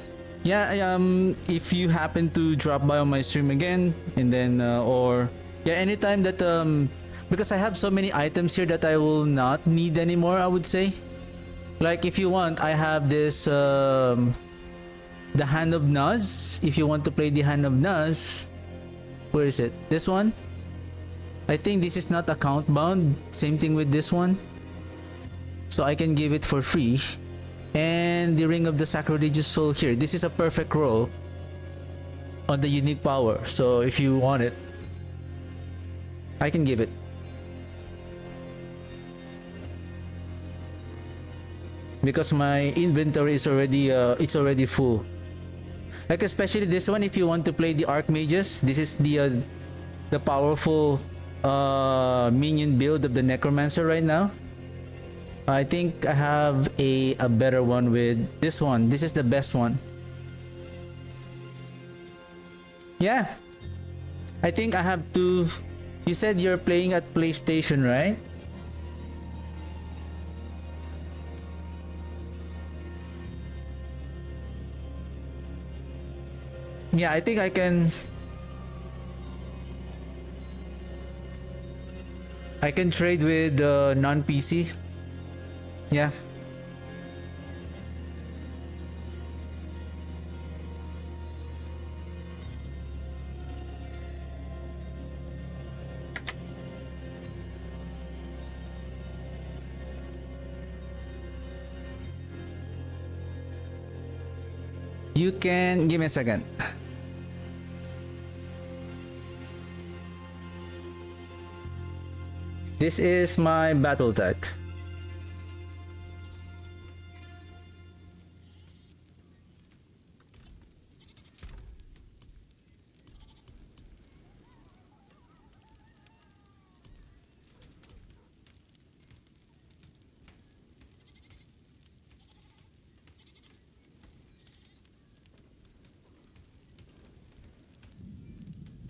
Yeah, if you happen to drop by on my stream again, and then, or... Yeah, anytime that, because I have so many items here that I will not need anymore, I would say. Like, if you want, I have this, the Hand of Naz. If you want to play the Hand of Naz, where is it? This one? I think this is not account bound. Same thing with this one. So I can give it for free. And the Ring of the Sacrilegious Soul here. This is a perfect roll on the unique power. So if you want it, I can give it. Because my inventory is already it's already full. Like especially this one, if you want to play the Archmages, this is the powerful minion build of the Necromancer right now. I think I have a better one with this one. This is the best one. Yeah. I think I have to... You said you're playing at PlayStation, right? Yeah, I think I can trade with non-PC. Yeah. You can give me a second. This is my battle tech.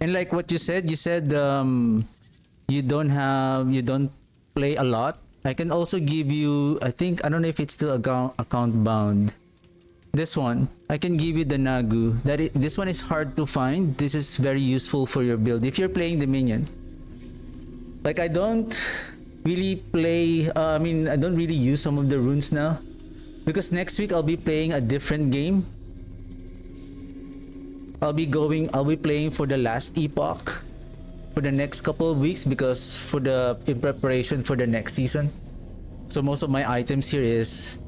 And like what you said you don't play a lot. I can also give you, I think, I don't know if it's still account bound. This one, I can give you the Nagu. This one is hard to find. This is very useful for your build if you're playing the minion. Like I don't really play. I don't really use some of the runes now because next week I'll be playing a different game. I'll be playing for the last epoch for the next couple of weeks because in preparation for the next season. So most of my items here is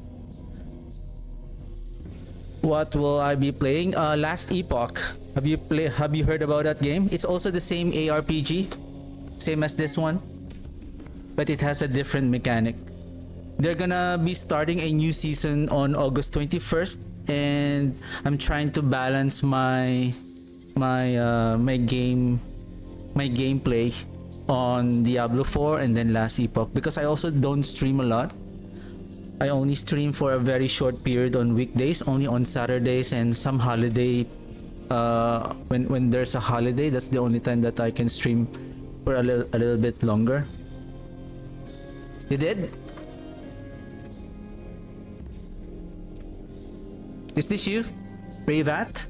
what will I be playing? Last Epoch. Have you heard about that game? It's also the same ARPG, same as this one, but it has a different mechanic. They're gonna be starting a new season on August 21st, and I'm trying to balance my gameplay on Diablo 4 and then Last Epoch because I also don't stream a lot. I only stream for a very short period on weekdays, only on Saturdays and some holiday. When there's a holiday, that's the only time that I can stream for a little bit longer. You did? Is this you, Ravat?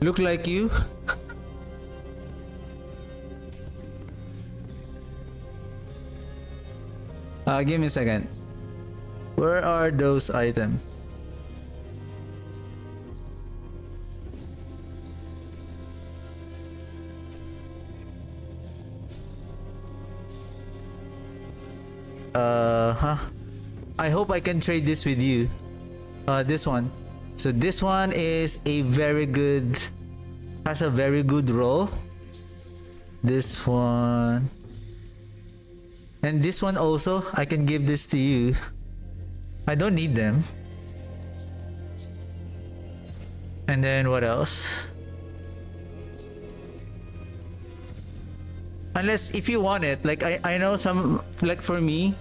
Look like you? Give me a second. Where are those items? I hope I can trade this with you. This one. So this one is has a very good roll. This one. And this one also, I can give this to you. I don't need them. And then what else? Unless if you want it, like I know some, like for me,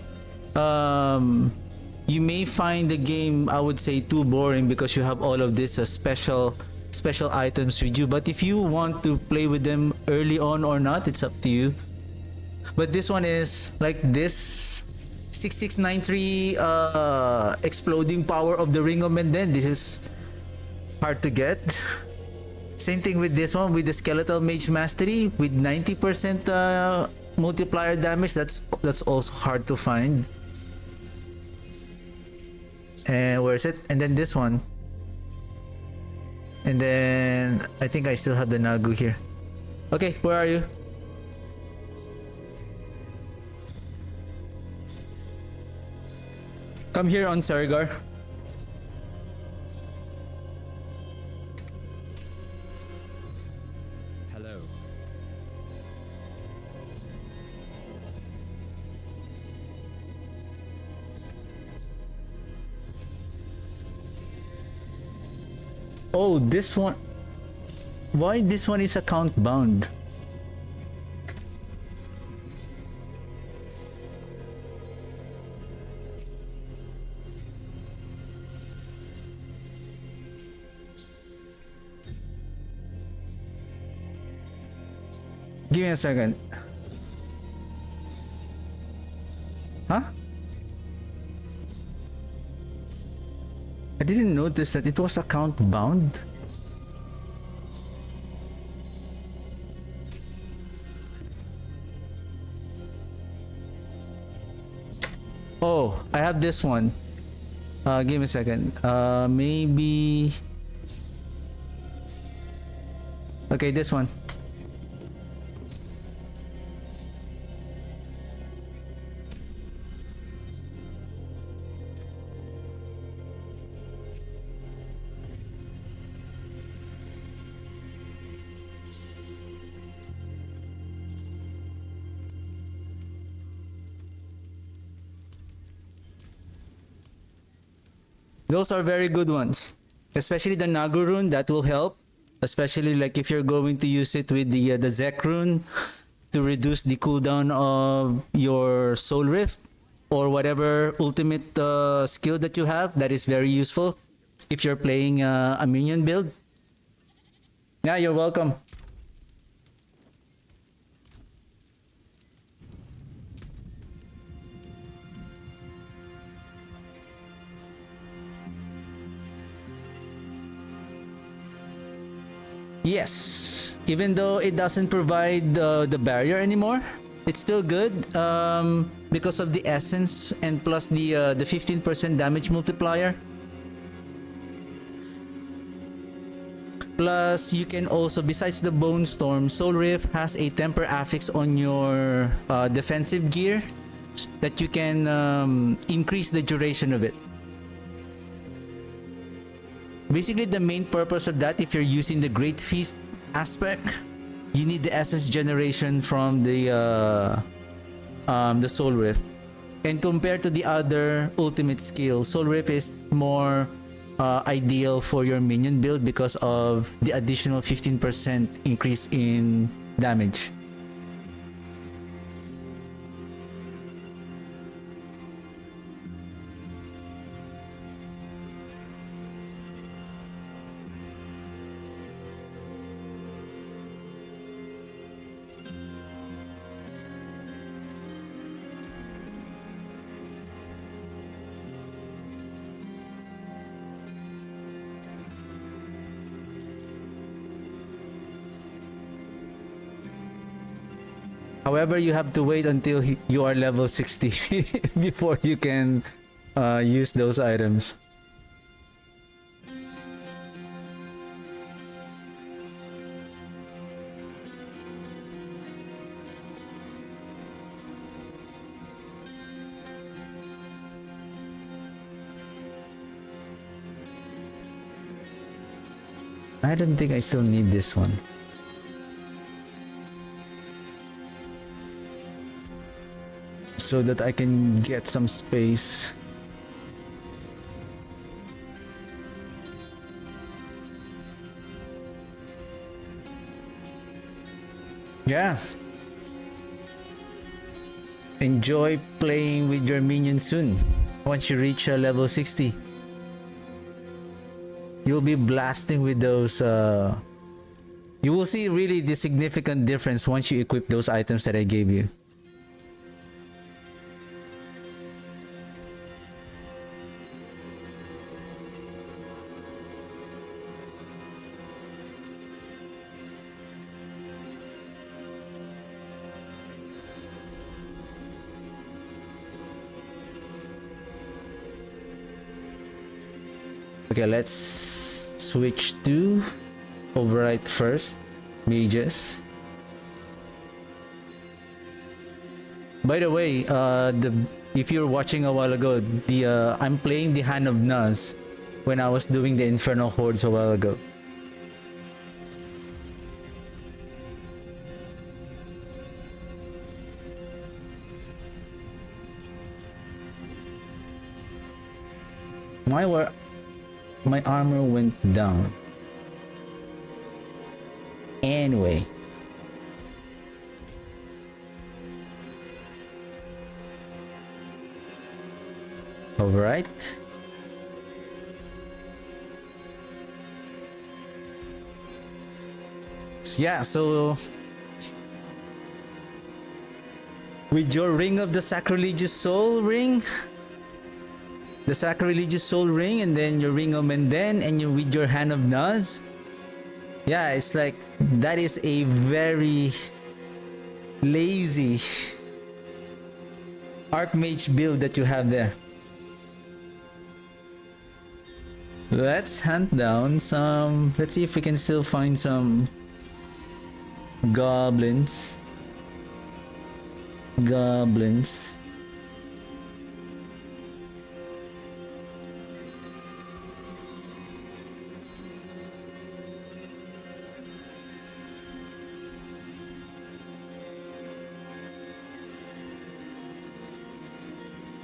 you may find the game, I would say, too boring because you have all of this special items with you. But if you want to play with them early on or not, it's up to you. But this one is like this 6693 exploding power of the Ring of Menden. This is hard to get. Same thing with this one with the Skeletal Mage Mastery with 90% multiplier damage. That's also hard to find. And where is it? And then this one. And then I think I still have the Nagu here. Okay, where are you? Come here on Sargar. Hello. Oh, this one. Why this one is account bound? Give me a second. Huh? I didn't notice that it was account bound. Oh, I have this one. Give me a second. Maybe. Okay, this one. Those are very good ones. Especially the Nagu rune, that will help. Especially like if you're going to use it with the Zek rune to reduce the cooldown of your Soul Rift or whatever ultimate skill that you have. That is very useful if you're playing a minion build. Yeah, you're welcome. Yes, even though it doesn't provide the barrier anymore, it's still good because of the essence and plus the 15% damage multiplier. Plus, you can also, besides the Bone Storm, Soul Rift has a temper affix on your defensive gear that you can increase the duration of it. Basically, the main purpose of that, if you're using the Great Feast aspect, you need the essence generation from the Soul Rift. And compared to the other ultimate skill, Soul Rift is more ideal for your minion build because of the additional 15% increase in damage. However, you have to wait until you are level 60 before you can use those items. I don't think I still need this one. So that I can get some space. Yeah. Enjoy playing with your minions soon. Once you reach level 60. You'll be blasting with those you will see really the significant difference once you equip those items that I gave you. Okay, let's switch to override first, mages. By the way, if you're watching a while ago, I'm playing the Hand of Nuz when I was doing the Infernal Hordes a while ago. My armor went down. Anyway. Alright. Yeah, so with your Ring of the Sacrilegious Soul ring, the Sacrilegious Soul ring, and then your Ring of Menden, and you with your Hand of Nuz. Yeah, it's like that is a very lazy Archmage build that you have there. Let's hunt down some. Let's see if we can still find some goblins. Goblins.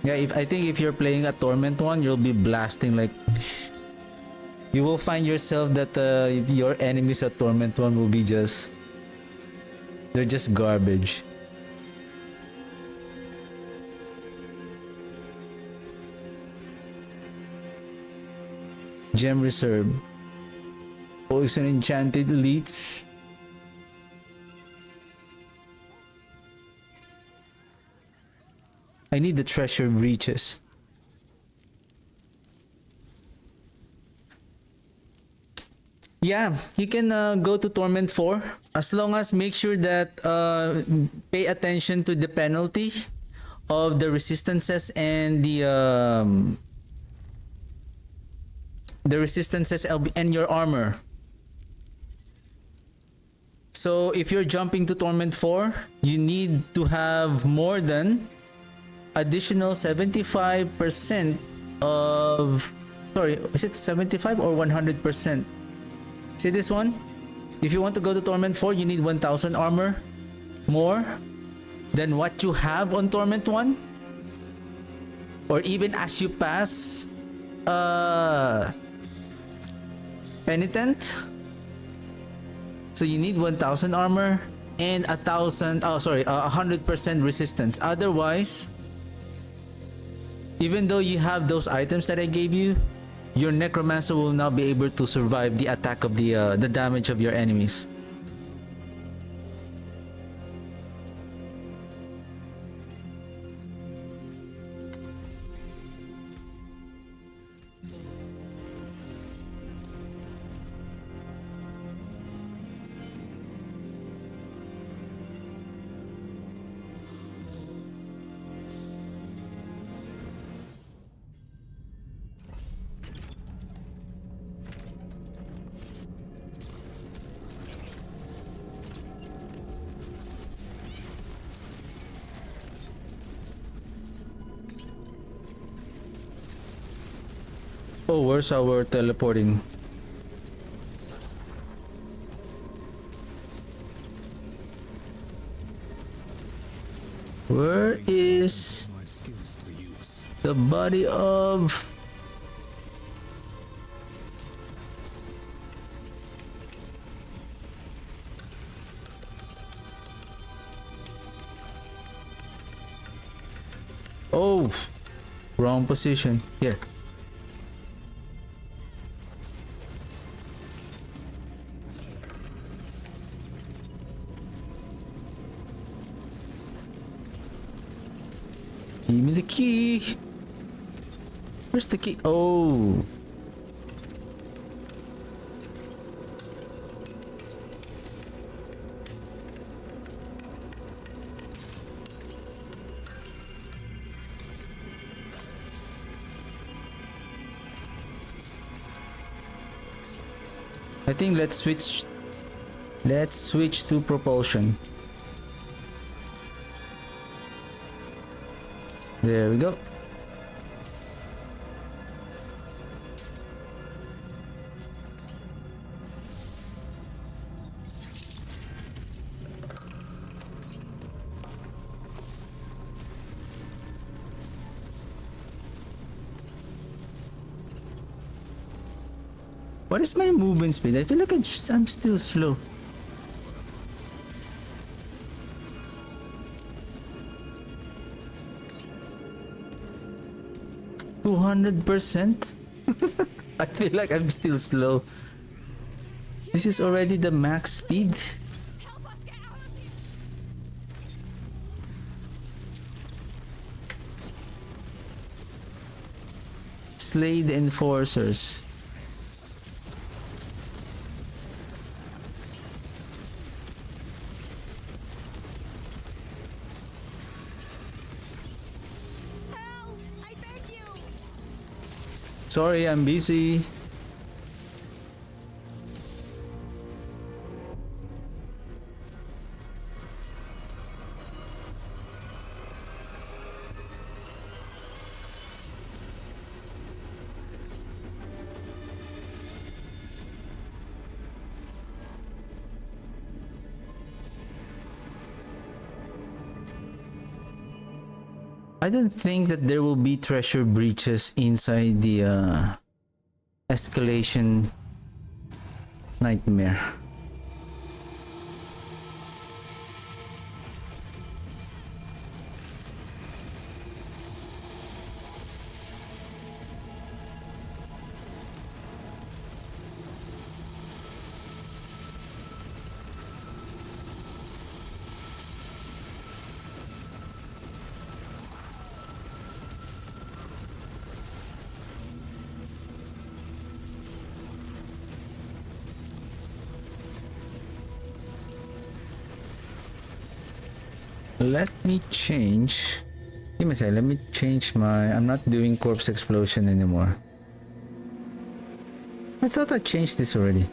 Yeah, if I think if you're playing a Torment one, you'll be blasting like you will find yourself that your enemies at Torment one will be just they're just garbage. Gem Reserve. Poison Enchanted Elites. I need the treasure breaches. Yeah, you can go to Torment 4 as long as make sure that pay attention to the penalty of the resistances and the resistances and your armor. So if you're jumping to Torment 4, you need to have more than additional 75% of, sorry, is it 75 or 100%? See this one? If you want to go to Torment 4, you need 1000 armor more than what you have on Torment 1. Or even as you pass Penitent. So you need 1000 armor and 100% resistance. Otherwise, even though you have those items that I gave you, your necromancer will not be able to survive the attack of the damage of your enemies. Oh, where's our teleporting? Where is My skills to use. the body of... Oh, wrong position. Here. Give me the key. Where's the key? Oh. I think let's switch to propulsion. There we go. What is my movement speed? I feel like I'm still slow. %? I feel like I'm still slow. This is already the max speed. Help us get out of here. Slay the enforcers. Help! I beg you! Sorry, I'm busy. I don't think that there will be treasure breaches inside the escalation nightmare. Let me change. Give me a second. Let me change my. I'm not doing corpse explosion anymore. I thought I changed this already.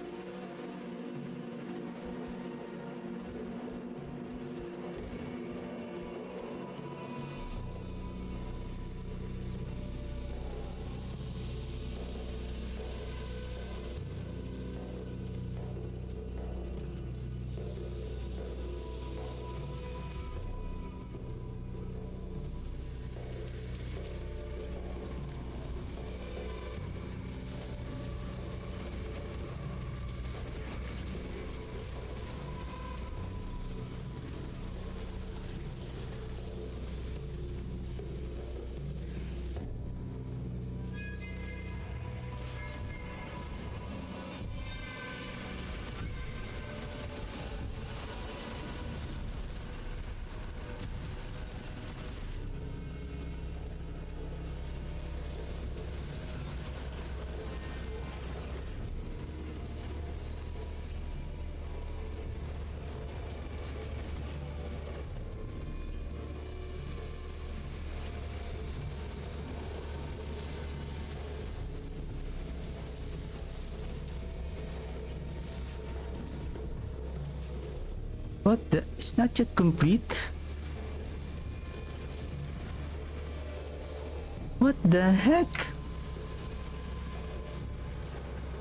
What the? It's not yet complete? What the heck?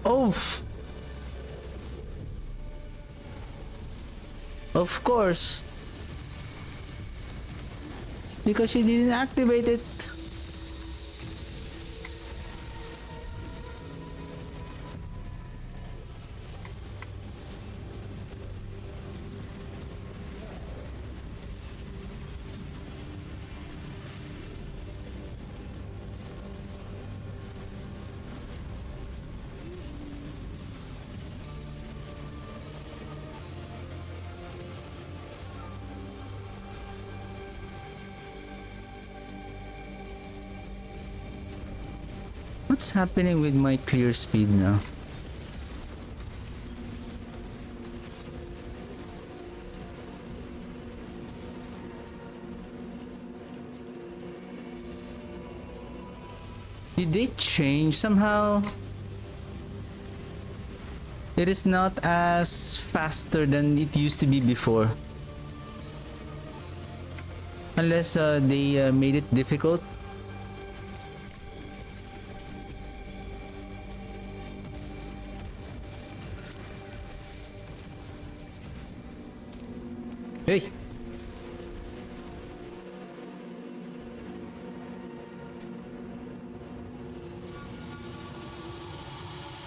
Oh! Of course! Because you didn't activate it. What's happening with my clear speed now? Did they change somehow? It is not as faster than it used to be before. Unless they made it difficult. Hey!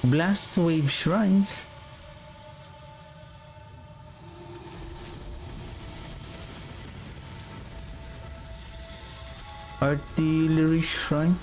Blast wave shrines? Artillery shrine?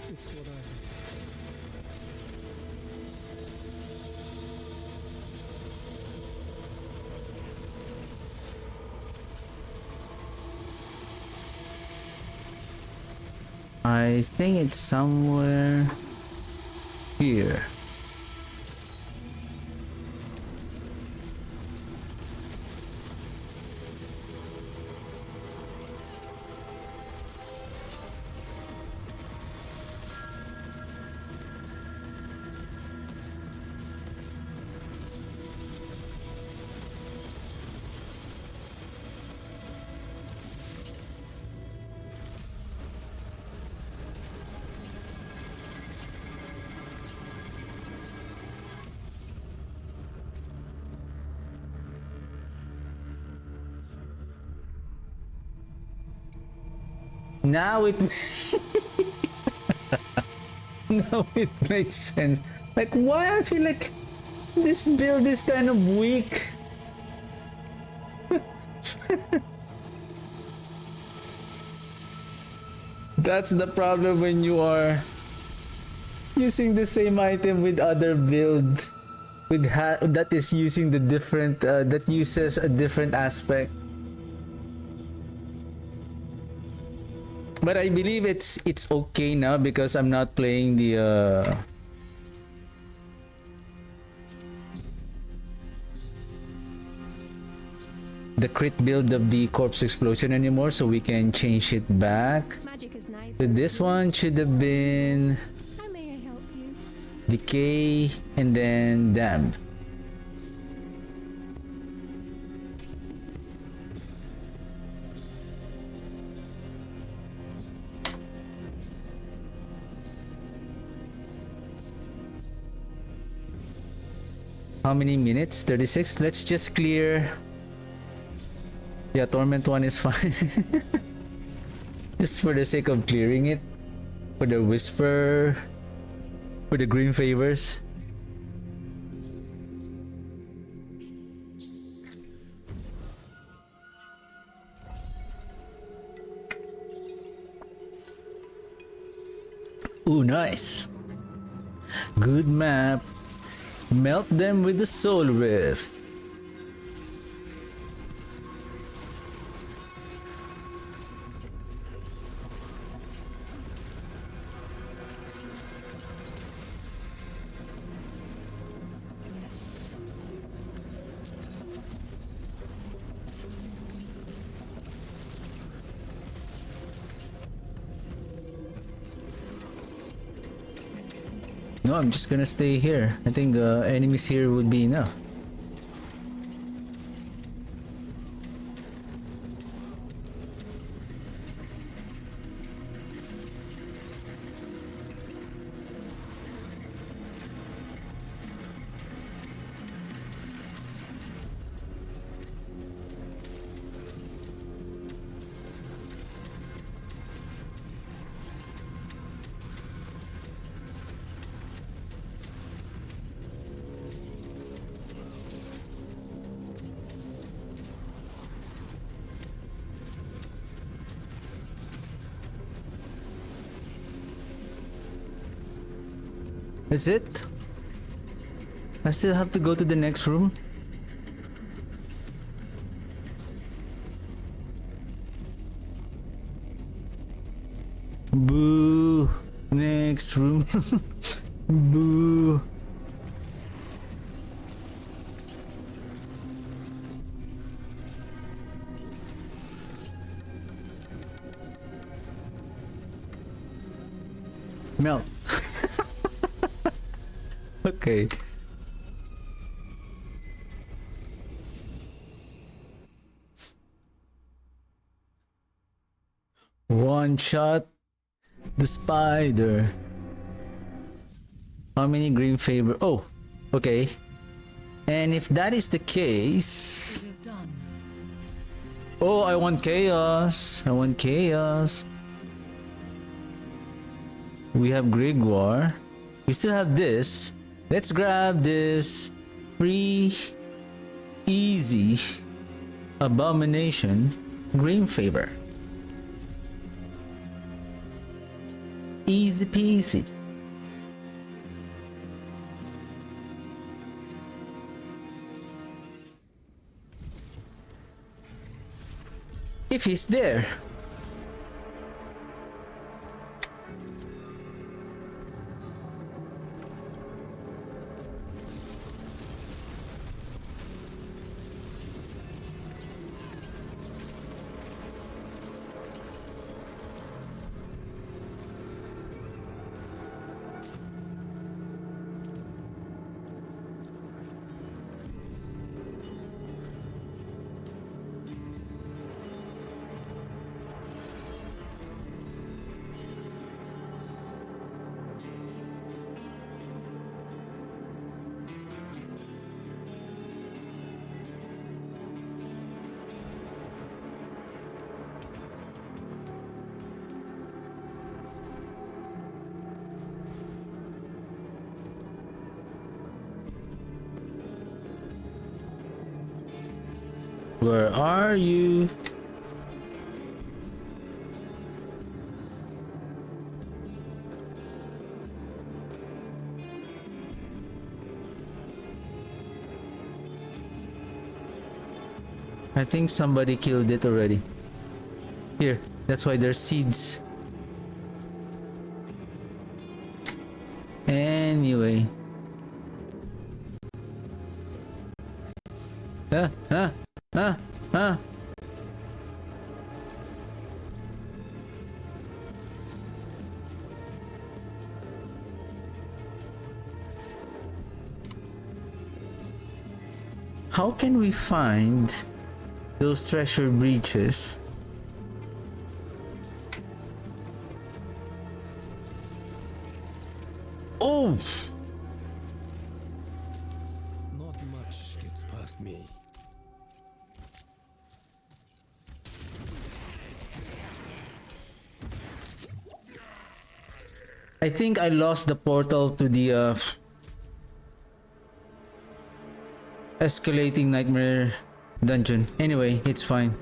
It's what I I think it's somewhere here. Now it now it makes sense. Like, why I feel like this build is kind of weak. That's the problem when you are using the same item with other build with that is using the different that uses a different aspect. But I believe it's okay now because I'm not playing the crit build of the corpse explosion anymore, so we can change it back. Magic is neither. So this one should have been How may I help you? decay and then damn. How many minutes? 36. Let's just clear. Yeah, Torment 1 is fine. Just for the sake of clearing it. For the Whisper. For the green favors. Ooh, nice. Good map. Melt them with the Soul Rift. No, I'm just gonna stay here. I think enemies here would be enough. That's it? I still have to go to the next room? Boo! Next room. Boo! Melt. Okay. One shot the spider. How many green favor? Oh, okay. And if that is the case, It is done. oh, I want chaos. I want chaos. We have Grigwar. We still have this. Let's grab this free, easy abomination green favor. Easy peasy. If he's there. Where are you? I think somebody killed it already. Here, that's why there's seeds. Anyway. Ah, ah, ah, ah. How can we find those treasure breaches? Oh! Not much gets past me. I think I lost the portal to the escalating nightmare dungeon. Anyway, it's fine.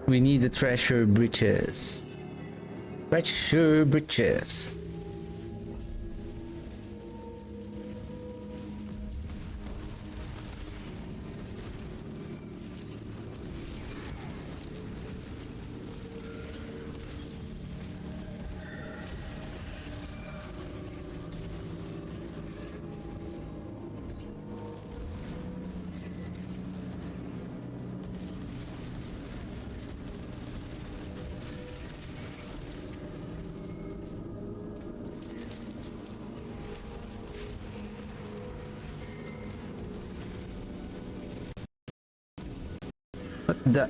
We need the treasure breaches. Treasure breaches. What the?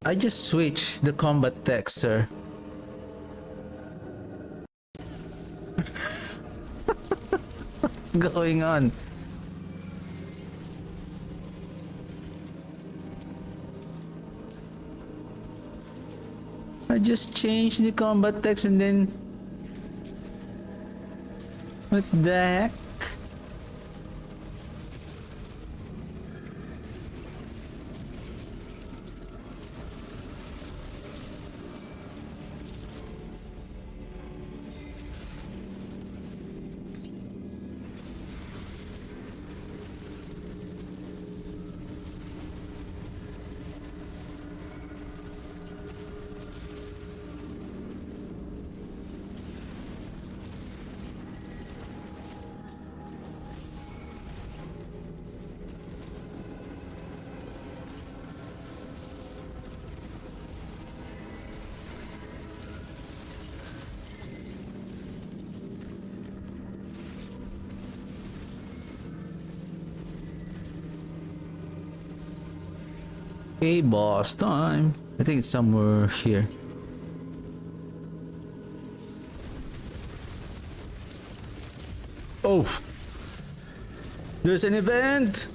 I just switched the combat text, sir. What's going on? I just changed the combat text and then... What the heck? Okay, boss time. I think it's somewhere here. Oh! There's an event!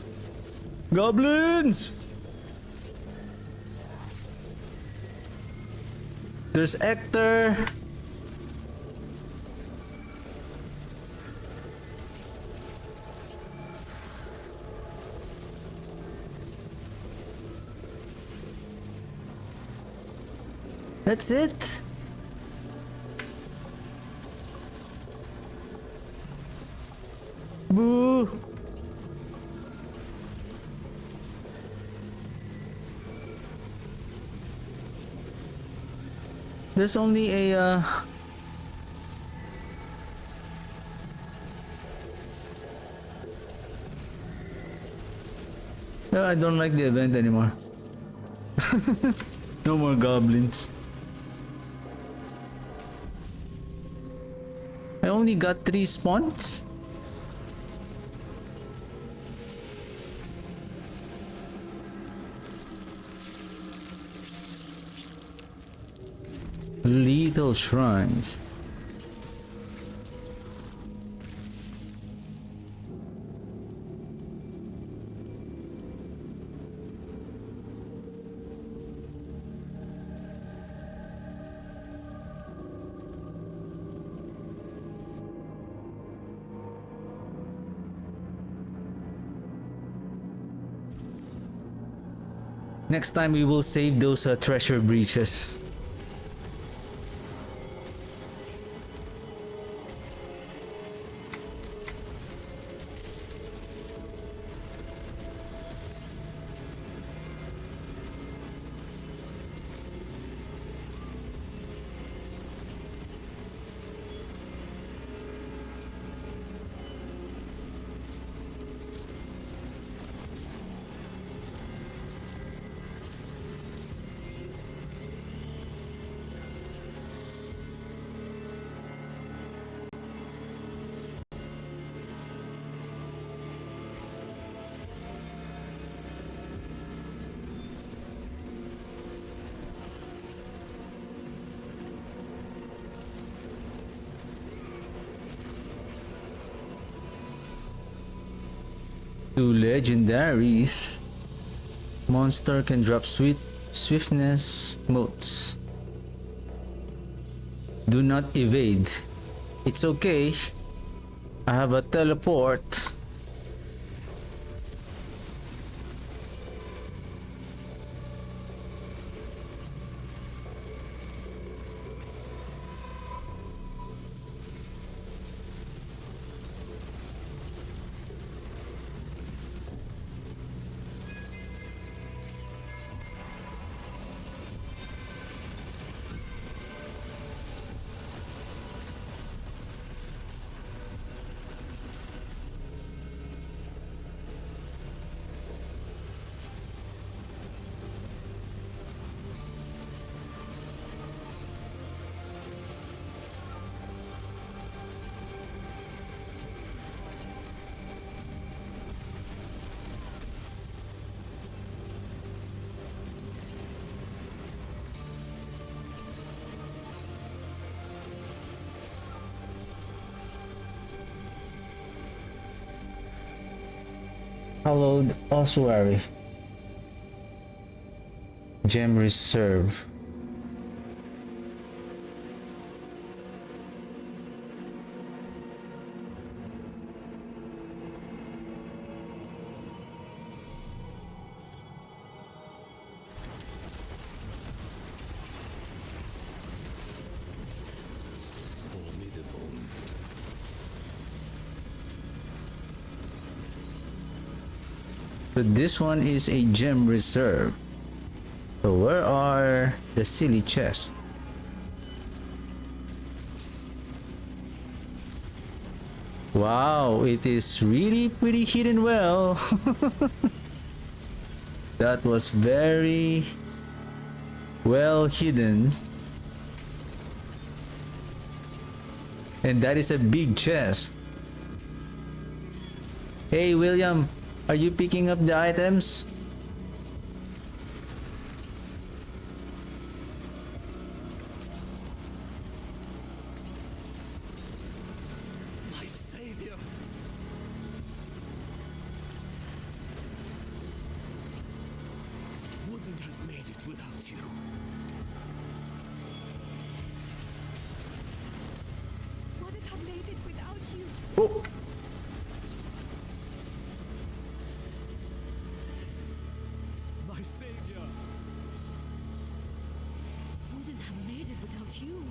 Goblins! There's Hector. That's it. Boo. There's only a No, I don't like the event anymore. No more goblins. I only got 3 spawns. Lethal shrines. Next time we will save those treasure breaches. Two legendaries. Monster can drop swiftness motes. Do not evade. It's okay. I have a teleport. Hallowed Ossuary. Gem Reserve. So this one is a gem reserve. So where are the silly chests? Wow, it is really pretty hidden well. That was very well hidden. And that is a big chest. Hey William, are you picking up the items? My savior. Wouldn't have made it without you. Wouldn't have made it without you. Oh. My savior. Wouldn't have made it without you.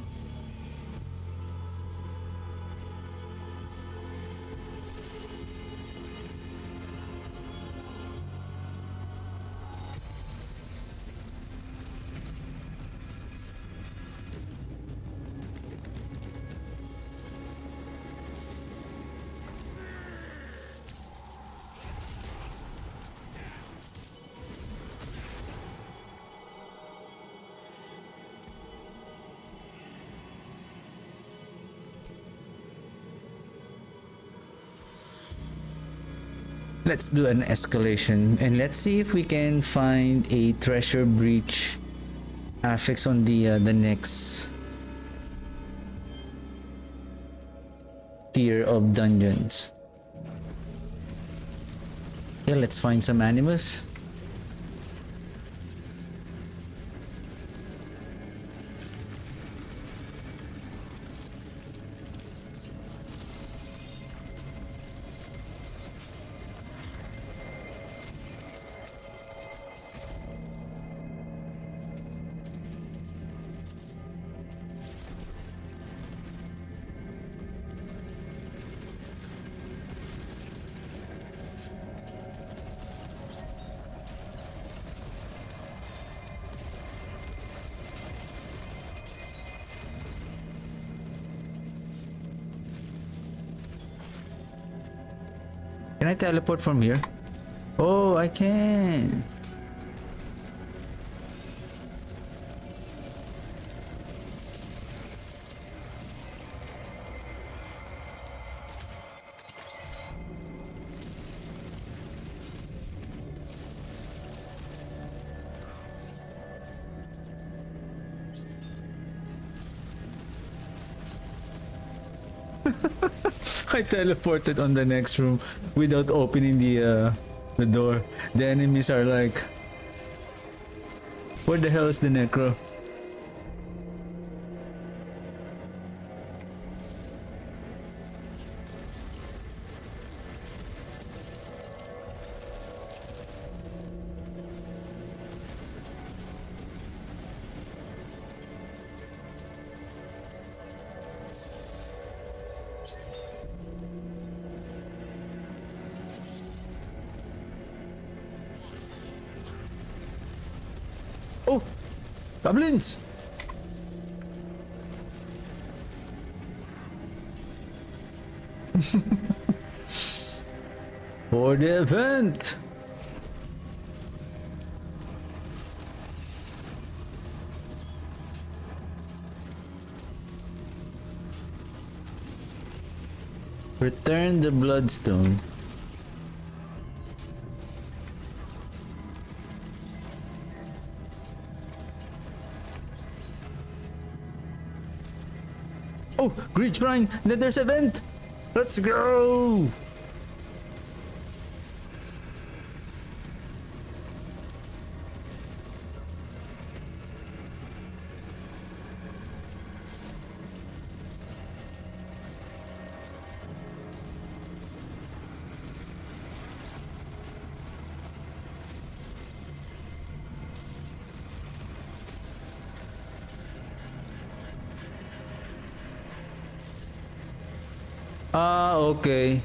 Let's do an escalation and let's see if we can find a treasure breach affix on the next tier of dungeons. Yeah, let's find some animus. Can I teleport from here? Oh, I can. I teleported on the next room without opening the door. The enemies are like, where the hell is the necro? Oh, goblins! For the event! Return the bloodstone. Oh, Great Shrine! Then there's a vent! Let's go! Ah, okay.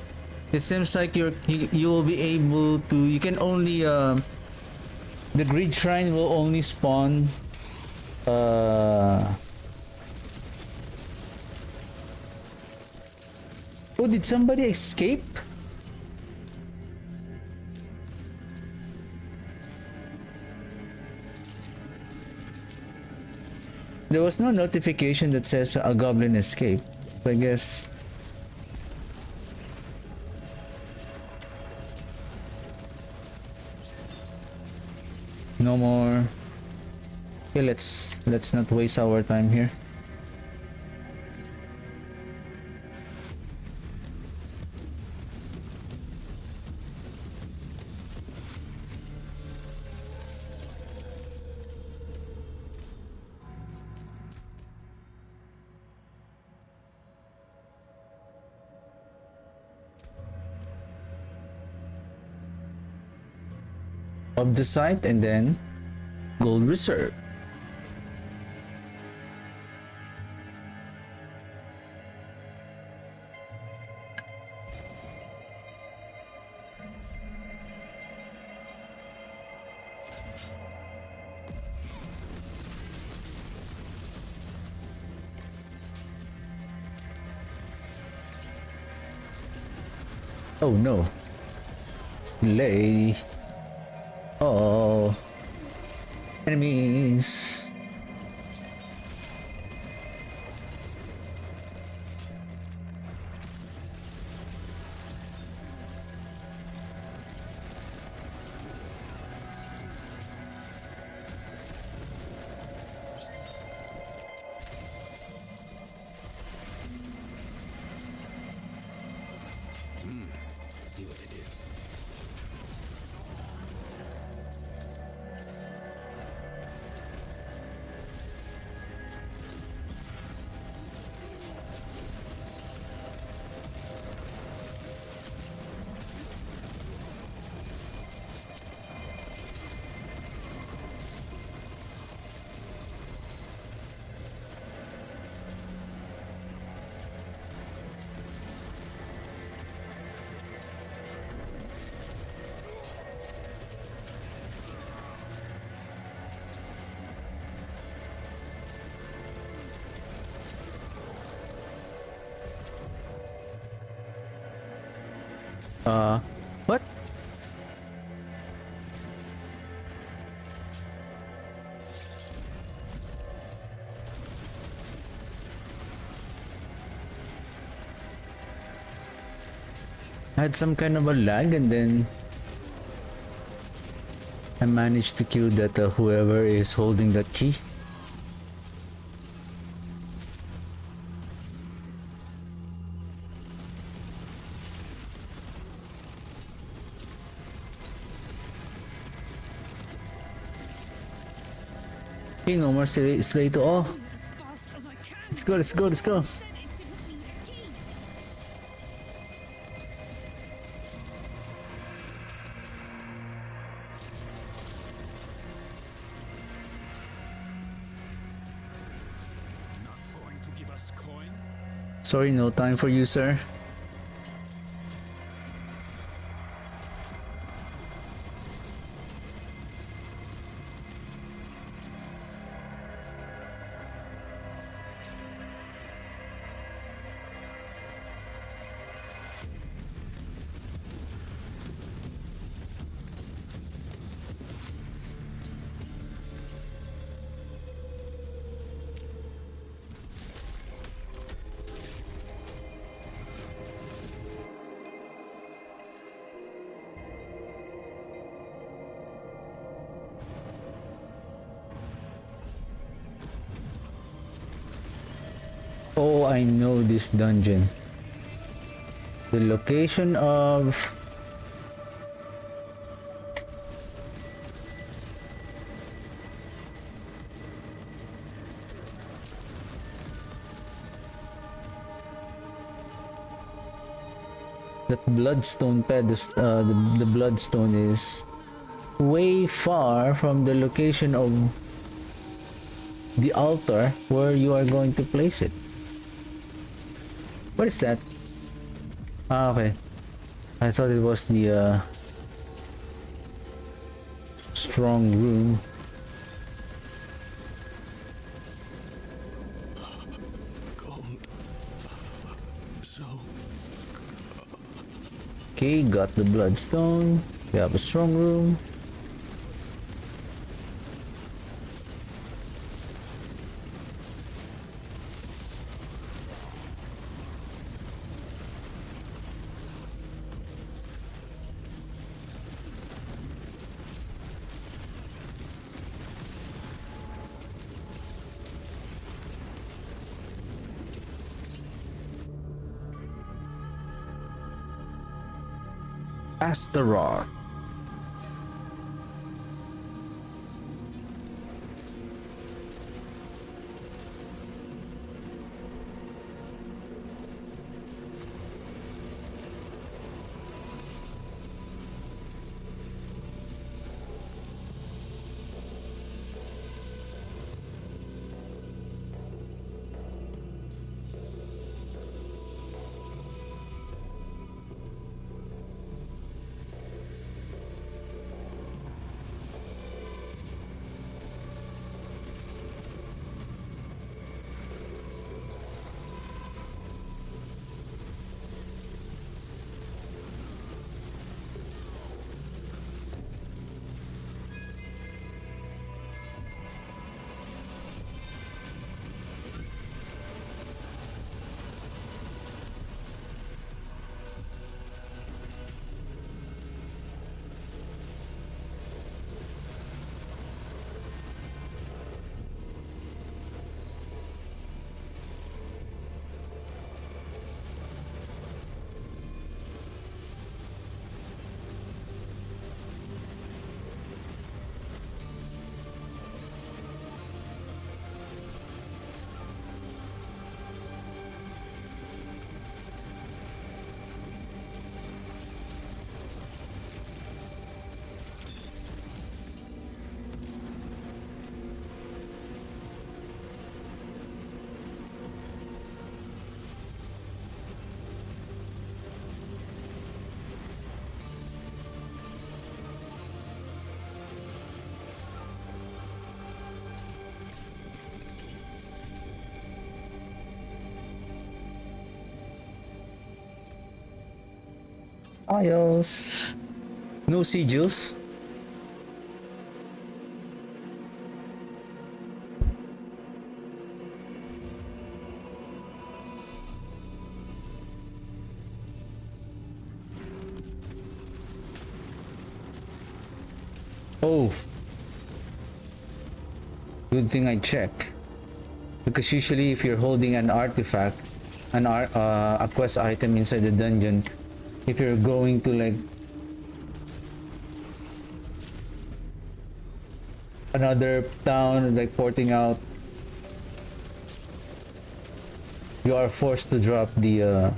It seems like you will be able to. You can only the Greed Shrine will only spawn. Oh, did somebody escape? There was no notification that says a goblin escaped. I guess. No more. Okay, let's not waste our time here. Of the site and then gold reserve. Oh no. Slay. Oh. Enemies. What? I had some kind of a lag and then I managed to kill that whoever is holding that key. Okay, no more slay to all. As fast as I can. Let's go, let's go, let's go. Said it didn't need a key. Not going to give us coin? Sorry, no time for you, sir. Oh, I know this dungeon. The location of that bloodstone pedestal, the bloodstone is way far from the location of the altar where you are going to place it. What is that? Ah, okay. I thought it was the strong room. Gold. So Okay, got the bloodstone. We have a strong room. Past the rock. Files. No sigils. Oh, good thing I checked. Because usually if you're holding an artifact, a quest item inside the dungeon, if you're going to like another town, like porting out, you are forced to drop the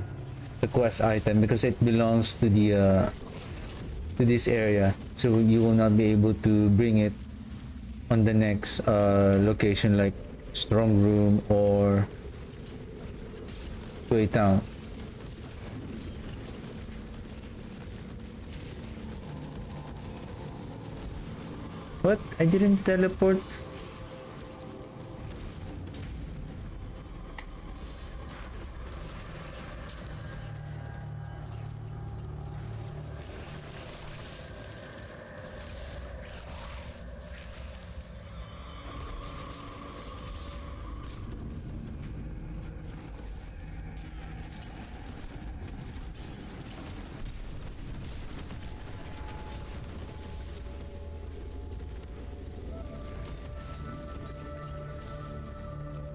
quest item because it belongs to the to this area, so you will not be able to bring it on the next location, like strong room or to a town. What? I didn't teleport.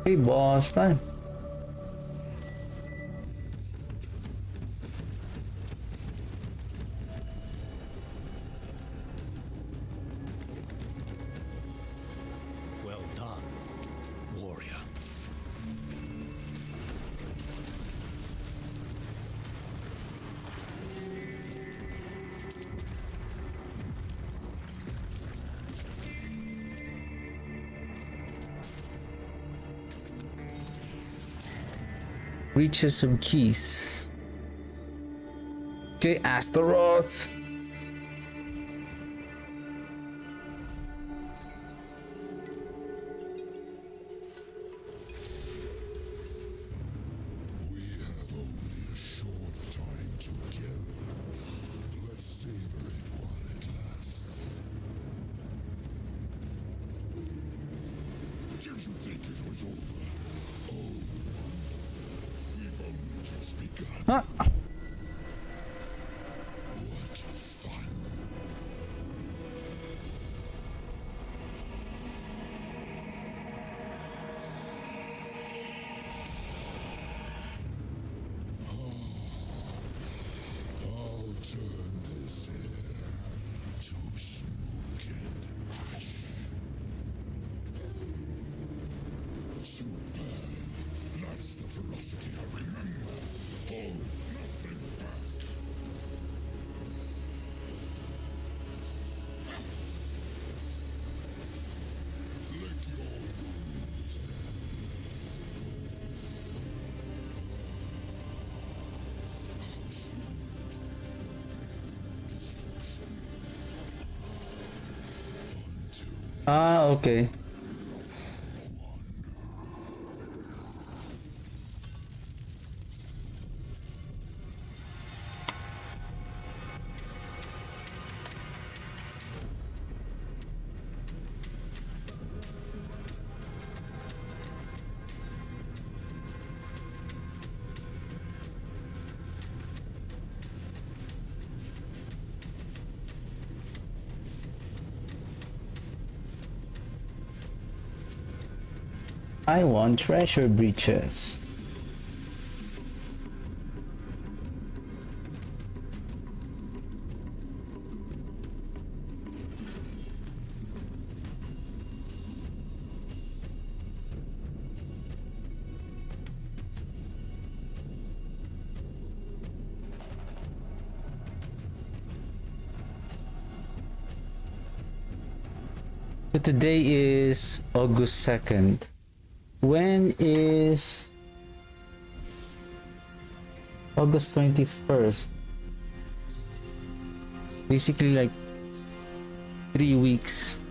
Hey, boss time. Well done, warrior. Reaches some keys. Okay, Astaroth. We have only a short time together. Let's savor it while it lasts. Did you think it was over? Oh, we've only just begun. Huh? What fun. I'll turn this air to smoke and ash. Superb. That's the ferocity I remember. Hold nothing back. Lick your wounds then. How soon destruction until Ah, okay. I want treasure breaches. So today is August 2nd. When is August 21st? Basically like 3 weeks.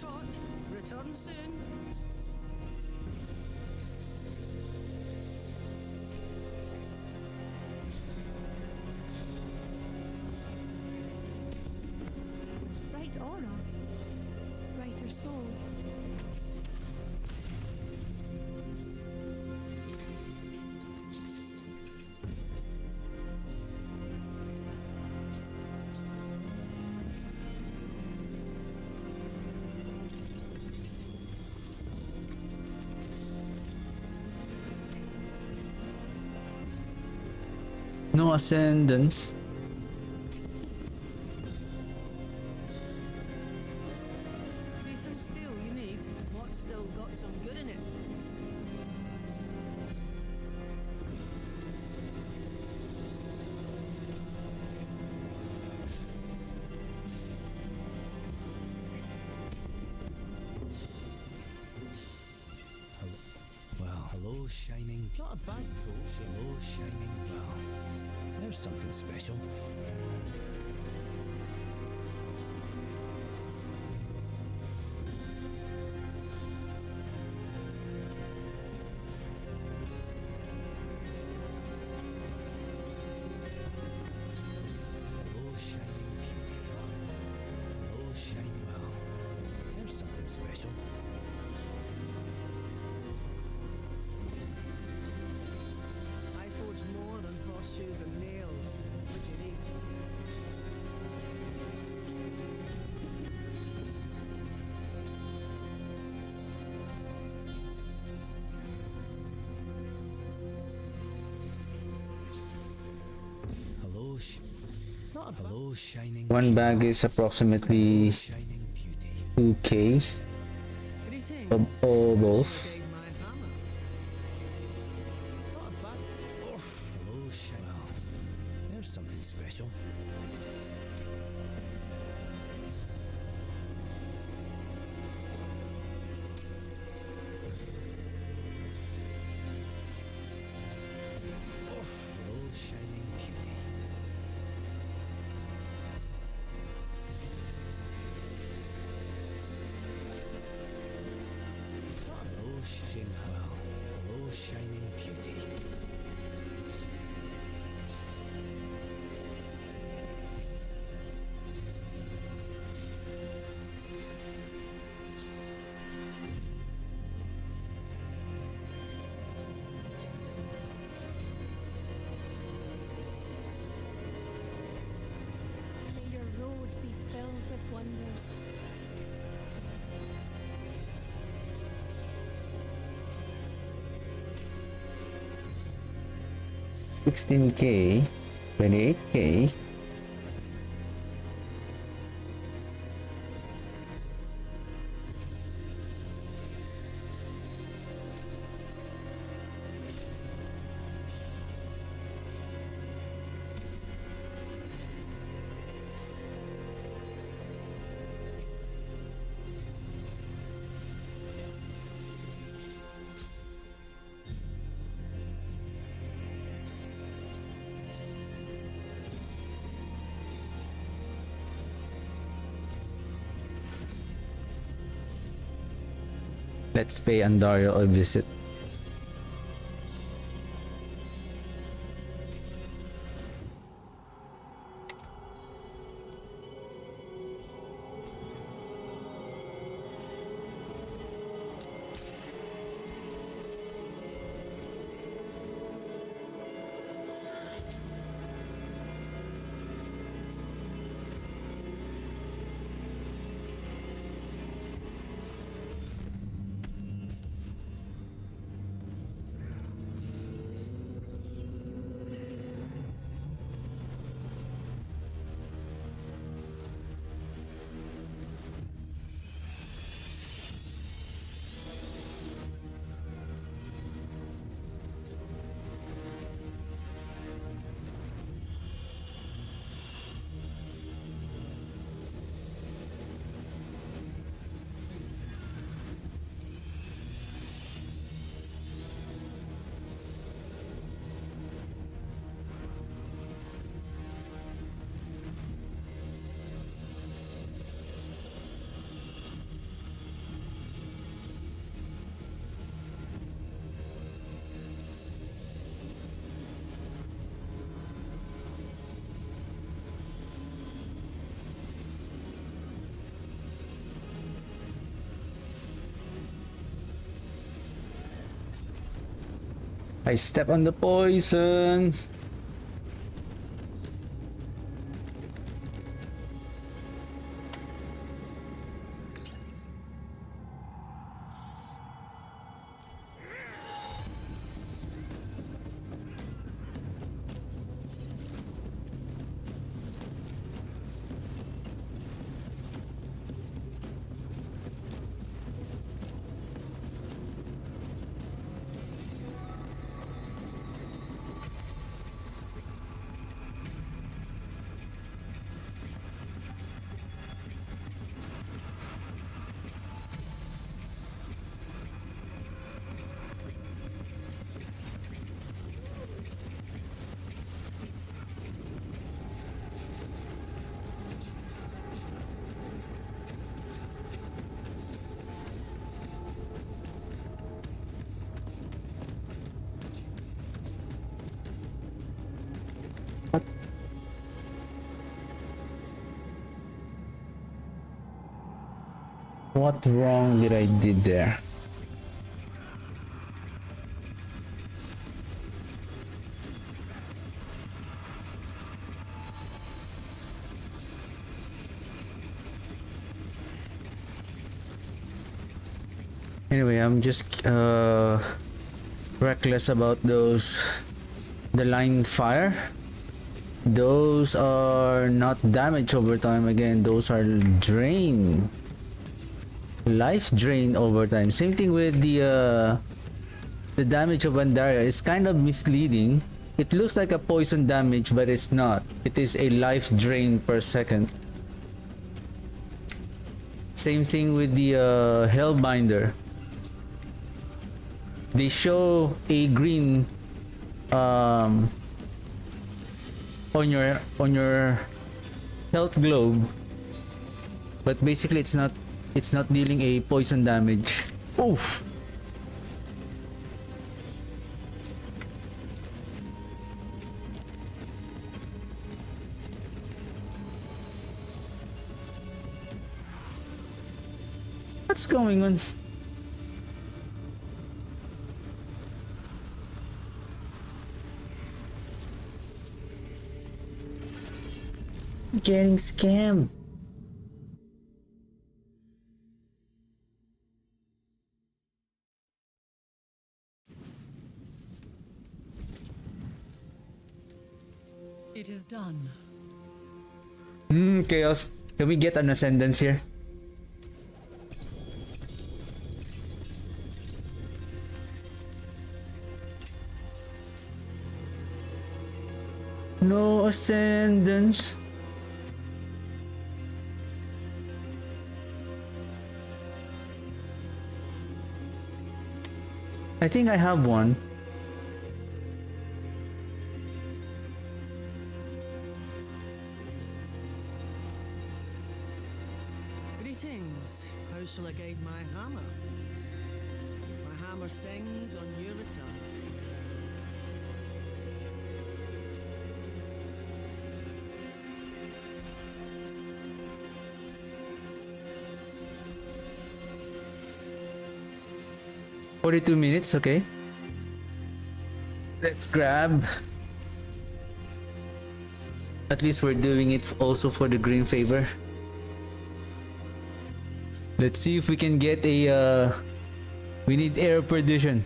Watch hot. Return soon. Bright aura. Brighter soul. No ascendance. See some steel you need. What's still got some good in it? Well, hello, shining. Not a bad thought. Hello, shining. Well, there's something special. Hello, shining beauty. Hello, shining. Well, there's something special. I forge more than horseshoes and nails. What do you need? Hello, Not a bad. hello, shining. One bag is approximately Shining beauty. 2k Greetings. of obols. Again, my hammer. Not a bad. Hello, shining. Well, there's something special. Hello, shining beauty. Hello, shining. Well, hello, shining beauty. May your road be filled with wonders. 16k, 28k. Let's pay Andario a visit. I step on the poison. What wrong did I did there? Anyway, I'm just reckless about those. The line fire. Those are not damage over time. Again, those are drain. Life drain over time. Same thing with the damage of Pandaria. It's kind of misleading. It looks like a poison damage, but it's not. It is a life drain per second. Same thing with the Hellbinder. They show a green on your health globe, but basically it's not dealing a poison damage. Oof. What's going on? Getting scammed. It is done. Chaos. Can we get an ascendance here? No ascendance. I think I have one. Greetings. How shall I guide my hammer? My hammer sings on your return. $42 minutes, okay. Let's grab. At least we're doing it also for the green favor. Let's see if we can get a we need air perdition.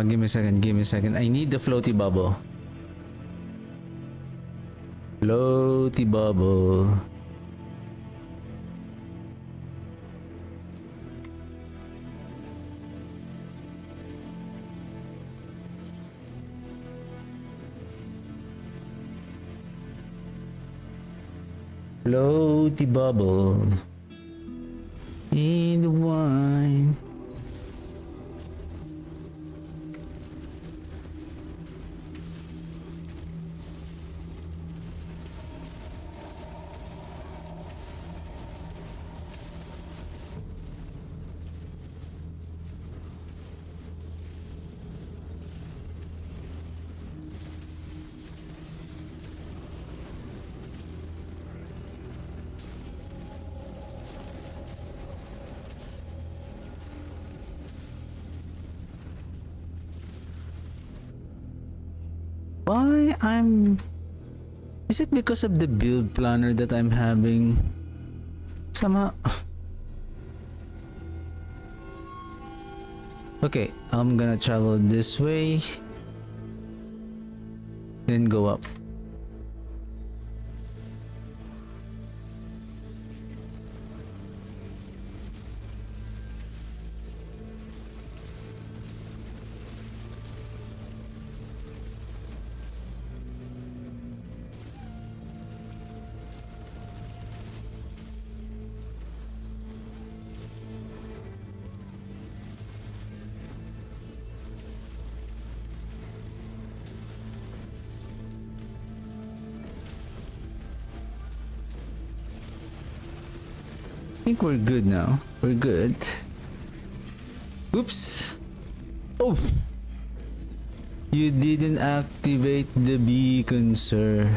Give me a second. I need the floaty bubble. Floaty bubble. Floaty bubble in the wine. Why I'm... Is it because of the build planner that I'm having? Somehow... Okay, I'm gonna travel this way. Then go up. I think we're good now. We're good. Oops. Oh! You didn't activate the beacon, sir.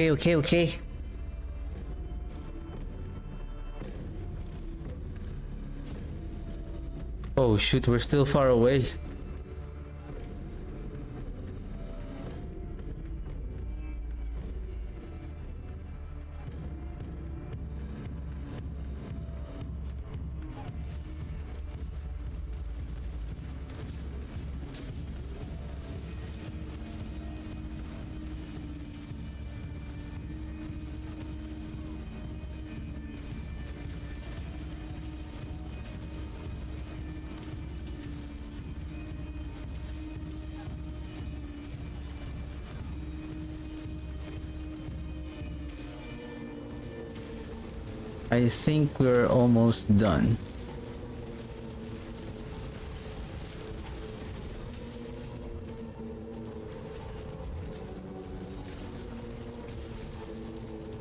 Okay. Oh shoot, we're still far away. I think we're almost done.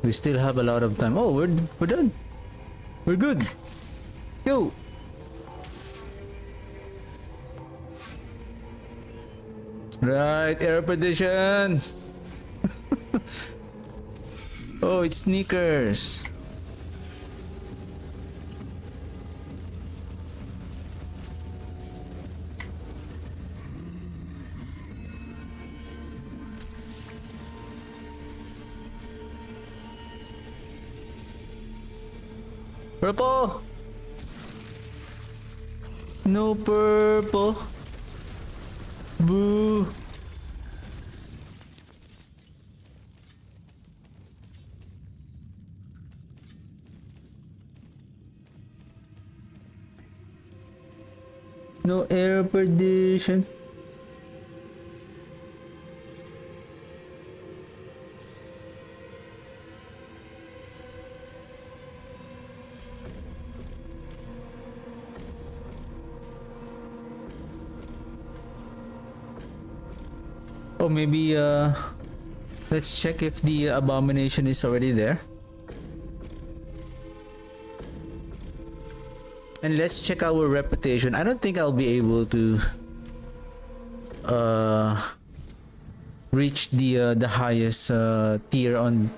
We still have a lot of time. Oh, we're done. We're good. Yo. Right, air perdition. Oh, it's sneakers. Purple. No purple. Boo. No air perdition. Oh, maybe let's check if the abomination is already there. And let's check our reputation. I don't think I'll be able to reach the highest tier on,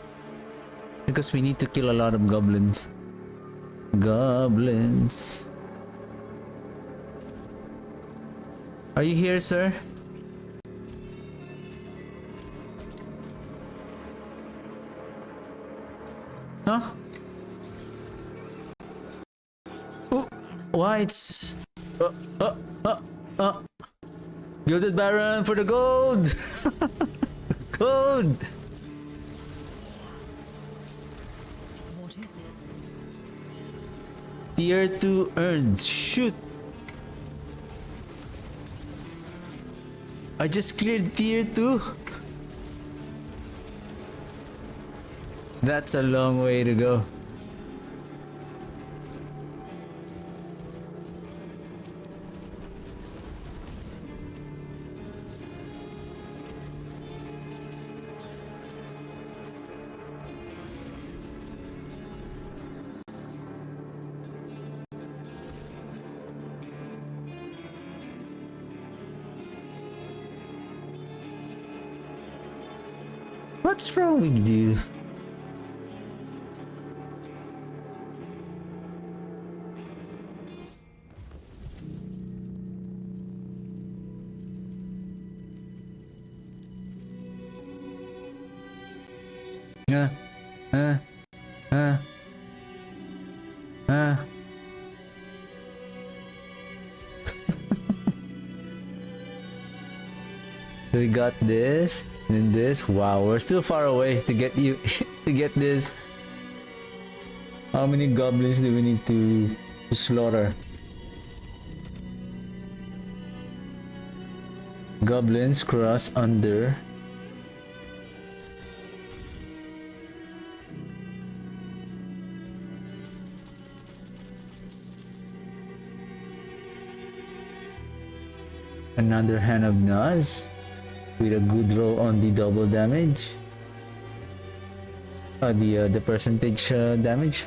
because we need to kill a lot of goblins. Goblins. Are you here, sir? Huh? Oh, why it's Gilded Baron for the gold. Gold. What is this? Tier 2 earned. Shoot. I just cleared tier 2. That's a long way to go. What's wrong with you? Uh, uh, uh, uh. We got this and this. Wow, we're still far away to get you to get this. How many goblins do we need to slaughter? Goblins cross under. Another hand of Naz with a good roll on the double damage. The percentage damage.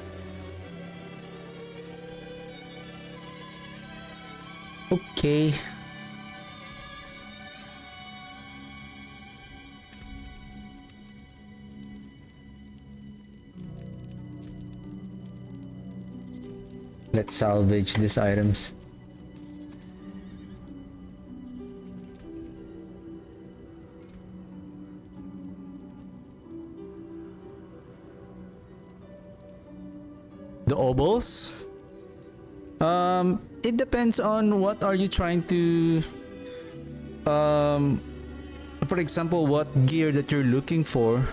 Okay. Let's salvage these items. The obols? It depends on what are you trying to for example, what gear that you're looking for.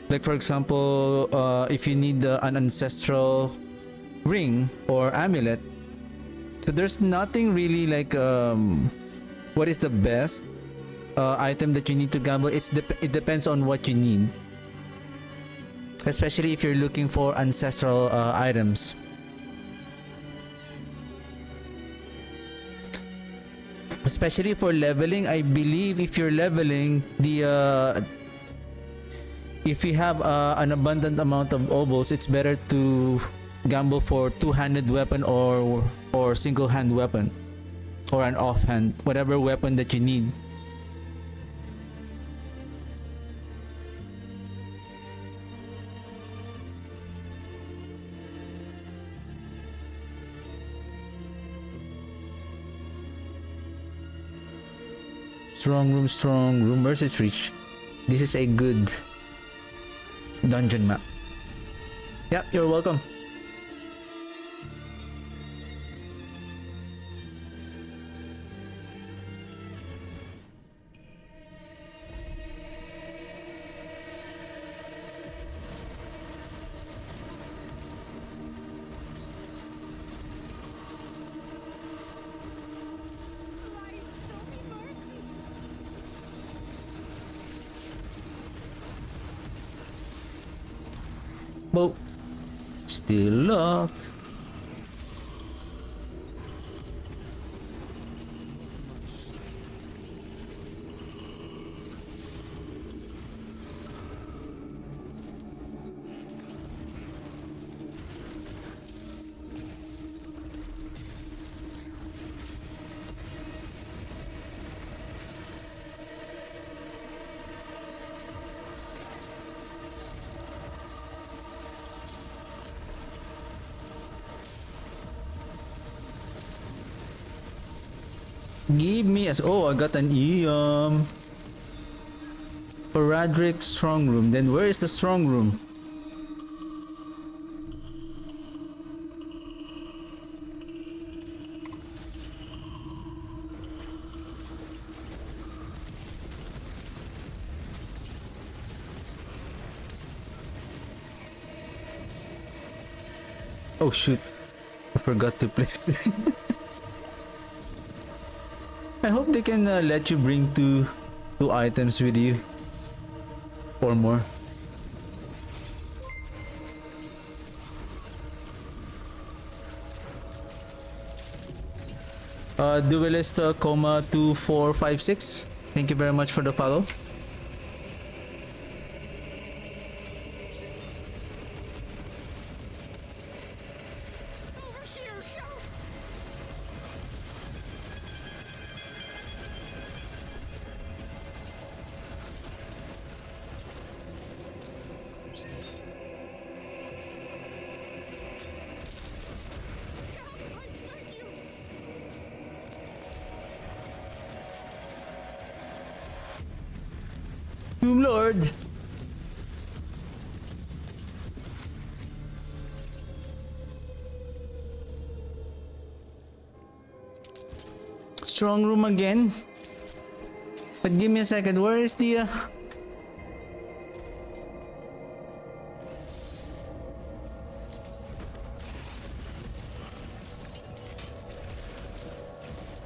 Like for example, if you need an ancestral ring or amulet. So there's nothing really like what is the best item that you need to gamble. It depends on what you need. Especially if you're looking for ancestral items. Especially for leveling, I believe if you're leveling, if you have an abundant amount of obols, it's better to gamble for two-handed weapon or single-hand weapon or an offhand, whatever weapon that you need. Strong room versus reach. This is a good dungeon map. Yep, you're welcome. Oh, still locked. Give me a... Oh, I got an Paradric strong room. Then where is the strong room? Oh shoot, I forgot to place it. I hope they can let you bring two items with you or more. Duelist Coma 2456, thank you very much for the follow. Doom Lord! Strong room again? But give me a second, where is the...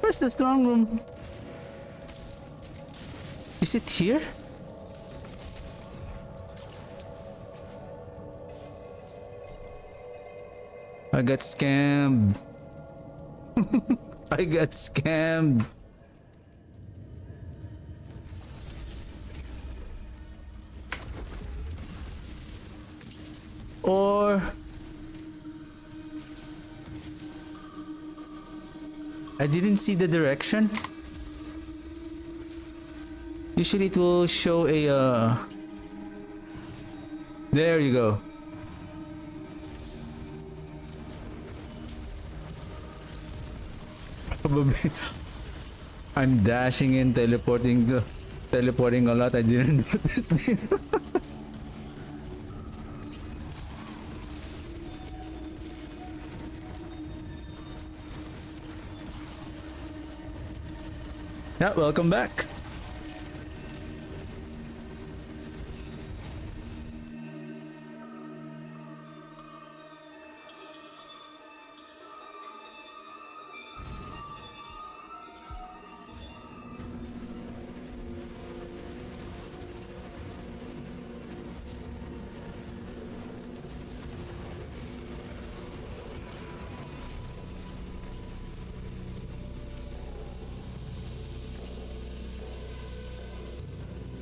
Where's the strong room? Is it here? I got scammed. I got scammed. Or I didn't see the direction. Usually it will show a there you go. Probably I'm dashing in, teleporting a lot. I didn't notice. Yeah, welcome back.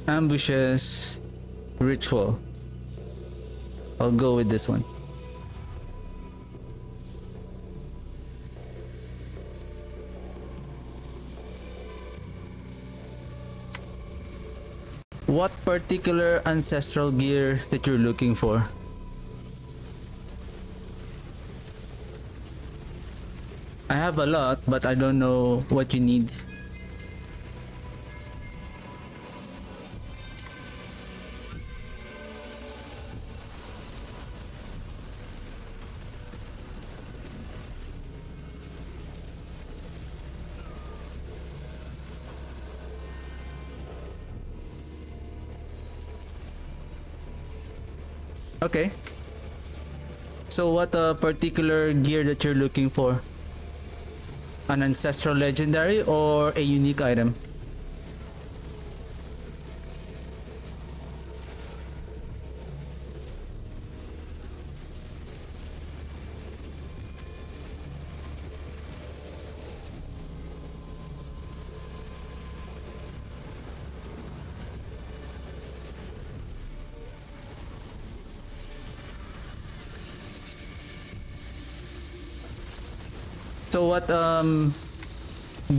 Ambushes, ritual. I'll go with this one. What particular ancestral gear that you're looking for? I have a lot, but I don't know what you need. Okay. So what particular gear that you're looking for? An ancestral legendary or a unique item? So what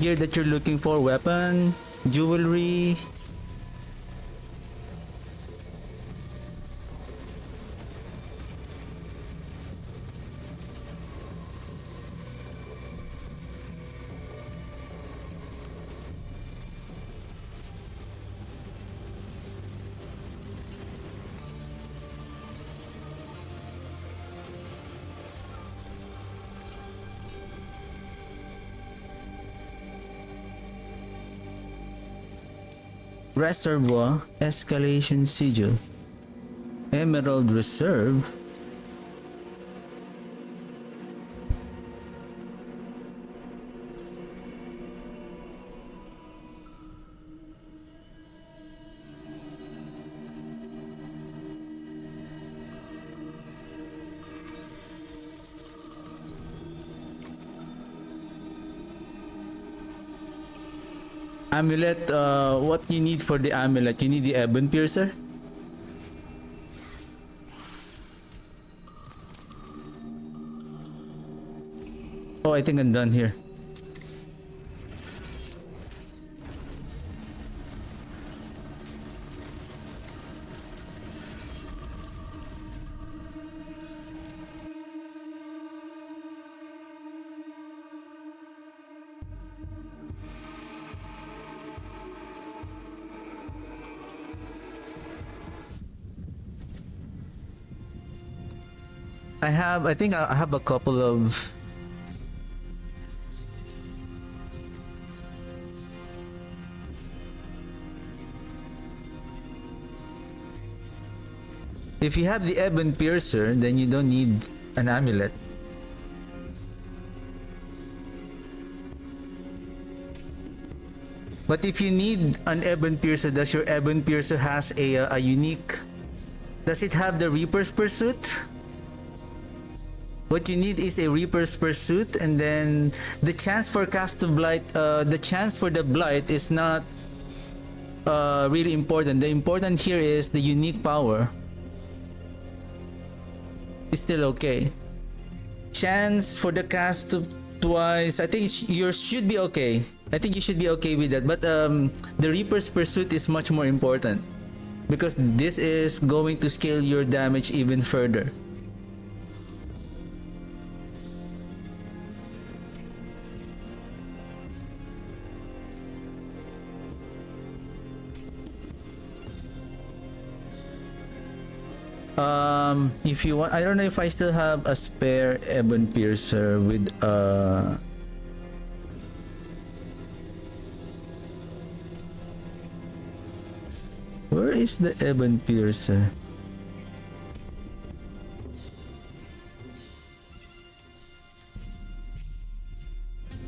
gear that you're looking for? Weapon, jewelry? Reservoir, Escalation Sigil, Emerald Reserve. Amulet, what you need for the amulet? You need the Ebon Piercer? Oh, I think I'm done here. I think I have a couple of if you have the Ebon Piercer, then you don't need an amulet. But if you need an Ebon Piercer, does your Ebon Piercer has a unique? Does it have the Reaper's Pursuit? What you need is a Reaper's Pursuit, and then the chance for cast of Blight, the chance for the Blight is not really important. The important here is the unique power. It's still okay. Chance for the cast of twice. I think yours should be okay. I think you should be okay with that. But the Reaper's Pursuit is much more important because this is going to scale your damage even further. If you want, I don't know if I still have a spare Ebon Piercer with where is the Ebon Piercer?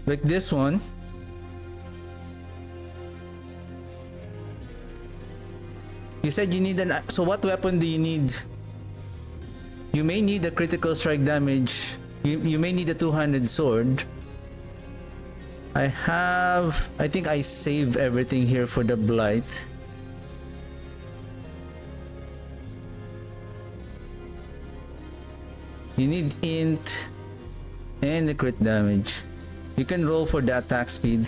Like this one. You said you need an, so what weapon do you need? You may need a critical strike damage. You may need a two-handed sword. I think I save everything here for the Blight. You need int and the crit damage. You can roll for the attack speed.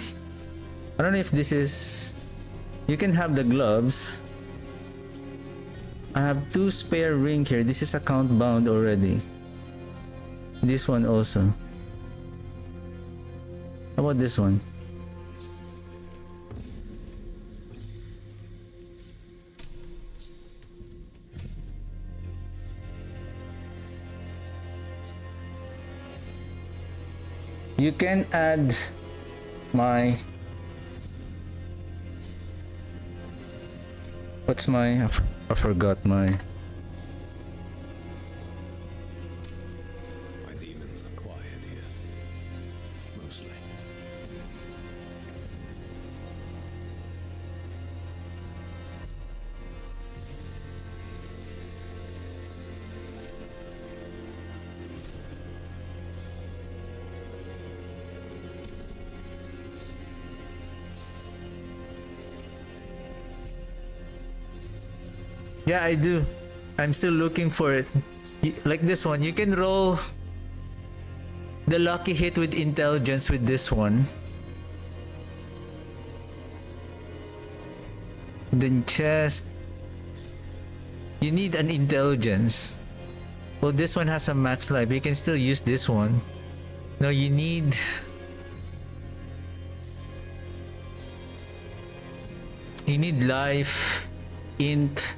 I don't know if this is, you can have the gloves. I have 2 spare ring here. This is account bound already. This one also. How about this one? You can add my, what's my, I forgot my, demons are quiet here. Mostly. yeah, I do. I'm still looking for it. Like this one, you can roll the lucky hit with intelligence with this one. Then chest. You need an intelligence. Well, this one has a max life. You can still use this one. No, you need, life, int.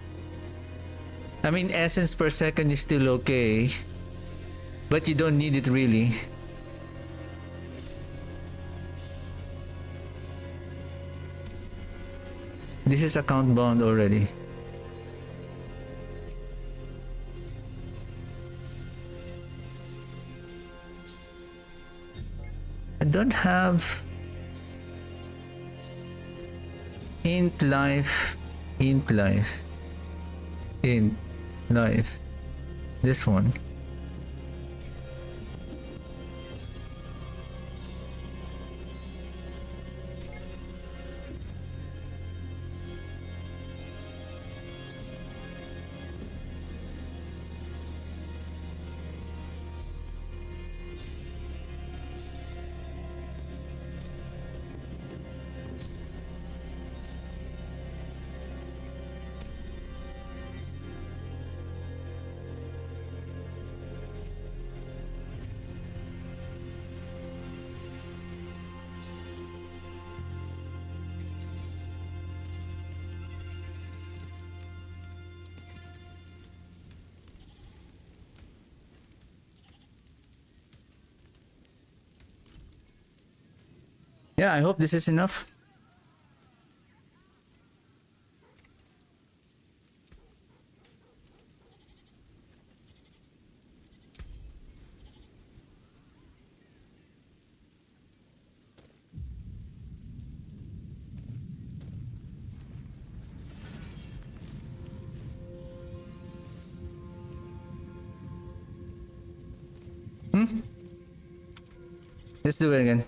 I mean, essence per second is still okay, but you don't need it really. This is account bound already. I don't have int life, int life, int life. This one. Yeah, I hope this is enough. Let's do it again.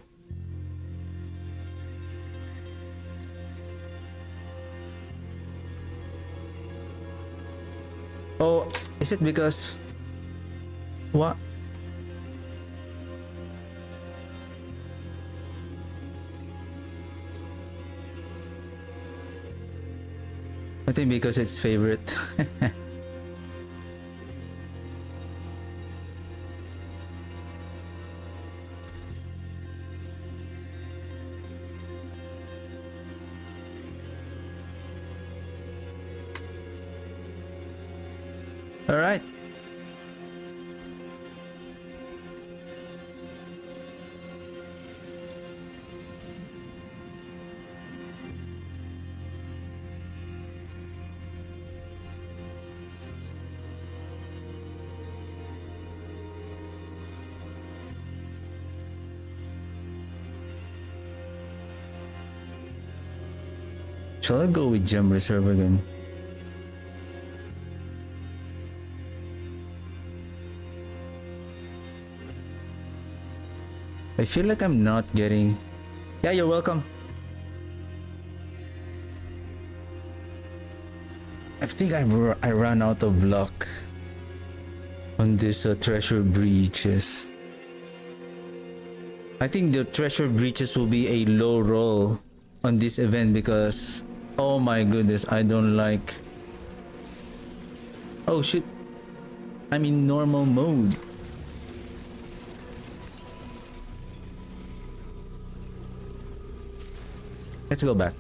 Oh, is it because... What? I think because it's favorite. All right. Shall I go with Gem Reserve again? I feel like I'm not getting... Yeah, you're welcome. I think I ran out of luck on this treasure breaches. I think the treasure breaches will be a low roll on this event because... Oh my goodness, I don't like... Oh shit. I'm in normal mode. Let's go back.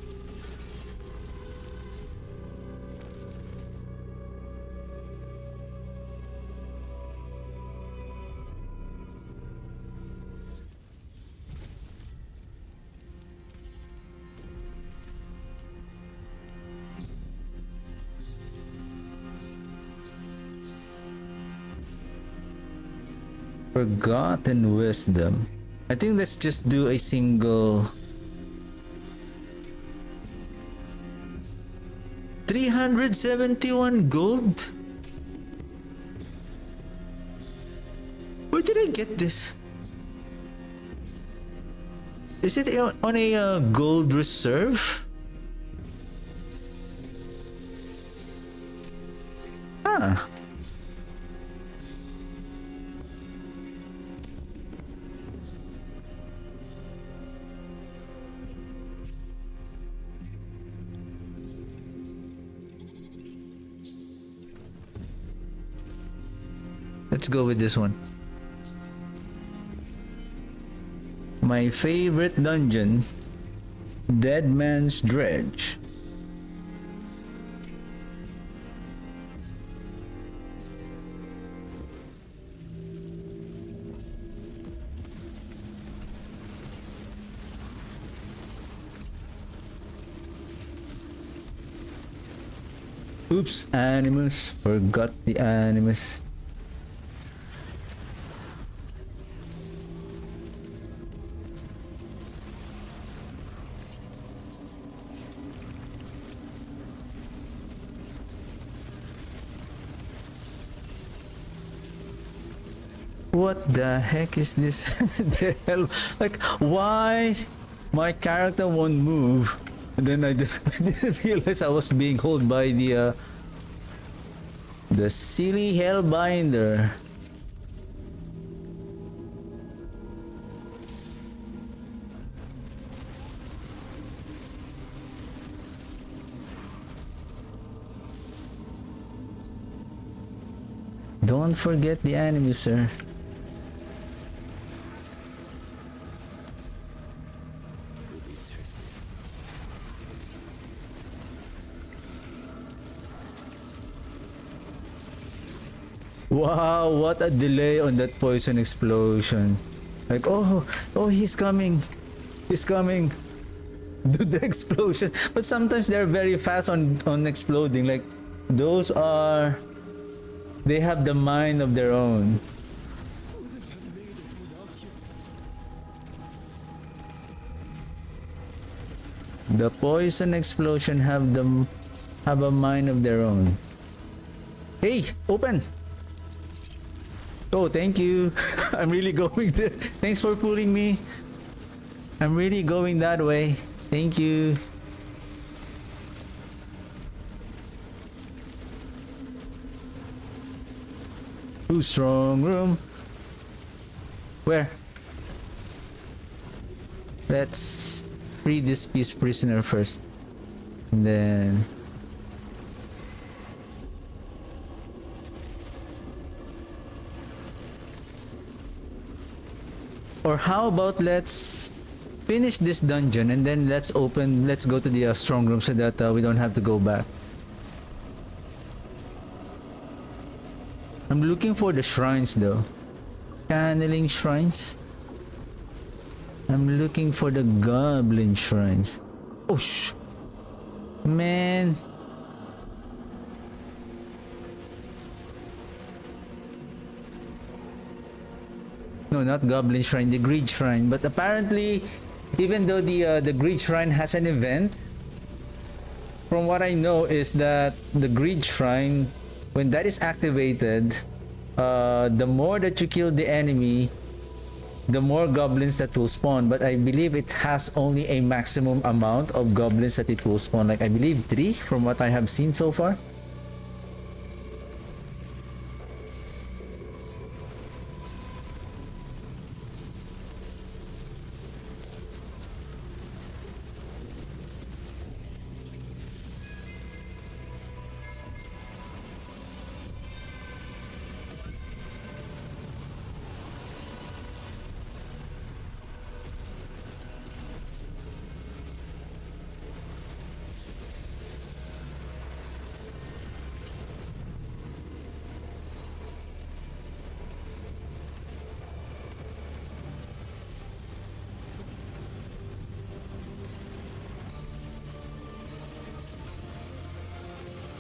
Forgotten wisdom. I think let's just do a single... 371 gold? Where did I get this? Is it on a gold reserve? Ah. Let's go with this one. My favorite dungeon, Dead Man's Dredge. Oops, Animus. Forgot the Animus. What the heck is this? The hell? Like, why my character won't move? And then I didn't realize I was being held by the silly Hellbinder. Don't forget the enemy, sir. Wow, what a delay on that poison explosion. Like, oh, he's coming. is coming. Do the explosion. But sometimes they're very fast on exploding. Like those are, they have the mind of their own. The poison explosion have a mind of their own. Hey, open. Oh, thank you. I'm really going there. Thanks for pulling me. I'm really going that way. Thank you. Too strong room. Where? Let's free this peace prisoner first. And then... Or how about let's finish this dungeon and then let's go to the strong room so that we don't have to go back. I'm looking for the shrines though. Channeling shrines. I'm looking for the goblin shrines. Oh man. No, not Goblin Shrine, the Greed Shrine. But apparently, even though the Greed Shrine has an event, from what I know is that the Greed Shrine, when that is activated, the more that you kill the enemy, the more goblins that will spawn. But I believe it has only a maximum amount of goblins that it will spawn. Like I believe 3 from what I have seen so far.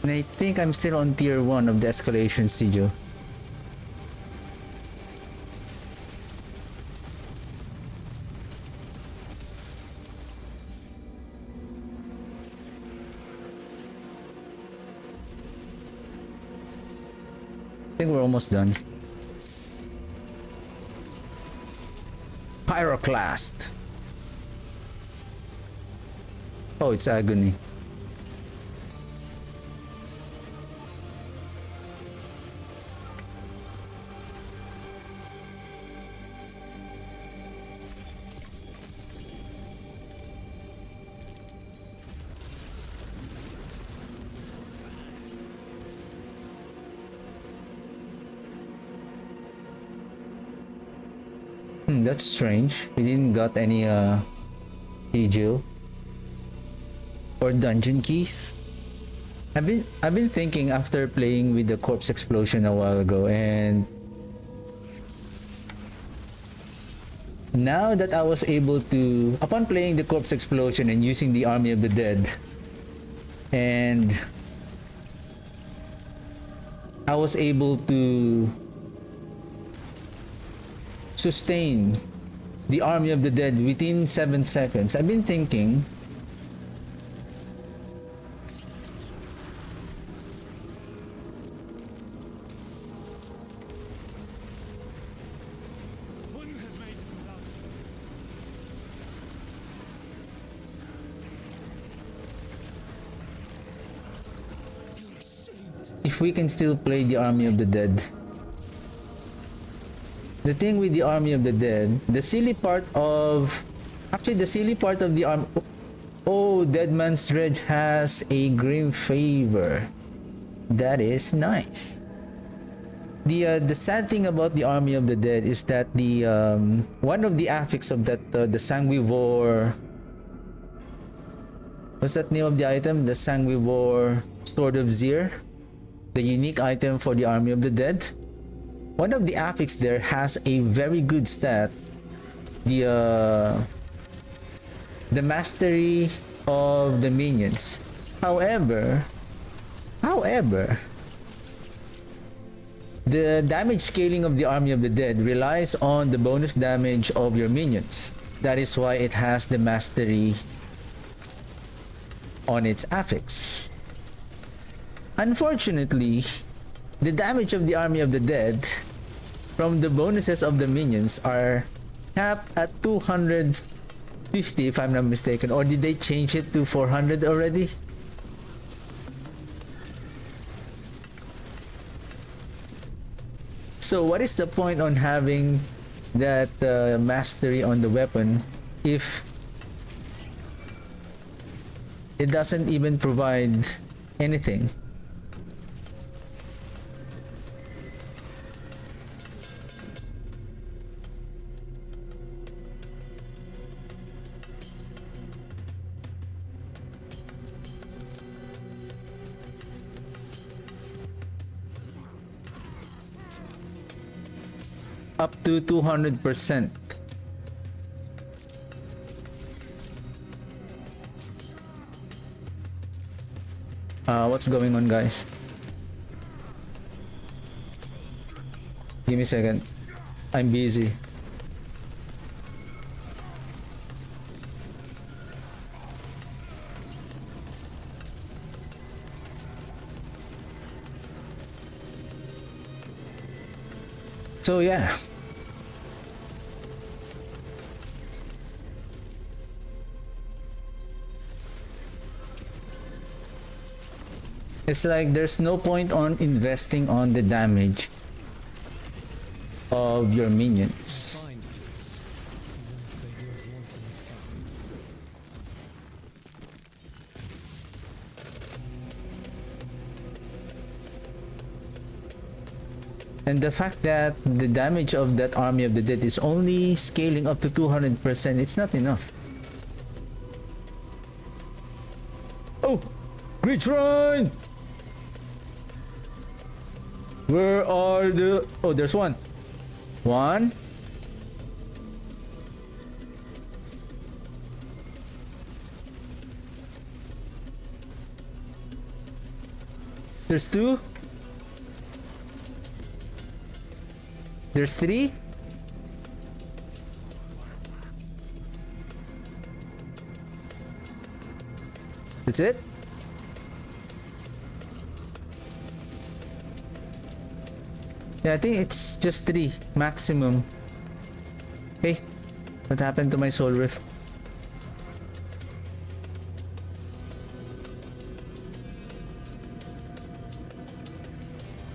And I think I'm still on tier 1 of the escalation sigil. I think we're almost done. Pyroclast. Oh, it's agony. That's strange. We didn't got any sigil or dungeon keys. I've been thinking after playing with the corpse explosion a while ago, and now that I was able to, upon playing the corpse explosion and using the army of the dead, and I was able to sustain the army of the dead within 7 seconds. I've been thinking, if we can still play the army of the dead. The thing with the army of the dead, the silly part of the arm. Oh, Dead Man's Dredge has a grim favor. That is nice. The sad thing about the army of the dead is that the one of the affix of that the Sanguivore. What's that name of the item? The Sanguivore Sword of Zir, the unique item for the army of the dead. One of the affix there has a very good stat. The the mastery of the minions. However, the damage scaling of the Army of the Dead relies on the bonus damage of your minions. That is why it has the mastery on its affix. Unfortunately, the damage of the Army of the Dead from the bonuses of the minions are capped at 250 if I'm not mistaken, or did they change it to 400 already? So what is the point on having that mastery on the weapon if it doesn't even provide anything? Up to 200%. What's going on, guys? Give me a second. I'm busy. So yeah. It's like there's no point on investing on the damage of your minions. Find things, even if they were once in a kind. And the fact that the damage of that Army of the Dead is only scaling up to 200%, it's not enough. Oh! Great Shrine! Where are the... Oh, there's one. One. There's two. There's three. That's it. Yeah, I think it's just three maximum. Hey, what happened to my soul rift?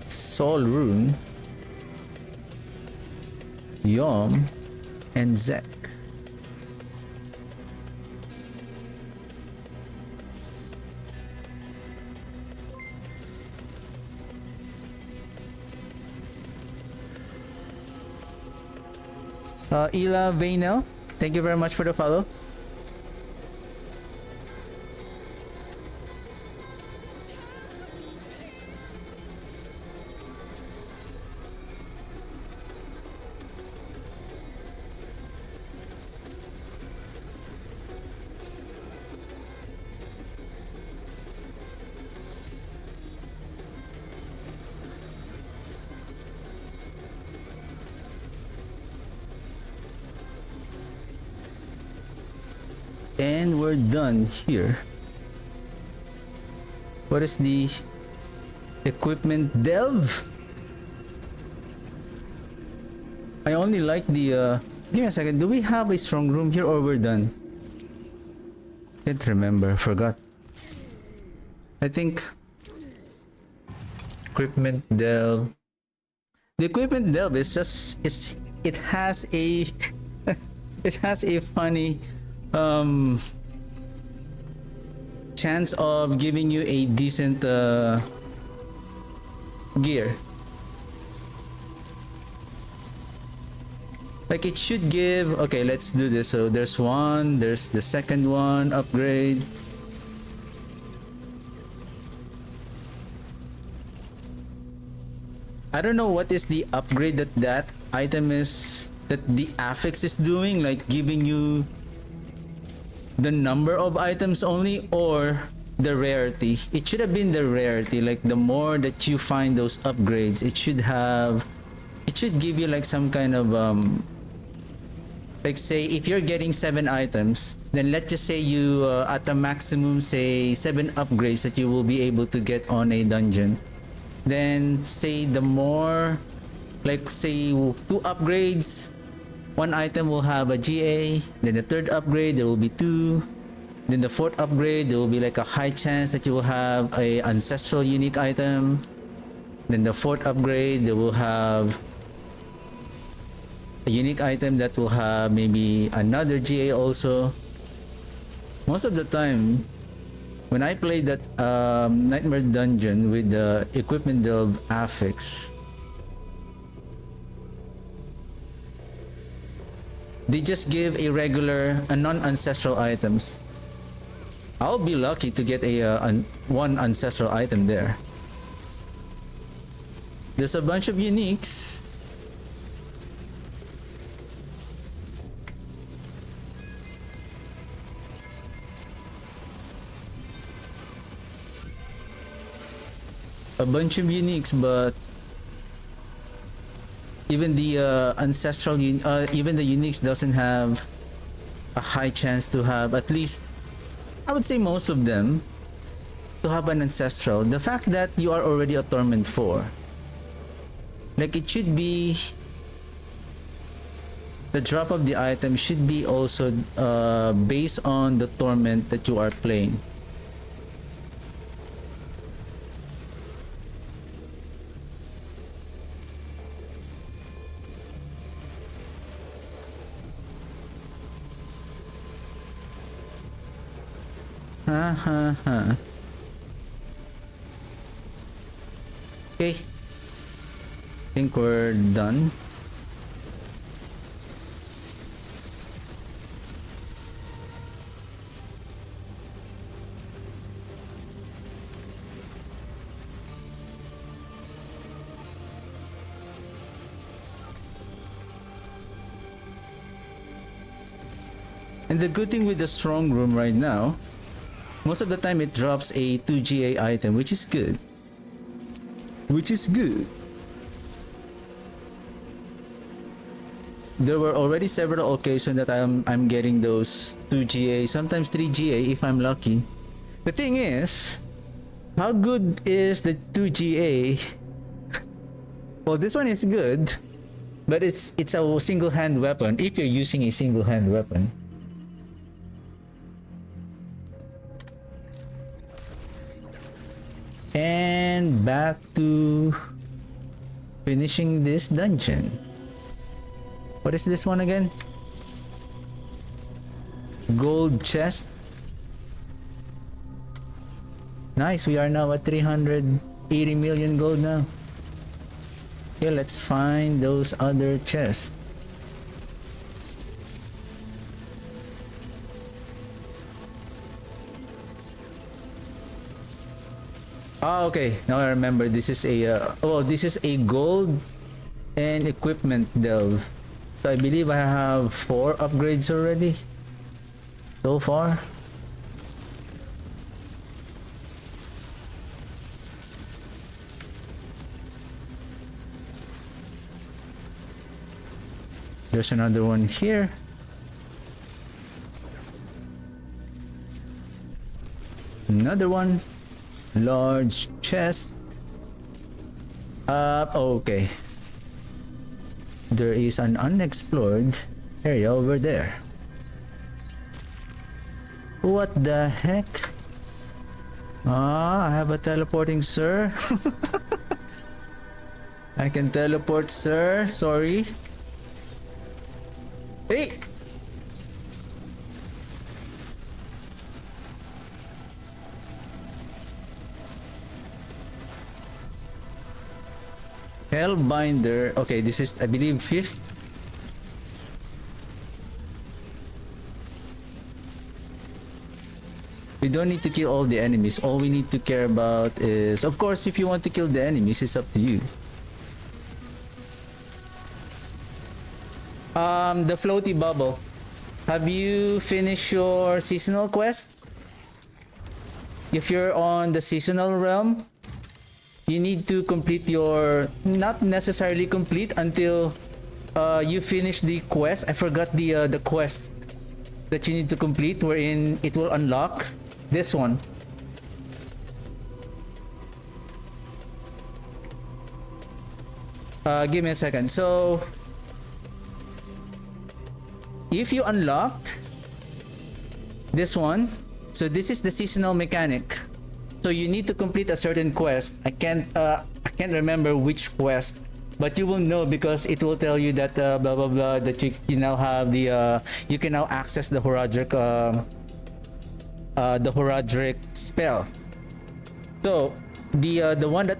Soul rune, Yom, and Zek. Ela Vainel, thank you very much for the follow. And we're done here. What is the equipment delve? I only like the give me a second. Do we have a strong room here or we're done? Can't remember. Forgot. I think equipment delve. The equipment delve is just it has a it has a funny chance of giving you a decent gear. Like it should give. Okay, let's do this. So there's one, there's the second one, upgrade. I don't know what is the upgrade that item is, that the affix is doing, like giving you the number of items only or the rarity. It should have been the rarity. Like the more that you find those upgrades, it should give you like some kind of like say if you're getting 7 items, then let's just say you at the maximum say 7 upgrades that you will be able to get on a dungeon. Then say the more, like say 2 upgrades, 1 item will have a GA, then the 3rd upgrade there will be 2, then the 4th upgrade there will be like a high chance that you will have a ancestral unique item, then the 4th upgrade they will have a unique item that will have maybe another GA also. Most of the time when I played that Nightmare Dungeon with the equipment delve affix, they just give a regular non-ancestral items. I'll be lucky to get a one ancestral item there. There's a bunch of uniques. But even the ancestral even the uniques doesn't have a high chance to have, at least I would say most of them, to have an ancestral. The fact that you are already a torment 4, like it should be, the drop of the item should be also based on the torment that you are playing. Okay, think we're done. And the good thing with the strong room right now, most of the time it drops a 2 GA item, which is good. There were already several occasions that I'm getting those 2 GA, sometimes 3 GA if I'm lucky. The thing is, how good is the 2 GA? Well, this one is good, but it's a single hand weapon if you're using a single hand weapon. And back to finishing this dungeon. What is this one again? Gold chest. Nice, we are now at 380 million gold now. Okay, let's find those other chests. Ah, okay. Now I remember. This is a this is a gold and equipment delve. So I believe I have 4 upgrades already so far. There's another one here. Another one. Large chest. Okay. There is an unexplored area over there. What the heck? Ah, I have a teleporting, sir. I can teleport, sir. Sorry. Hey! Hellbinder. Okay, this is, I believe, 5th. We don't need to kill all the enemies. All we need to care about is, of course, if you want to kill the enemies, it's up to you. The floaty bubble. Have you finished your seasonal quest? If you're on the seasonal realm, you need to complete your, not necessarily complete until you finish the quest. I forgot the quest that you need to complete, wherein it will unlock this one. Give me a second. So if you unlocked this one, so this is the seasonal mechanic. So you need to complete a certain quest. I can't remember which quest, but you will know because it will tell you that blah blah blah, that you now have the you can now access the Horadric spell. So the one that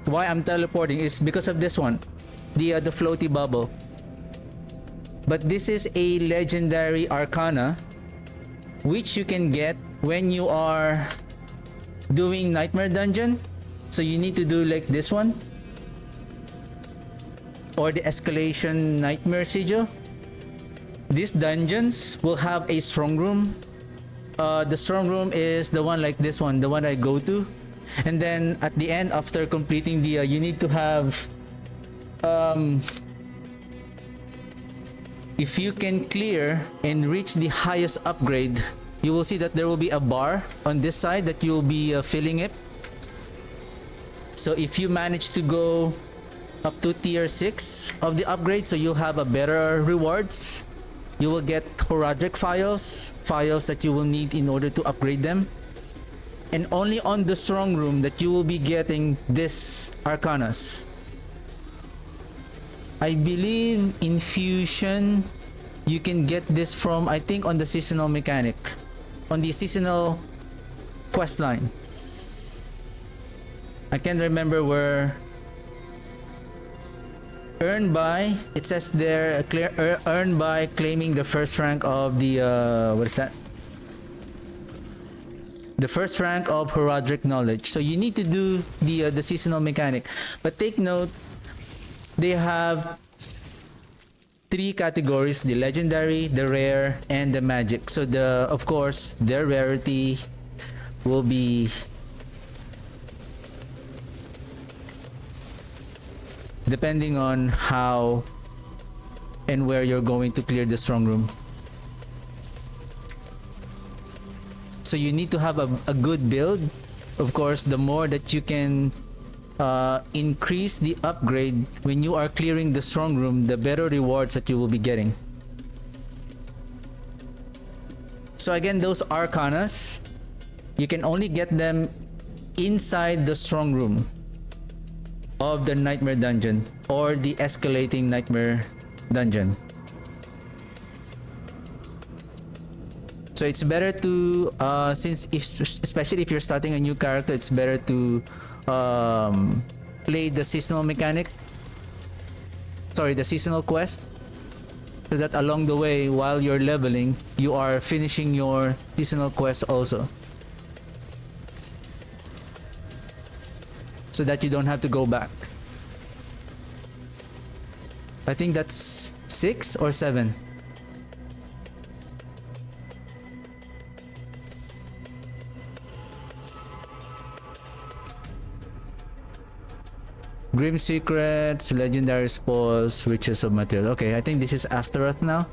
why I'm teleporting is because of this one, the floaty bubble. But this is a legendary arcana which you can get when you are doing Nightmare Dungeon. So you need to do like this one, or the Escalation Nightmare Sigil. These dungeons will have a strong room. The strong room is the one like this one, the one I go to. And then at the end, after completing the you need to have if you can clear and reach the highest upgrade, you will see that there will be a bar on this side that you'll be filling it. So if you manage to go up to tier 6 of the upgrade, so you'll have a better rewards. You will get Horadric files that you will need in order to upgrade them. And only on the strong room that you will be getting this arcanas. I believe Infusion, you can get this from, I think, on the seasonal mechanic, on the seasonal quest line. I can't remember where. Earned by, it says there, earned by claiming the first rank of the what is that? The first rank of Horadric knowledge. So you need to do the seasonal mechanic. But take note, they have 3 categories: the legendary, the rare, and the magic. So of course their rarity will be depending on how and where you're going to clear the strong room. So you need to have a good build. Of course, the more that you can increase the upgrade when you are clearing the strong room, the better rewards that you will be getting. So again, those arcanas, you can only get them inside the strong room of the Nightmare Dungeon or the escalating Nightmare Dungeon. So it's better to especially if you're starting a new character, it's better to play the seasonal mechanic, the seasonal quest, so that along the way while you're leveling, you are finishing your seasonal quest also, so that you don't have to go back. I think that's 6 or 7. Grim Secrets, Legendary Spoils, Riches of Material. Okay, I think this is Astaroth now.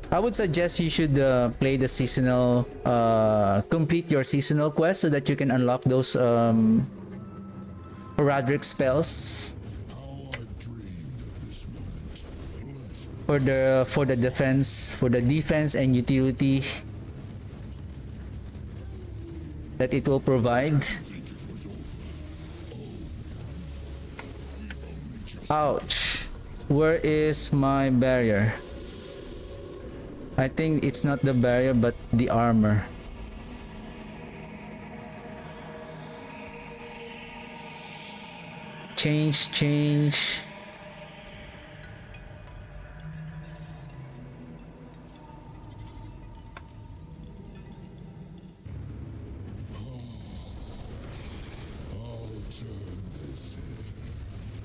I would suggest you should play the seasonal, complete your seasonal quest so that you can unlock those Horadric spells for the defense and utility that it will provide. Ouch! Where is my barrier? I think it's not the barrier but the armor. Change.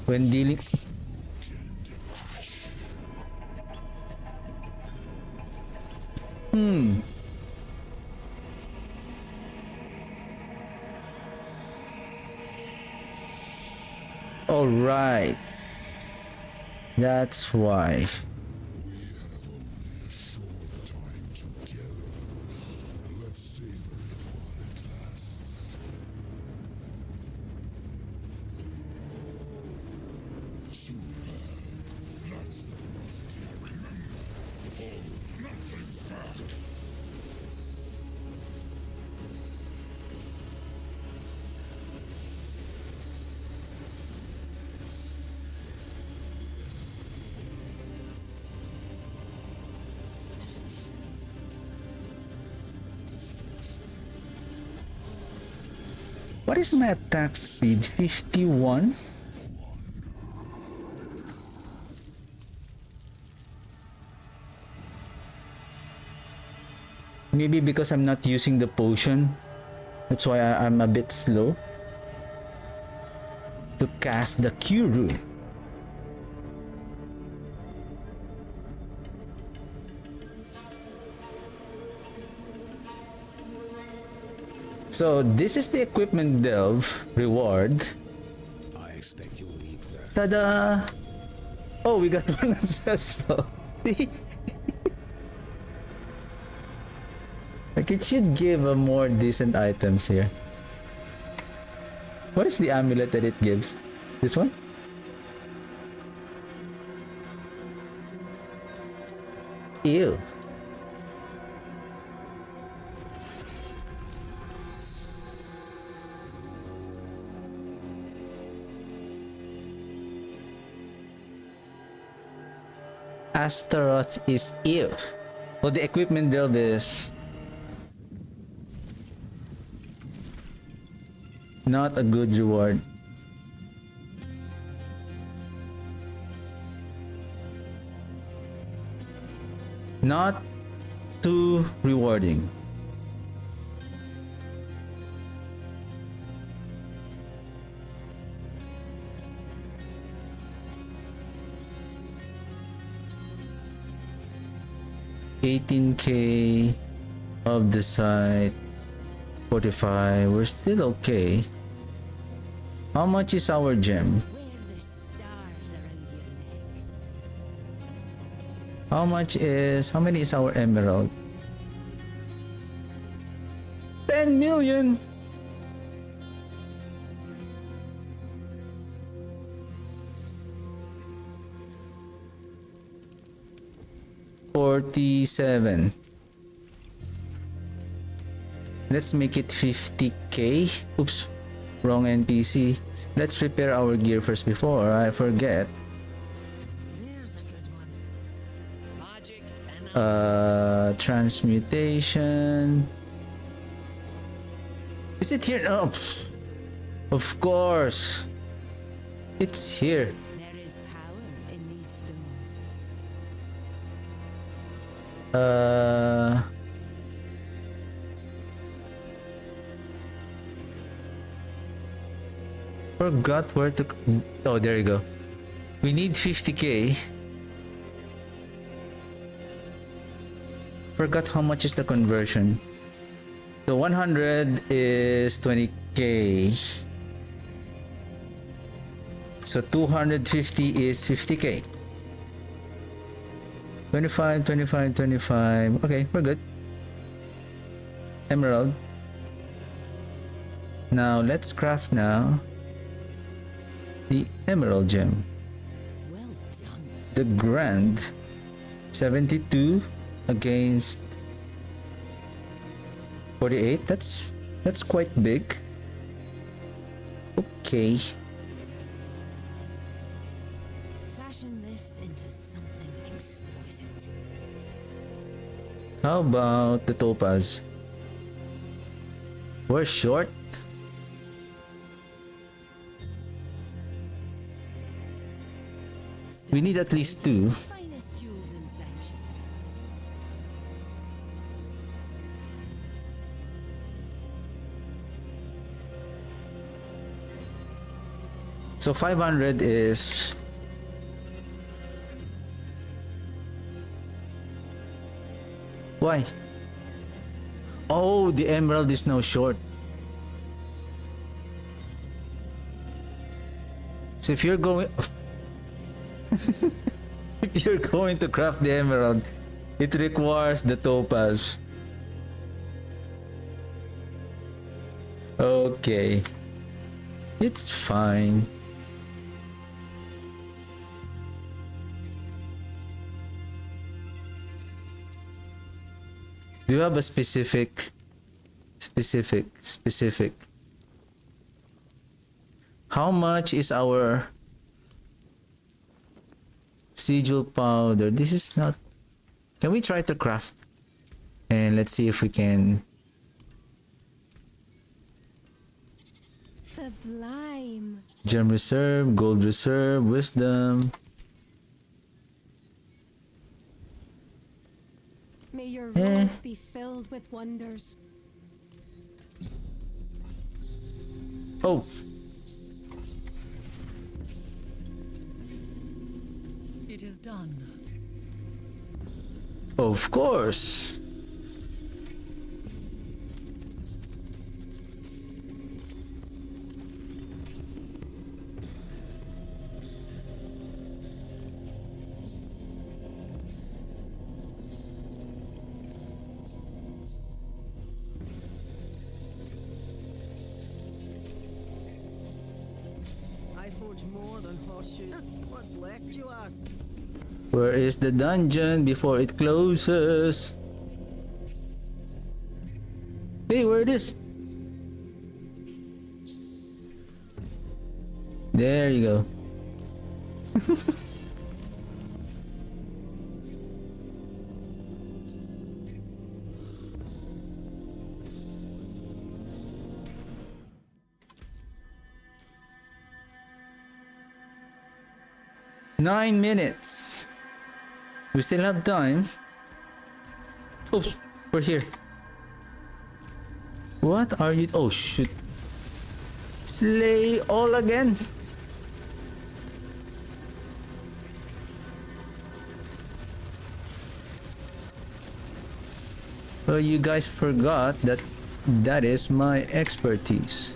when dealing. All right, that's why. Short time together. Let's savor it while it lasts. Super. That's the velocity I remember. Hold nothing back. What is my attack speed? 51? Maybe because I'm not using the potion. That's why I'm a bit slow to cast the Q rune. So this is the equipment delve reward. I expect you'll leave there. Tada! Oh, we got one successful. Like it should give a more decent items here. What is the amulet that it gives? This one? Ew. Astaroth is ew. Well, the equipment delve is not a good reward. Not too rewarding. $18K of the site, 45. We're still okay. How much is our gem? Wear the stars around your neck. How many is our emerald? 10 million. $47. Let's make it 50K. Oops, wrong NPC. Let's prepare our gear first before I forget. There's a good one. Magic and Transmutation. Is it here? Oh, pff. Of course. It's here. There is power in these stones. Forgot where to. Oh, there you go. We need 50K. Forgot how much is the conversion. So 100 is 20K. So 250 is 50K. 25, 25, 25. Okay, we're good. Emerald. Now let's craft now the emerald gem. Well done. The grand 72 against 48. That's quite big. Okay. Fashion this into something exquisite. How about the topaz? We're short. We need at least 2. Finest jewels in Sanction. So 500 is... Why? Oh, the emerald is now short. So if you're going... if you're going to craft the emerald, it requires the topaz. Okay. It's fine. Do you have a specific? How much is our sigil powder? This is not... Can we try to craft? And let's see if we can... Sublime. Gem reserve, gold reserve, wisdom. May your road be filled with wonders. Oh, It is done. of course. I forge more than horseshoes. What's left, you ask? Where is the dungeon before it closes? Hey, where it is? There you go. Nine minutes. We still have time. Oops, we're here. What are you? Oh shoot. Slay all again. Well, you guys forgot that that is my expertise.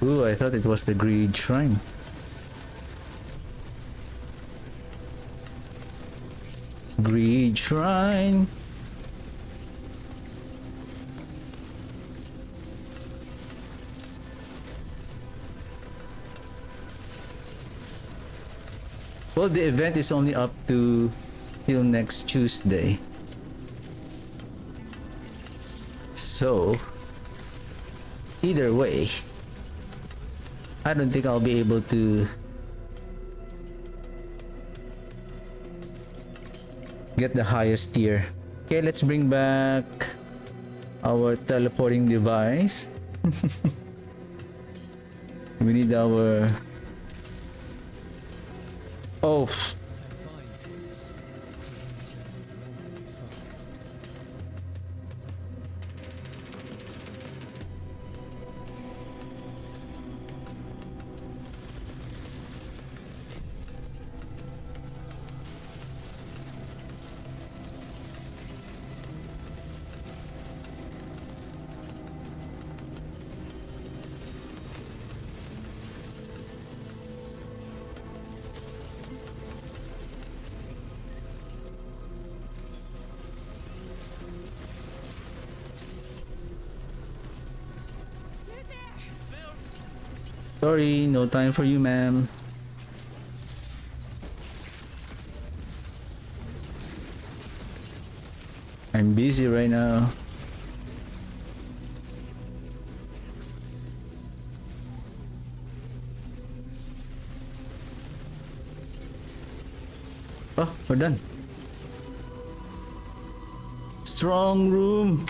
Ooh, I thought it was the Greed Shrine. Greed Shrine. Well, the event is only up to till next Tuesday. So, either way, I don't think I'll be able to get the highest tier. Okay, let's bring back our teleporting device. We need our... Oh, sorry, no time for you, ma'am. I'm busy right now. Oh, we're done. Strong room.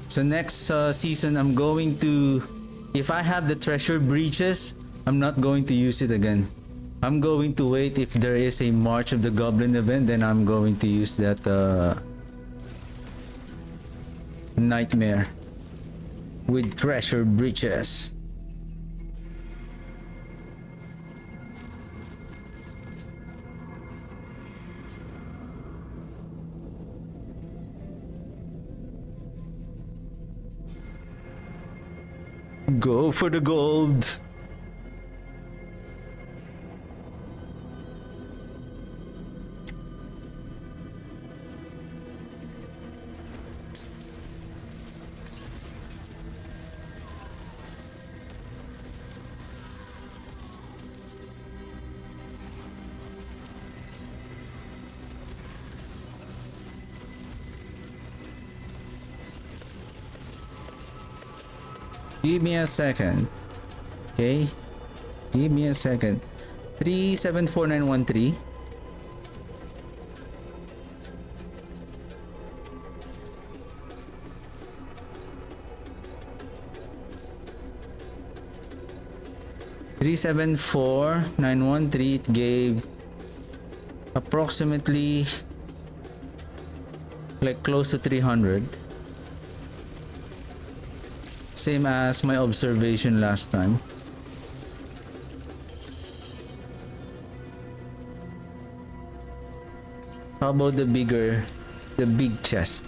So next season, I'm going to, if I have the treasure breaches, I'm not going to use it again. I'm going to wait if there is a March of the Goblin event, then I'm going to use that nightmare with treasure breaches. Go for the gold. Give me a second. Okay. Give me a second. 374913. It gave approximately like close to 300. Same as my observation last time. How about the big chest?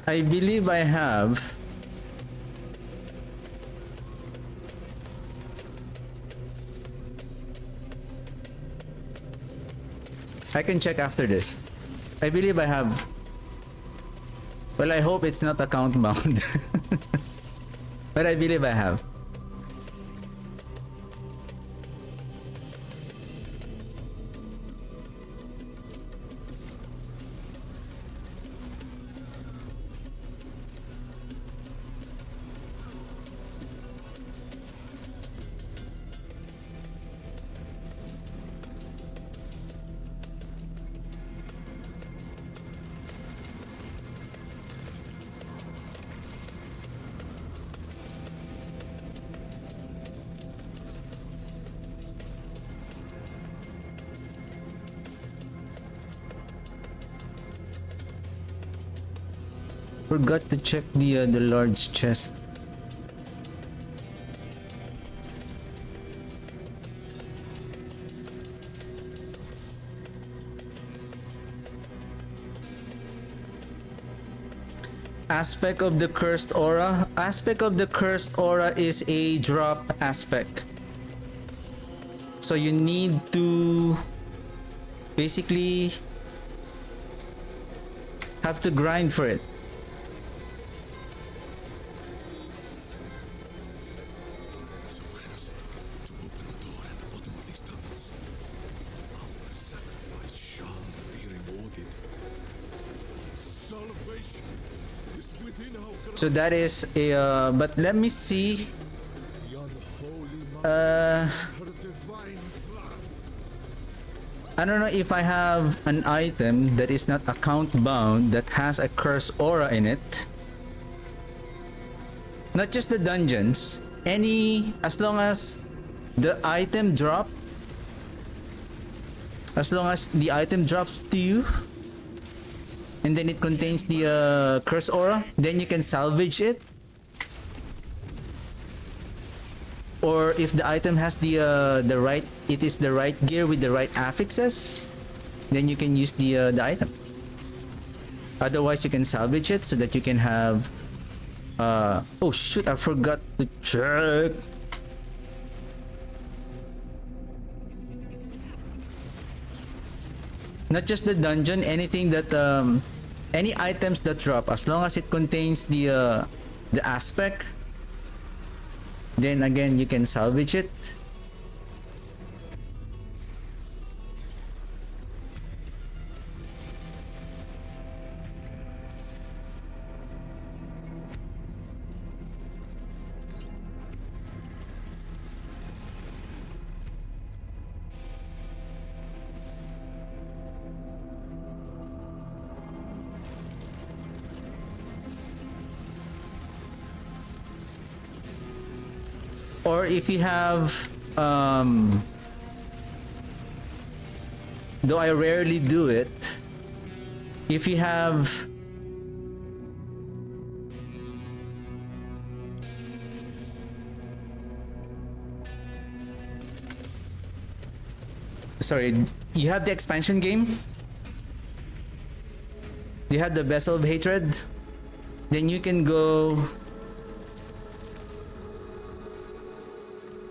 I believe I have. I can check after this. I believe I have. Well, I hope it's not account bound. But I believe I have. Forgot to check the large chest. Aspect of the cursed aura. Aspect of the cursed aura is a drop aspect. So you need to basically have to grind for it. So that is a but let me see. I don't know if I have an item that is not account bound that has a curse aura in it. Not just the dungeons, as long as the item drops to you, and then it contains the curse aura, then you can salvage it. Or if the item has the right gear with the right affixes, then you can use the item. Otherwise, you can salvage it so that you can have. Oh shoot! I forgot to check. Not just the dungeon, anything that any items that drop, as long as it contains the aspect, then again you can salvage it. or if you have though I rarely do it, if you have sorry, you have the expansion game, you have the Vessel of Hatred, then you can go,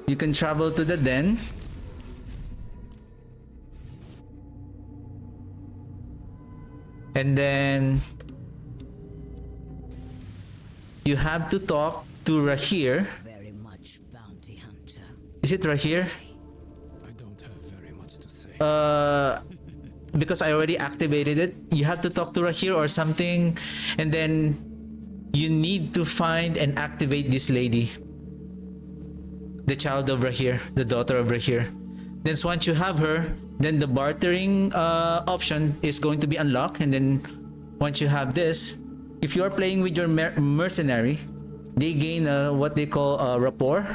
you can travel to the den. And then you have to talk to Rahir. Very much, bounty hunter. Is it Rahir? I don't have very much to say. Because I already activated it. You have to talk to Rahir or something, and then you need to find and activate this lady, the child of Rahir, the daughter of Rahir. Then once you have her, then the bartering option is going to be unlocked. And then once you have this, if you are playing with your mercenary, they gain what they call rapport.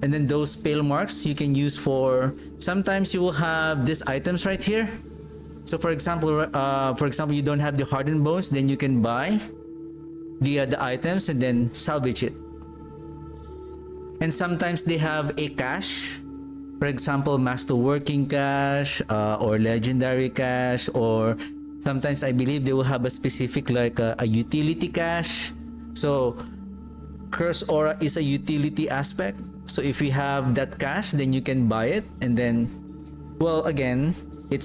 And then those pale marks you can use for, sometimes you will have these items right here. So for example, you don't have the hardened bones, then you can buy the items and then salvage it. And sometimes they have a cache. For example, master working cache or legendary cache, or sometimes I believe they will have a specific like a utility cache. So Curse Aura is a utility aspect. So if you have that cache, then you can buy it. And then, well, again, it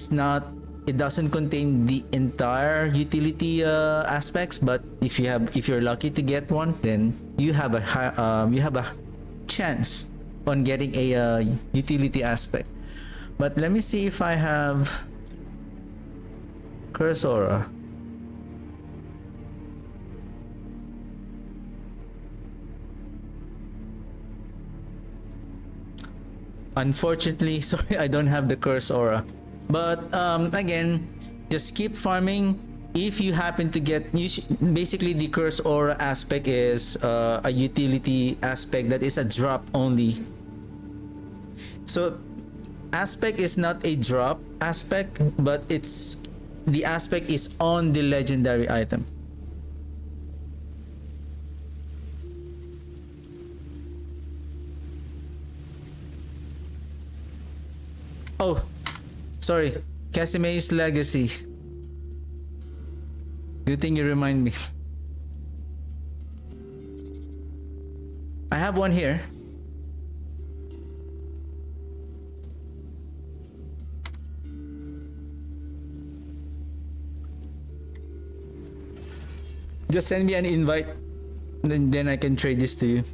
doesn't contain the entire utility aspects, but if you're lucky to get one, then you have a chance on getting a utility aspect. But let me see if I have Curse Aura. Unfortunately, sorry, I don't have the Curse Aura. But again, just keep farming. If you happen to get, basically the Curse Aura aspect is a utility aspect that is a drop only. So aspect is not a drop aspect, but the aspect is on the legendary item. Oh, sorry, Casime's Legacy. Good thing you remind me. I have one here. Just send me an invite, then I can trade this to you.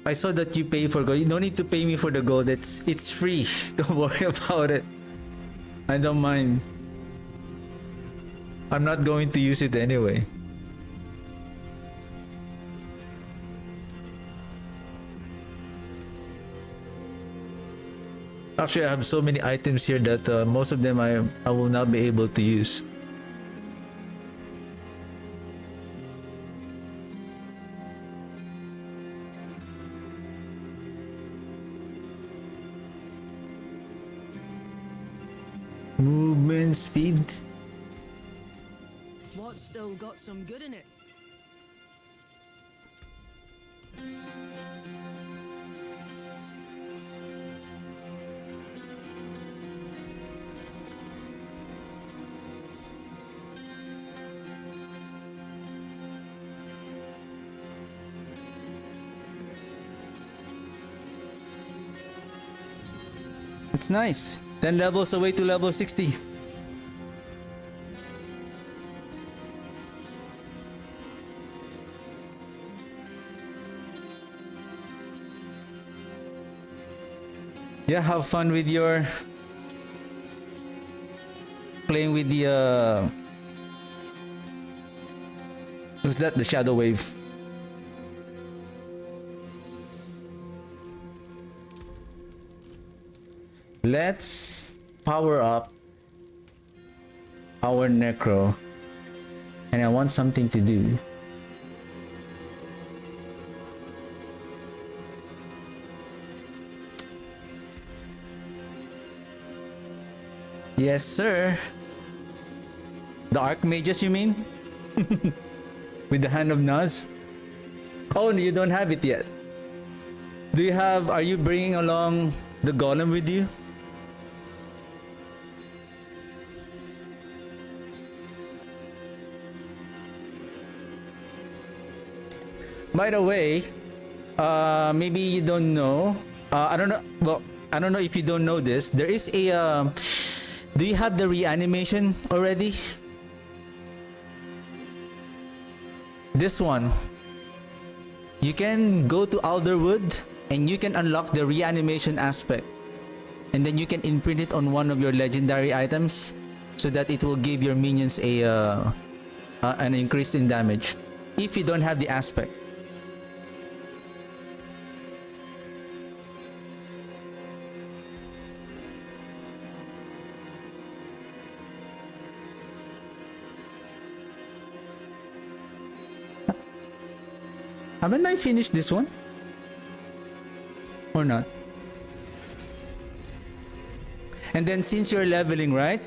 I saw that you pay for gold. You don't need to pay me for the gold. It's free. Don't worry about it. I don't mind. I'm not going to use it anyway. Actually, I have so many items here that most of them I will not be able to use. Movement speed. What's still got some good in it? It's nice. 10 levels away to level 60. Yeah, have fun with your playing with the what's that? The shadow wave. Let's power up our necro, and I want something to do. Yes, sir. The Archmages, you mean? With the Hand of Naz? Oh, you don't have it yet. Do you have... Are you bringing along the Golem with you? By the way, maybe you don't know. I don't know. Well, I don't know if you don't know this. There is a... do you have the reanimation already? This one. You can go to Alderwood and you can unlock the reanimation aspect. And then you can imprint it on one of your legendary items so that it will give your minions an increase in damage. If you don't have the aspect. Haven't I finished this one? Or not? And then since you're leveling, right?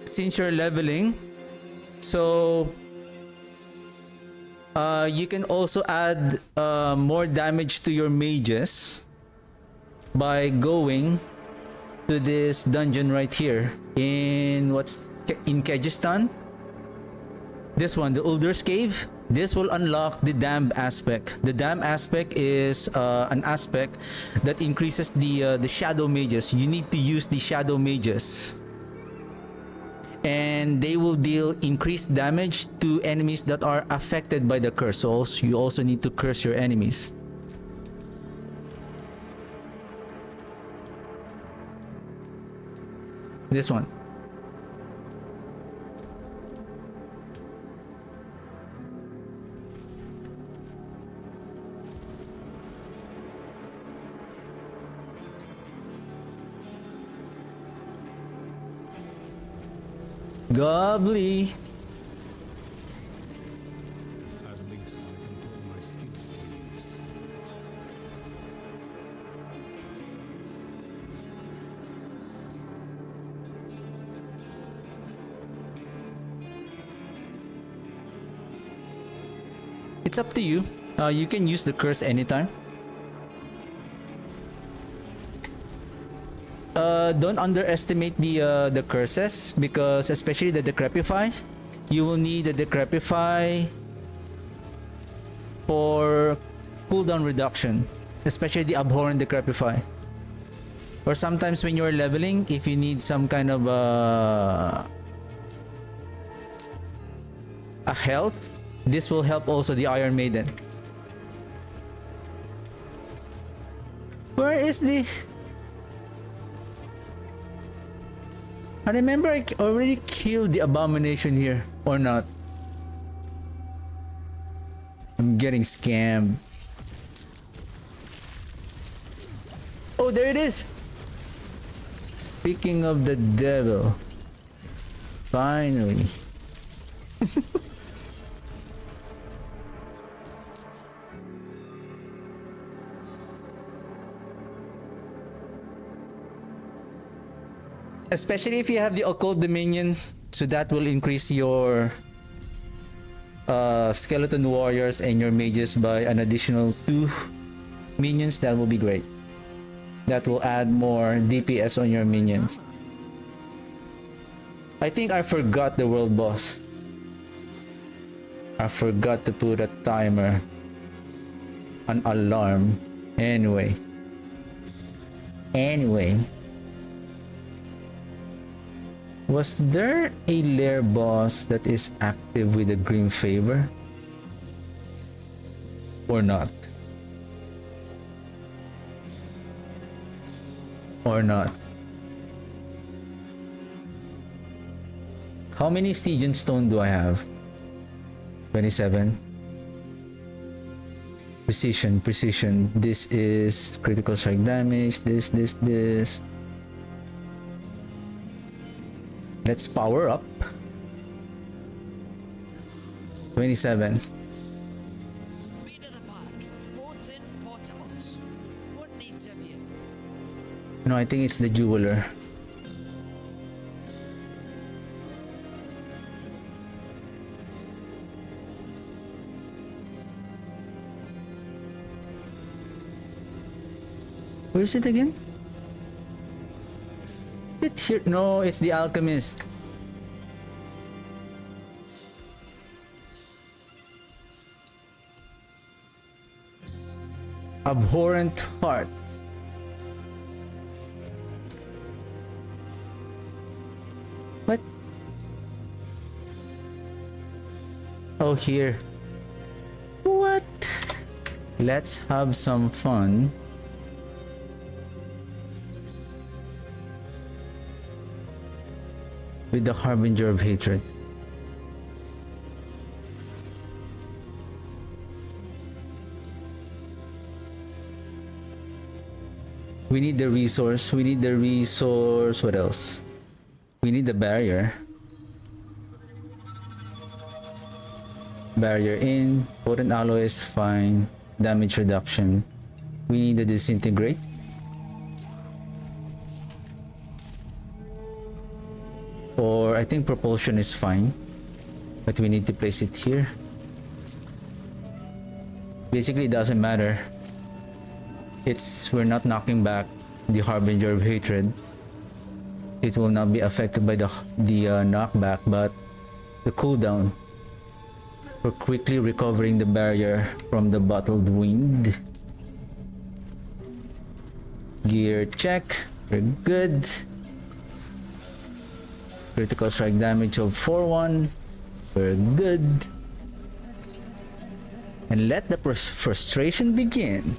Since you're leveling, so you can also add more damage to your mages by going to this dungeon right here in Kyrgyzstan. This one, the Ulder's Cave. This will unlock the Damn aspect. The Damn aspect is an aspect that increases the shadow mages. You need to use the shadow mages, and they will deal increased damage to enemies that are affected by the curse. So you also need to curse your enemies. This one. Gobbly. At least I can put my skills to use. It's up to you. You can use the curse anytime. Don't underestimate the curses, because especially the Decrepify, you will need the Decrepify for cooldown reduction, especially the Abhorrent Decrepify. Or sometimes when you're leveling, if you need some kind of a health, this will help also the Iron Maiden. Where is the... I remember I already killed the Abomination here, or not. I'm getting scammed. Oh, there it is! Speaking of the devil. Finally. Especially if you have the Occult Dominion, so that will increase your Skeleton Warriors and your mages by an additional 2 minions. That will be great. That will add more DPS on your minions. I think I forgot the world boss. I forgot to put a timer. An alarm. Anyway. Was there a lair boss that is active with a green favor? Or not? Or not? How many Stygian stone do I have? 27. Precision. This is critical strike damage. This. Let's power up. 27. Speed of the pack. Boats in, portables. What needs of you? No, I think it's the jeweler. Where is it again? Is it here? No, it's the alchemist. Abhorrent heart. What? Oh, here. What? Let's have some fun. With the Harbinger of Hatred. We need the resource. What else? We need the barrier. Barrier in. Potent alloy is fine. Damage reduction. We need the disintegrate. Or I think propulsion is fine, but we need to place it here. Basically, it doesn't matter. We're not knocking back the Harbinger of Hatred. It will not be affected by the knockback, but the cooldown. We're quickly recovering the barrier from the bottled wind. Gear check. We're good. Critical strike damage of 4-1. We're good. And let the frustration begin.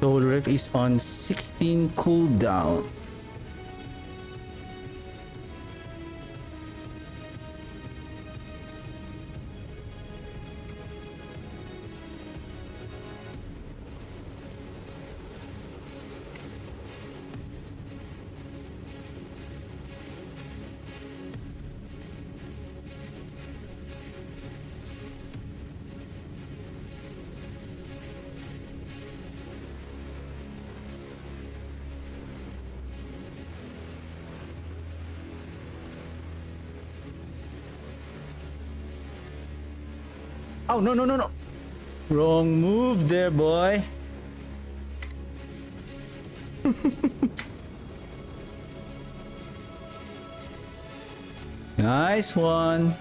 Soul Rift is on 16 cooldown. Oh, no. Wrong move there, boy. Nice one.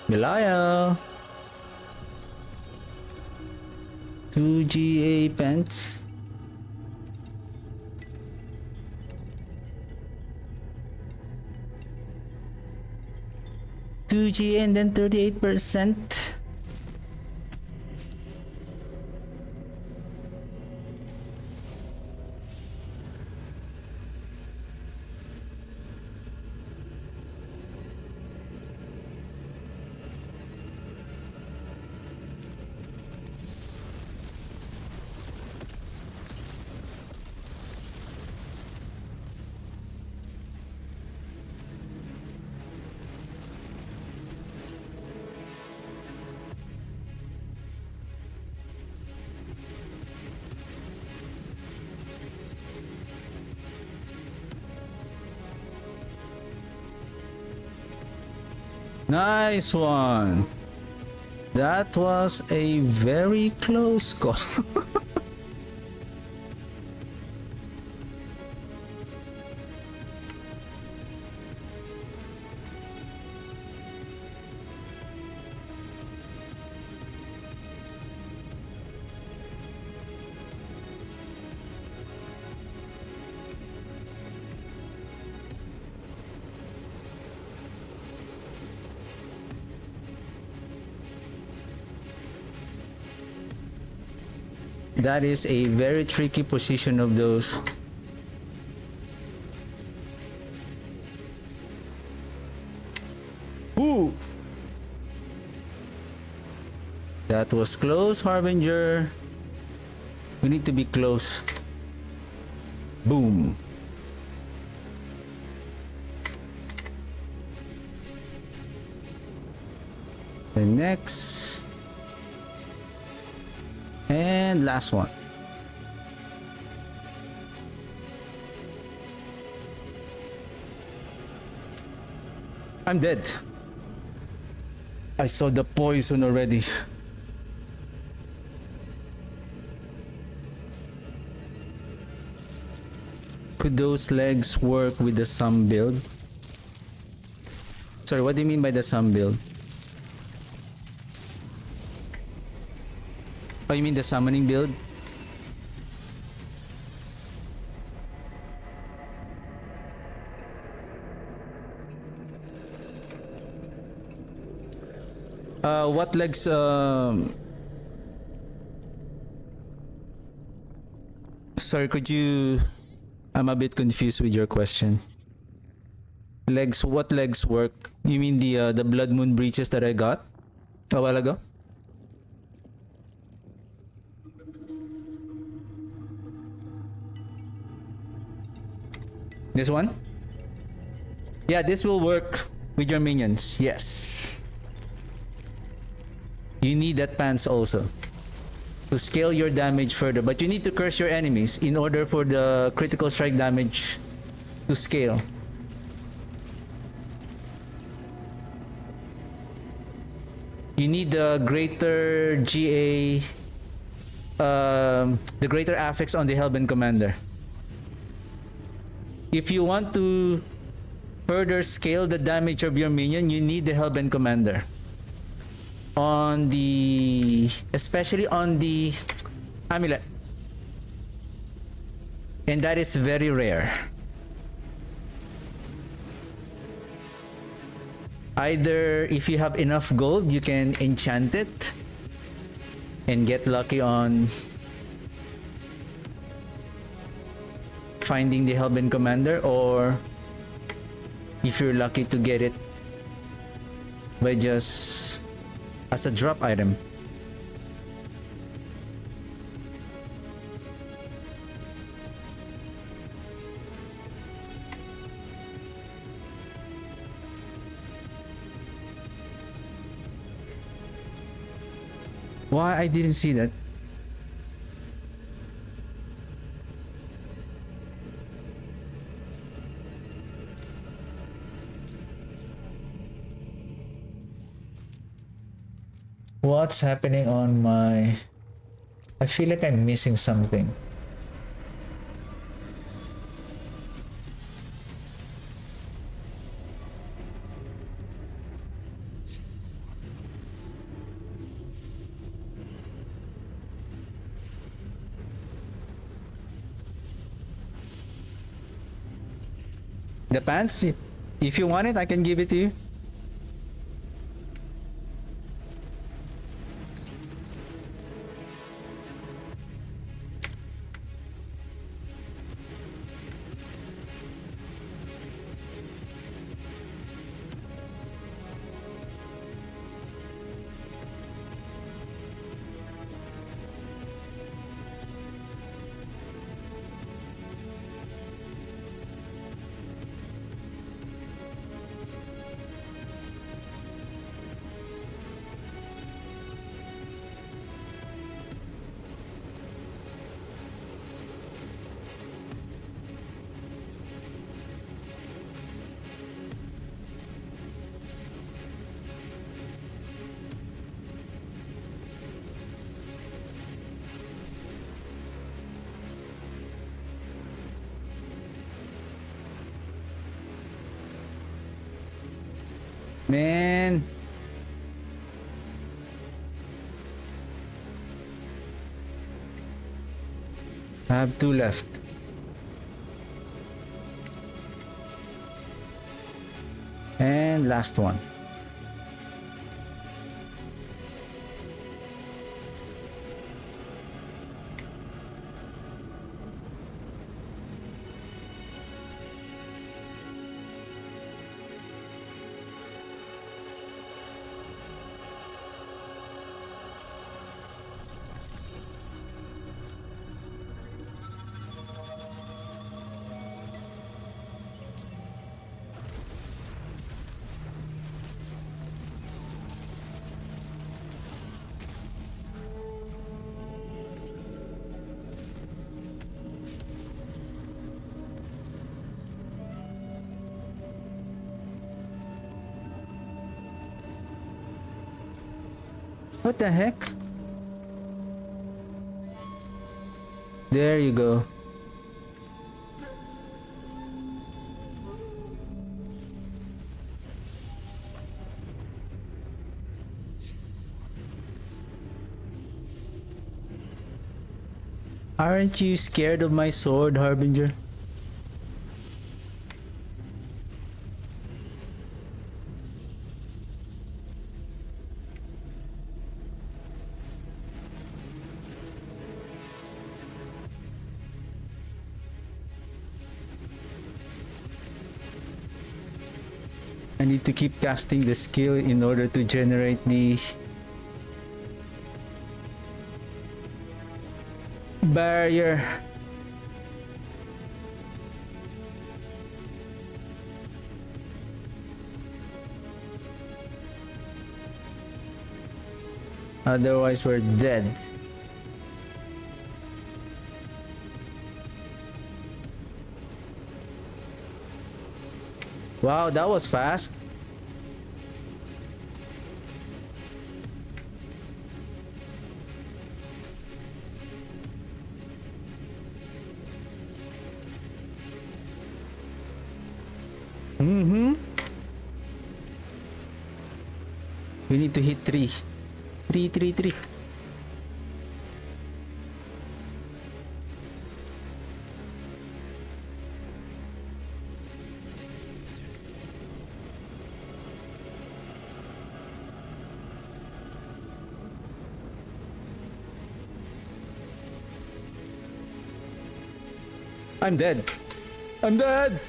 Belial. 2 GA pence. Two GA and then 38%. Nice one. That was a very close call. That is a very tricky position of those. Ooh! That was close, Harbinger. We need to be close. Boom. The next. And last one. I'm dead. I saw the poison already. Could those legs work with the sum build? Sorry, what do you mean by the sum build? Oh, you mean the summoning build? What legs? Sorry, could you? I'm a bit confused with your question. Legs? What legs work? You mean the Blood Moon breaches that I got a while ago? This one? Yeah, this will work with your minions. Yes. You need that pants also to scale your damage further, but you need to curse your enemies in order for the critical strike damage to scale. You need the greater GA, the greater affix on the Hellbent Commander. If you want to further scale the damage of your minion, you need the Hellbent Commander. On the... especially on the amulet. And that is very rare. Either if you have enough gold, you can enchant it and get lucky on finding the Hellbent Commander, or if you're lucky to get it by just as a drop item. Why I didn't see that? What's happening on my... I feel like I'm missing something. The pants? If you want it, I can give it to you. Man. I have 2 left. And last one. What the heck? There you go. Aren't you scared of my sword, Harbinger? I need to keep casting the skill in order to generate the barrier. Otherwise, we're dead. Wow, that was fast. We need to hit 3. 3, 3, 3. I'm dead. I'm dead.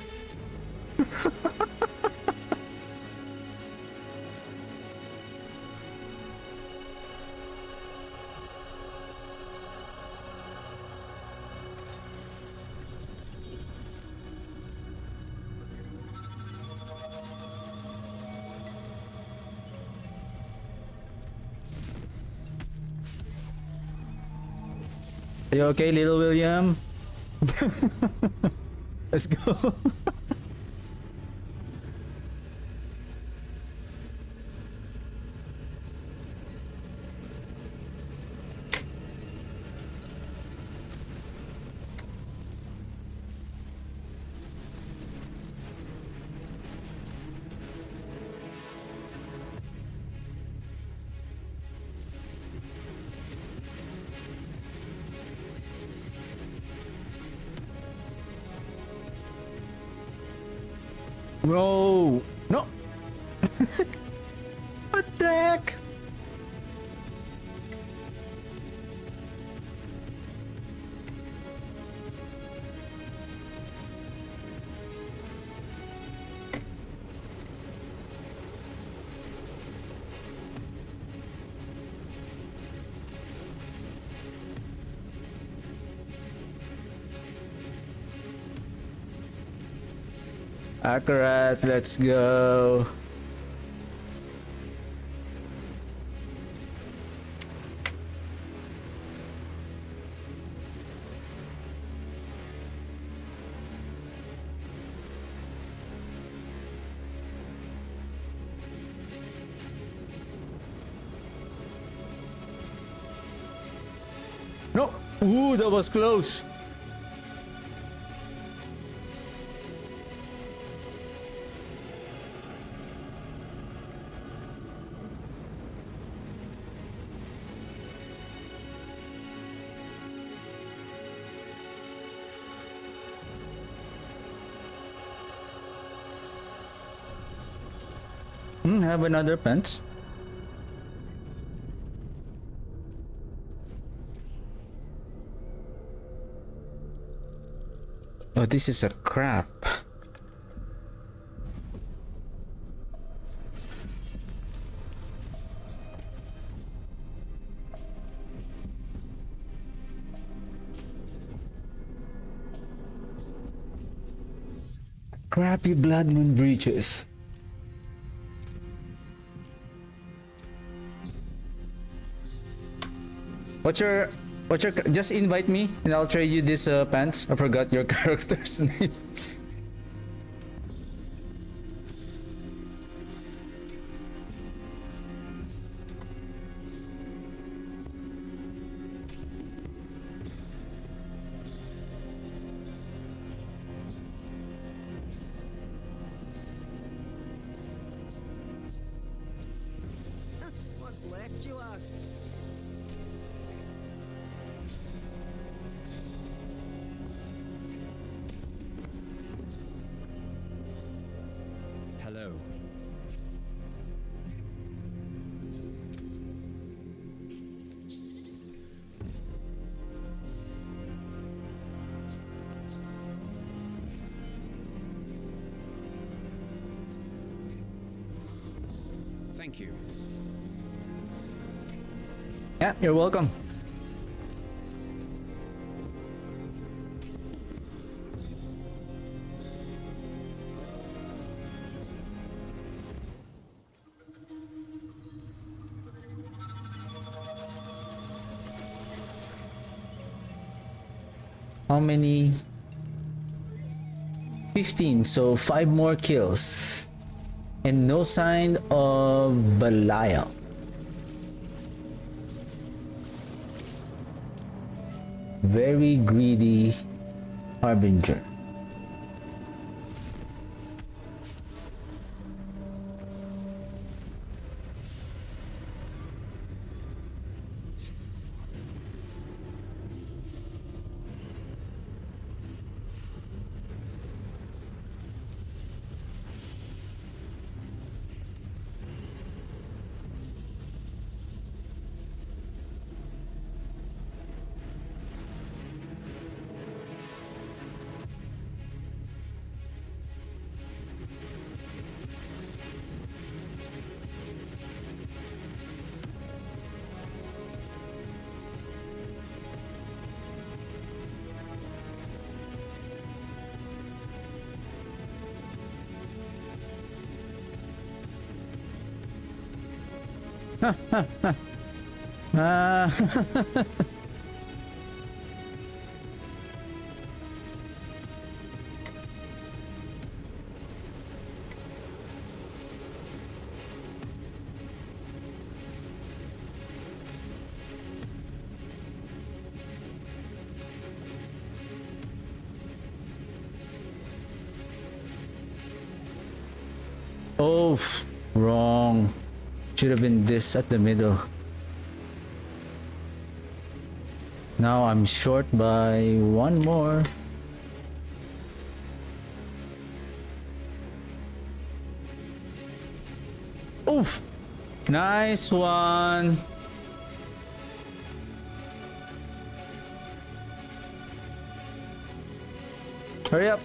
Are you okay, little William? Let's go. No! No! What the heck? Accurate, let's go. No! Ooh, that was close. Have another pants. Oh, this is a crap. Crappy blood moon breaches. What's your just invite me and I'll trade you this pants. I forgot your character's name. What's left, you ask? Hello. Thank you. Yeah, you're welcome. How many? 15, so 5 more kills. And no sign of Belial. Very greedy Harbinger. Ah. Oh, wrong. Should have been this at the middle. Now I'm short by 1 more. Oof! Nice one. Hurry up.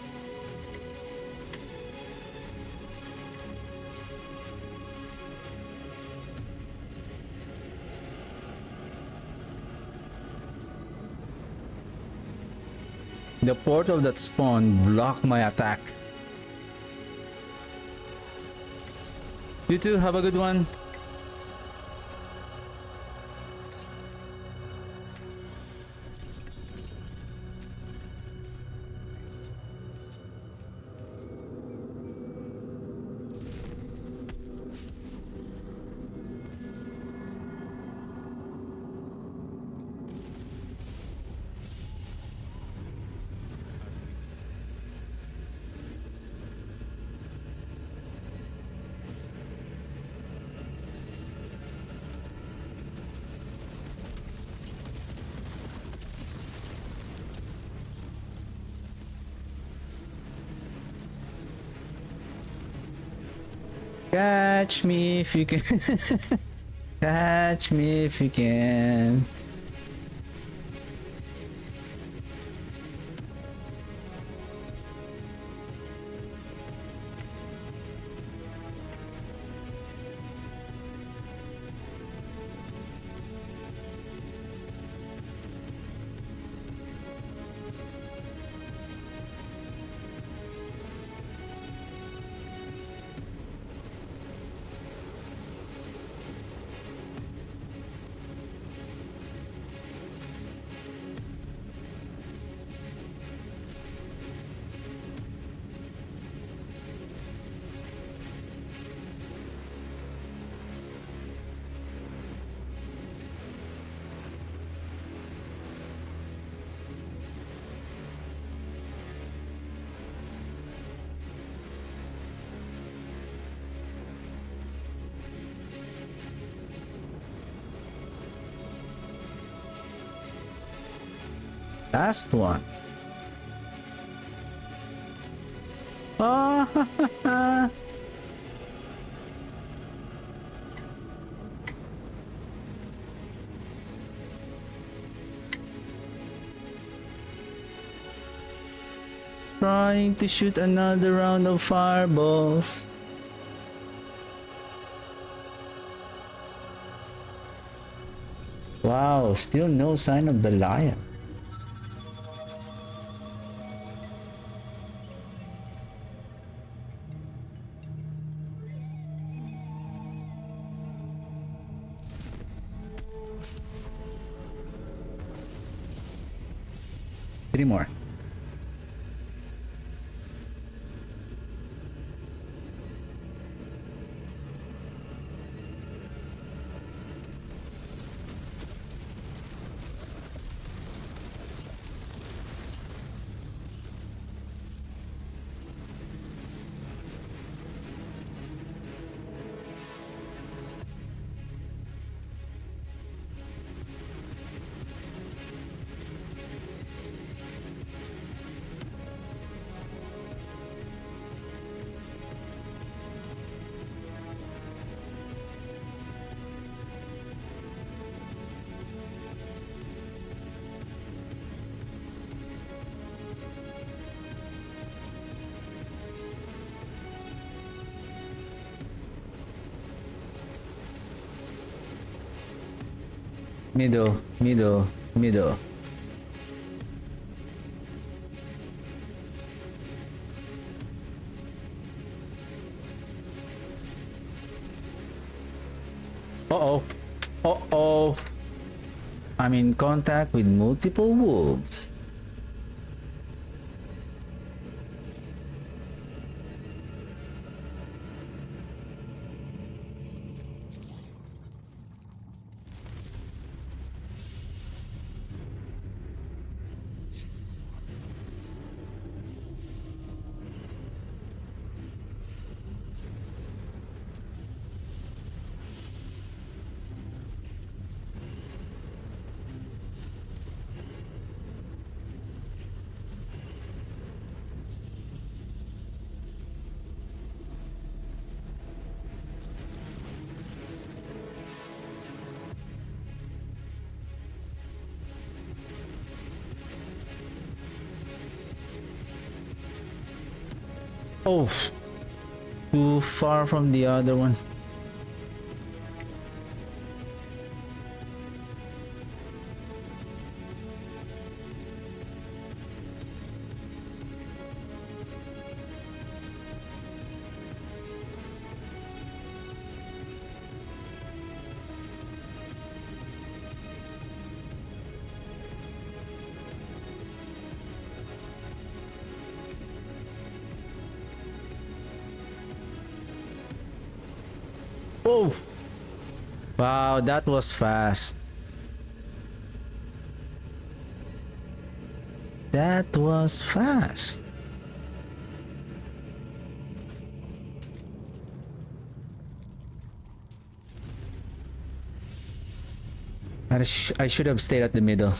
The portal that spawned blocked my attack. You too, have a good one. Catch me if you can. Catch me if you can. Last one. Ah, trying to shoot another round of fireballs. Wow, still no sign of the lion. Three more. Middle, middle, middle. Uh-oh. Uh-oh. I'm in contact with multiple wolves. Oh, too far from the other one. Oh! Wow, that was fast. That was fast. I should have stayed at the middle.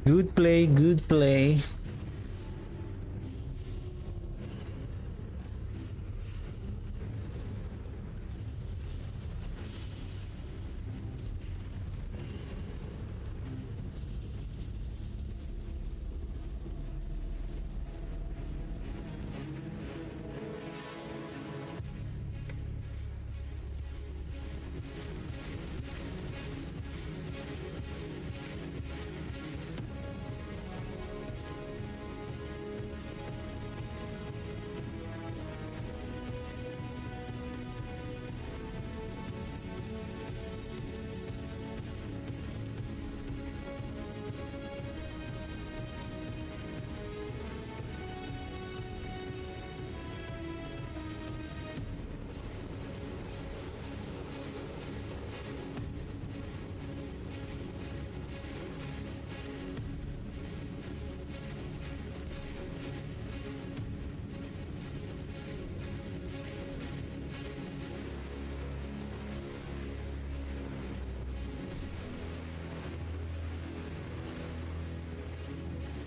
Good play, good play.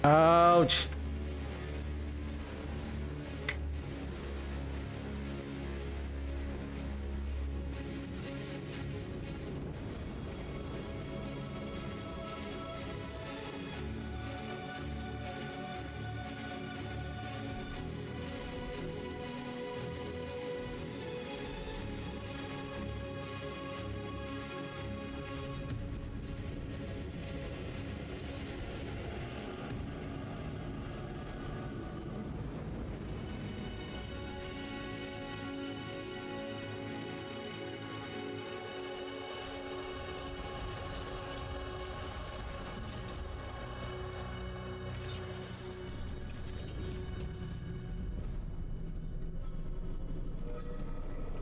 Ouch.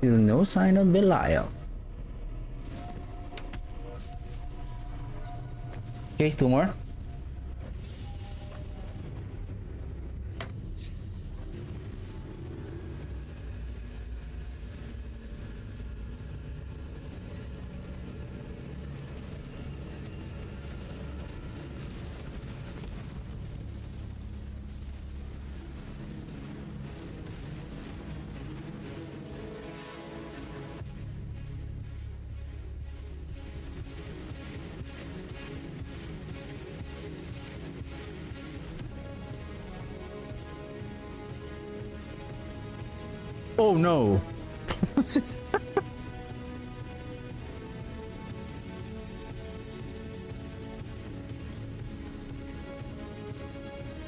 Still no sign of Belial. Okay, two more. Oh no.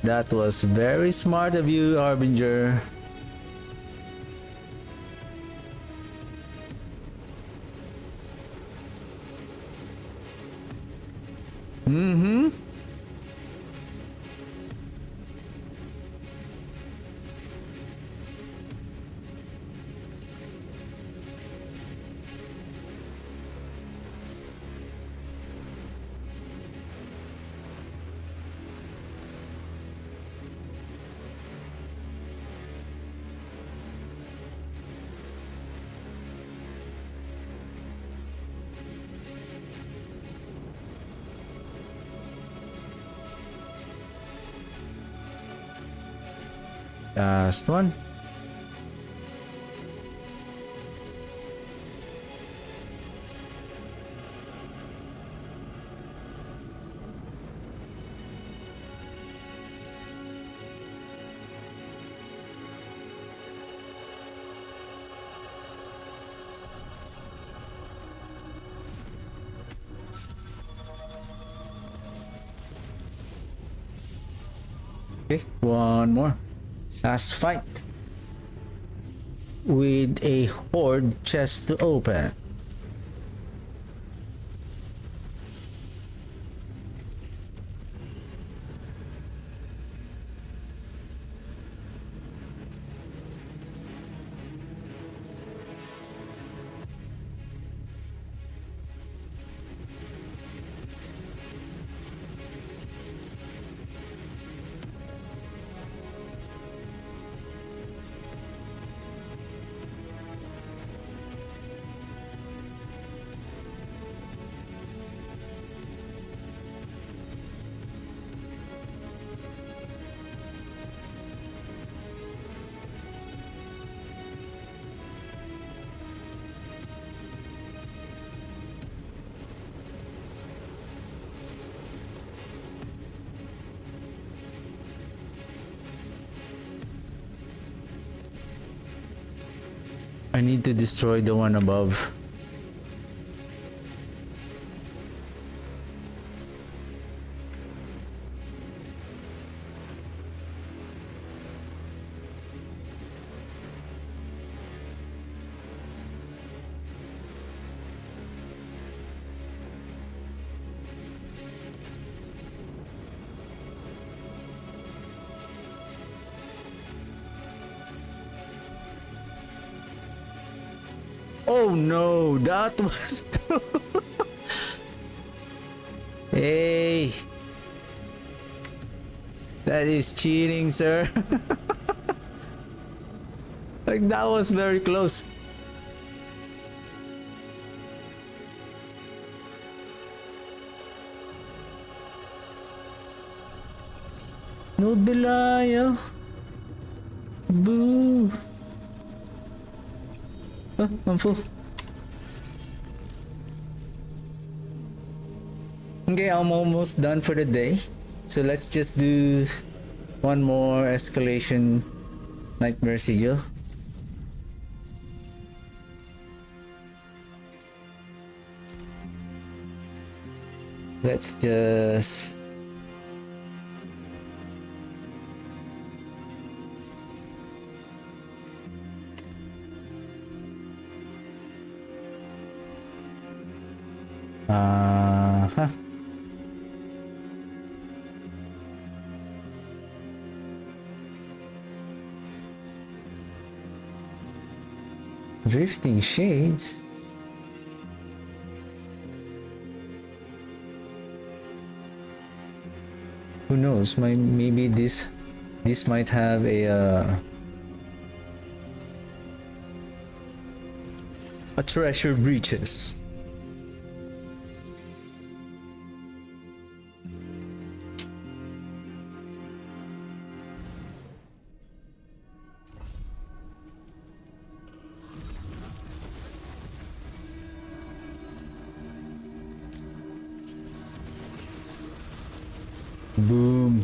That was very smart of you, Harbinger. Mm-hmm. Last one. Okay, one more. Last fight. With a horde chest to open. I need to destroy the one above. Oh no, that was Hey, that is cheating, sir. Like that was very close. No Belaya. Boo. Oh, I'm full. Okay, I'm almost done for the day. So let's just do one more escalation nightmare sigil. Let's just huh. Drifting shades. Who knows? Maybe this might have a treasure breaches. Boom.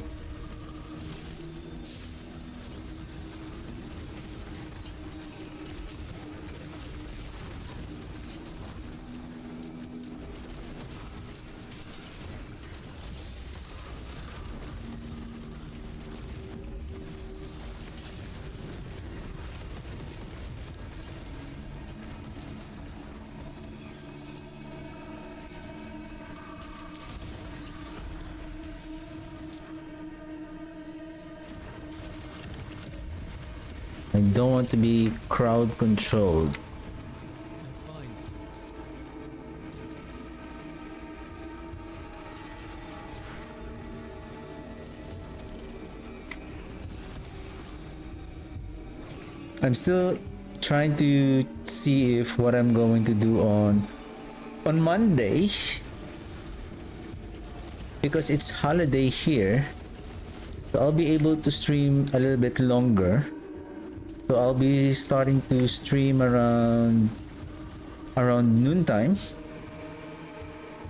I don't want to be crowd controlled. I'm still trying to see if what I'm going to do on Monday, because it's holiday here, so I'll be able to stream a little bit longer. So I'll be starting to stream around noontime,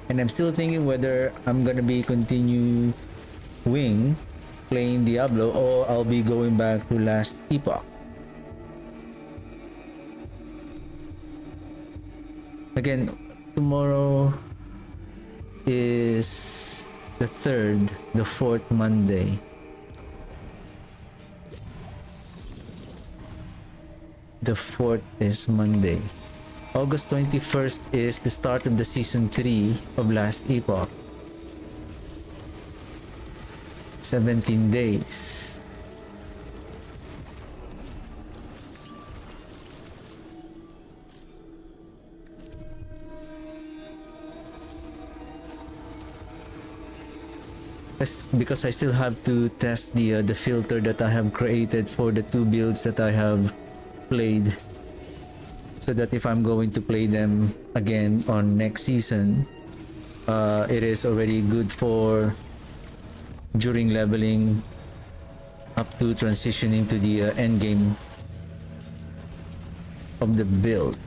and I'm still thinking whether I'm gonna be continuing playing Diablo or I'll be going back to Last Epoch. Again, tomorrow is the 3rd, the 4th Monday. The 4th is Monday. August 21st is the start of the season 3 of Last Epoch. 17 days. Because I still have to test the filter that I have created for the 2 builds that I have played, so that if I'm going to play them again on next season, it is already good for during leveling up to transitioning to the end game of the build.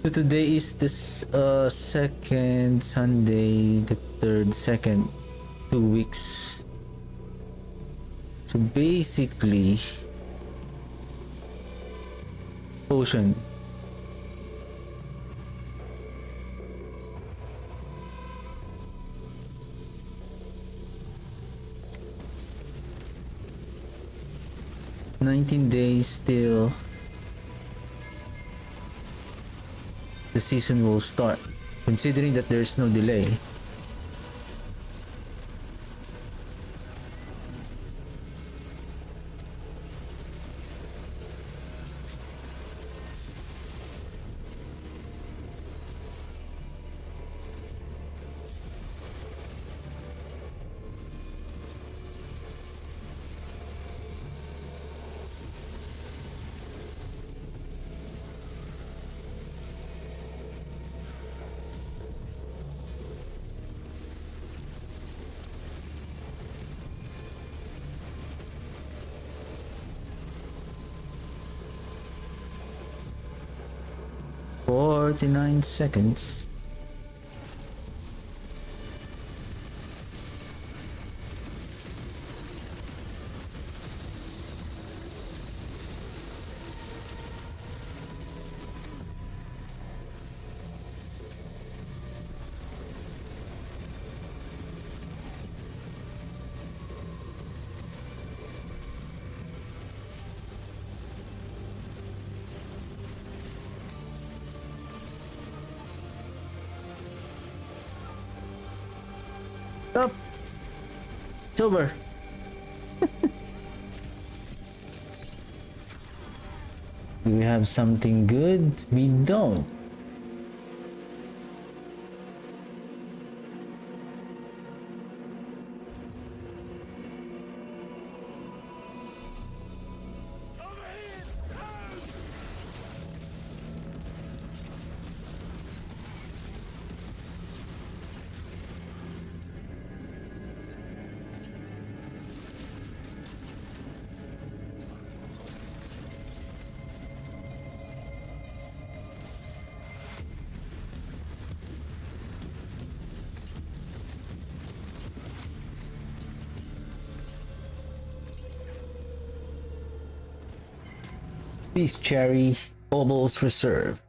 So today is this second Sunday, the third, second 2 weeks. So basically, potion. $19 still. The season will start, considering that there's no delay. "49 seconds. Up! It's over. Do we have something good? We don't. Peace Cherry, Obel's Reserve.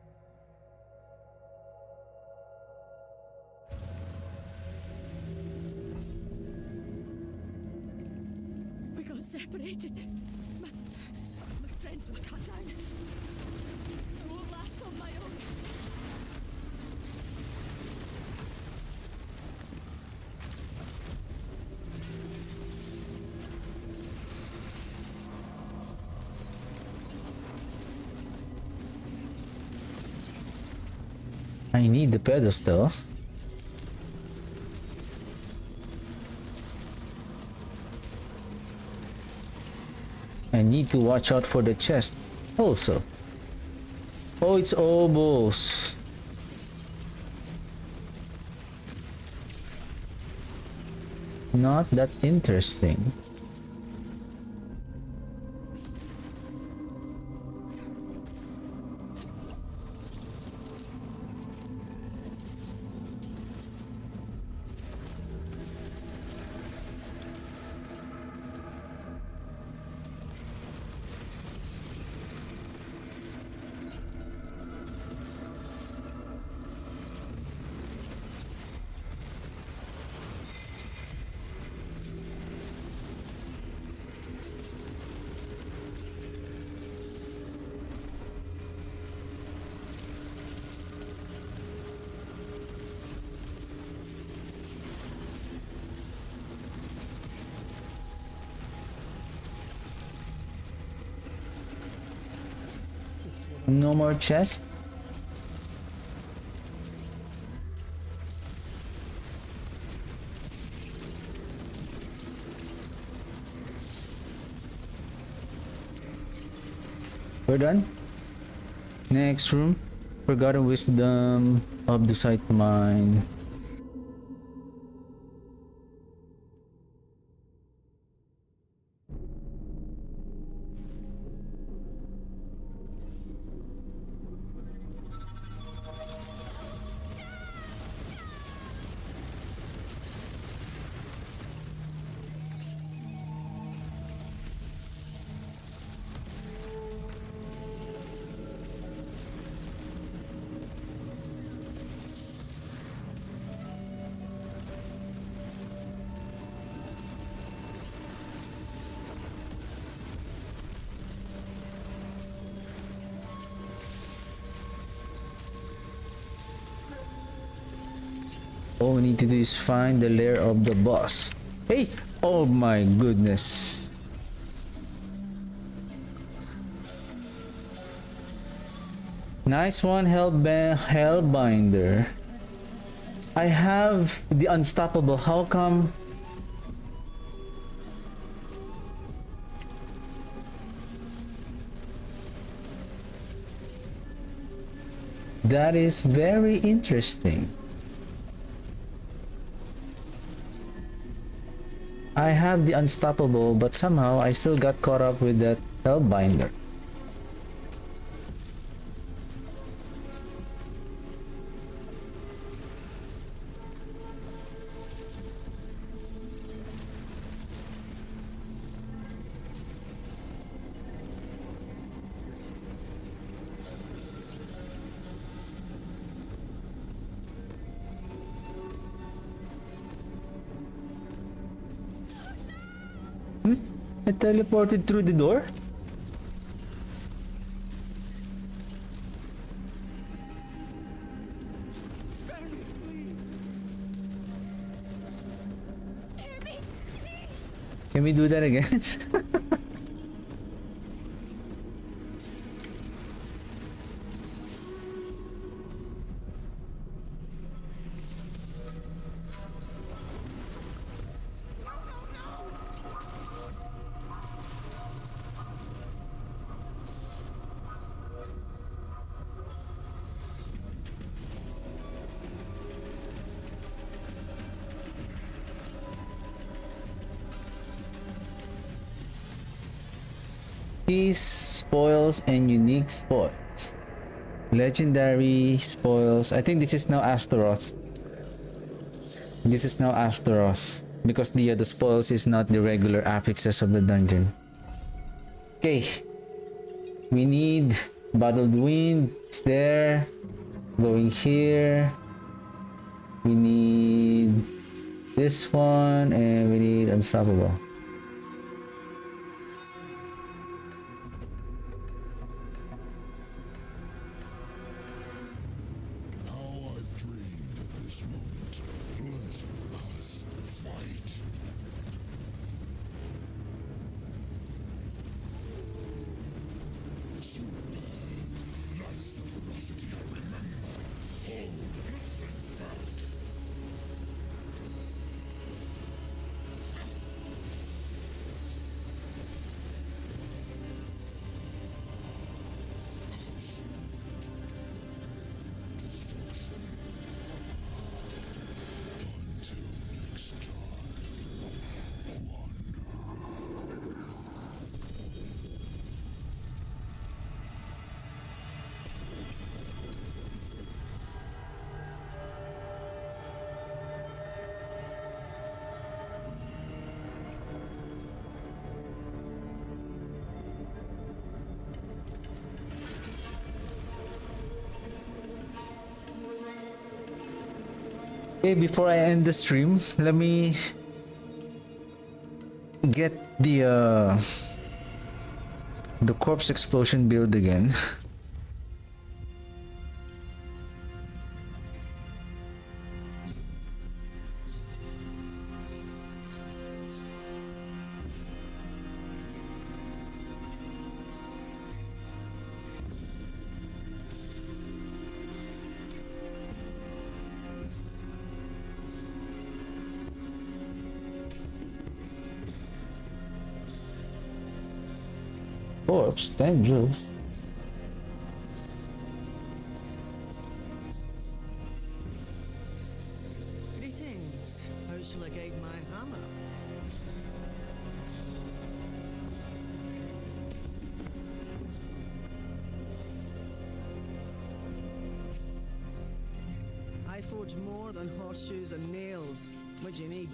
We got separated. My friends were cut down. I won't last on my own. I need the pedestal. I need to watch out for the chest also. Oh, it's Obos. Not that interesting. No more chest? We're done? Next room. Forgotten Wisdom of the Sight Mine. All we need to do is find the lair of the boss. Hey! Oh my goodness. Nice one, Hellbinder. I have the unstoppable. How come? That is very interesting. I have the unstoppable, but somehow I still got caught up with that Hellbinder. I teleported through the door? Can we do that again? Keys, spoils, and unique spoils. Legendary spoils. I think this is now Astaroth. This is now Astaroth. Because the spoils is not the regular affixes of the dungeon. Okay. We need Bottled Wind. It's there. Going here. We need this one. And we need Unstoppable. Okay, before I end the stream, let me get the corpse explosion build again. Corpse, dangerous. Greetings. How shall I guide my hammer? I forge more than horseshoes and nails. What do you need?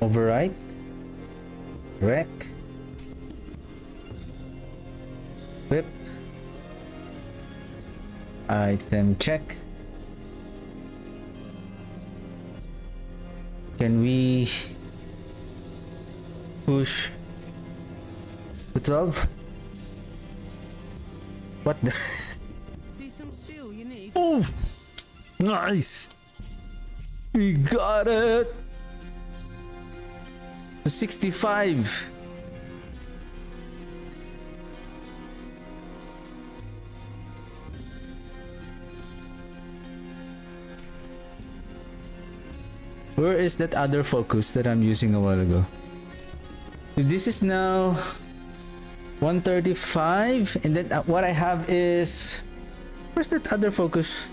Override. Wreck. Whip. Item check. Can we push to 12? What the? See some steel you need? Oof! Nice! We got it! So 65. Where is that other focus that I'm using a while ago? This is now 135, and then what I have is, where's that other focus?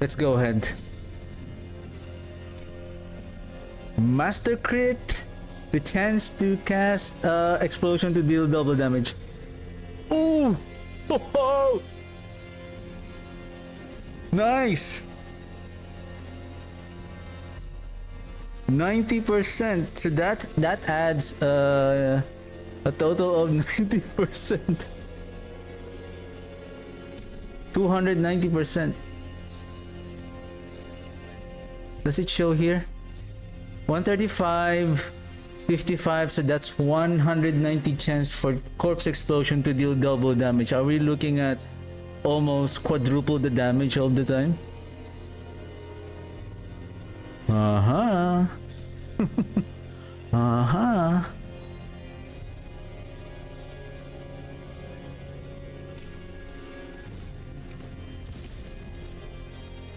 Let's go ahead. Master crit. The chance to cast explosion to deal double damage. Ooh! Oh! Nice! 90%. So that adds a total of 90%. 290%. Does it show here? 135, 55, so that's 190 chance for corpse explosion to deal double damage. Are we looking at almost quadruple the damage all the time? Uh-huh. Uh-huh.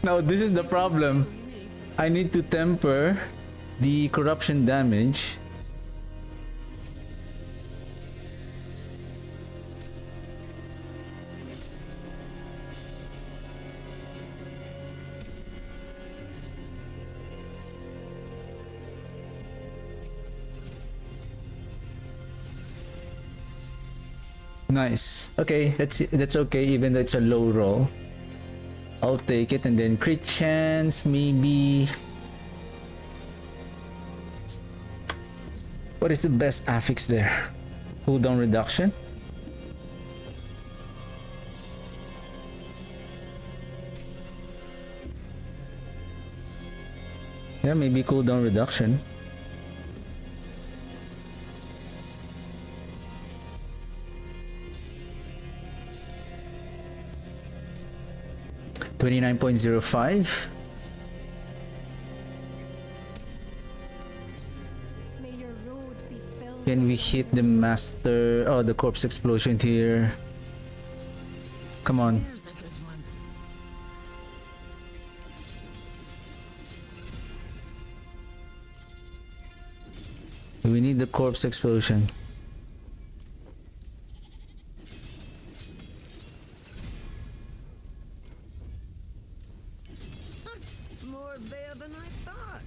Now this is the problem. I need to temper the corruption damage. Nice. Okay, that's okay, even though it's a low roll. I'll take it, and then crit chance, maybe. What is the best affix there? Cooldown reduction? Yeah, maybe cooldown reduction. $29.05. May your road be filled. Can we hit the master? Oh, the corpse explosion here. Come on. There's a good one. We need the corpse explosion. More there than I thought.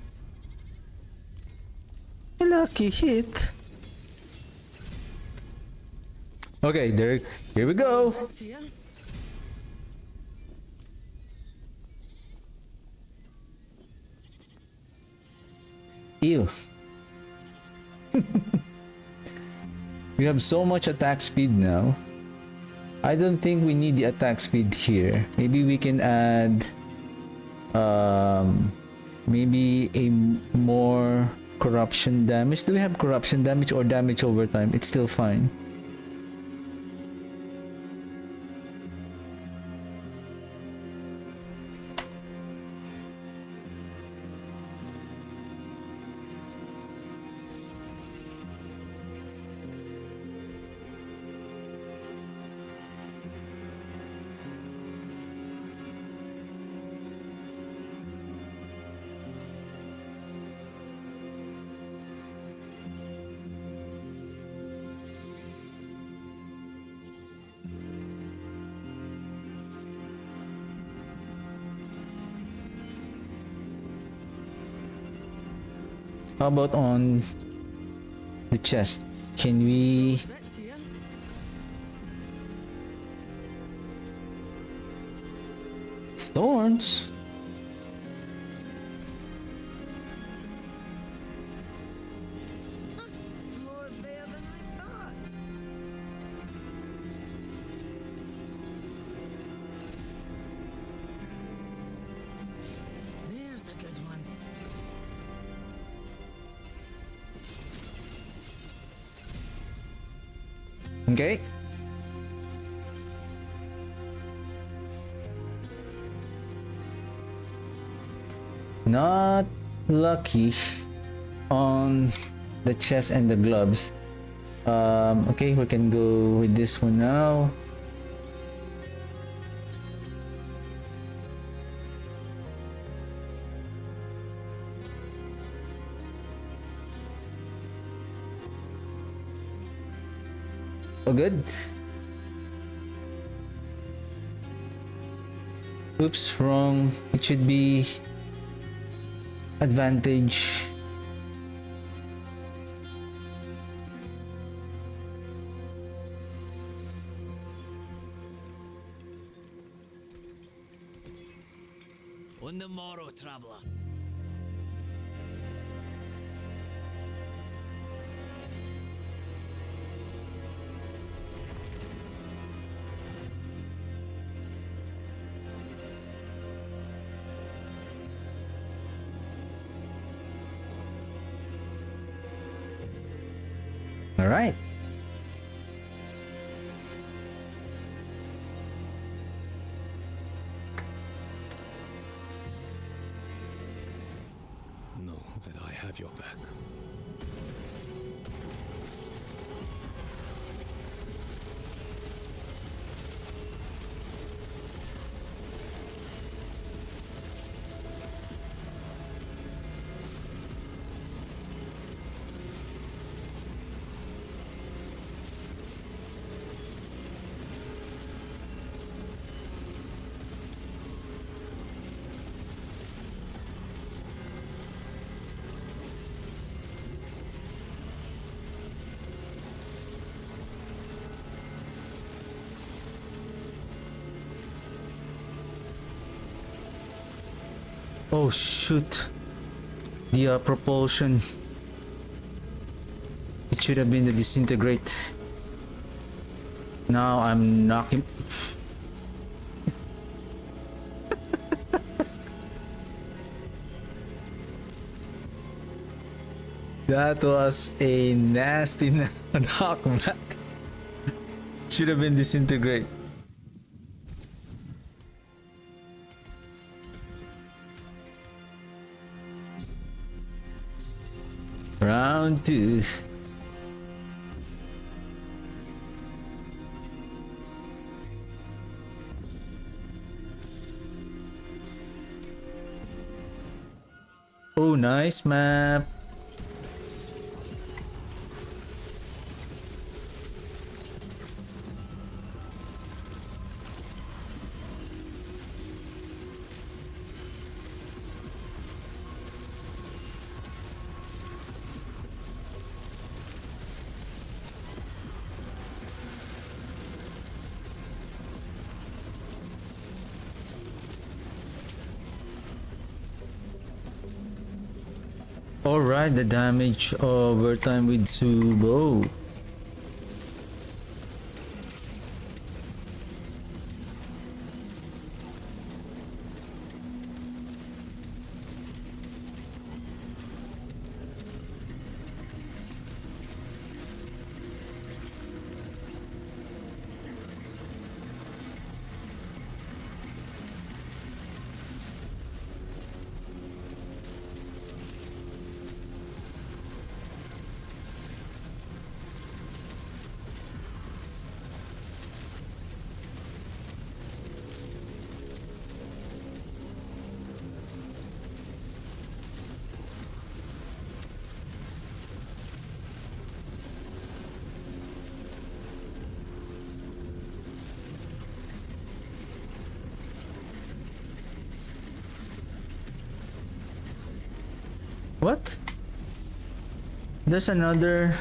Lucky hit. Okay, there. Here we go. What's here? Ew. We have so much attack speed now. I don't think we need the attack speed here. Maybe we can add maybe a more corruption damage. Do we have corruption damage or damage over time? It's still fine. How about on the chest? Can we... Bits here. Thorns? More there than I thought. There's a good one. Okay. Not lucky on the chest and the gloves. Okay, we can go with this one now. Oh, good. Oops, wrong. It should be advantage. On the morrow, traveller. All right. Know that I have your back. Oh shoot. The propulsion. It should have been the disintegrate. Now I'm knocking. That was a nasty knockback. Should have been disintegrate. Round 2. Oh, nice map. Alright, the damage over time with Subo. What? There's another.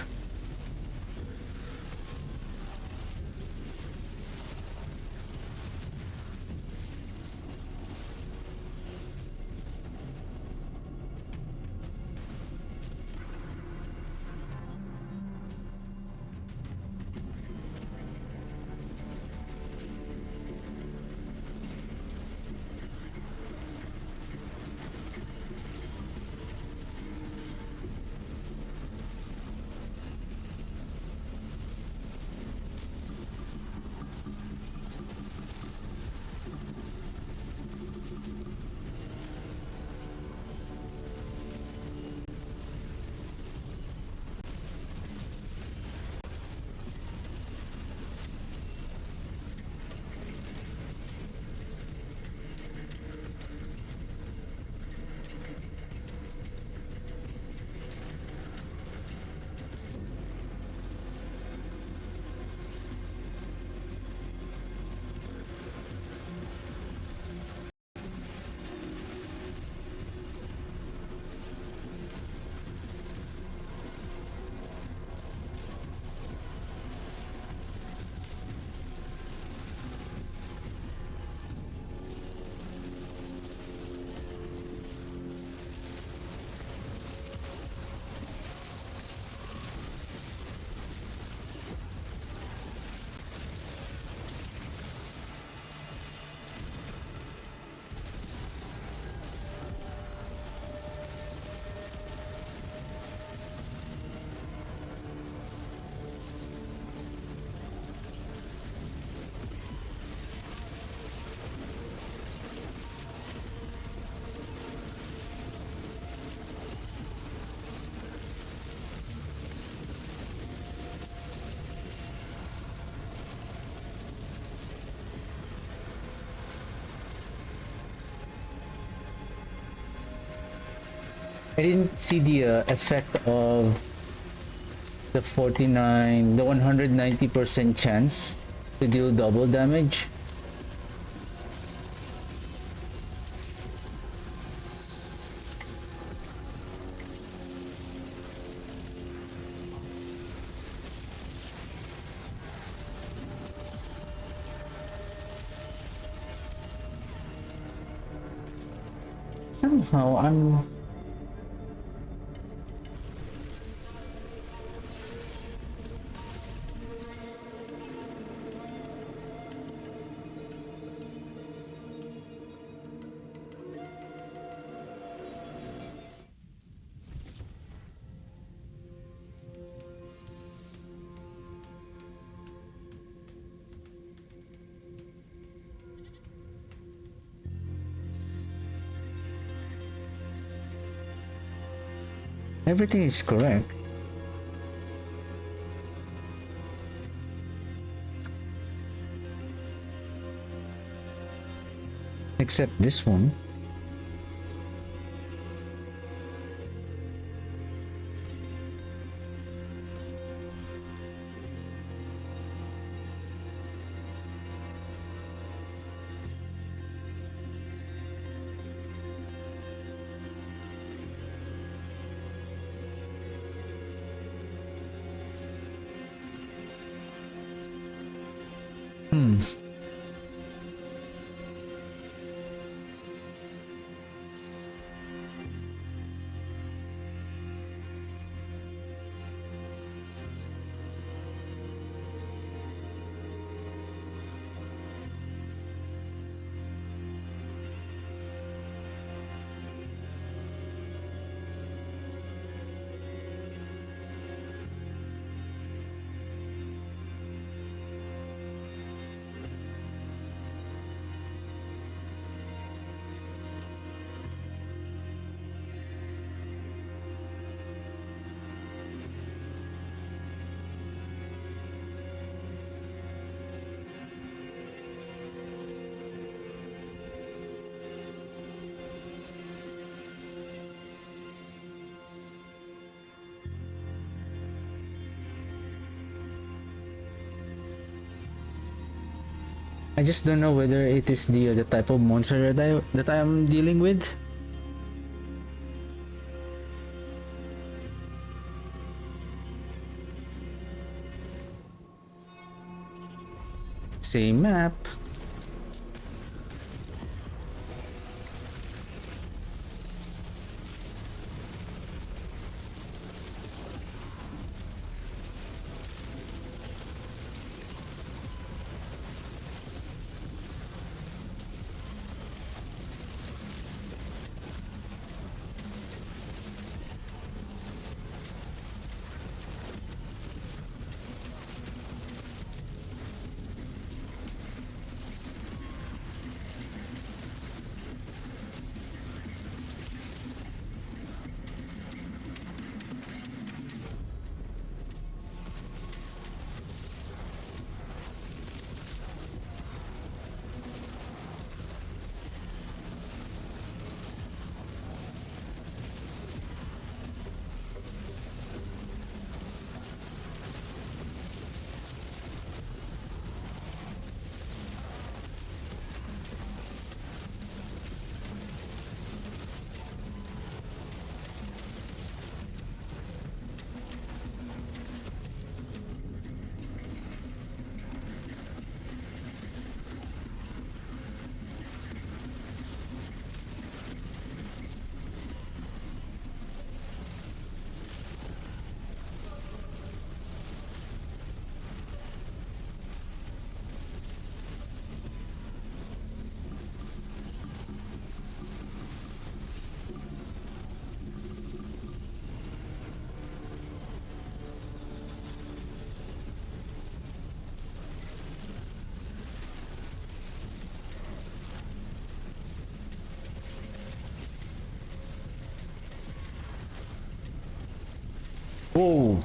I didn't see the effect of the 190% chance to deal double damage. Somehow I'm everything is correct. Except this one. I just don't know whether it is the type of monster that I am dealing with. same map. Whoa.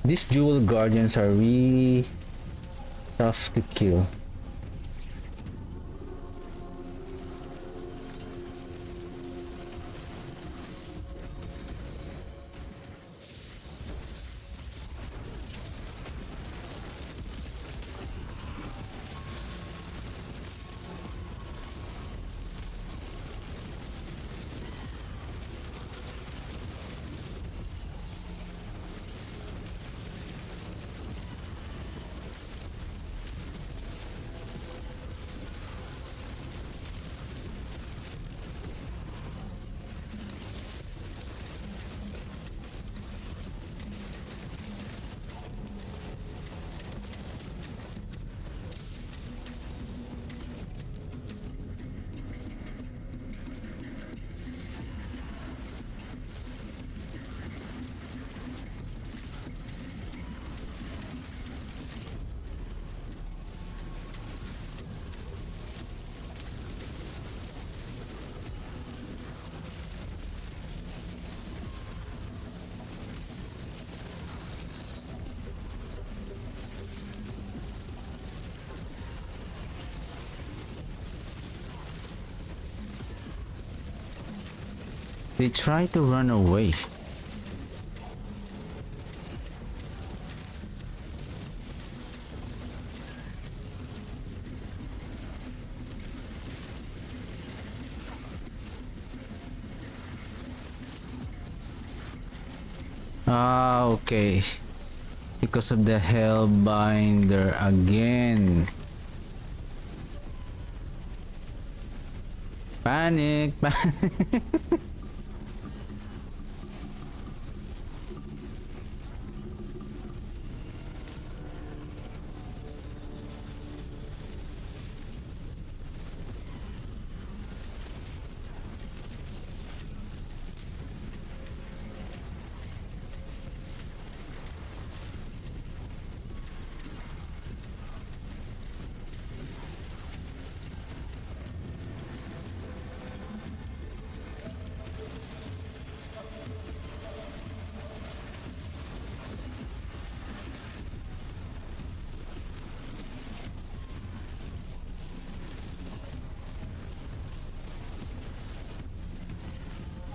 These dual guardians are really tough to kill. They try to run away. Ah, okay. Because of the Hellbinder again. Panic, panic.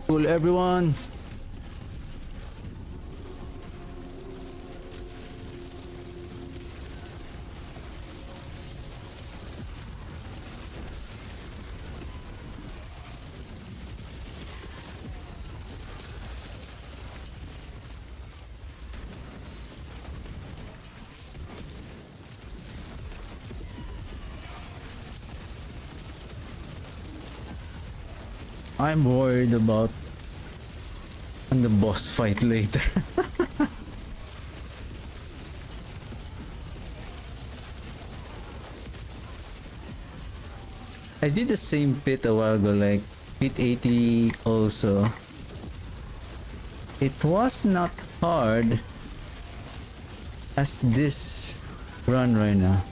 Cool, everyone. I'm worried about on the boss fight later. I did the same pit a while ago, like pit 80 also. It was not hard as this run right now.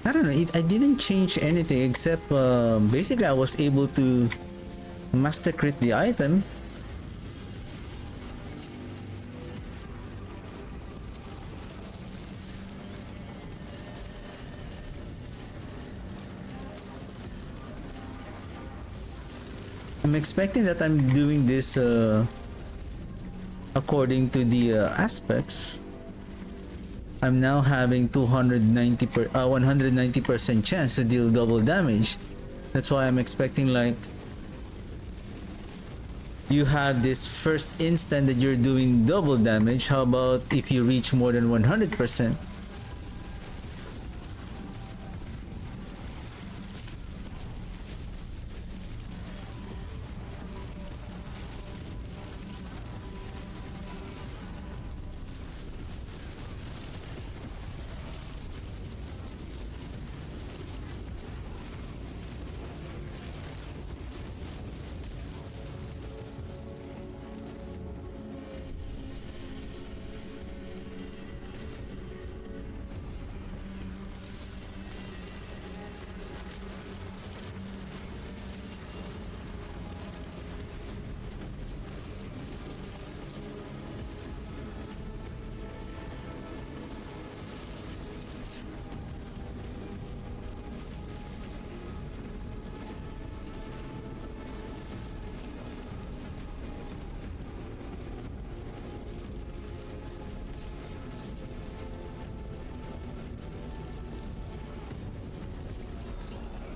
I don't know, I didn't change anything except basically I was able to master crit the item. I'm expecting that I'm doing this according to the aspects. I'm now having 190% chance to deal double damage. That's why I'm expecting, like, you have this first instant that you're doing double damage. How about if you reach more than 100%?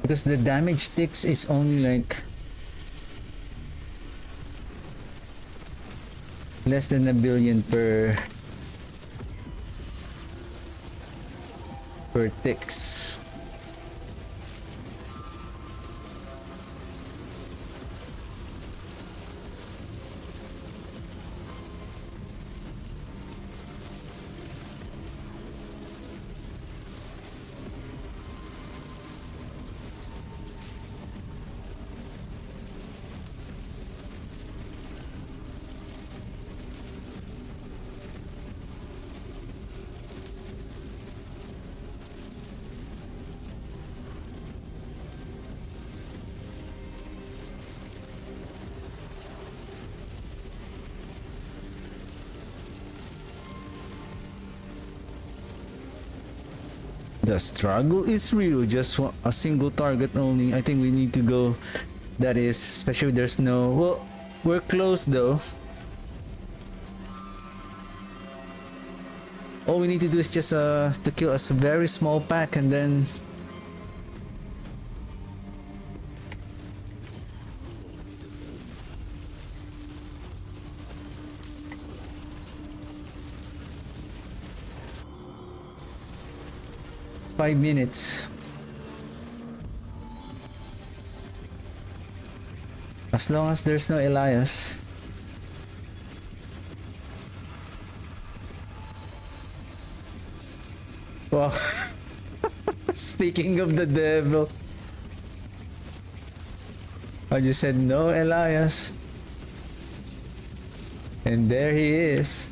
Because the damage sticks is only like less than 1 billion per ticks. The struggle is real, just a single target only. I think we need to go, that is, especially if there's no, well, we're close though. All we need to do is just to kill a very small pack and then five minutes. As long as there's no Elias. Wow. Speaking of the devil, I just said no Elias. And there he is.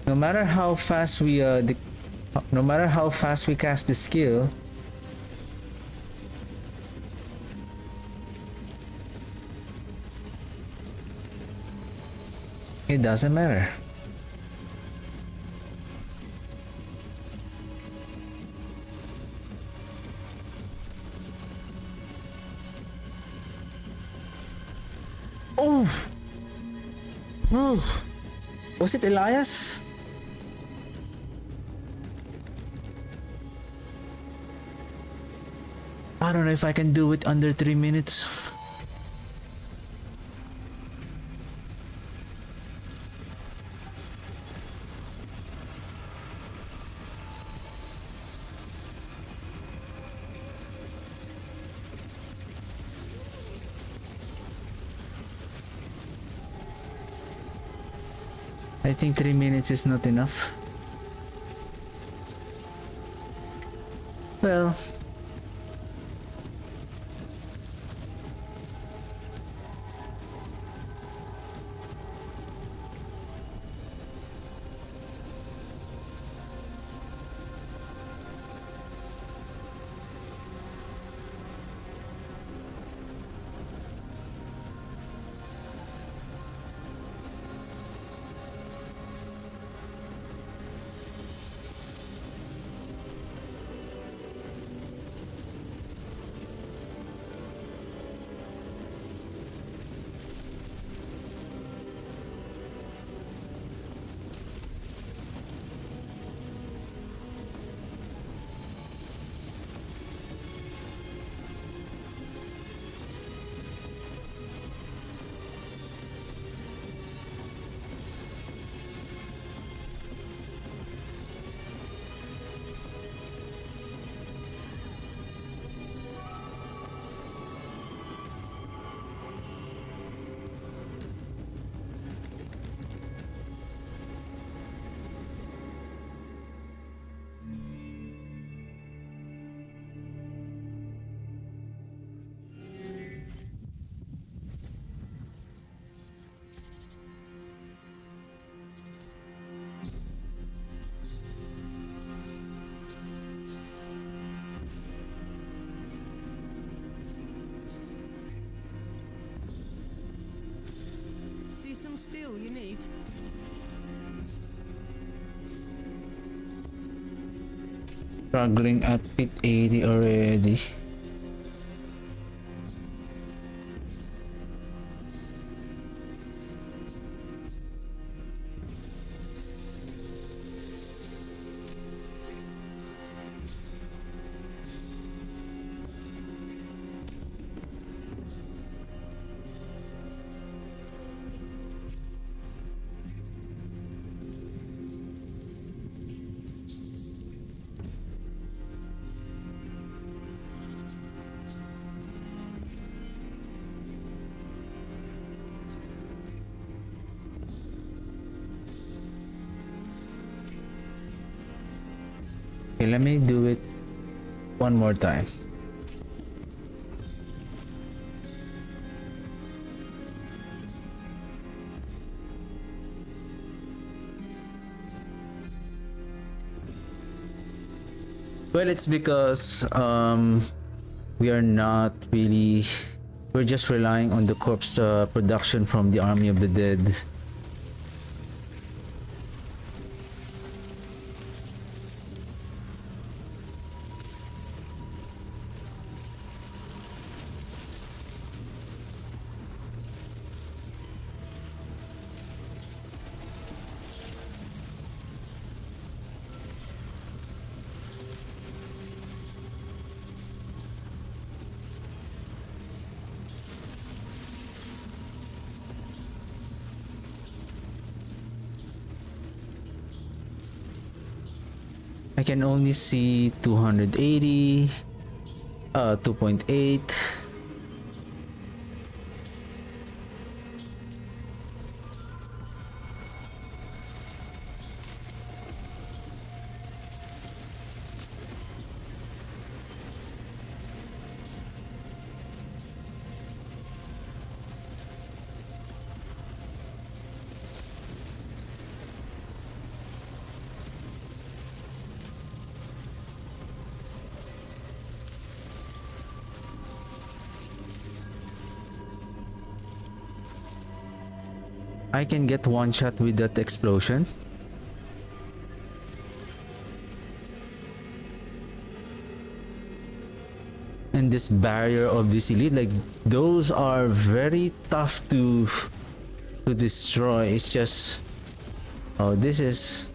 No matter how fast we no matter how fast we cast the skill, it doesn't matter. Oh, was it Elias? I don't know if I can do it under 3 minutes. I think 3 minutes is not enough. Well, See some steel you need? struggling at pit 80 already. Okay, let me do it one more time. Well, it's because we are not really, we're just relying on the corpse production from the Army of the Dead. I can only see 280, 2.8. I can get one shot with that explosion. And this barrier of this elite, like those are very tough to destroy. It's just, oh, this is,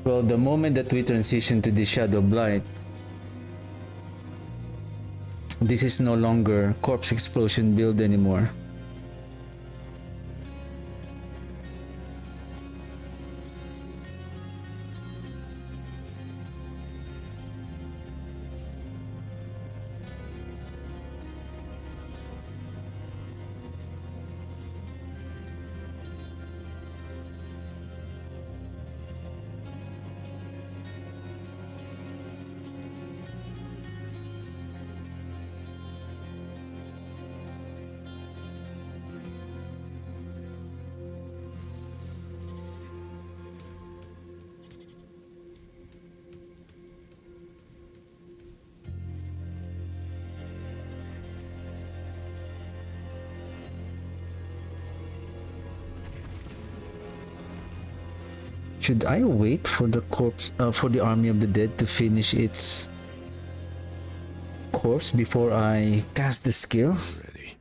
well, the moment that we transition to the Shadowblight, this is no longer corpse explosion build anymore. Should I wait for the for the Army of the Dead to finish its course before I cast the skill? Ready.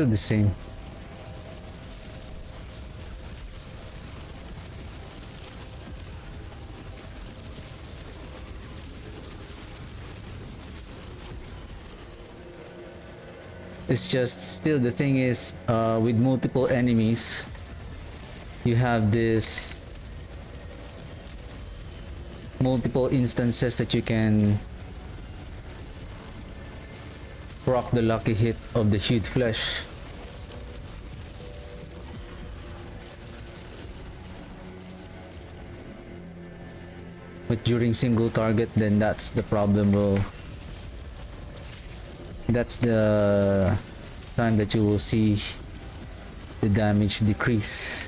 Still the same. It's just still the thing is with multiple enemies you have this multiple instances that you can proc the lucky hit of the hued flesh. But during single target, then that's the problem. That's the time that you will see the damage decrease.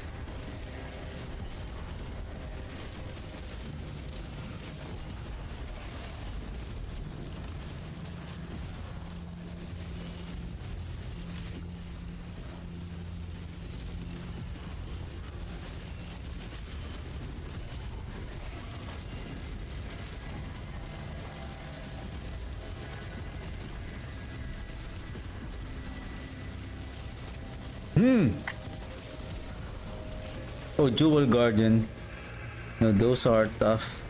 Oh, Jewel Guardian. No, those are tough.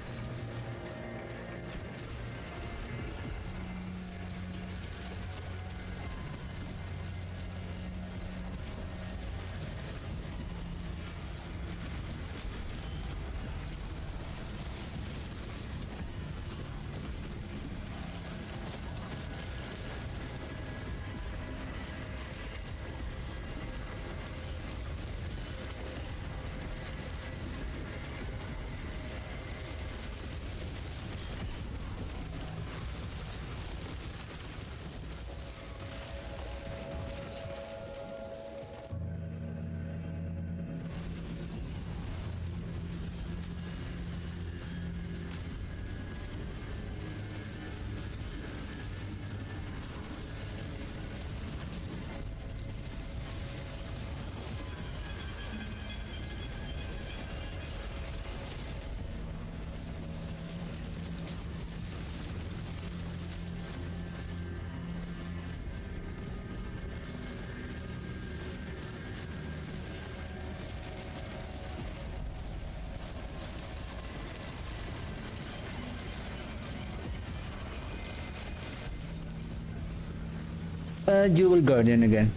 Jewel Guardian again.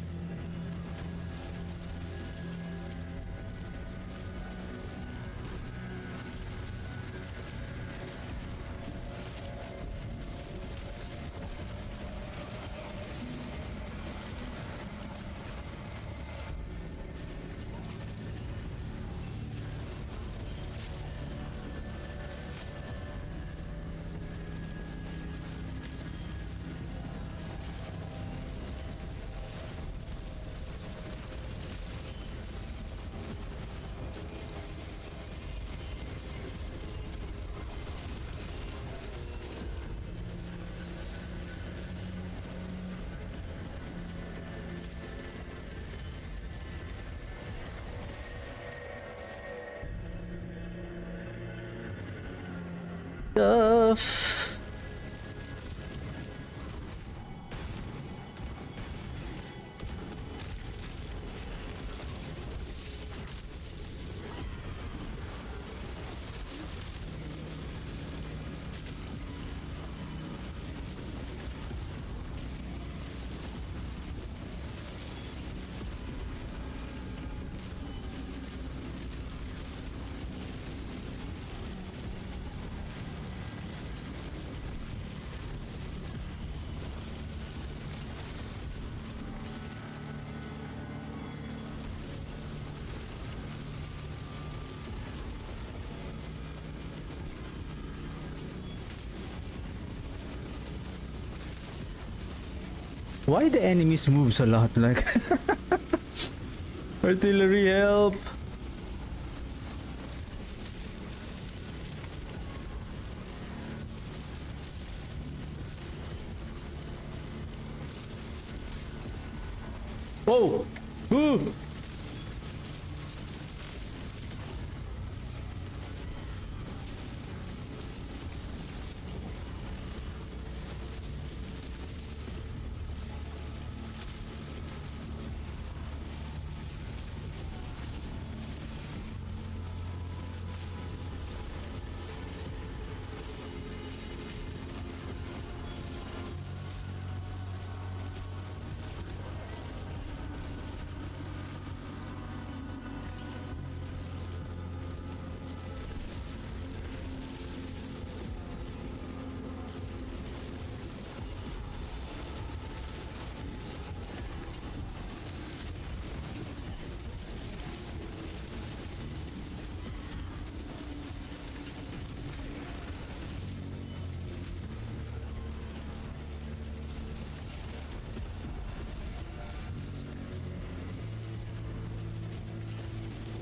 Stuff. Why the enemies moves a lot like artillery help? Oh! Ooh!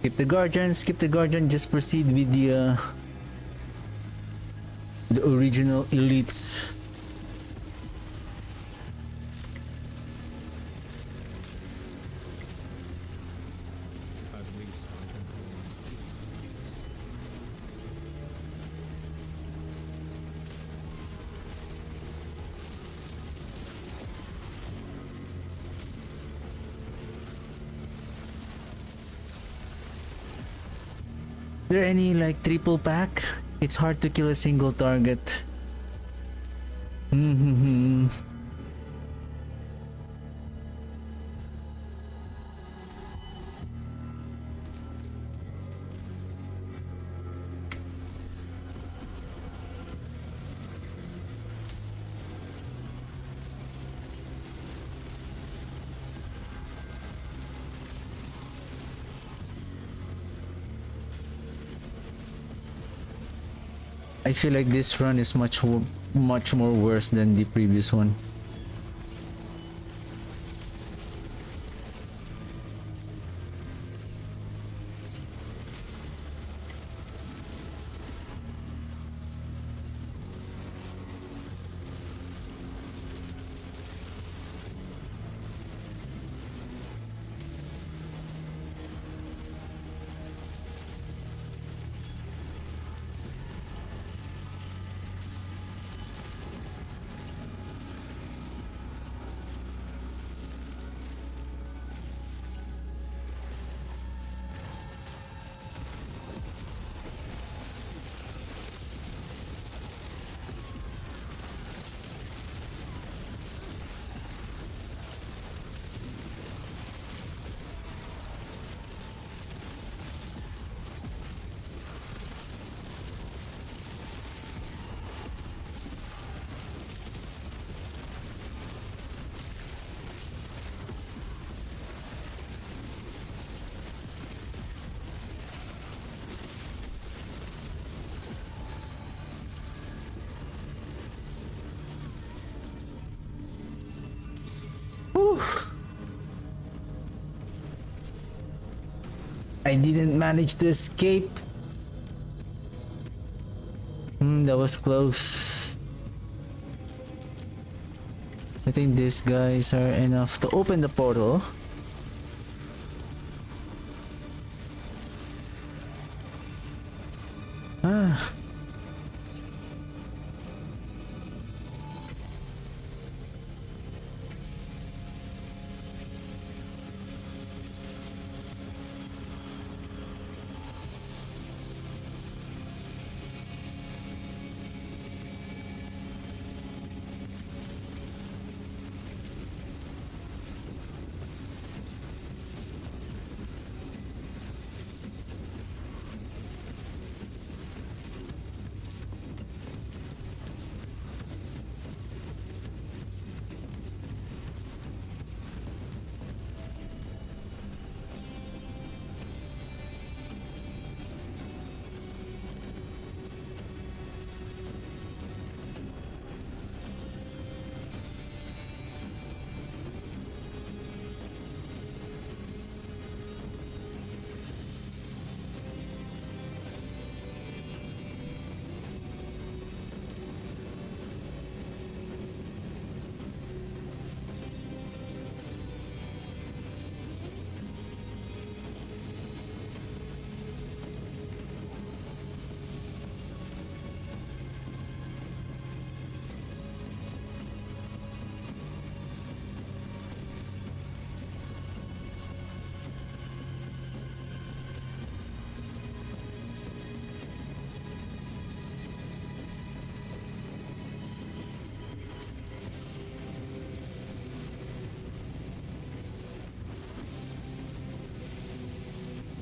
Skip the guardian, just proceed with the original elites. At least I can put my skills to use. there any like triple pack? It's hard to kill a single target. Mm-hmm. I feel like this run is much more worse than the previous one. Whew. I didn't manage to escape. That was close. I think these guys are enough to open the portal. Ah.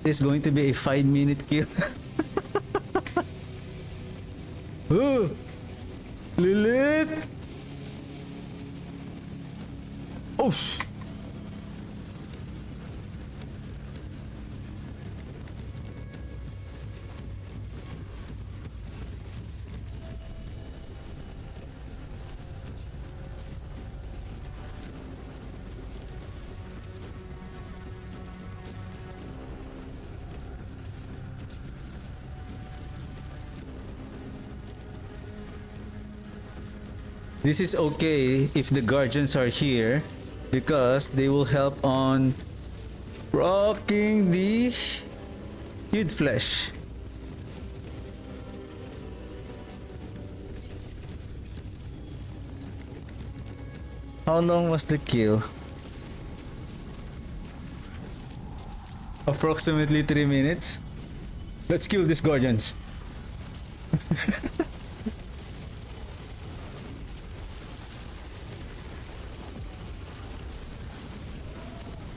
It's going to be a 5-minute kill. Oh, Lilith! Oh, this is okay if the guardians are here because they will help on rocking the hued flesh. How long was the kill? Approximately 3 minutes. Let's kill these guardians.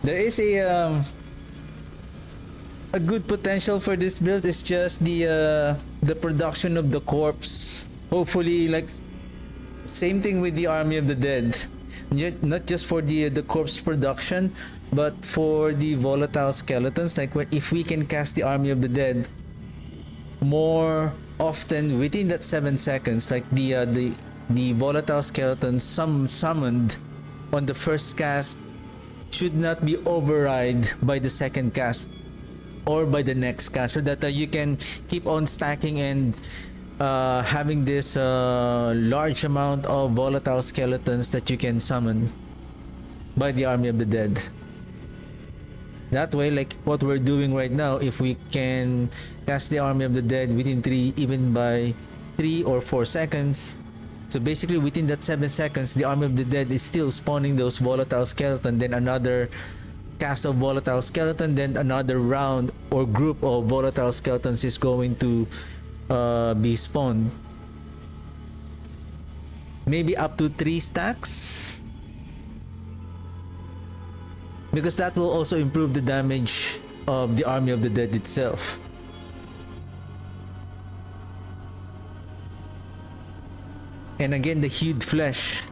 There is a good potential for this build. It's just the production of the corpse. Hopefully, like same thing with the Army of the Dead. Not just for the corpse production, but for the volatile skeletons. Like if we can cast the Army of the Dead more often within that 7 seconds, like the volatile skeletons summoned on the first cast should not be override by the second cast or by the next cast, so that you can keep on stacking and having this large amount of volatile skeletons that you can summon by the Army of the Dead. That way, like what we're doing right now, if we can cast the Army of the Dead within 3, even by 3 or 4 seconds, so basically within that 7 seconds, the Army of the Dead is still spawning those volatile skeleton, then another cast of volatile skeleton, then another round or group of volatile skeletons is going to be spawned. Maybe up to 3 stacks, because that will also improve the damage of the Army of the Dead itself. And again, the hued flesh.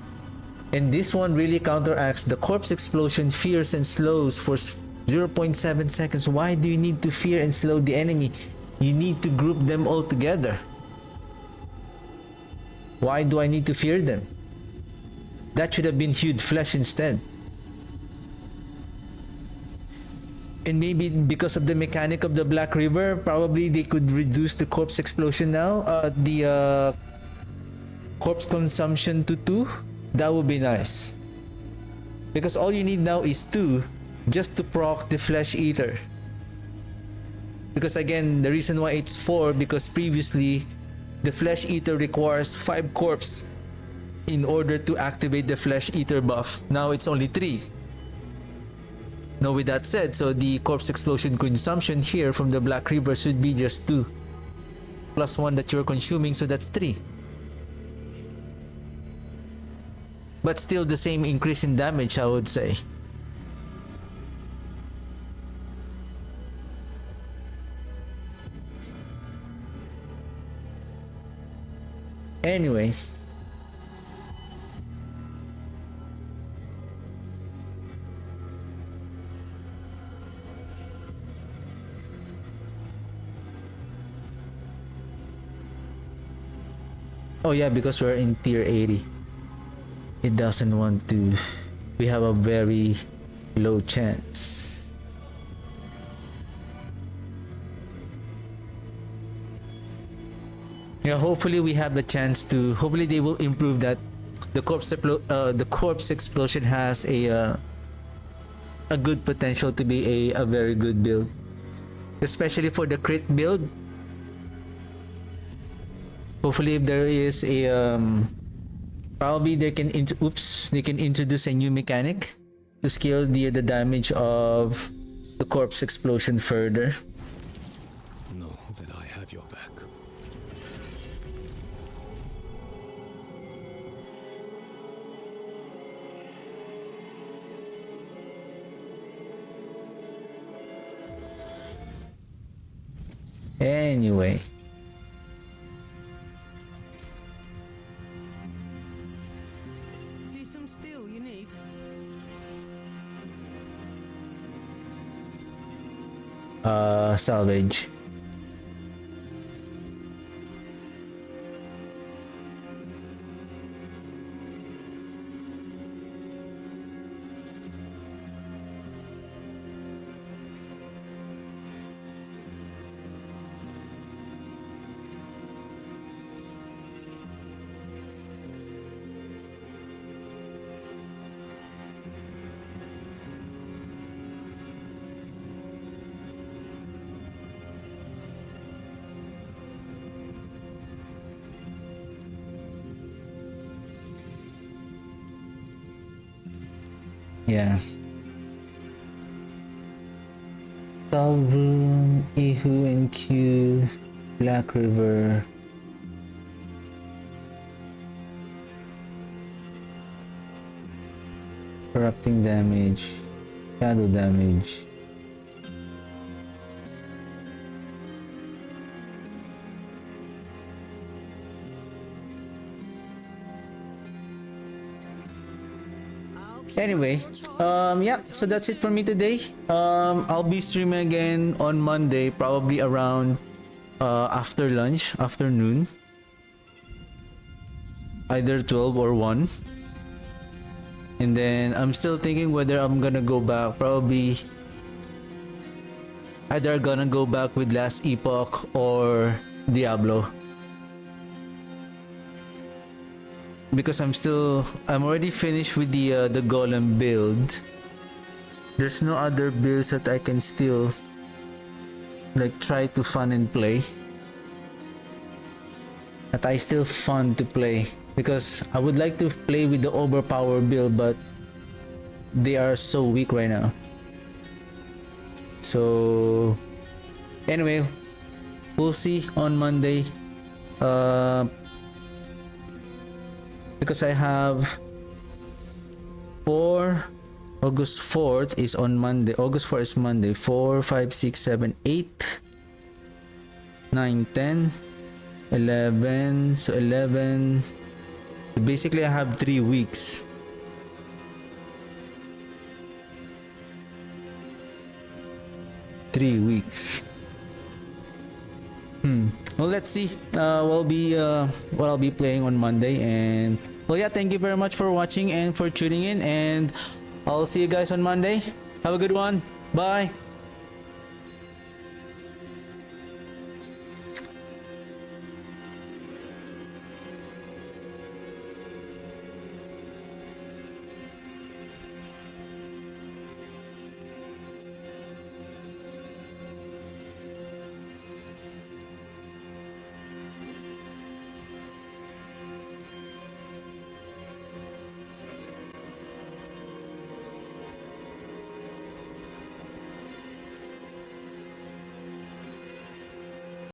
And this one really counteracts the corpse explosion, fears and slows for 0.7 seconds. Why do you need to fear and slow the enemy? You need to group them all together. Why do I need to fear them? That should have been hued flesh instead. And maybe because of the mechanic of the Black River, probably they could reduce the corpse explosion now. The corpse consumption to 2. That would be nice. Because all you need now is 2 just to proc the Flesh Eater. Because again, the reason why it's 4, because previously the Flesh Eater requires 5 corpse in order to activate the Flesh Eater buff. Now it's only 3. Now with that said, so the corpse explosion consumption here from the Black River should be just 2. Plus 1 that you're consuming, so that's 3. But still the same increase in damage, I would say. Anyway. Oh yeah, because we're in tier 80. It doesn't want to. We have a very low chance. Yeah, hopefully we have the chance to. Hopefully they will improve that. The corpse explosion has a good potential to be a very good build, especially for the crit build. Hopefully if there is a probably they can introduce a new mechanic to scale the damage of the corpse explosion further. Know that I have your back. Anyway. See some steel you need? Salvage. Yeah. Room, Ihu and Q, Black River. Corrupting damage, shadow damage. Anyway, yeah, so that's it for me today. I'll be streaming again on Monday, probably around after lunch, afternoon, either 12 or 1. And then I'm still thinking whether I'm gonna go back, probably either gonna go back with Last Epoch or Diablo. Because I'm already finished with the golem build. There's no other builds that I can still like try to fun and play. That I still fun to play, because I would like to play with the overpowered build, but they are so weak right now. So anyway, we'll see on Monday. Because I have August 4th is on Monday. August 4th is Monday. 4, 5, 6, 7, 8, 9, 10, 11. So 11. Basically, I have 3 weeks. Well, let's see. What I'll be playing on Monday. And well, yeah, thank you very much for watching and for tuning in. And I'll see you guys on Monday. Have a good one. Bye.